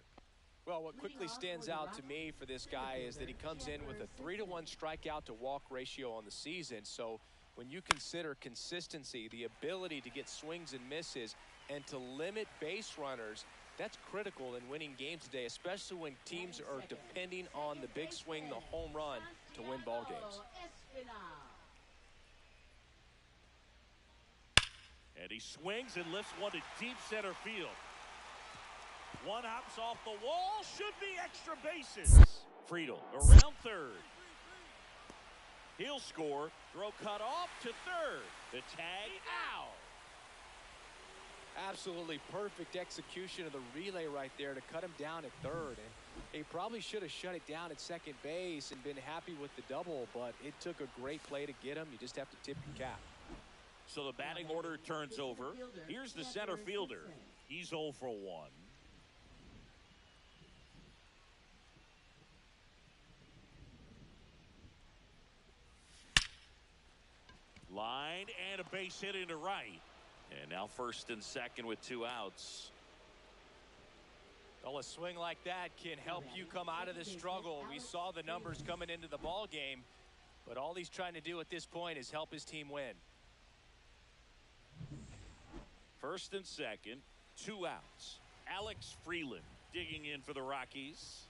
Well, what quickly stands out to me for this guy is that he comes in with a 3-to-1 strikeout to walk ratio on the season. So when you consider consistency, the ability to get swings and misses, and to limit base runners, that's critical in winning games today, especially when teams are depending on the big swing, the home run, to win ball games. And he swings and lifts one to deep center field. One hops off the wall. Should be extra bases. Friedel around third. He'll score. Throw cut off to third. The tag out. Absolutely perfect execution of the relay right there to cut him down at third. And he probably should have shut it down at second base and been happy with the double, but it took a great play to get him. You just have to tip your cap. So the batting order turns over. Here's the center fielder. He's 0 for 1. Line and a base hit into right. And now first and second with 2 outs. Well, a swing like that can help you come out of the struggle. We saw the numbers coming into the ball game, but all he's trying to do at this point is help his team win. First and second, 2 outs. Alex Freeland digging in for the Rockies.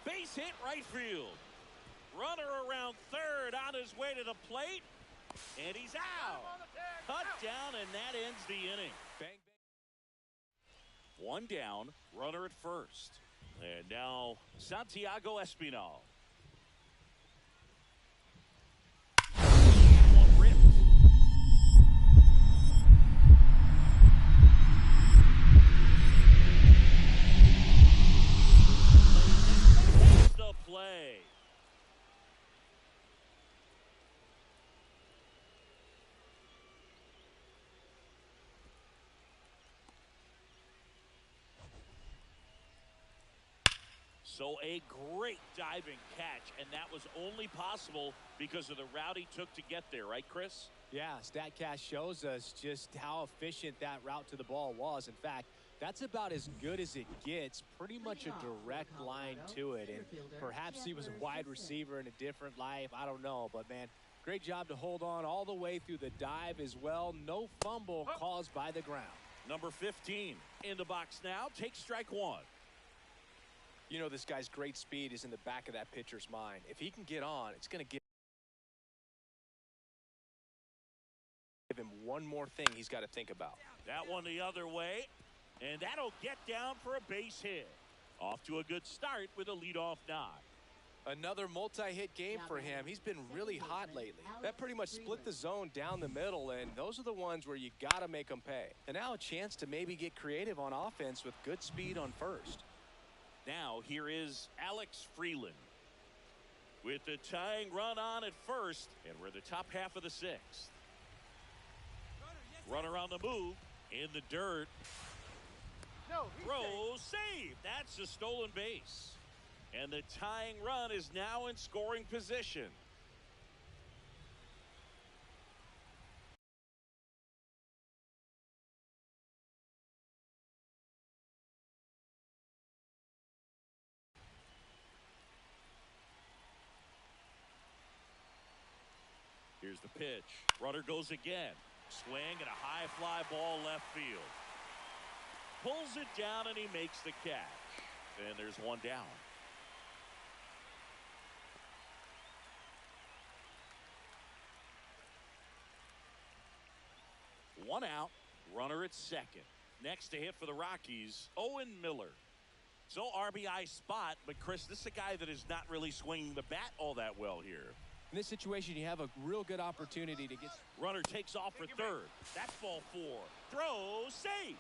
Base hit right field. Runner around third on his way to the plate. And he's out. Cut down, and that ends the inning. Bang, bang. One down, runner at first. And now Santiago Espinal. One ripped. It's the play. So a great diving catch, and that was only possible because of the route he took to get there, right, Chris? Yeah, StatCast shows us just how efficient that route to the ball was. In fact, that's about as good as it gets. Pretty much a direct line to it. And perhaps he was a wide receiver in a different life. I don't know. But, man, great job to hold on all the way through the dive as well. No fumble caused by the ground. Number 15 in the box now. Takes strike 1. You know, this guy's great speed is in the back of that pitcher's mind. If he can get on, it's going to give him one more thing he's got to think about. That one the other way, and that'll get down for a base hit. Off to a good start with a leadoff knock. Another multi-hit game for him. He's been really hot lately. That pretty much split the zone down the middle, and those are the ones where you got to make them pay. And now a chance to maybe get creative on offense with good speed on first. Now here is Alex Freeland with the tying run on at first, and we're the top half of the 6th. Runner on the move in the dirt. Throw, save. That's a stolen base. And the tying run is now in scoring position. Here's the pitch. Runner goes again. Swing and a high fly ball left field. Pulls it down and he makes the catch. And there's one down. One out. Runner at second. Next to hit for the Rockies, Owen Miller. So RBI spot, but Chris, this is a guy that is not really swinging the bat all that well here. In this situation, you have a real good opportunity to get. Runner takes off for third. That's ball 4. Throw, save.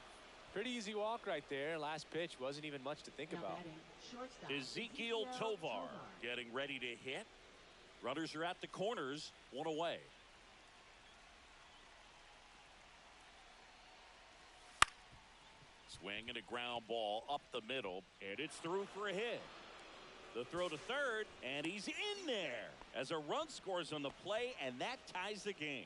Pretty easy walk right there. Last pitch wasn't even much to think Now about. batting, shortstop, Ezekiel Tovar getting ready to hit. Runners are at the corners, one away. Swing and a ground ball up the middle, and it's through for a hit. The throw to third, and he's in there as a run scores on the play, and that ties the game.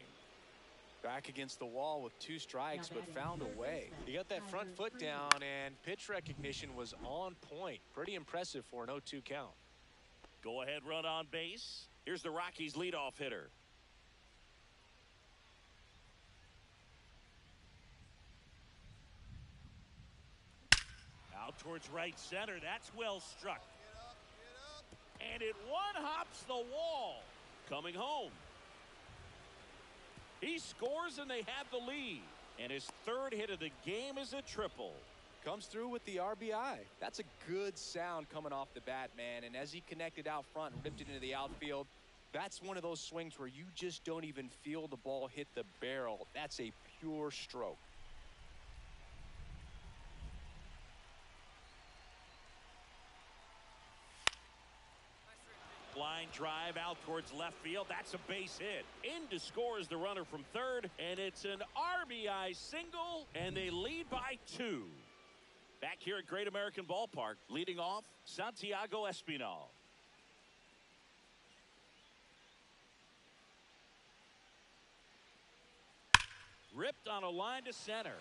Back against the wall with 2 strikes, but found a way. He got that front foot down, and pitch recognition was on point. Pretty impressive for an 0-2 count. Go ahead run on base. Here's the Rockies leadoff hitter. Out towards right center. That's well struck. And it one-hops the wall. Coming home. He scores and they have the lead. And his 3rd hit of the game is a triple. Comes through with the RBI. That's a good sound coming off the bat, man. And as he connected out front and ripped it into the outfield, that's one of those swings where you just don't even feel the ball hit the barrel. That's a pure stroke. Line drive out towards left field. That's a base hit. In to score is the runner from third, and it's an RBI single, and they lead by 2. Back here at Great American Ballpark, leading off, Santiago Espinal. Ripped on a line to center.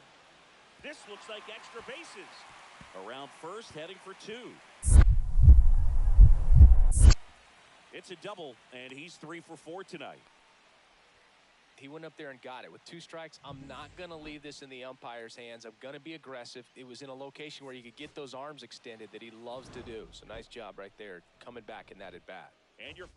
This looks like extra bases. Around first, heading for 2. It's a double, and he's 3 for 4 tonight. He went up there and got it. With 2 strikes, I'm not going to leave this in the umpire's hands. I'm going to be aggressive. It was in a location where you could get those arms extended that he loves to do. So nice job right there coming back in that at bat. And you're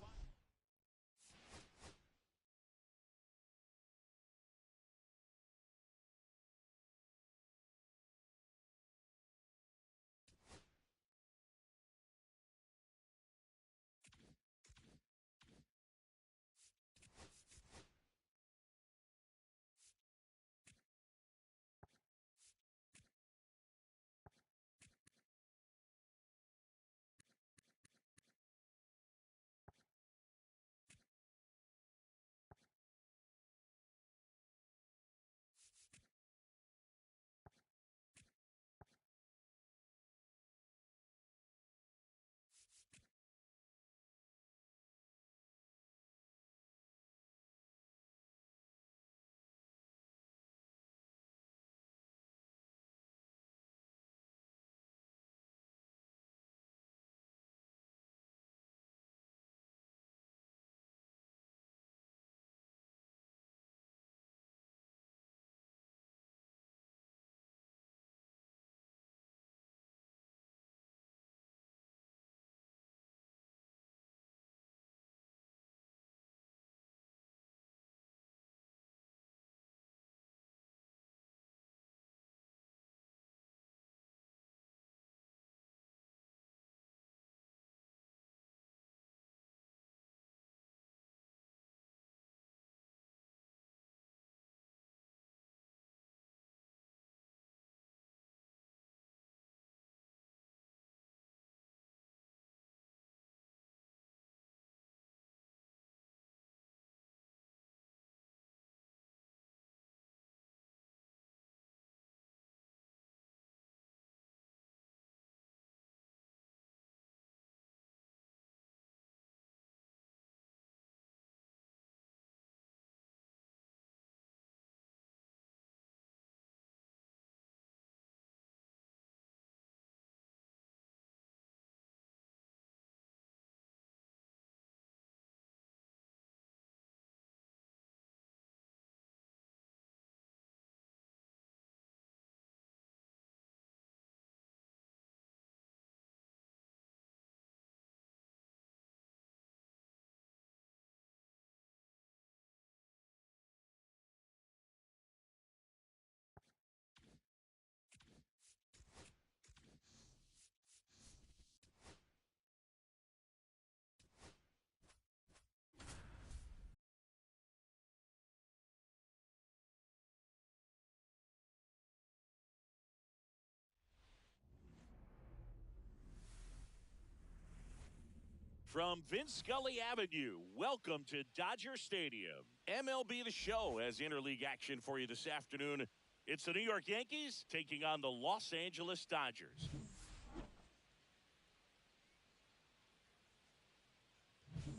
From Vince Scully Avenue, welcome to Dodger Stadium. MLB The Show has interleague action for you this afternoon. It's the New York Yankees taking on the Los Angeles Dodgers.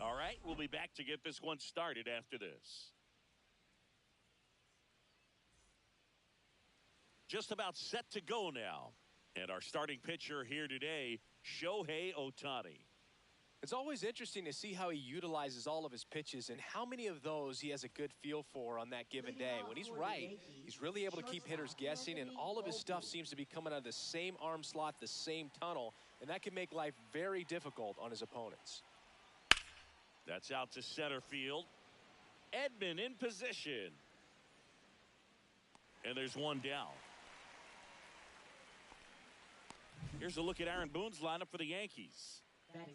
All right, we'll be back to get this one started after this. Just about set to go now. And our starting pitcher here today, Shohei Ohtani. It's always interesting to see how he utilizes all of his pitches and how many of those he has a good feel for on that given day. When he's right, he's really able to keep hitters guessing, and all of his stuff seems to be coming out of the same arm slot, the same tunnel, and that can make life very difficult on his opponents. That's out to center field. Edman in position. And there's one down. Here's a look at Aaron Boone's lineup for the Yankees.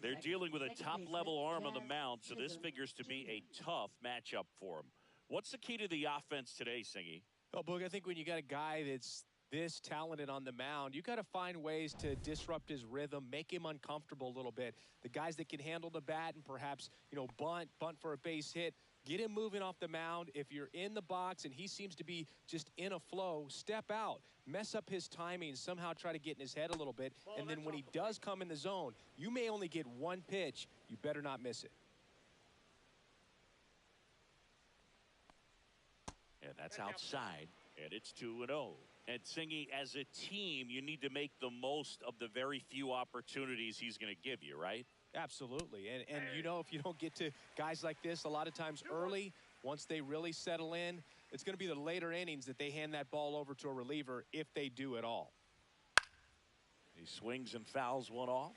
They're dealing with a top-level arm on the mound, so this figures to be a tough matchup for him. What's the key to the offense today, Singy? Well, Boog, I think when you got a guy that's this talented on the mound, you got to find ways to disrupt his rhythm, make him uncomfortable a little bit. The guys that can handle the bat and perhaps, bunt for a base hit, get him moving off the mound. If you're in the box and he seems to be just in a flow, step out, mess up his timing, somehow try to get in his head a little bit. And then when he does come in the zone, you may only get one pitch. You better not miss it. And that's outside, and it's 2-0. And Singy, as a team, you need to make the most of the very few opportunities he's going to give you, right? Absolutely. And if you don't get to guys like this a lot of times early, once they really settle in, it's going to be the later innings that they hand that ball over to a reliever if they do at all. He swings and fouls one off.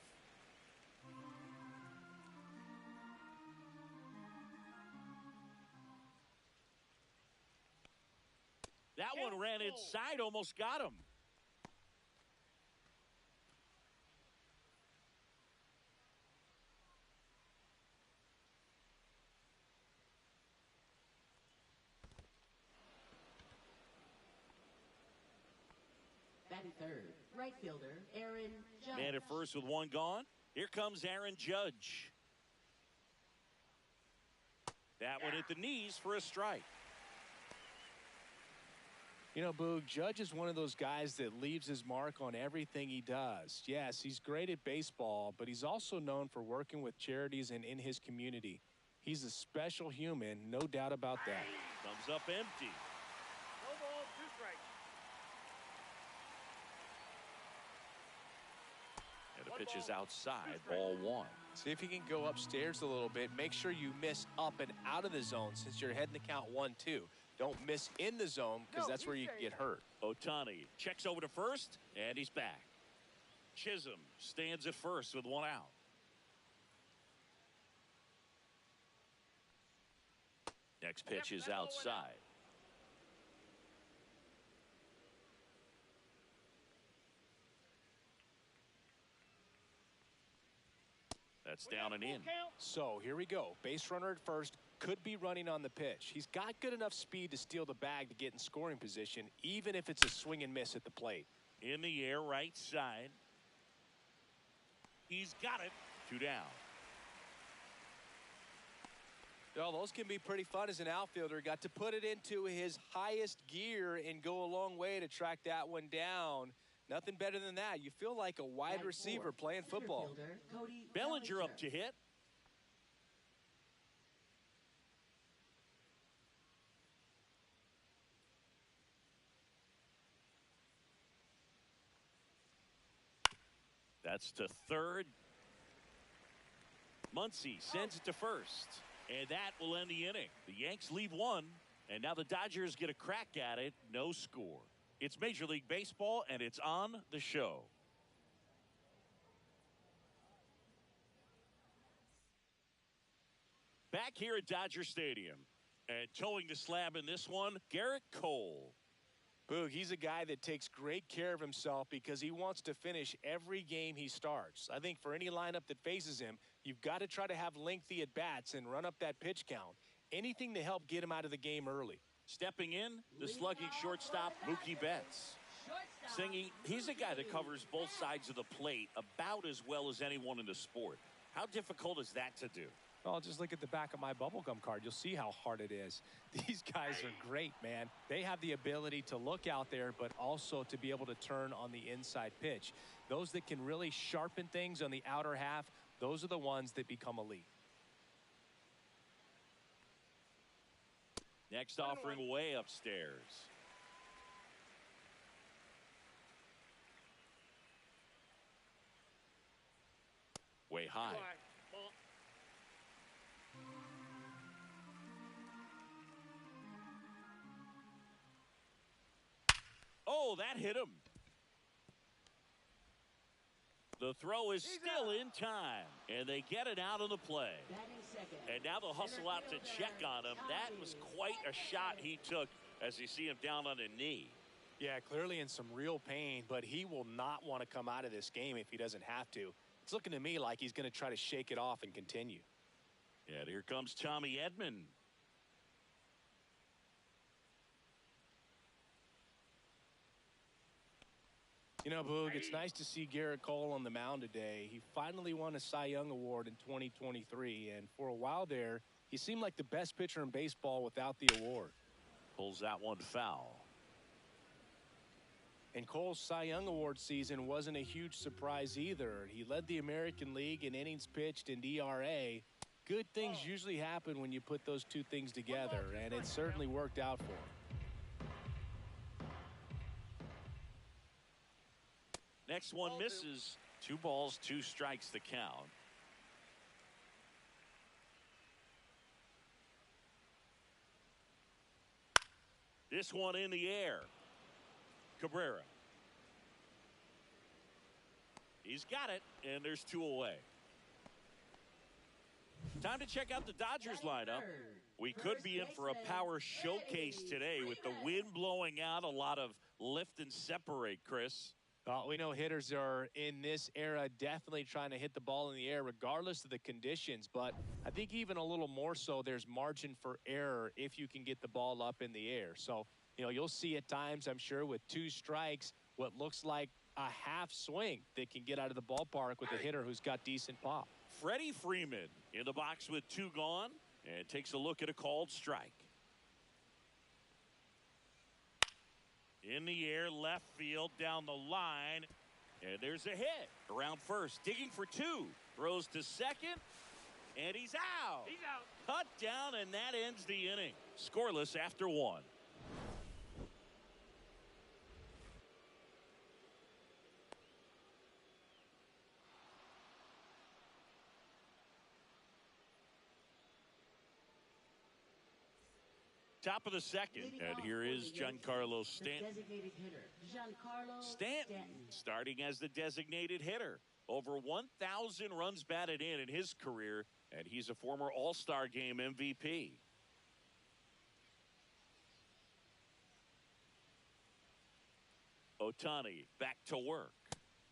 That one ran inside, almost got him. Batting third, right fielder, Aaron Judge. Man at first with one gone. Here comes Aaron Judge. That one at the knees for a strike. Boog, Judge is one of those guys that leaves his mark on everything he does. Yes, he's great at baseball, but he's also known for working with charities and in his community. He's a special human, no doubt about that. Comes up empty. No ball, 2 strikes. And the pitch is outside, ball 1. See if you can go upstairs a little bit. Make sure you miss up and out of the zone since you're heading the count 1-2. Don't miss in the zone because that's where you can get hurt. Ohtani checks over to first, and he's back. Chisholm stands at first with one out. Next pitch is outside. That's down and in. So here we go. Base runner at first. Could be running on the pitch. He's got good enough speed to steal the bag to get in scoring position, even if it's a swing and miss at the plate. In the air, right side. He's got it. 2 down. Well, those can be pretty fun as an outfielder. Got to put it into his highest gear and go a long way to track that one down. Nothing better than that. You feel like a wide receiver playing football. Bellinger up to hit. That's to third. Muncy sends it to first. And that will end the inning. The Yanks leave one. And now the Dodgers get a crack at it. No score. It's Major League Baseball, and it's on the show. Back here at Dodger Stadium. And towing the slab in this one, Garrett Cole. Boog, he's a guy that takes great care of himself because he wants to finish every game he starts. I think for any lineup that faces him, you've got to try to have lengthy at-bats and run up that pitch count. Anything to help get him out of the game early. Stepping in, the slugging shortstop, Mookie Betts. Singy, he's a guy that covers both sides of the plate about as well as anyone in the sport. How difficult is that to do? Oh, just look at the back of my bubblegum card. You'll see how hard it is. These guys are great, man. They have the ability to look out there, but also to be able to turn on the inside pitch. Those that can really sharpen things on the outer half, those are the ones that become elite. Next offering way upstairs. Way high. Oh, that hit him. The throw is still in time, and they get it out of the play. And now they'll hustle out to check on him. That was quite a shot he took as you see him down on a knee. Yeah, clearly in some real pain, but he will not want to come out of this game if he doesn't have to. It's looking to me like he's going to try to shake it off and continue. And here comes Tommy Edman. You know, Boog, it's nice to see Garrett Cole on the mound today. He finally won a Cy Young Award in 2023, and for a while there, he seemed like the best pitcher in baseball without the award. Pulls that one foul. And Cole's Cy Young Award season wasn't a huge surprise either. He led the American League in innings pitched and ERA. Good things usually happen when you put those two things together, and it certainly worked out for him. Next one misses. 2 balls, 2 strikes the count. This one in the air. Cabrera. He's got it, and there's 2 away. Time to check out the Dodgers lineup. We could be in for a power showcase today with the wind blowing out, a lot of lift and separate, Chris. We know hitters are in this era definitely trying to hit the ball in the air regardless of the conditions, but I think even a little more so there's margin for error if you can get the ball up in the air. So, you know, you'll see at times, I'm sure, with 2 strikes, what looks like a half swing that can get out of the ballpark with a hitter who's got decent pop. Freddie Freeman in the box with 2 gone and takes a look at a called strike. In the air, left field, down the line, and there's a hit. Around first, digging for 2. Throws to second, and he's out. He's out. Cut down, and that ends the inning. Scoreless after 1. Top of the second, and here is Giancarlo Stanton. Stanton starting as the designated hitter. Over 1,000 runs batted in his career, and he's a former All-Star Game MVP. Ohtani back to work.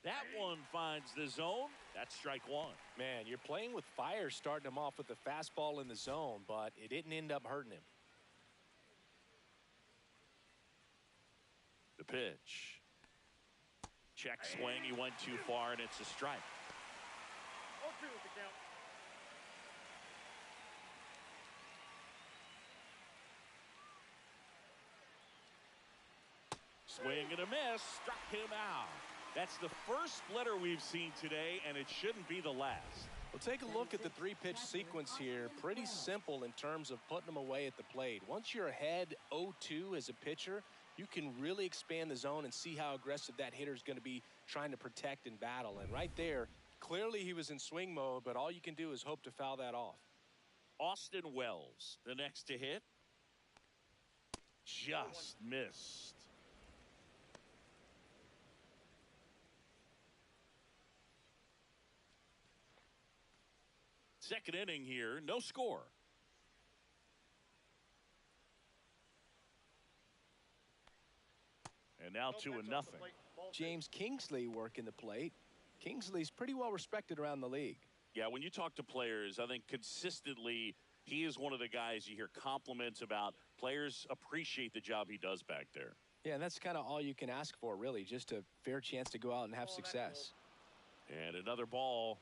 That one finds the zone. That's strike 1. Man, you're playing with fire starting him off with the fastball in the zone, but it didn't end up hurting him. The pitch. Check swing. He went too far, and it's a strike. 0-2 with the count. Swing and a miss. Struck him out. That's the first splitter we've seen today, and it shouldn't be the last. Well, take a look at the 3-pitch sequence here. Pretty simple in terms of putting them away at the plate. Once you're ahead 0-2 as a pitcher, you can really expand the zone and see how aggressive that hitter is going to be trying to protect and battle. And right there, clearly he was in swing mode, but all you can do is hope to foul that off. Austin Wells, the next to hit. Just missed. Second inning here, no score. And now 2-0. James Kingsley working the plate. Kingsley's pretty well respected around the league. Yeah, when you talk to players, I think consistently he is one of the guys you hear compliments about. Players appreciate the job he does back there. Yeah, and that's kind of all you can ask for, really, just a fair chance to go out and have success. And another ball.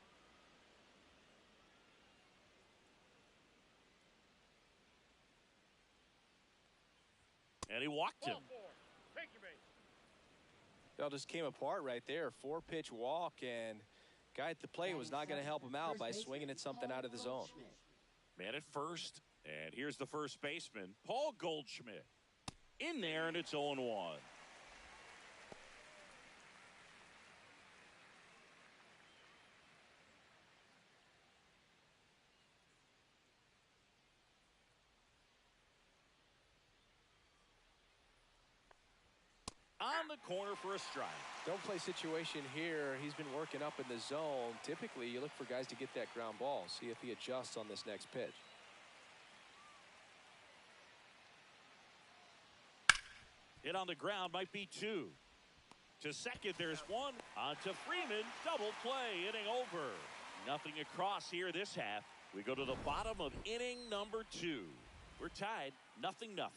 And he walked him. Ball four. Take your base. It all just came apart right there. 4-pitch walk, and guy at the plate was not going to help him out by swinging at something out of the zone. Man at first, and here's the first baseman, Paul Goldschmidt. In there, and it's 0-1. On the corner for a strike. Don't play situation here. He's been working up in the zone. Typically, you look for guys to get that ground ball. See if he adjusts on this next pitch. Hit on the ground, might be 2. To second, there's 1. On to Freeman, double play, inning over. Nothing across here this half. We go to the bottom of inning number 2. We're tied, 0-0.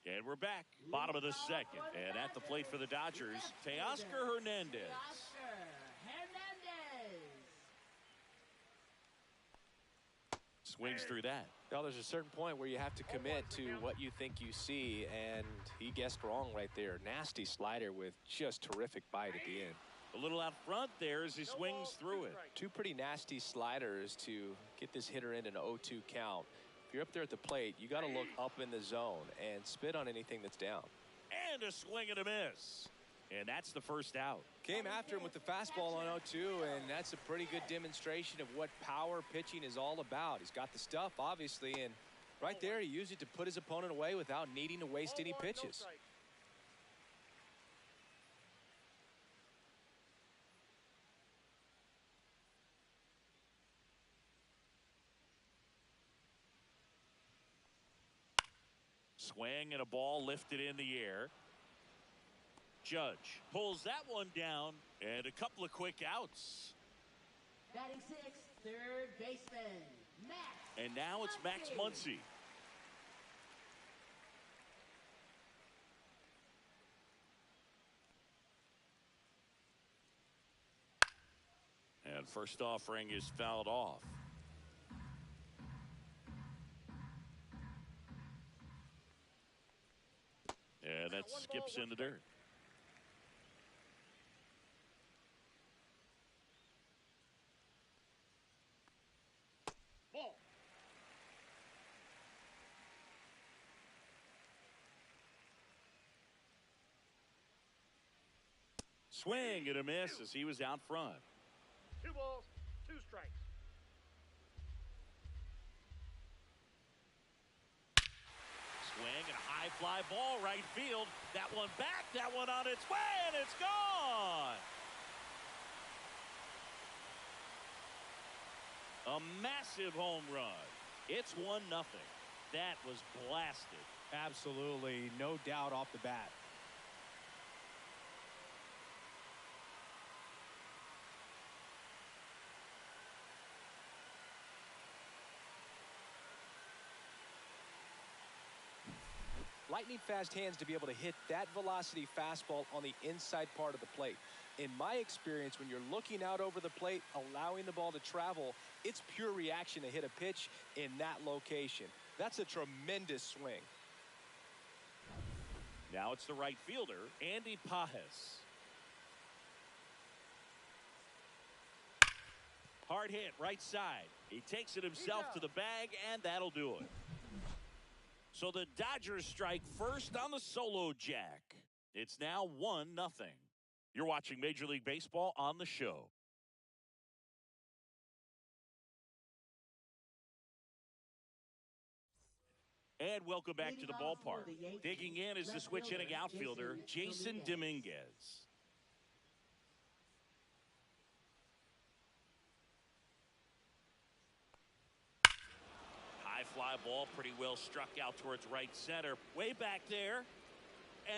And we're back, bottom of the second. And at the plate for the Dodgers, Teoscar Hernandez. Swings through that. Well, there's a certain point where you have to commit to what you think you see, and he guessed wrong right there. Nasty slider with just terrific bite at the end. A little out front there as he swings through it. 2 pretty nasty sliders to get this hitter in an 0-2 count. If you're up there at the plate, you got to look up in the zone and spit on anything that's down. And a swing and a miss. And that's the first out. Came after him with the fastball on 0-2, and that's a pretty good demonstration of what power pitching is all about. He's got the stuff, obviously, and right there he used it to put his opponent away without needing to waste any pitches. Swing and a ball lifted in the air. Judge pulls that one down, and a couple of quick outs. Batting 6, third baseman, Max. And now it's Max Muncy. And first offering is fouled off. And that skips in the dirt. Ball. Swing and a miss as he was out front. 2 balls, 2 strikes. Swing and a high fly ball right field. That one back, that one on its way, and it's gone. A massive home run. It's 1-0. That was blasted. Absolutely, no doubt off the bat. Lightning fast hands to be able to hit that velocity fastball on the inside part of the plate. In my experience, when you're looking out over the plate, allowing the ball to travel, it's pure reaction to hit a pitch in that location. That's a tremendous swing. Now it's the right fielder, Andy Pajes. Hard hit, right side. He takes it himself to the bag, and that'll do it. So the Dodgers strike first on the solo jack. It's now 1-0. You're watching Major League Baseball on the show. And welcome back to the ballpark. Digging in is the switch hitting outfielder, Jason Dominguez. High fly ball, pretty well struck out towards right center. Way back there.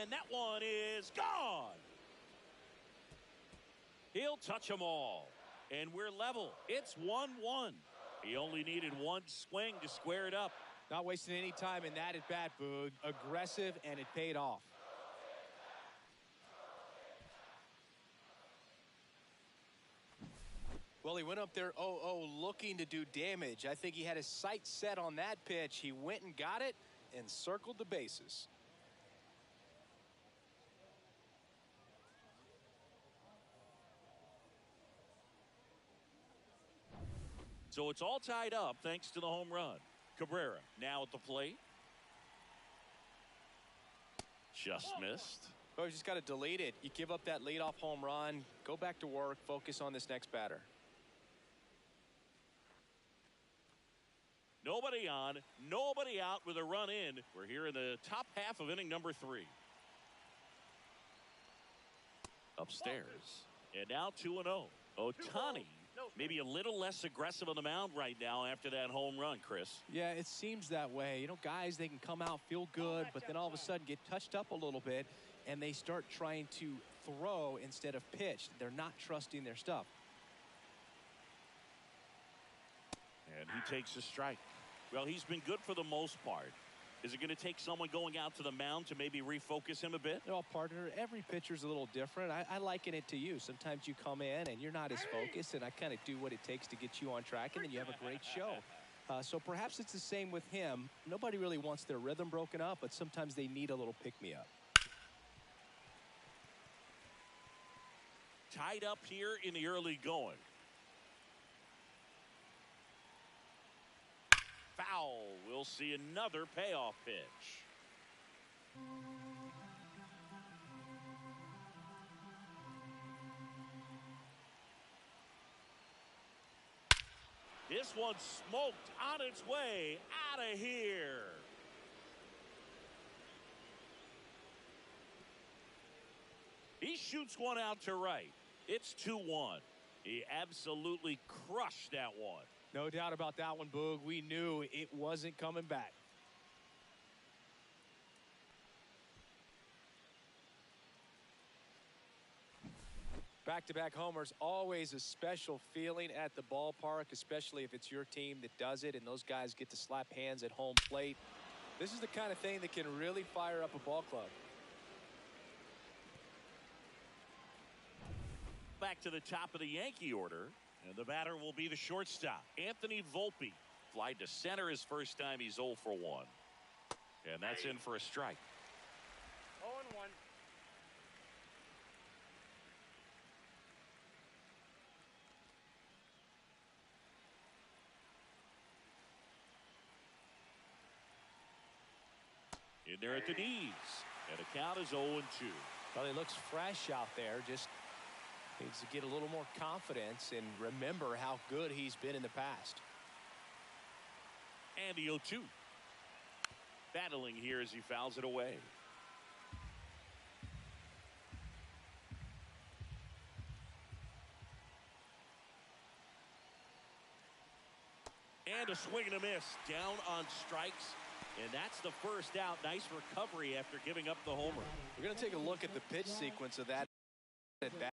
And that one is gone. He'll touch them all. And we're level. It's 1-1. He only needed one swing to square it up. Not wasting any time in that at bat, Boog. Aggressive, and it paid off. Well, he went up there 0-0 looking to do damage. I think he had his sights set on that pitch. He went and got it and circled the bases. So it's all tied up thanks to the home run. Cabrera now at the plate. Just missed. Oh, you just got to delete it. You give up that leadoff home run. Go back to work. Focus on this next batter. Nobody on, nobody out with a run in. We're here in the top half of inning number 3. Upstairs. And now 2-0. Ohtani maybe a little less aggressive on the mound right now after that home run, Chris. Yeah, it seems that way. You know, guys, they can come out, feel good, but then all of a sudden get touched up a little bit, and they start trying to throw instead of pitch. They're not trusting their stuff. And he takes a strike. Well, he's been good for the most part. Is it going to take someone going out to the mound to maybe refocus him a bit? You know, partner, every pitcher's a little different. I liken it to you. Sometimes you come in and you're not as focused, and I kind of do what it takes to get you on track, and then you have a great show. So perhaps it's the same with him. Nobody really wants their rhythm broken up, but sometimes they need a little pick-me-up. Tied up here in the early going. Foul. We'll see another payoff pitch. This one's smoked on its way out of here. He shoots one out to right. It's 2-1. He absolutely crushed that one. No doubt about that one, Boog. We knew it wasn't coming back. Back-to-back homers, always a special feeling at the ballpark, especially if it's your team that does it and those guys get to slap hands at home plate. This is the kind of thing that can really fire up a ball club. Back to the top of the Yankee order, and the batter will be the shortstop, Anthony Volpe. Fly to center his first time. He's 0 for 1. And that's in for a strike. 0-1. In there at the knees. And the count is 0-2. Well, he looks fresh out there. Just needs to get a little more confidence and remember how good he's been in the past. And the 0-2. Battling here as he fouls it away. And a swing and a miss. Down on strikes. And that's the first out. Nice recovery after giving up the homer. We're going to take a look at the pitch sequence of that at bat.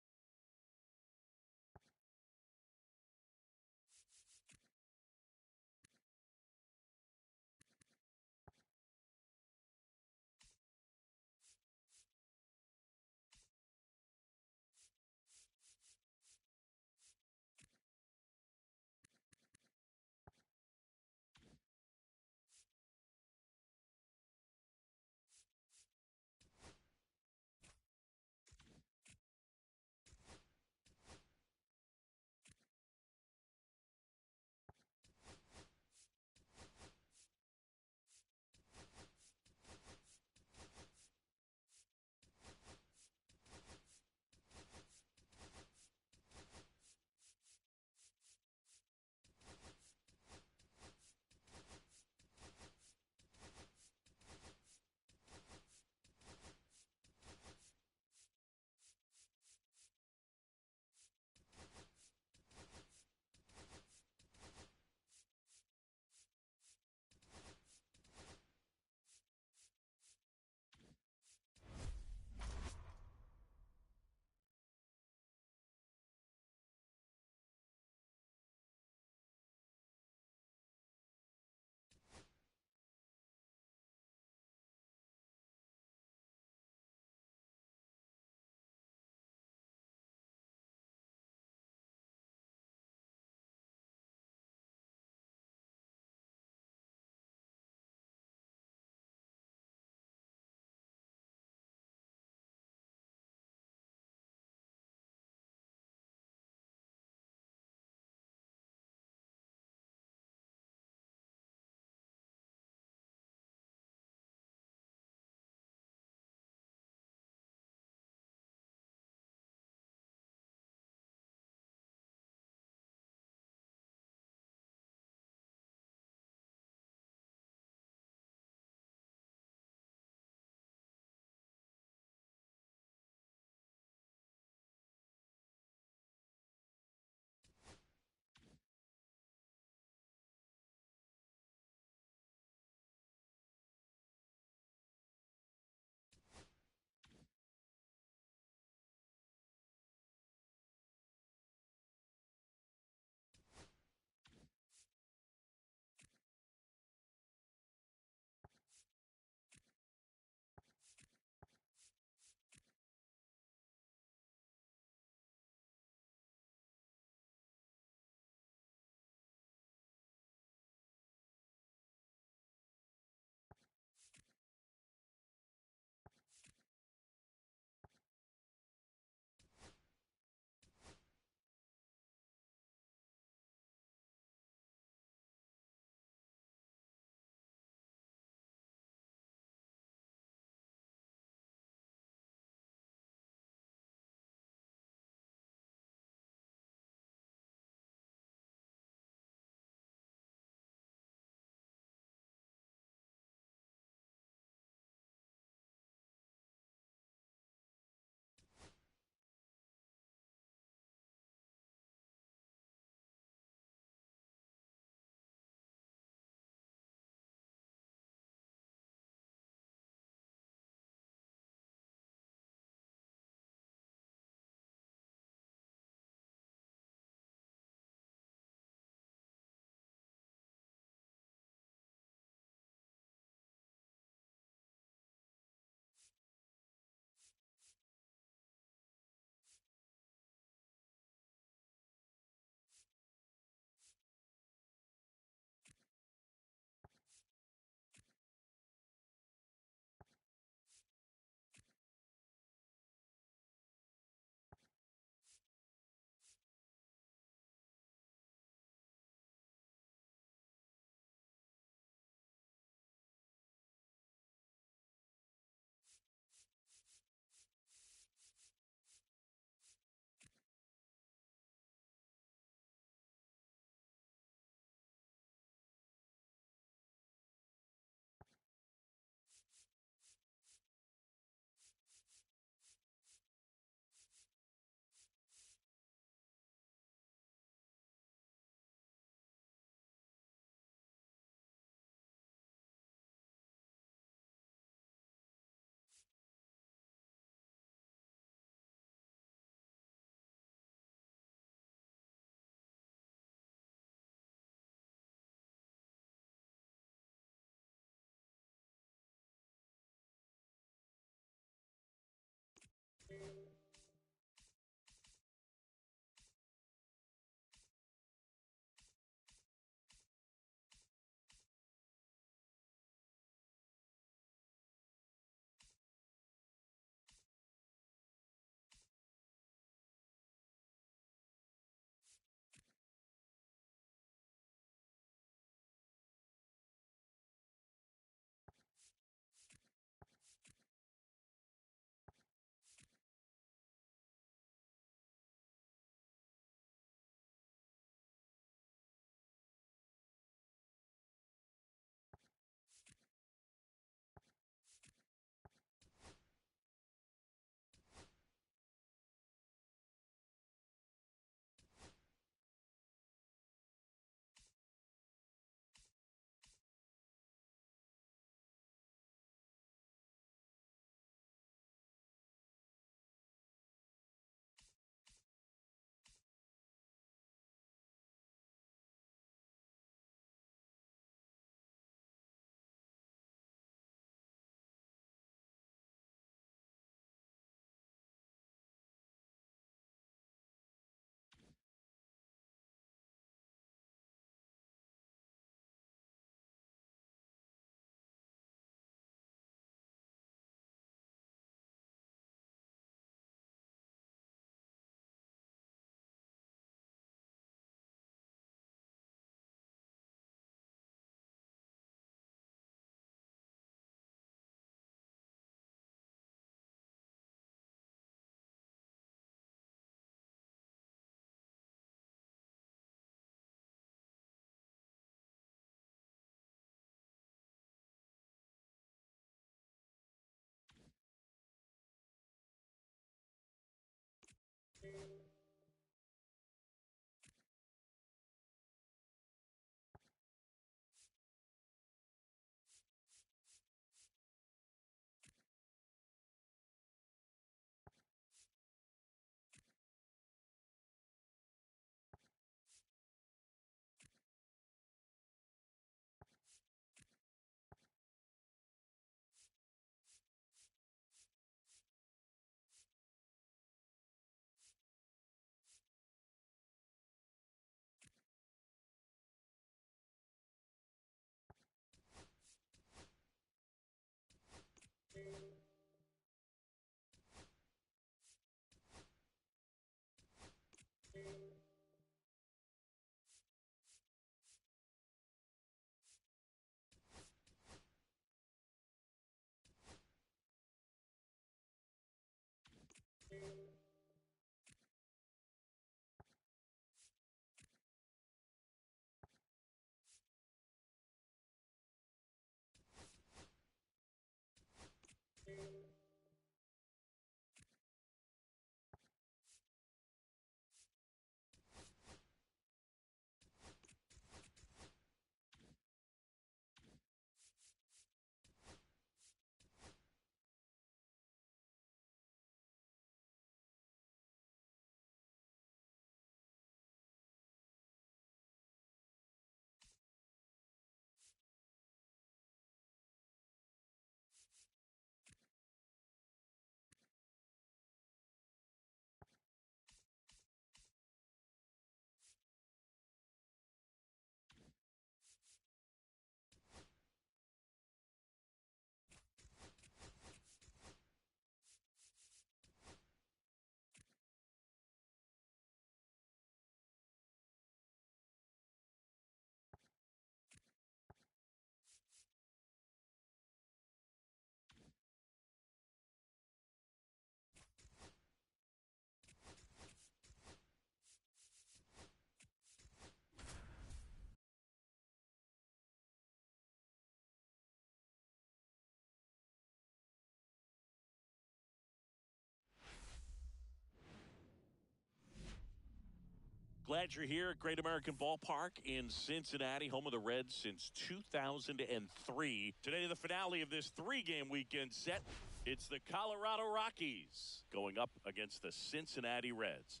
Glad you're here at Great American Ballpark in Cincinnati, home of the Reds since 2003. Today, the finale of this three-game weekend set. It's the Colorado Rockies going up against the Cincinnati Reds.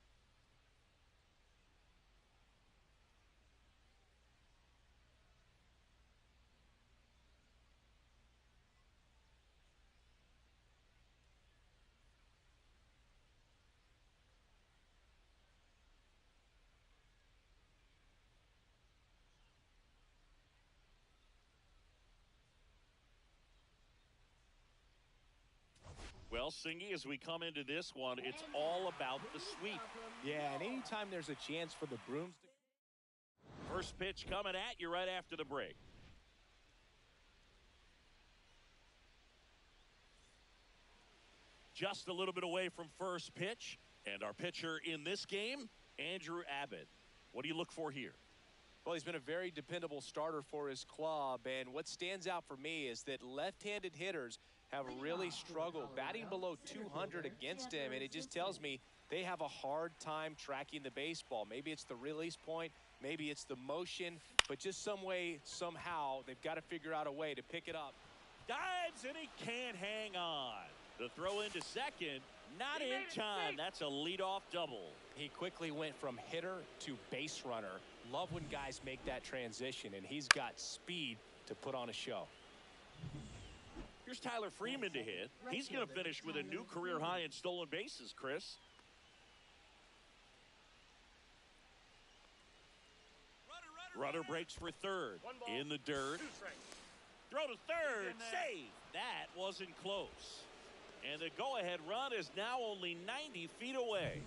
Well, Singy, as we come into this one, it's all about the sweep. Yeah, and anytime there's a chance for the Brooms to... First pitch coming at you right after the break. Just a little bit away from first pitch. And our pitcher in this game, Andrew Abbott. What do you look for here? Well, he's been a very dependable starter for his club, and what stands out for me is that left-handed hitters have really struggled, batting below 200 against him, and it just tells me they have a hard time tracking the baseball. Maybe it's the release point, maybe it's the motion, but just some way, somehow, they've got to figure out a way to pick it up. Dives, and he can't hang on. The throw into second, not in time. That's a leadoff double. He quickly went from hitter to base runner. Love when guys make that transition, and he's got speed to put on a show. Here's Tyler Freeman to hit. He's going to finish with a new career high in stolen bases, Chris. Runner breaks for third. In the dirt. Throw to third. Save. That wasn't close. And the go-ahead run is now only 90 feet away.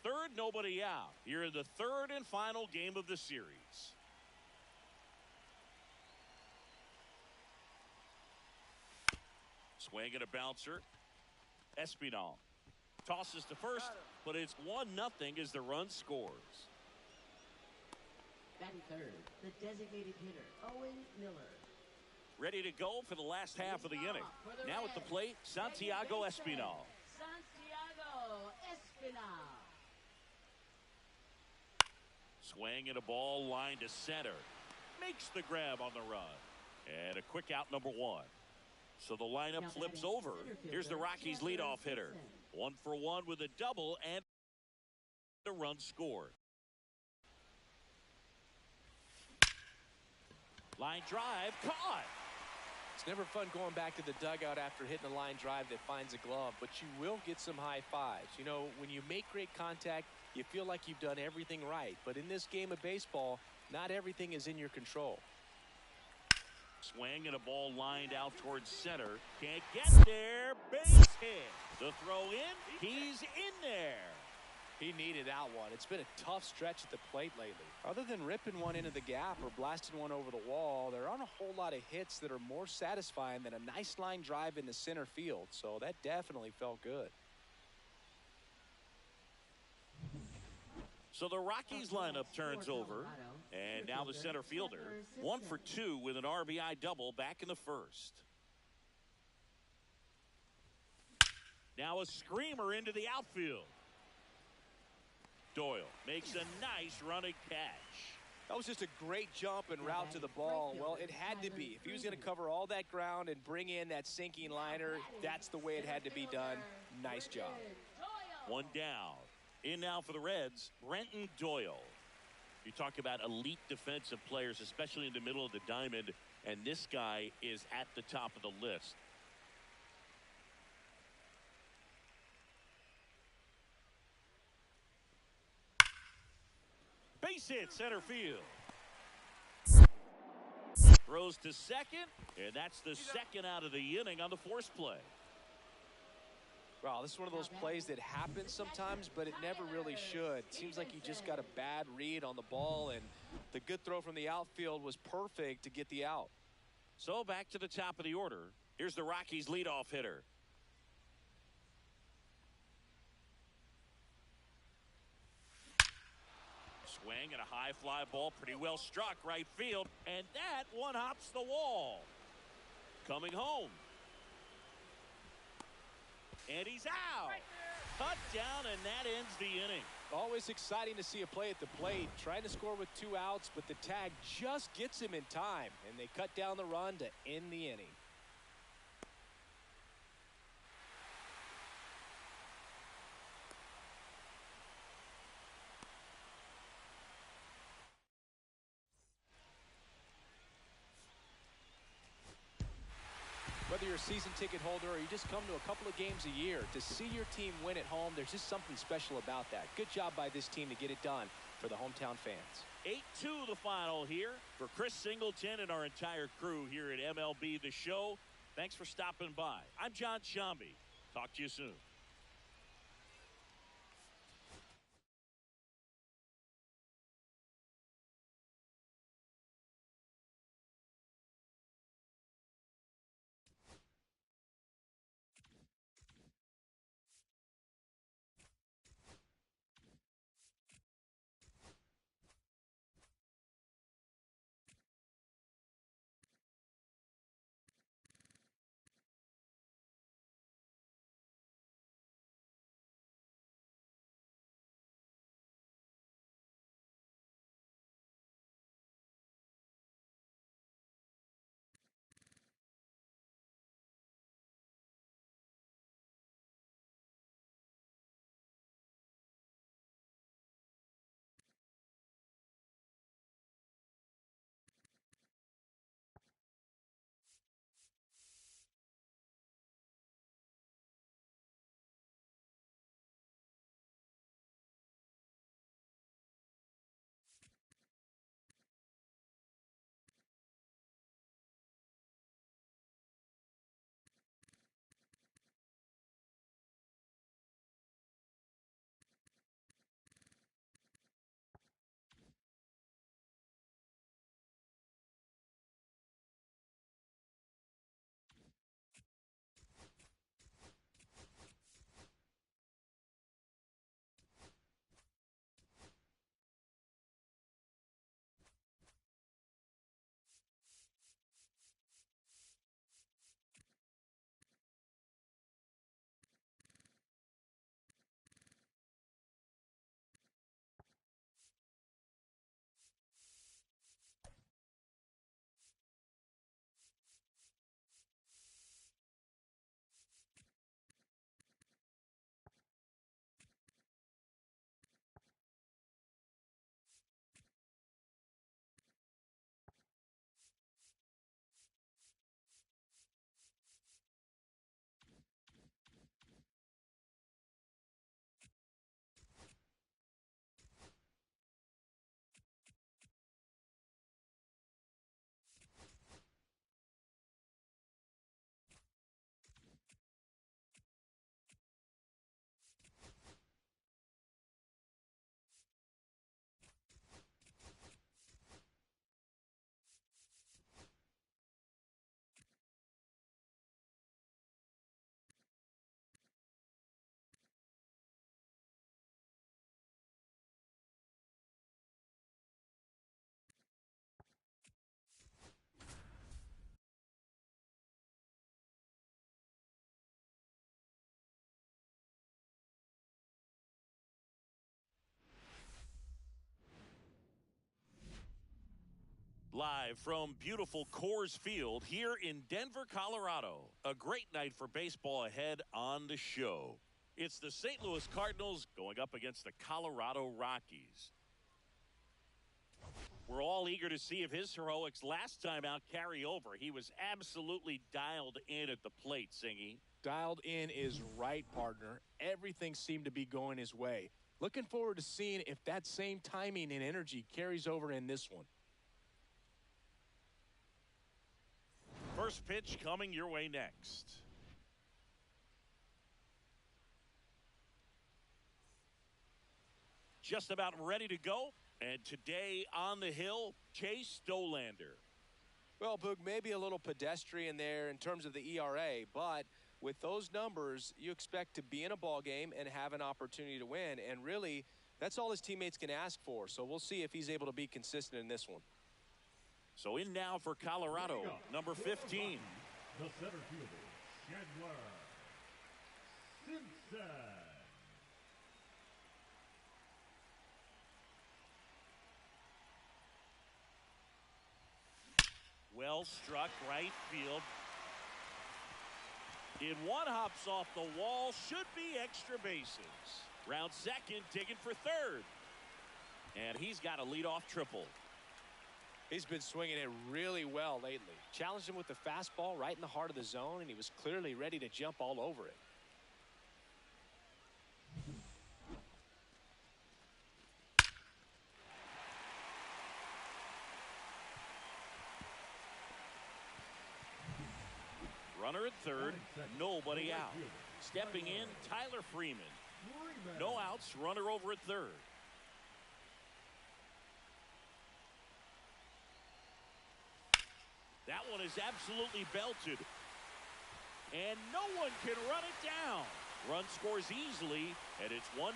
Third, nobody out. Here in the third and final game of the series. Swing and a bouncer. Espinal tosses to first, but it's 1-0 as the run scores. Batting third, the designated hitter, Owen Miller. Ready to go for the last half of the inning. Now at the plate, Santiago Espinal. Santiago Espinal. Swing and a ball line to center. Makes the grab on the run. And a quick out, number 1. So the lineup flips over. Here's the Rockies leadoff hitter. 1 for 1 with a double and a run scored. Line drive caught. It's never fun going back to the dugout after hitting a line drive that finds a glove, but you will get some high fives. You know, when you make great contact, you feel like you've done everything right. But in this game of baseball, not everything is in your control. Swing and a ball lined out towards center. Can't get there. Base hit. The throw in. He's in there. He needed that one. It's been a tough stretch at the plate lately. Other than ripping one into the gap or blasting one over the wall, there aren't a whole lot of hits that are more satisfying than a nice line drive into center field. So that definitely felt good. So the Rockies lineup turns over, and now the center fielder, 1 for 2 with an RBI double back in the first. Now a screamer into the outfield. Doyle makes a nice running catch. That was just a great jump and route to the ball. Well, it had to be. If he was going to cover all that ground and bring in that sinking liner, that's the way it had to be done. Nice job. 1 down. In now for the Reds, Brenton Doyle. You talk about elite defensive players, especially in the middle of the diamond, and this guy is at the top of the list. Base hit center field. Throws to second, and that's the second out of the inning on the force play. Wow, this is one of those plays that happens sometimes, but it never really should. Seems like he just got a bad read on the ball, and the good throw from the outfield was perfect to get the out. So back to the top of the order. Here's the Rockies leadoff hitter. Swing and a high fly ball, pretty well struck right field, and that one hops the wall. Coming home. And he's out. Cut down, and that ends the inning. Always exciting to see a play at the plate. Trying to score with 2 outs, but the tag just gets him in time, and they cut down the run to end the inning. Whether you're a season ticket holder or you just come to a couple of games a year, to see your team win at home, there's just something special about that. Good job by this team to get it done for the hometown fans. 8-2 the final here. For Chris Singleton and our entire crew here at MLB The Show, thanks for stopping by. I'm John Shambi. Talk to you soon. Live from beautiful Coors Field here in Denver, Colorado. A great night for baseball ahead on the show. It's the St. Louis Cardinals going up against the Colorado Rockies. We're all eager to see if his heroics last time out carry over. He was absolutely dialed in at the plate, Singy. Dialed in is right, partner. Everything seemed to be going his way. Looking forward to seeing if that same timing and energy carries over in this one. First pitch coming your way next. Just about ready to go. And today on the hill, Chase Stolander. Well, Boog, maybe a little pedestrian there in terms of the ERA, but with those numbers, you expect to be in a ball game and have an opportunity to win. And really, that's all his teammates can ask for. So we'll see if he's able to be consistent in this one. So in now for Colorado, number 15. The center fielder, Chandler Simpson. Well struck right field. In one hops off the wall, should be extra bases. Round second, digging for third. And he's got a leadoff triple. He's been swinging it really well lately. Challenged him with the fastball right in the heart of the zone, and he was clearly ready to jump all over it. Runner at third, nobody out. Stepping in, Tyler Freeman. No outs, runner over at third. That one is absolutely belted. And no one can run it down. Run scores easily, and it's 1-0.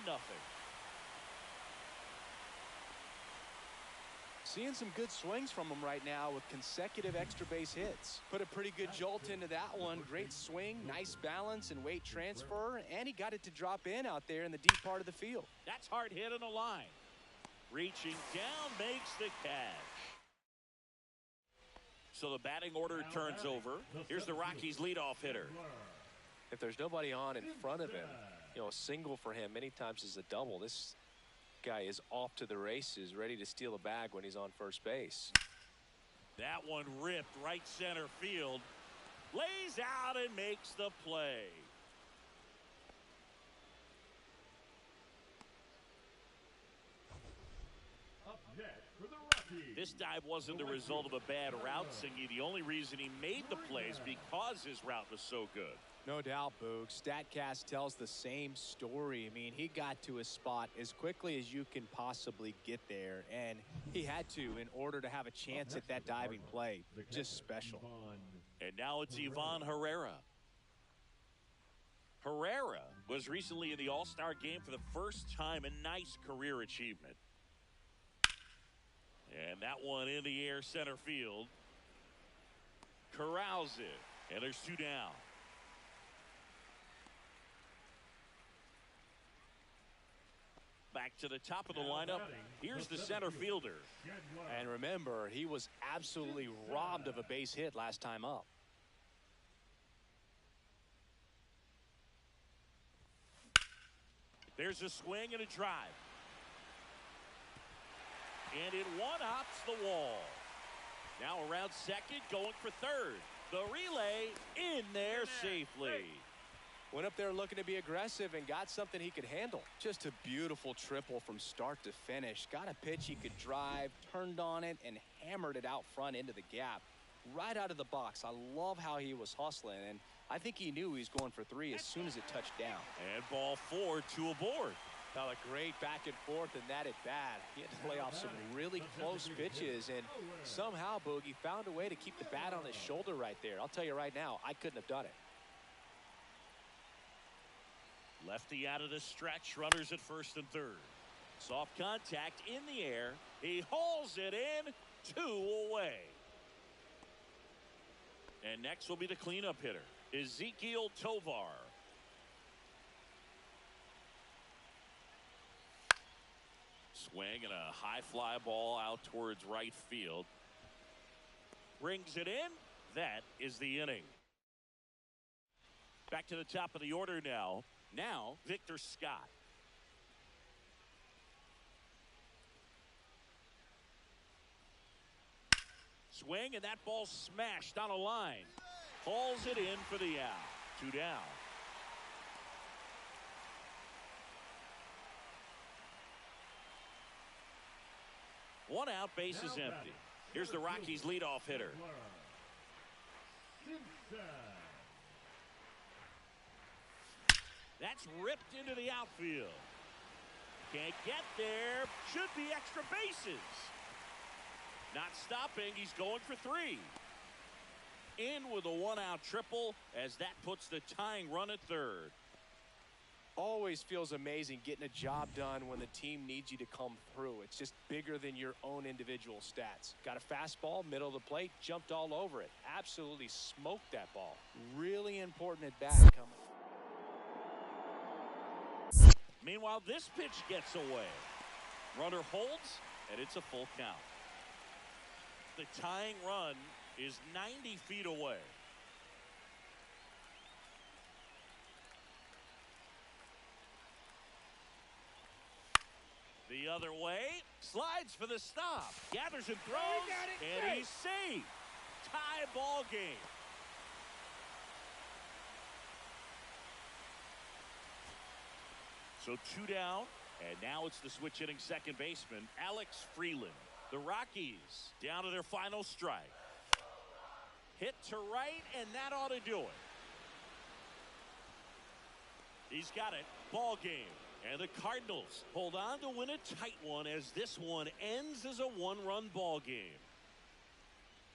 Seeing some good swings from him right now with consecutive extra base hits. Put a pretty good jolt into that one. Great swing, nice balance and weight transfer, and he got it to drop in out there in the deep part of the field. That's hard hit on the line. Reaching down makes the catch. So the batting order turns over. Here's the Rockies leadoff hitter. If there's nobody on in front of him, you know, a single for him many times is a double. This guy is off to the races, ready to steal a bag when he's on first base. That one ripped right center field. Lays out and makes the play. Up next for the Rockies. This dive wasn't the result of a bad route, Singy. The only reason he made the play is because his route was so good. No doubt, Boog. StatCast tells the same story. I mean, he got to his spot as quickly as you can possibly get there, and he had to in order to have a chance at that diving play. Just special. And now it's Ivan Herrera. Herrera was recently in the All-Star game for the first time, a nice career achievement. And that one in the air center field. Corrals it, and there's 2 down. Back to the top of the lineup. Here's the center fielder. And remember, he was absolutely robbed of a base hit last time up. There's a swing and a drive. And it one-hops the wall. Now around second, going for third. The relay in there safely. Went up there looking to be aggressive and got something he could handle. Just a beautiful triple from start to finish. Got a pitch he could drive, turned on it, and hammered it out front into the gap. Right out of the box. I love how he was hustling, and I think he knew he was going for 3 as soon as it touched down. And ball 4, 2 aboard. Now a great back and forth and that at bat. He had to play off some really close pitches, and somehow, Boogie found a way to keep the bat on his shoulder right there. I'll tell you right now, I couldn't have done it. Lefty out of the stretch, runners at first and third. Soft contact in the air. He hauls it in, 2 away. And next will be the cleanup hitter, Ezekiel Tovar. Swing and a high fly ball out towards right field. Brings it in. That is the inning. Back to the top of the order now. Now, Victor Scott. Swing, and that ball smashed on a line. Hauls it in for the out. 2 down. One out, base is empty. Here's the Rockies leadoff hitter. That's ripped into the outfield. Can't get there. Should be extra bases. Not stopping. He's going for 3. In with a 1-out triple as that puts the tying run at third. Always feels amazing getting a job done when the team needs you to come through. It's just bigger than your own individual stats. Got a fastball, middle of the plate, jumped all over it. Absolutely smoked that ball. Really important at bat coming. Meanwhile, this pitch gets away. Runner holds, and it's a full count. The tying run is 90 feet away. The other way, slides for the stop, gathers and throws, and he's safe. Tie ball game. So 2 down, and now it's the switch hitting second baseman, Alex Freeland. The Rockies down to their final strike. Hit to right, and that ought to do it. He's got it. Ball game. And the Cardinals hold on to win a tight one as this one ends as a 1-run ball game.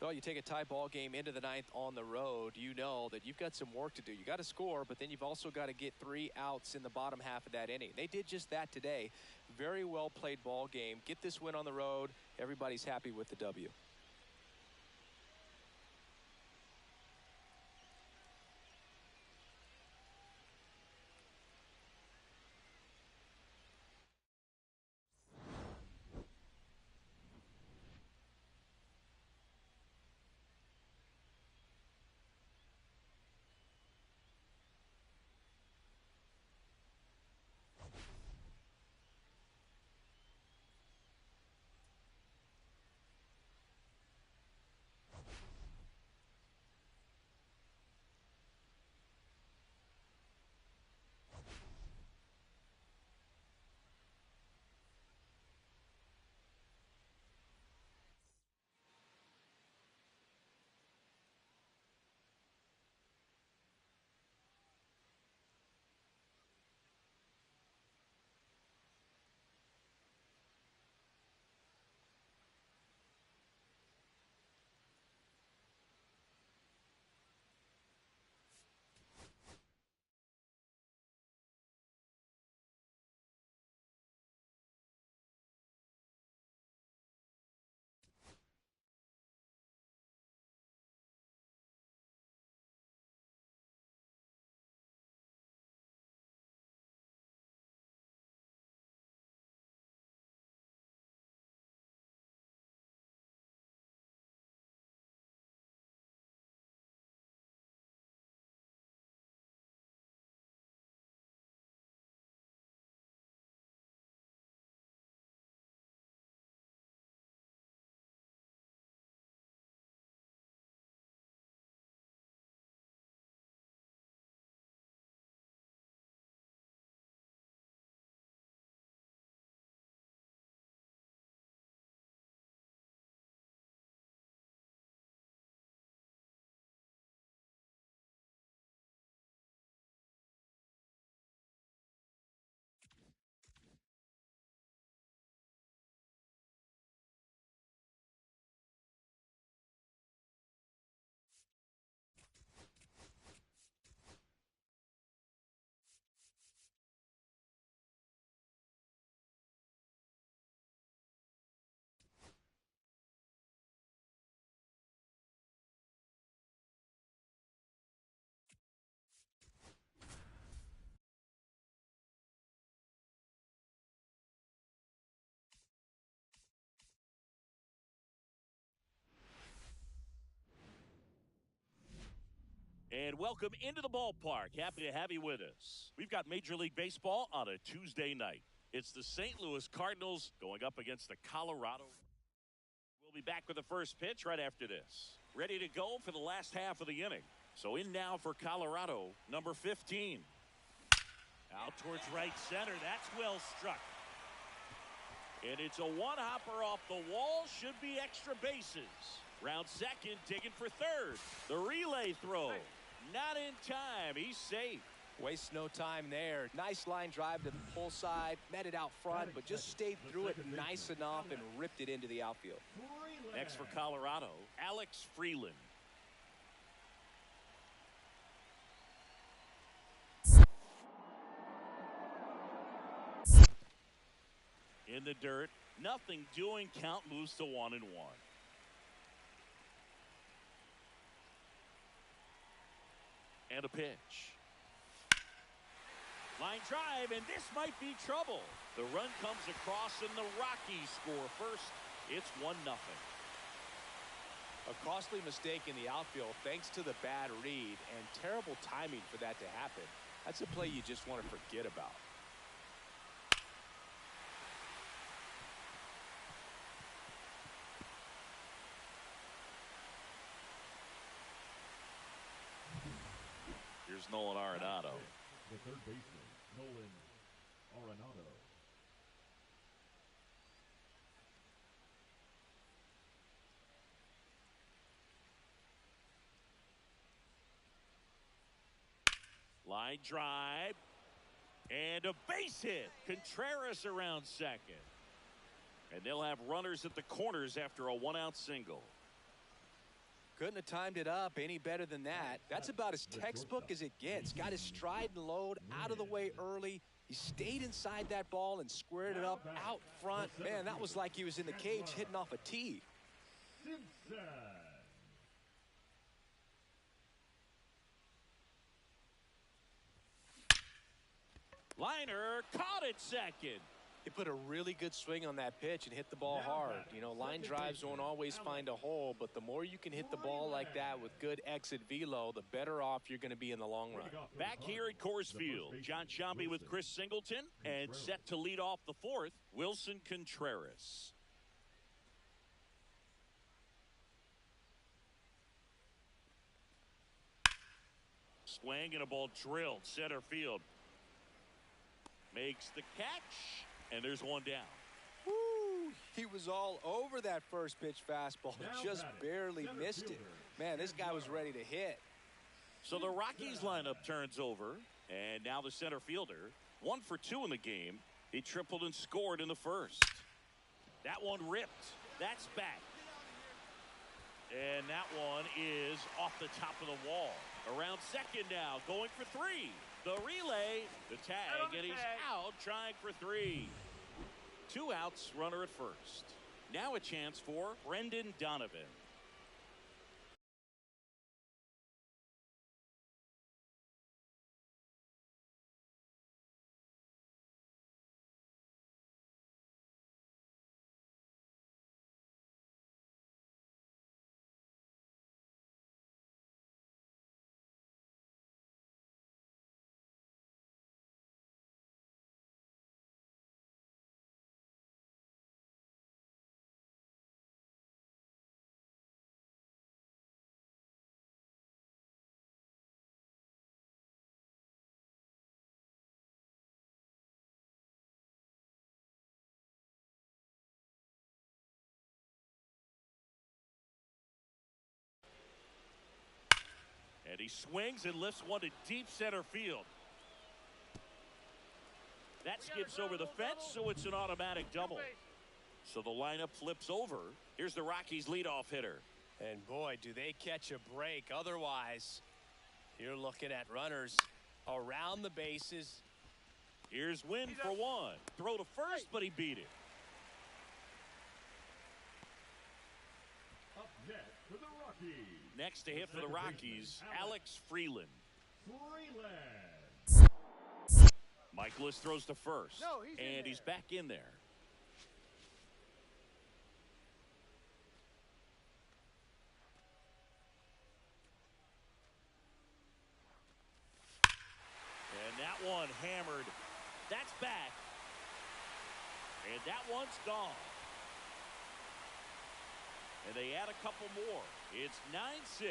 Well, you take a tie ball game into the 9th on the road, you know that you've got some work to do. You got to score, but then you've also got to get 3 outs in the bottom half of that inning. They did just that today. Very well played ball game. Get this win on the road. Everybody's happy with the W. And welcome into the ballpark. Happy to have you with us. We've got Major League Baseball on a Tuesday night. It's the St. Louis Cardinals going up against the Colorado. We'll be back with the first pitch right after this. Ready to go for the last half of the inning. So in now for Colorado, number 15. Out towards right center. That's well struck. And it's a one-hopper off the wall. Should be extra bases. Round second, digging for third. The relay throw. Not in time. He's safe. Waste no time there. Nice line drive to the pull side. Met it out front, but just stayed through it nice enough and ripped it into the outfield. Next for Colorado, Alex Freeland. In the dirt, nothing doing. Count moves to 1-1. And a pitch. Line drive, and this might be trouble. The run comes across, and the Rockies score first. It's 1-0. A costly mistake in the outfield thanks to the bad read, and terrible timing for that to happen. That's a play you just want to forget about. Here's Nolan Arenado. The third baseman, Nolan Arenado. Line drive. And a base hit. Contreras around second. And they'll have runners at the corners after a one-out single. Couldn't have timed it up any better than that. That's about as textbook as it gets. Got his stride and load out of the way early. He stayed inside that ball and squared it up out front. Man, that was like he was in the cage hitting off a tee. Simpson. Liner caught it second. He put a really good swing on that pitch and hit the ball hard. You know, line drives won't always find a hole, but the more you can hit the ball like that with good exit velo, the better off you're going to be in the long run. Back here at Coors Field, John Sciambi with Chris Singleton, and set to lead off the fourth, Wilson Contreras. Swing and a ball drilled center field. Makes the catch. And there's one down. Woo! He was all over that first pitch fastball. Just barely missed it. Man, this guy was ready to hit. So the Rockies lineup turns over. And now the center fielder. 1 for 2 in the game. He tripled and scored in the first. That one ripped. That's back. And that one is off the top of the wall. Around second now. Going for 3. The relay, the tag, and he's out trying for 3. 2 outs, runner at first. Now a chance for Brendan Donovan. And he swings and lifts one to deep center field. That skips over the fence, so it's an automatic double. So the lineup flips over. Here's the Rockies' leadoff hitter. And boy, do they catch a break. Otherwise, you're looking at runners around the bases. Here's Wynn for 1. Throw to first, but he beat it. Up next for the Rockies. Next to hit for the Rockies, Alex Freeland. Michaelis throws to first, and he's back in there. one hammered. That's back. And that one's gone. And they add a couple more. It's 9-6.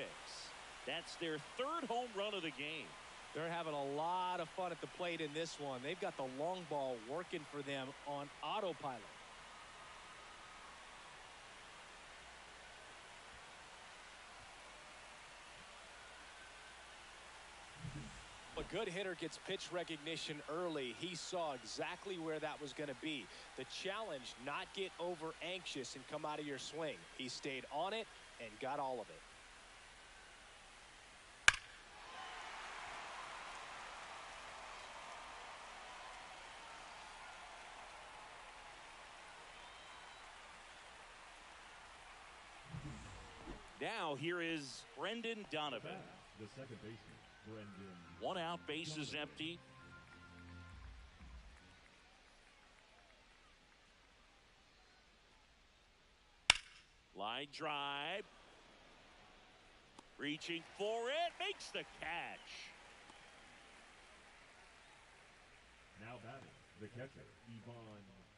That's their third home run of the game. They're having a lot of fun at the plate in this one. They've got the long ball working for them on autopilot. A good hitter gets pitch recognition early. He saw exactly where that was going to be. The challenge, not get over anxious and come out of your swing. He stayed on it and got all of it. Now here is Brendan Donovan. The second baseman, Brendan. One out, base is empty. Line drive. Reaching for it, makes the catch. Now batting, the catcher, Yvonne.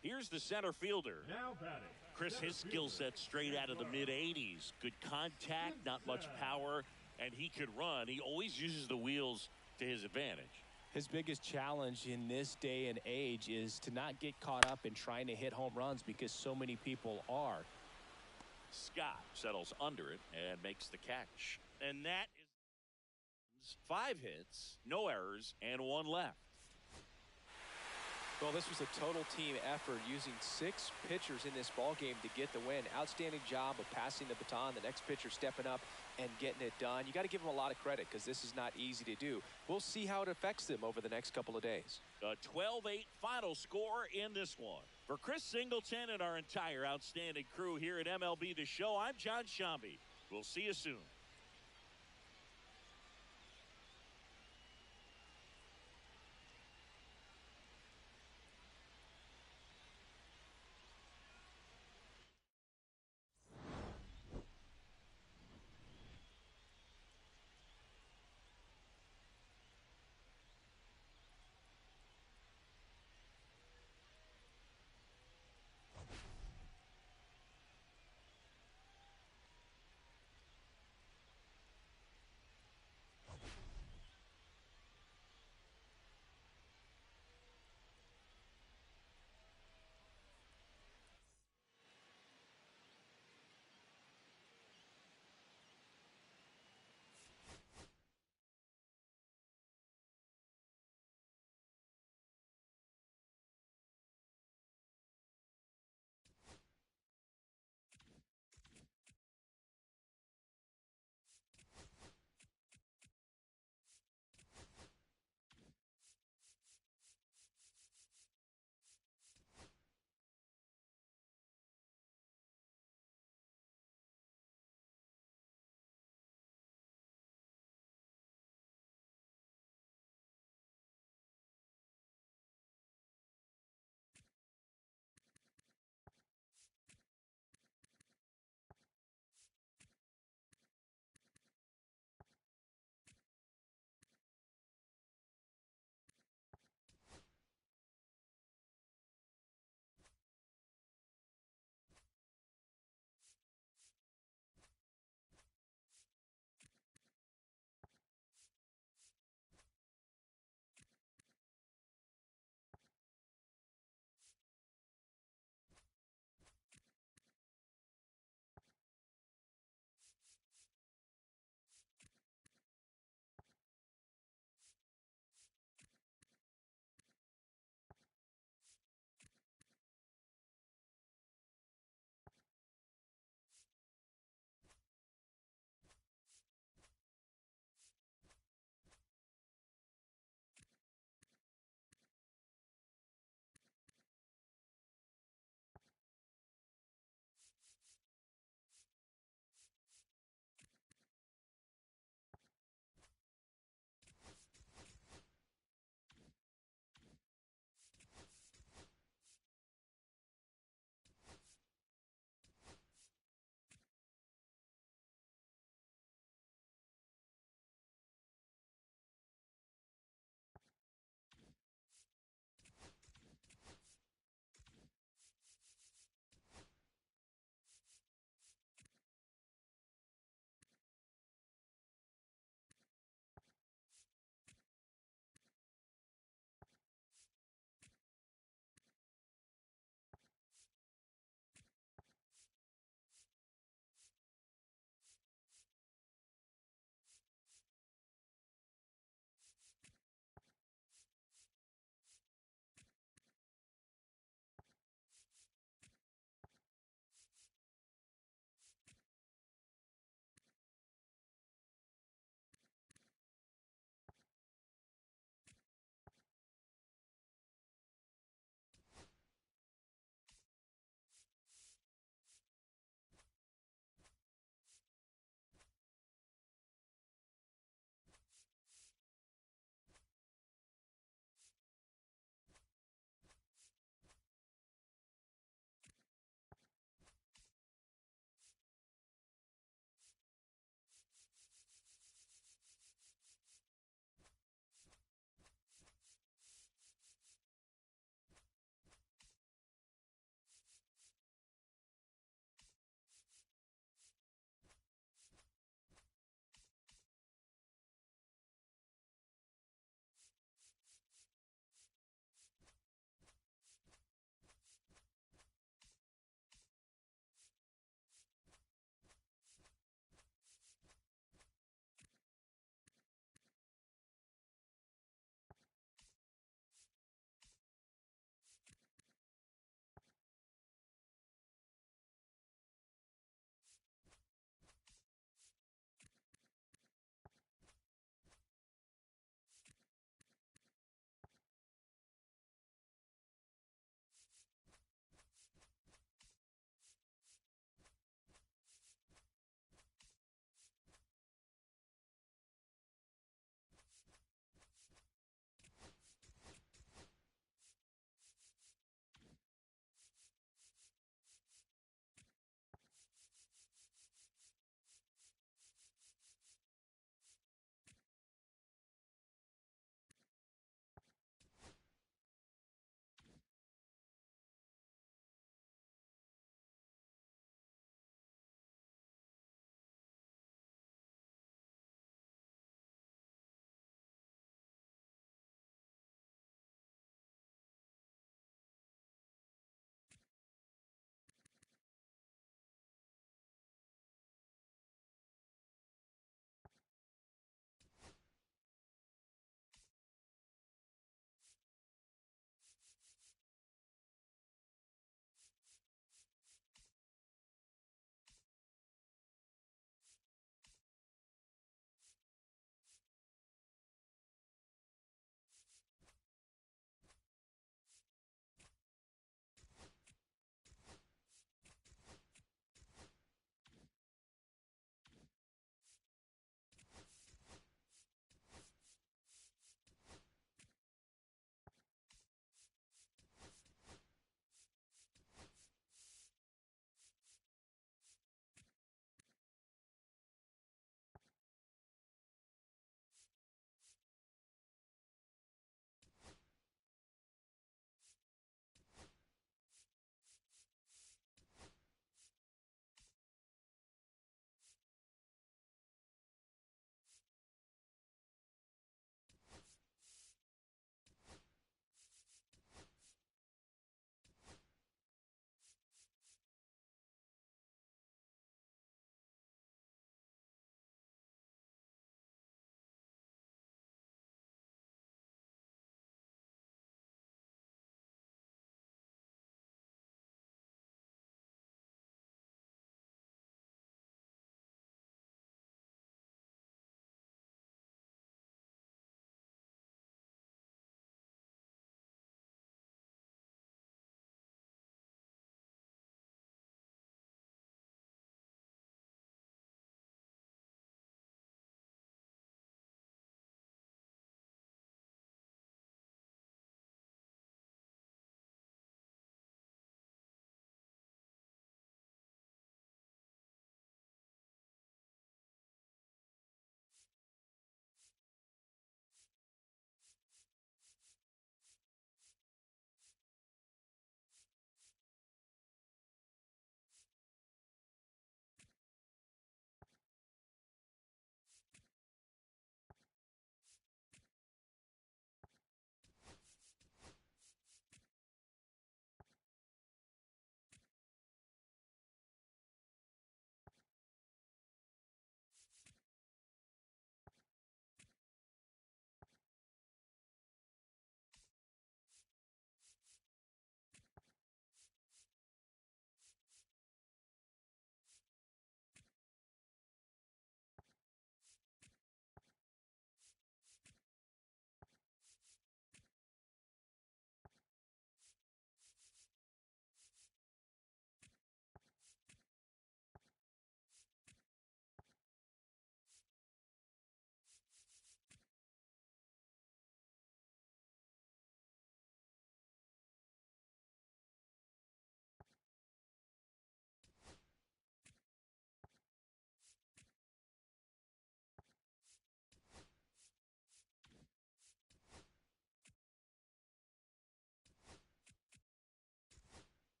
Here's the center fielder. Now batting. Chris, his skill set straight out of the mid-80s. Good contact, not much power, and he could run. He always uses the wheels to his advantage. His biggest challenge in this day and age is to not get caught up in trying to hit home runs because so many people are. Scott settles under it and makes the catch. And that is 5 hits, no errors, and 1 left. Well, this was a total team effort using 6 pitchers in this ball game to get the win. Outstanding job of passing the baton. The next pitcher stepping up and getting it done. You got to give them a lot of credit because this is not easy to do. We'll see how it affects them over the next couple of days. A 12-8 final score in this one. For Chris Singleton and our entire outstanding crew here at MLB The Show, I'm John Shambi. We'll see you soon.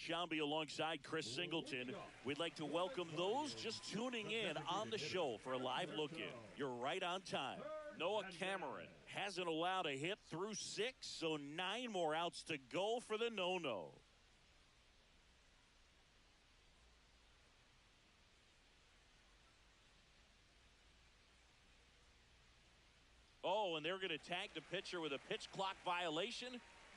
Shambi alongside Chris Singleton. We'd like to welcome those just tuning in on the show for a live look-in. You're right on time. Noah Cameron hasn't allowed a hit through 6, so 9 more outs to go for the no-no. Oh, and they're going to tag the pitcher with a pitch clock violation.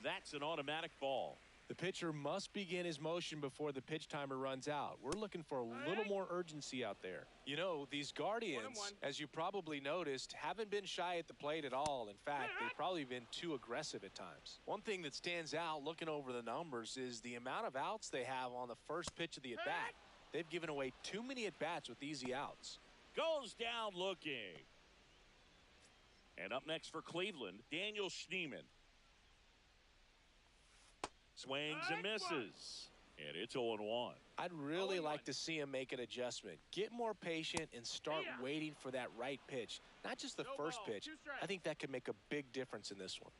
That's an automatic ball. The pitcher must begin his motion before the pitch timer runs out. We're looking for a little more urgency out there. You know, these Guardians, as you probably noticed, haven't been shy at the plate at all. In fact, they've probably been too aggressive at times. One thing that stands out looking over the numbers is the amount of outs they have on the first pitch of the at-bat. They've given away too many at-bats with easy outs. Goes down looking. And up next for Cleveland, Daniel Schneemann. Swings and misses. And it's 0-1. I'd really like to see him make an adjustment. Get more patient and start waiting for that right pitch. Not just the first pitch. I think that could make a big difference in this one.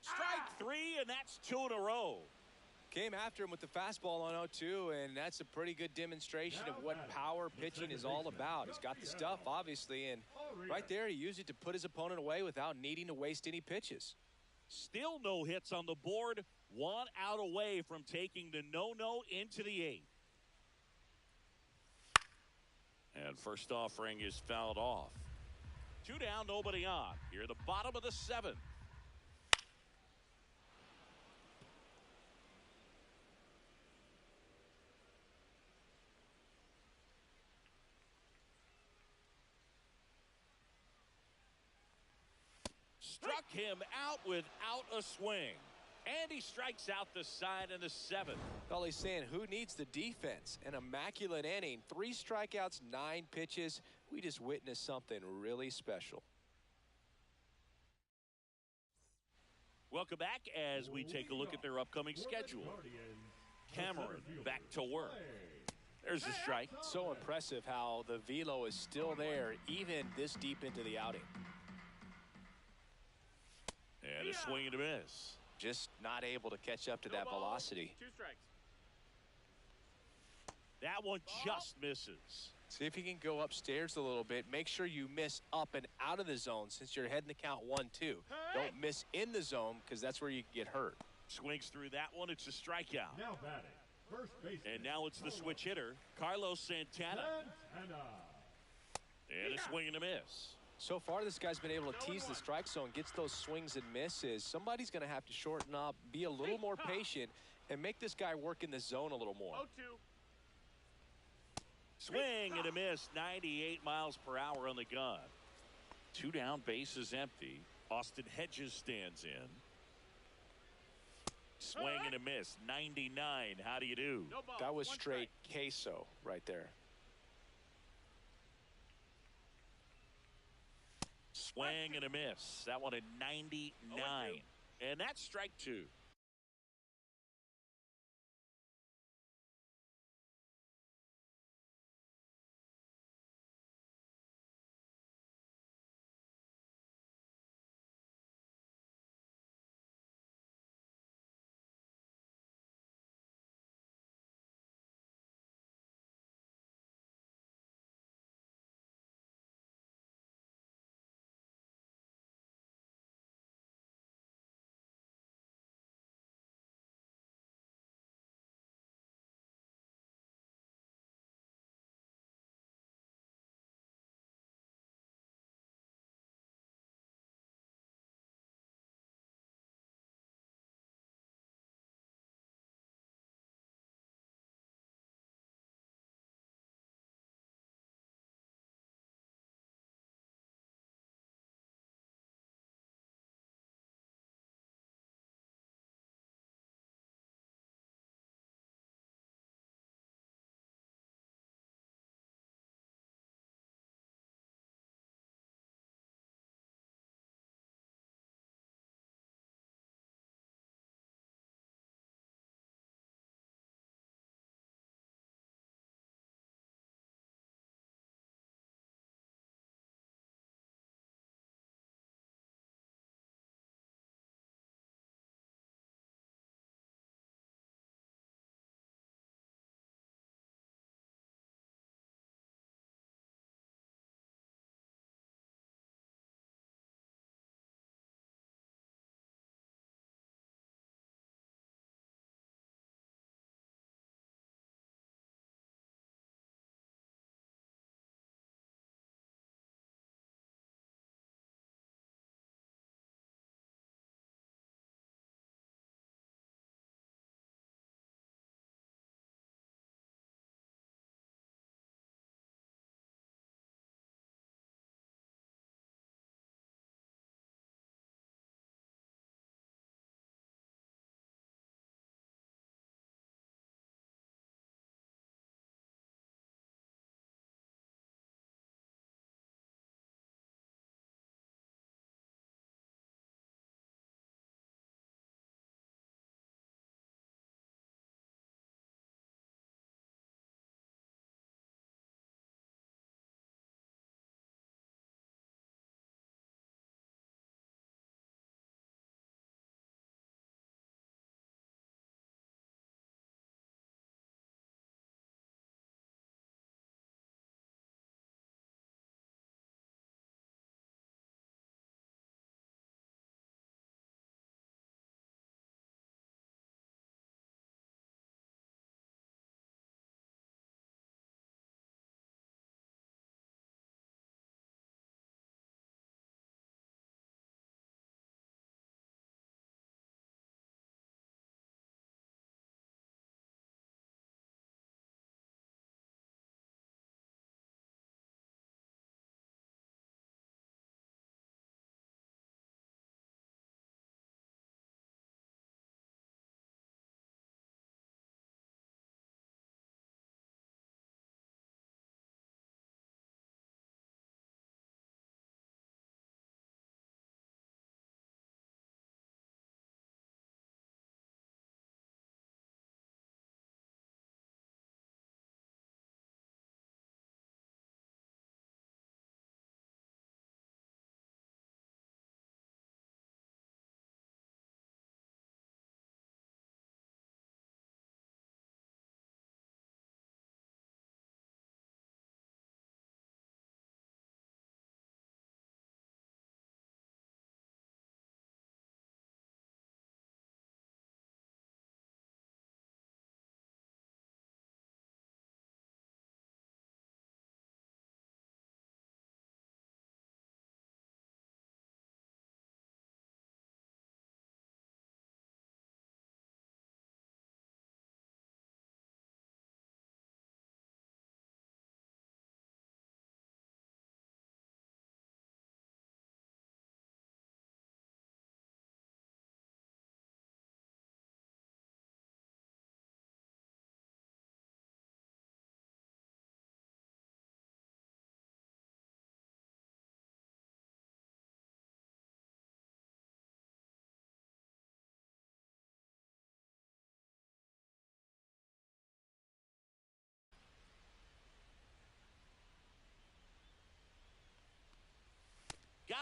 Strike 3, and that's 2 in a row. Came after him with the fastball on 0-2, and that's a pretty good demonstration of what power pitching is all about. He's got the stuff, obviously, and right there he used it to put his opponent away without needing to waste any pitches. Still no hits on the board. 1 out away from taking the no-no into the 8th. And first offering is fouled off. 2 down, nobody on. Here at the bottom of the 7th. Struck him out without a swing. And he strikes out the side in the 7th. All he's saying, who needs the defense? An immaculate inning. 3 strikeouts, 9 pitches. We just witnessed something really special. Welcome back as we take a look at their upcoming schedule. Cameron back to work. There's a strike. So impressive how the velo is still there even this deep into the outing. And a swing and a miss. Just not able to catch up to that velocity. 2 strikes. That one just misses. See if you can go upstairs a little bit. Make sure you miss up and out of the zone since you're heading to count 1-2. Don't miss in the zone because that's where you can get hurt. Swings through that one. It's a strikeout. Now batting, first baseman. And now it's the switch hitter, Carlos Santana. And a swing and a miss. So far, this guy's been able to tease the strike zone, gets those swings and misses. Somebody's going to have to shorten up, be a little more patient, and make this guy work in the zone a little more. 0-2. Swing and a miss, 98 miles per hour on the gun. 2 down, base is empty. Austin Hedges stands in. Swing and a miss, 99. How do you do? That was straight queso right there. Swing and a miss. That one at 99. And that's strike 2.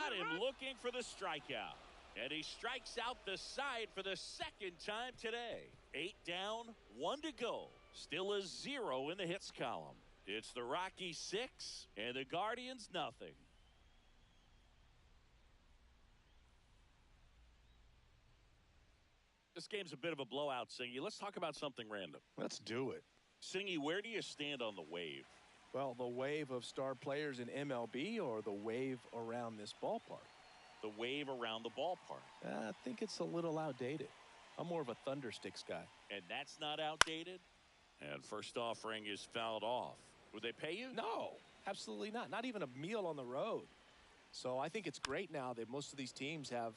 got him looking for the strikeout. And he strikes out the side for the second time today. 8 down, 1 to go. Still a 0 in the hits column. It's the Rockies 6 and the Guardians nothing. This game's a bit of a blowout, Singy. Let's talk about something random. Let's do it. Singy, where do you stand on the wave? Well, the wave of star players in MLB or the wave around this ballpark? The wave around the ballpark. I think it's a little outdated. I'm more of a Thundersticks guy. And that's not outdated? And first offering is fouled off. Would they pay you? No, absolutely not. Not even a meal on the road. So I think it's great now that most of these teams have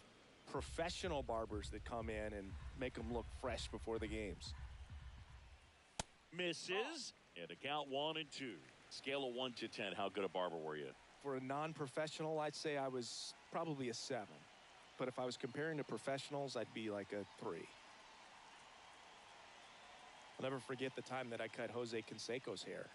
professional barbers that come in and make them look fresh before the games. Misses. And a count 1 and 2. Scale of 1 to 10. How good a barber were you? For a non-professional, I'd say I was probably a 7. But if I was comparing to professionals, I'd be like a 3. I'll never forget the time that I cut Jose Canseco's hair.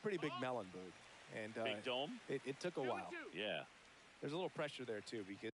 Pretty big melon, Boog. And Big dome? It took a while. Yeah. There's a little pressure there, too, because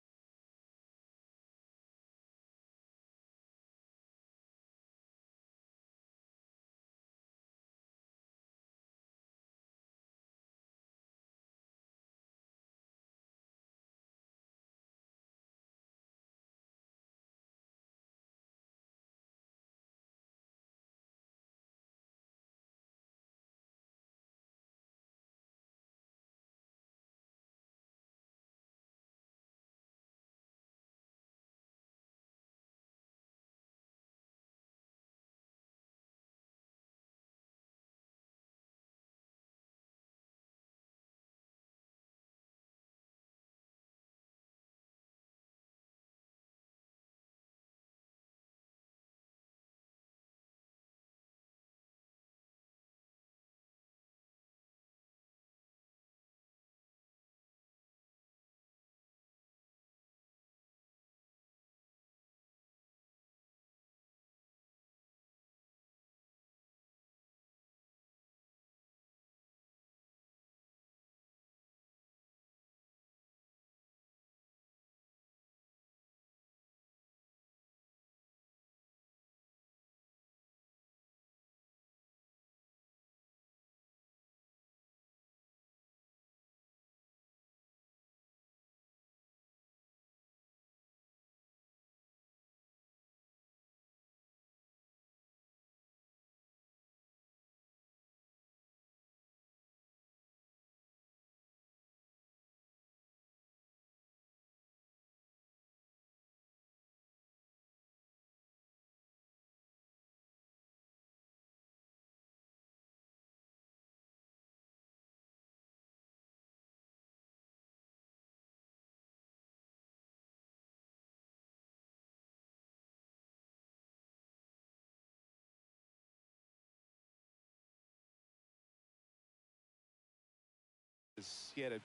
He had a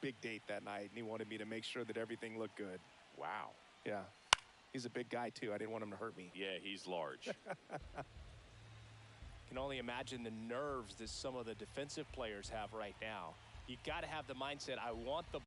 big date that night, and he wanted me to make sure that everything looked good. Wow. Yeah. He's a big guy, too. I didn't want him to hurt me. Yeah, he's large. Can only imagine the nerves that some of the defensive players have right now. You got to have the mindset, I want the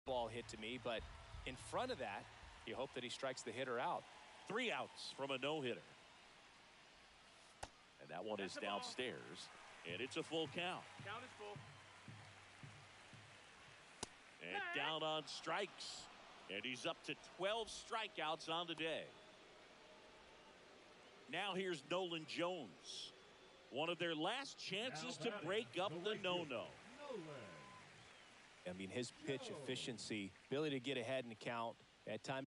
ball hit to me, but in front of that, you hope that he strikes the hitter out. 3 outs from a no-hitter. And that one is downstairs, and it's a full count. Count is full. And down on strikes. And he's up to 12 strikeouts on the day. Now here's Nolan Jones. One of their last chances to break up the no-no. I mean, his pitch efficiency, ability to get ahead in the count at times.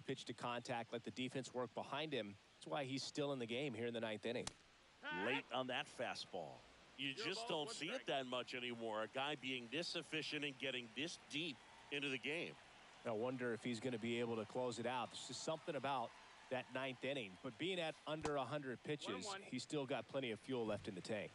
Pitch to contact, let the defense work behind him. That's why he's still in the game here in the 9th inning. Late on that fastball. You just don't see it that much anymore. A guy being this efficient and getting this deep into the game. I wonder if he's going to be able to close it out. There's just something about that 9th inning. But being at under 100 pitches, he's still got plenty of fuel left in the tank.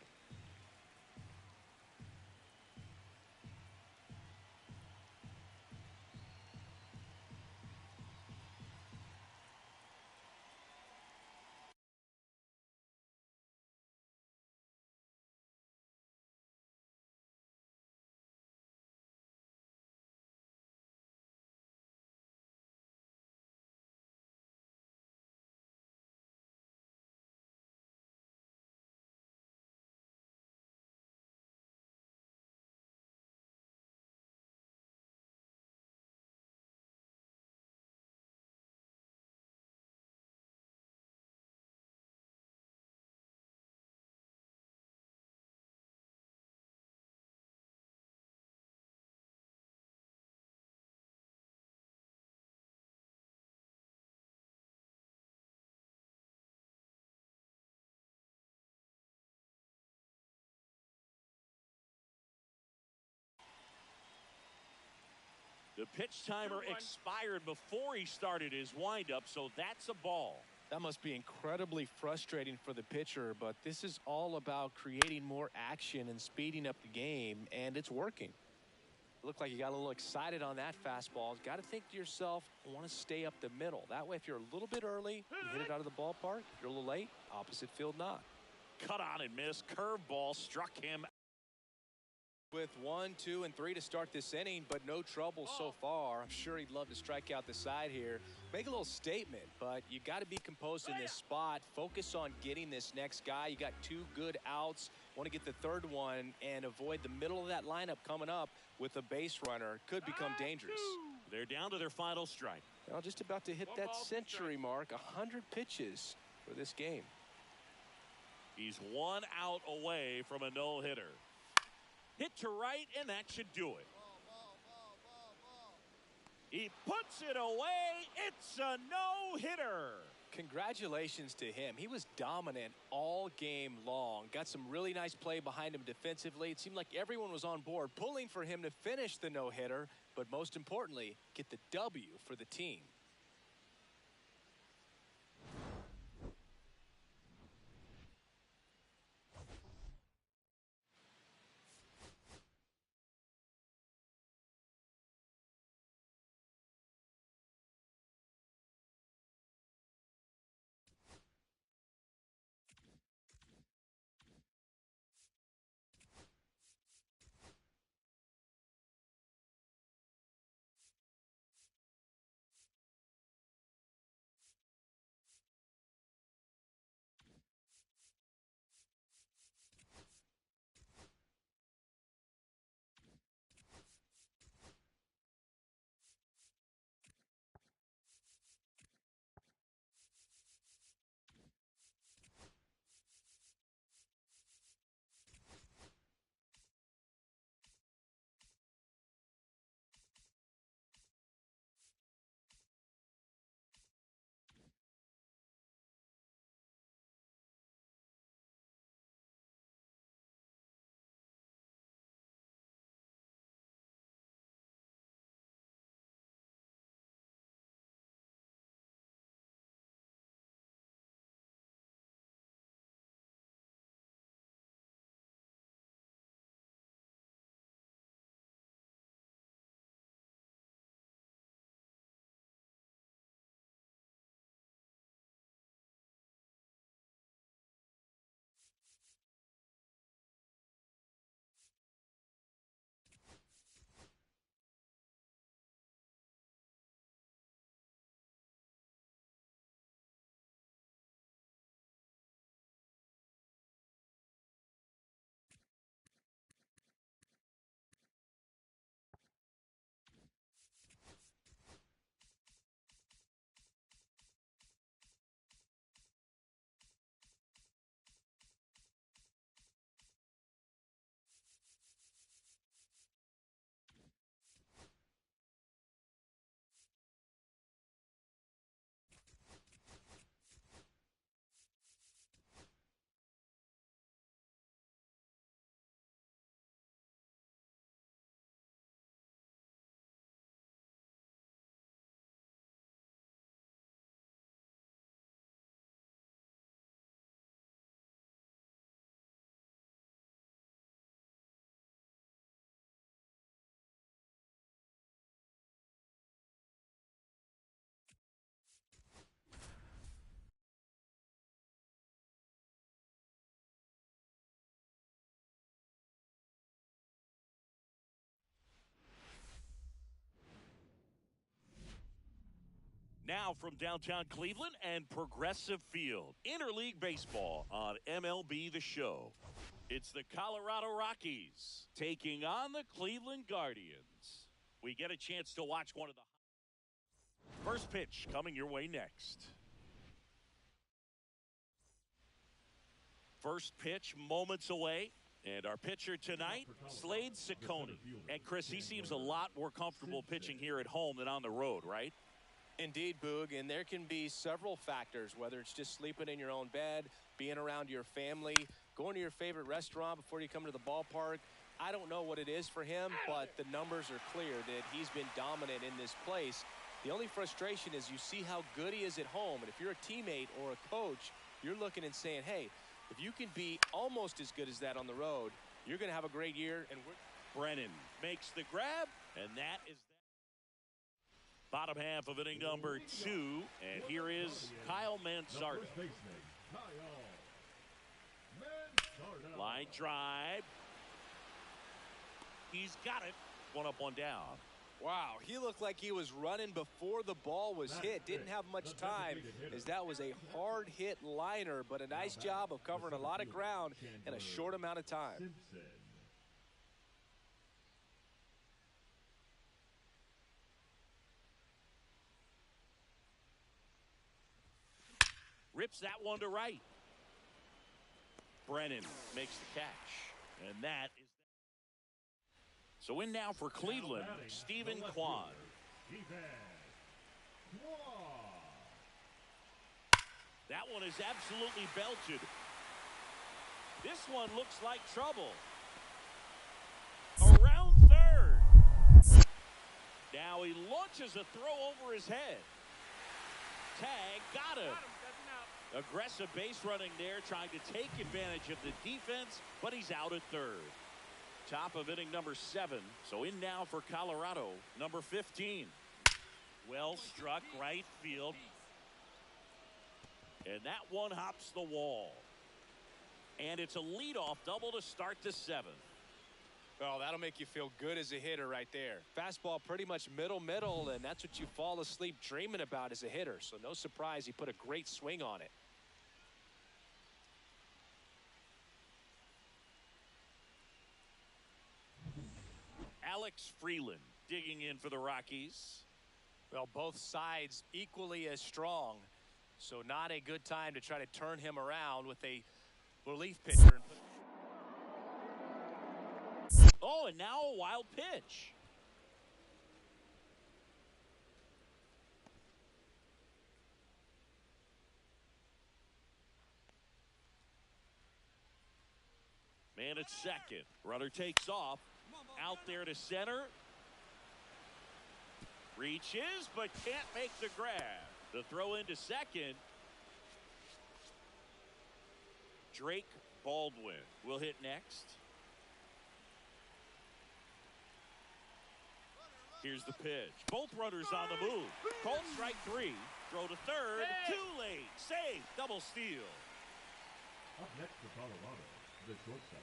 The pitch timer expired before he started his windup, so that's a ball. That must be incredibly frustrating for the pitcher, but this is all about creating more action and speeding up the game, and it's working. Looked like you got a little excited on that fastball. Got to think to yourself, I want to stay up the middle. That way, if you're a little bit early, you hit it out of the ballpark. If you're a little late, opposite field not. Cut on and miss. Curveball struck him. With 1, 2, and 3 to start this inning, but no trouble so far. I'm sure he'd love to strike out the side here. Make a little statement, but you got to be composed in this spot. Focus on getting this next guy. You got 2 good outs. Want to get the 3rd one and avoid the middle of that lineup coming up with a base runner. Could become dangerous. They're down to their final strike. Well, just about to hit that century mark. 100 pitches for this game. He's 1 out away from a no-hitter. Hit to right, and that should do it. He puts it away. It's a no-hitter. Congratulations to him. He was dominant all game long. Got some really nice play behind him defensively. It seemed like everyone was on board, pulling for him to finish the no-hitter, but most importantly, get the W for the team. Now from downtown Cleveland and Progressive Field, Interleague Baseball on MLB The Show. It's the Colorado Rockies taking on the Cleveland Guardians. We get a chance to watch one of the first pitch coming your way next. First pitch moments away. And our pitcher tonight, Slade Ciccone. And Chris, he seems a lot more comfortable pitching here at home than on the road, right? Indeed, Boog, and there can be several factors, whether it's just sleeping in your own bed, being around your family, going to your favorite restaurant before you come to the ballpark. I don't know what it is for him, but the numbers are clear that he's been dominant in this place. The only frustration is you see how good he is at home, and if you're a teammate or a coach, you're looking and saying, hey, if you can be almost as good as that on the road, you're going to have a great year. And Brennan makes the grab, and that is bottom half of inning number 2. And here is Kyle Manzardo. Line drive. He's got it. One up, one down. Wow, he looked like he was running before the ball was hit. Didn't have much time as that was a hard hit liner, but a nice job of covering a lot of ground in a short amount of time. Rips that one to right. Brennan makes the catch, and that is. So in now for Cleveland, Stephen Kwan. That one is absolutely belted. This one looks like trouble. Around third. Now he launches a throw over his head. Tag, got him. Aggressive base running there, trying to take advantage of the defense, but he's out at third. Top of inning number 7. So in now for Colorado, number 15. Well struck right field. And that one hops the wall. And it's a leadoff double to start the 7th. Well, that'll make you feel good as a hitter right there. Fastball pretty much middle, and that's what you fall asleep dreaming about as a hitter. So no surprise he put a great swing on it. Alex Freeland digging in for the Rockies. Well, both sides equally as strong. So not a good time to try to turn him around with a relief pitcher. Oh, and now a wild pitch. Man at second. Runner takes off. Out there to center. Reaches, but can't make the grab. The throw into second. Drake Baldwin will hit next. Here's the pitch. Both runners on the move. Called strike 3. Throw to third. Too late. Safe. Double steal. Up next for Colorado, the shortstop,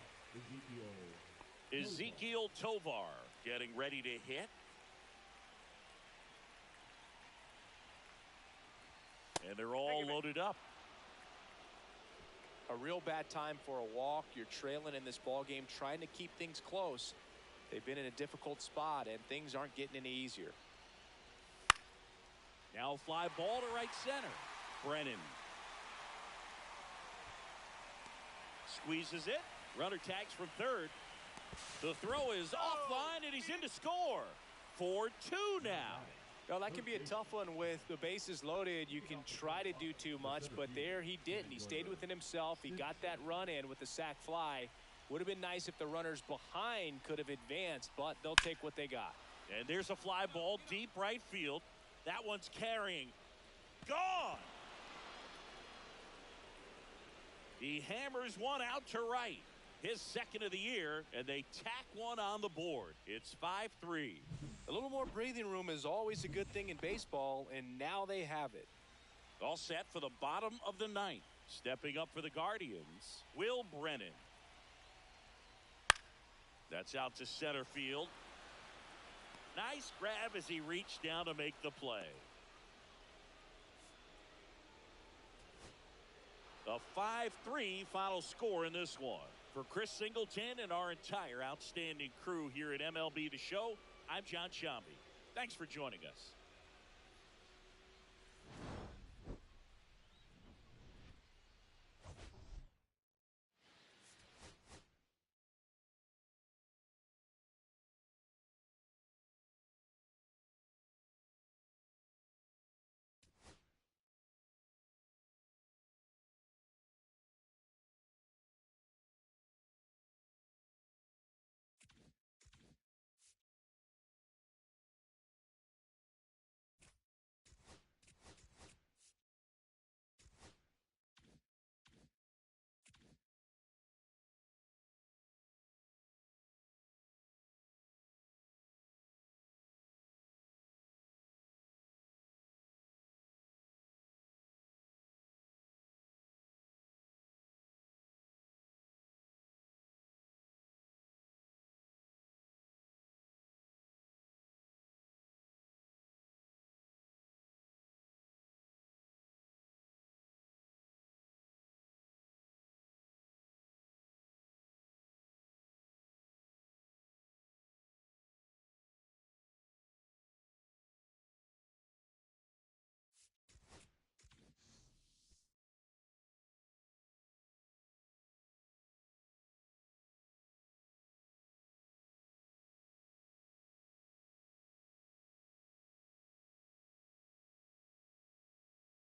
Ezekiel Tovar getting ready to hit. And they're all loaded up. A real bad time for a walk. You're trailing in this ball game, trying to keep things close. They've been in a difficult spot, and things aren't getting any easier. Now fly ball to right center. Brennan squeezes it. Runner tags from third. The throw is offline, and he's in to score. 4-2 now. Well, that can be a tough one with the bases loaded. You can try to do too much, but there he didn't. He stayed within himself. He got that run in with the sac fly. Would have been nice if the runners behind could have advanced, but they'll take what they got. And there's a fly ball deep right field. That one's carrying. Gone. He hammers one out to right. His second of the year, and they tack one on the board. It's 5-3. A little more breathing room is always a good thing in baseball, and now they have it. All set for the bottom of the 9th. Stepping up for the Guardians, Will Brennan. That's out to center field. Nice grab as he reached down to make the play. A 5-3 final score in this one. For Chris Singleton and our entire outstanding crew here at MLB The Show, I'm John Shambi. Thanks for joining us.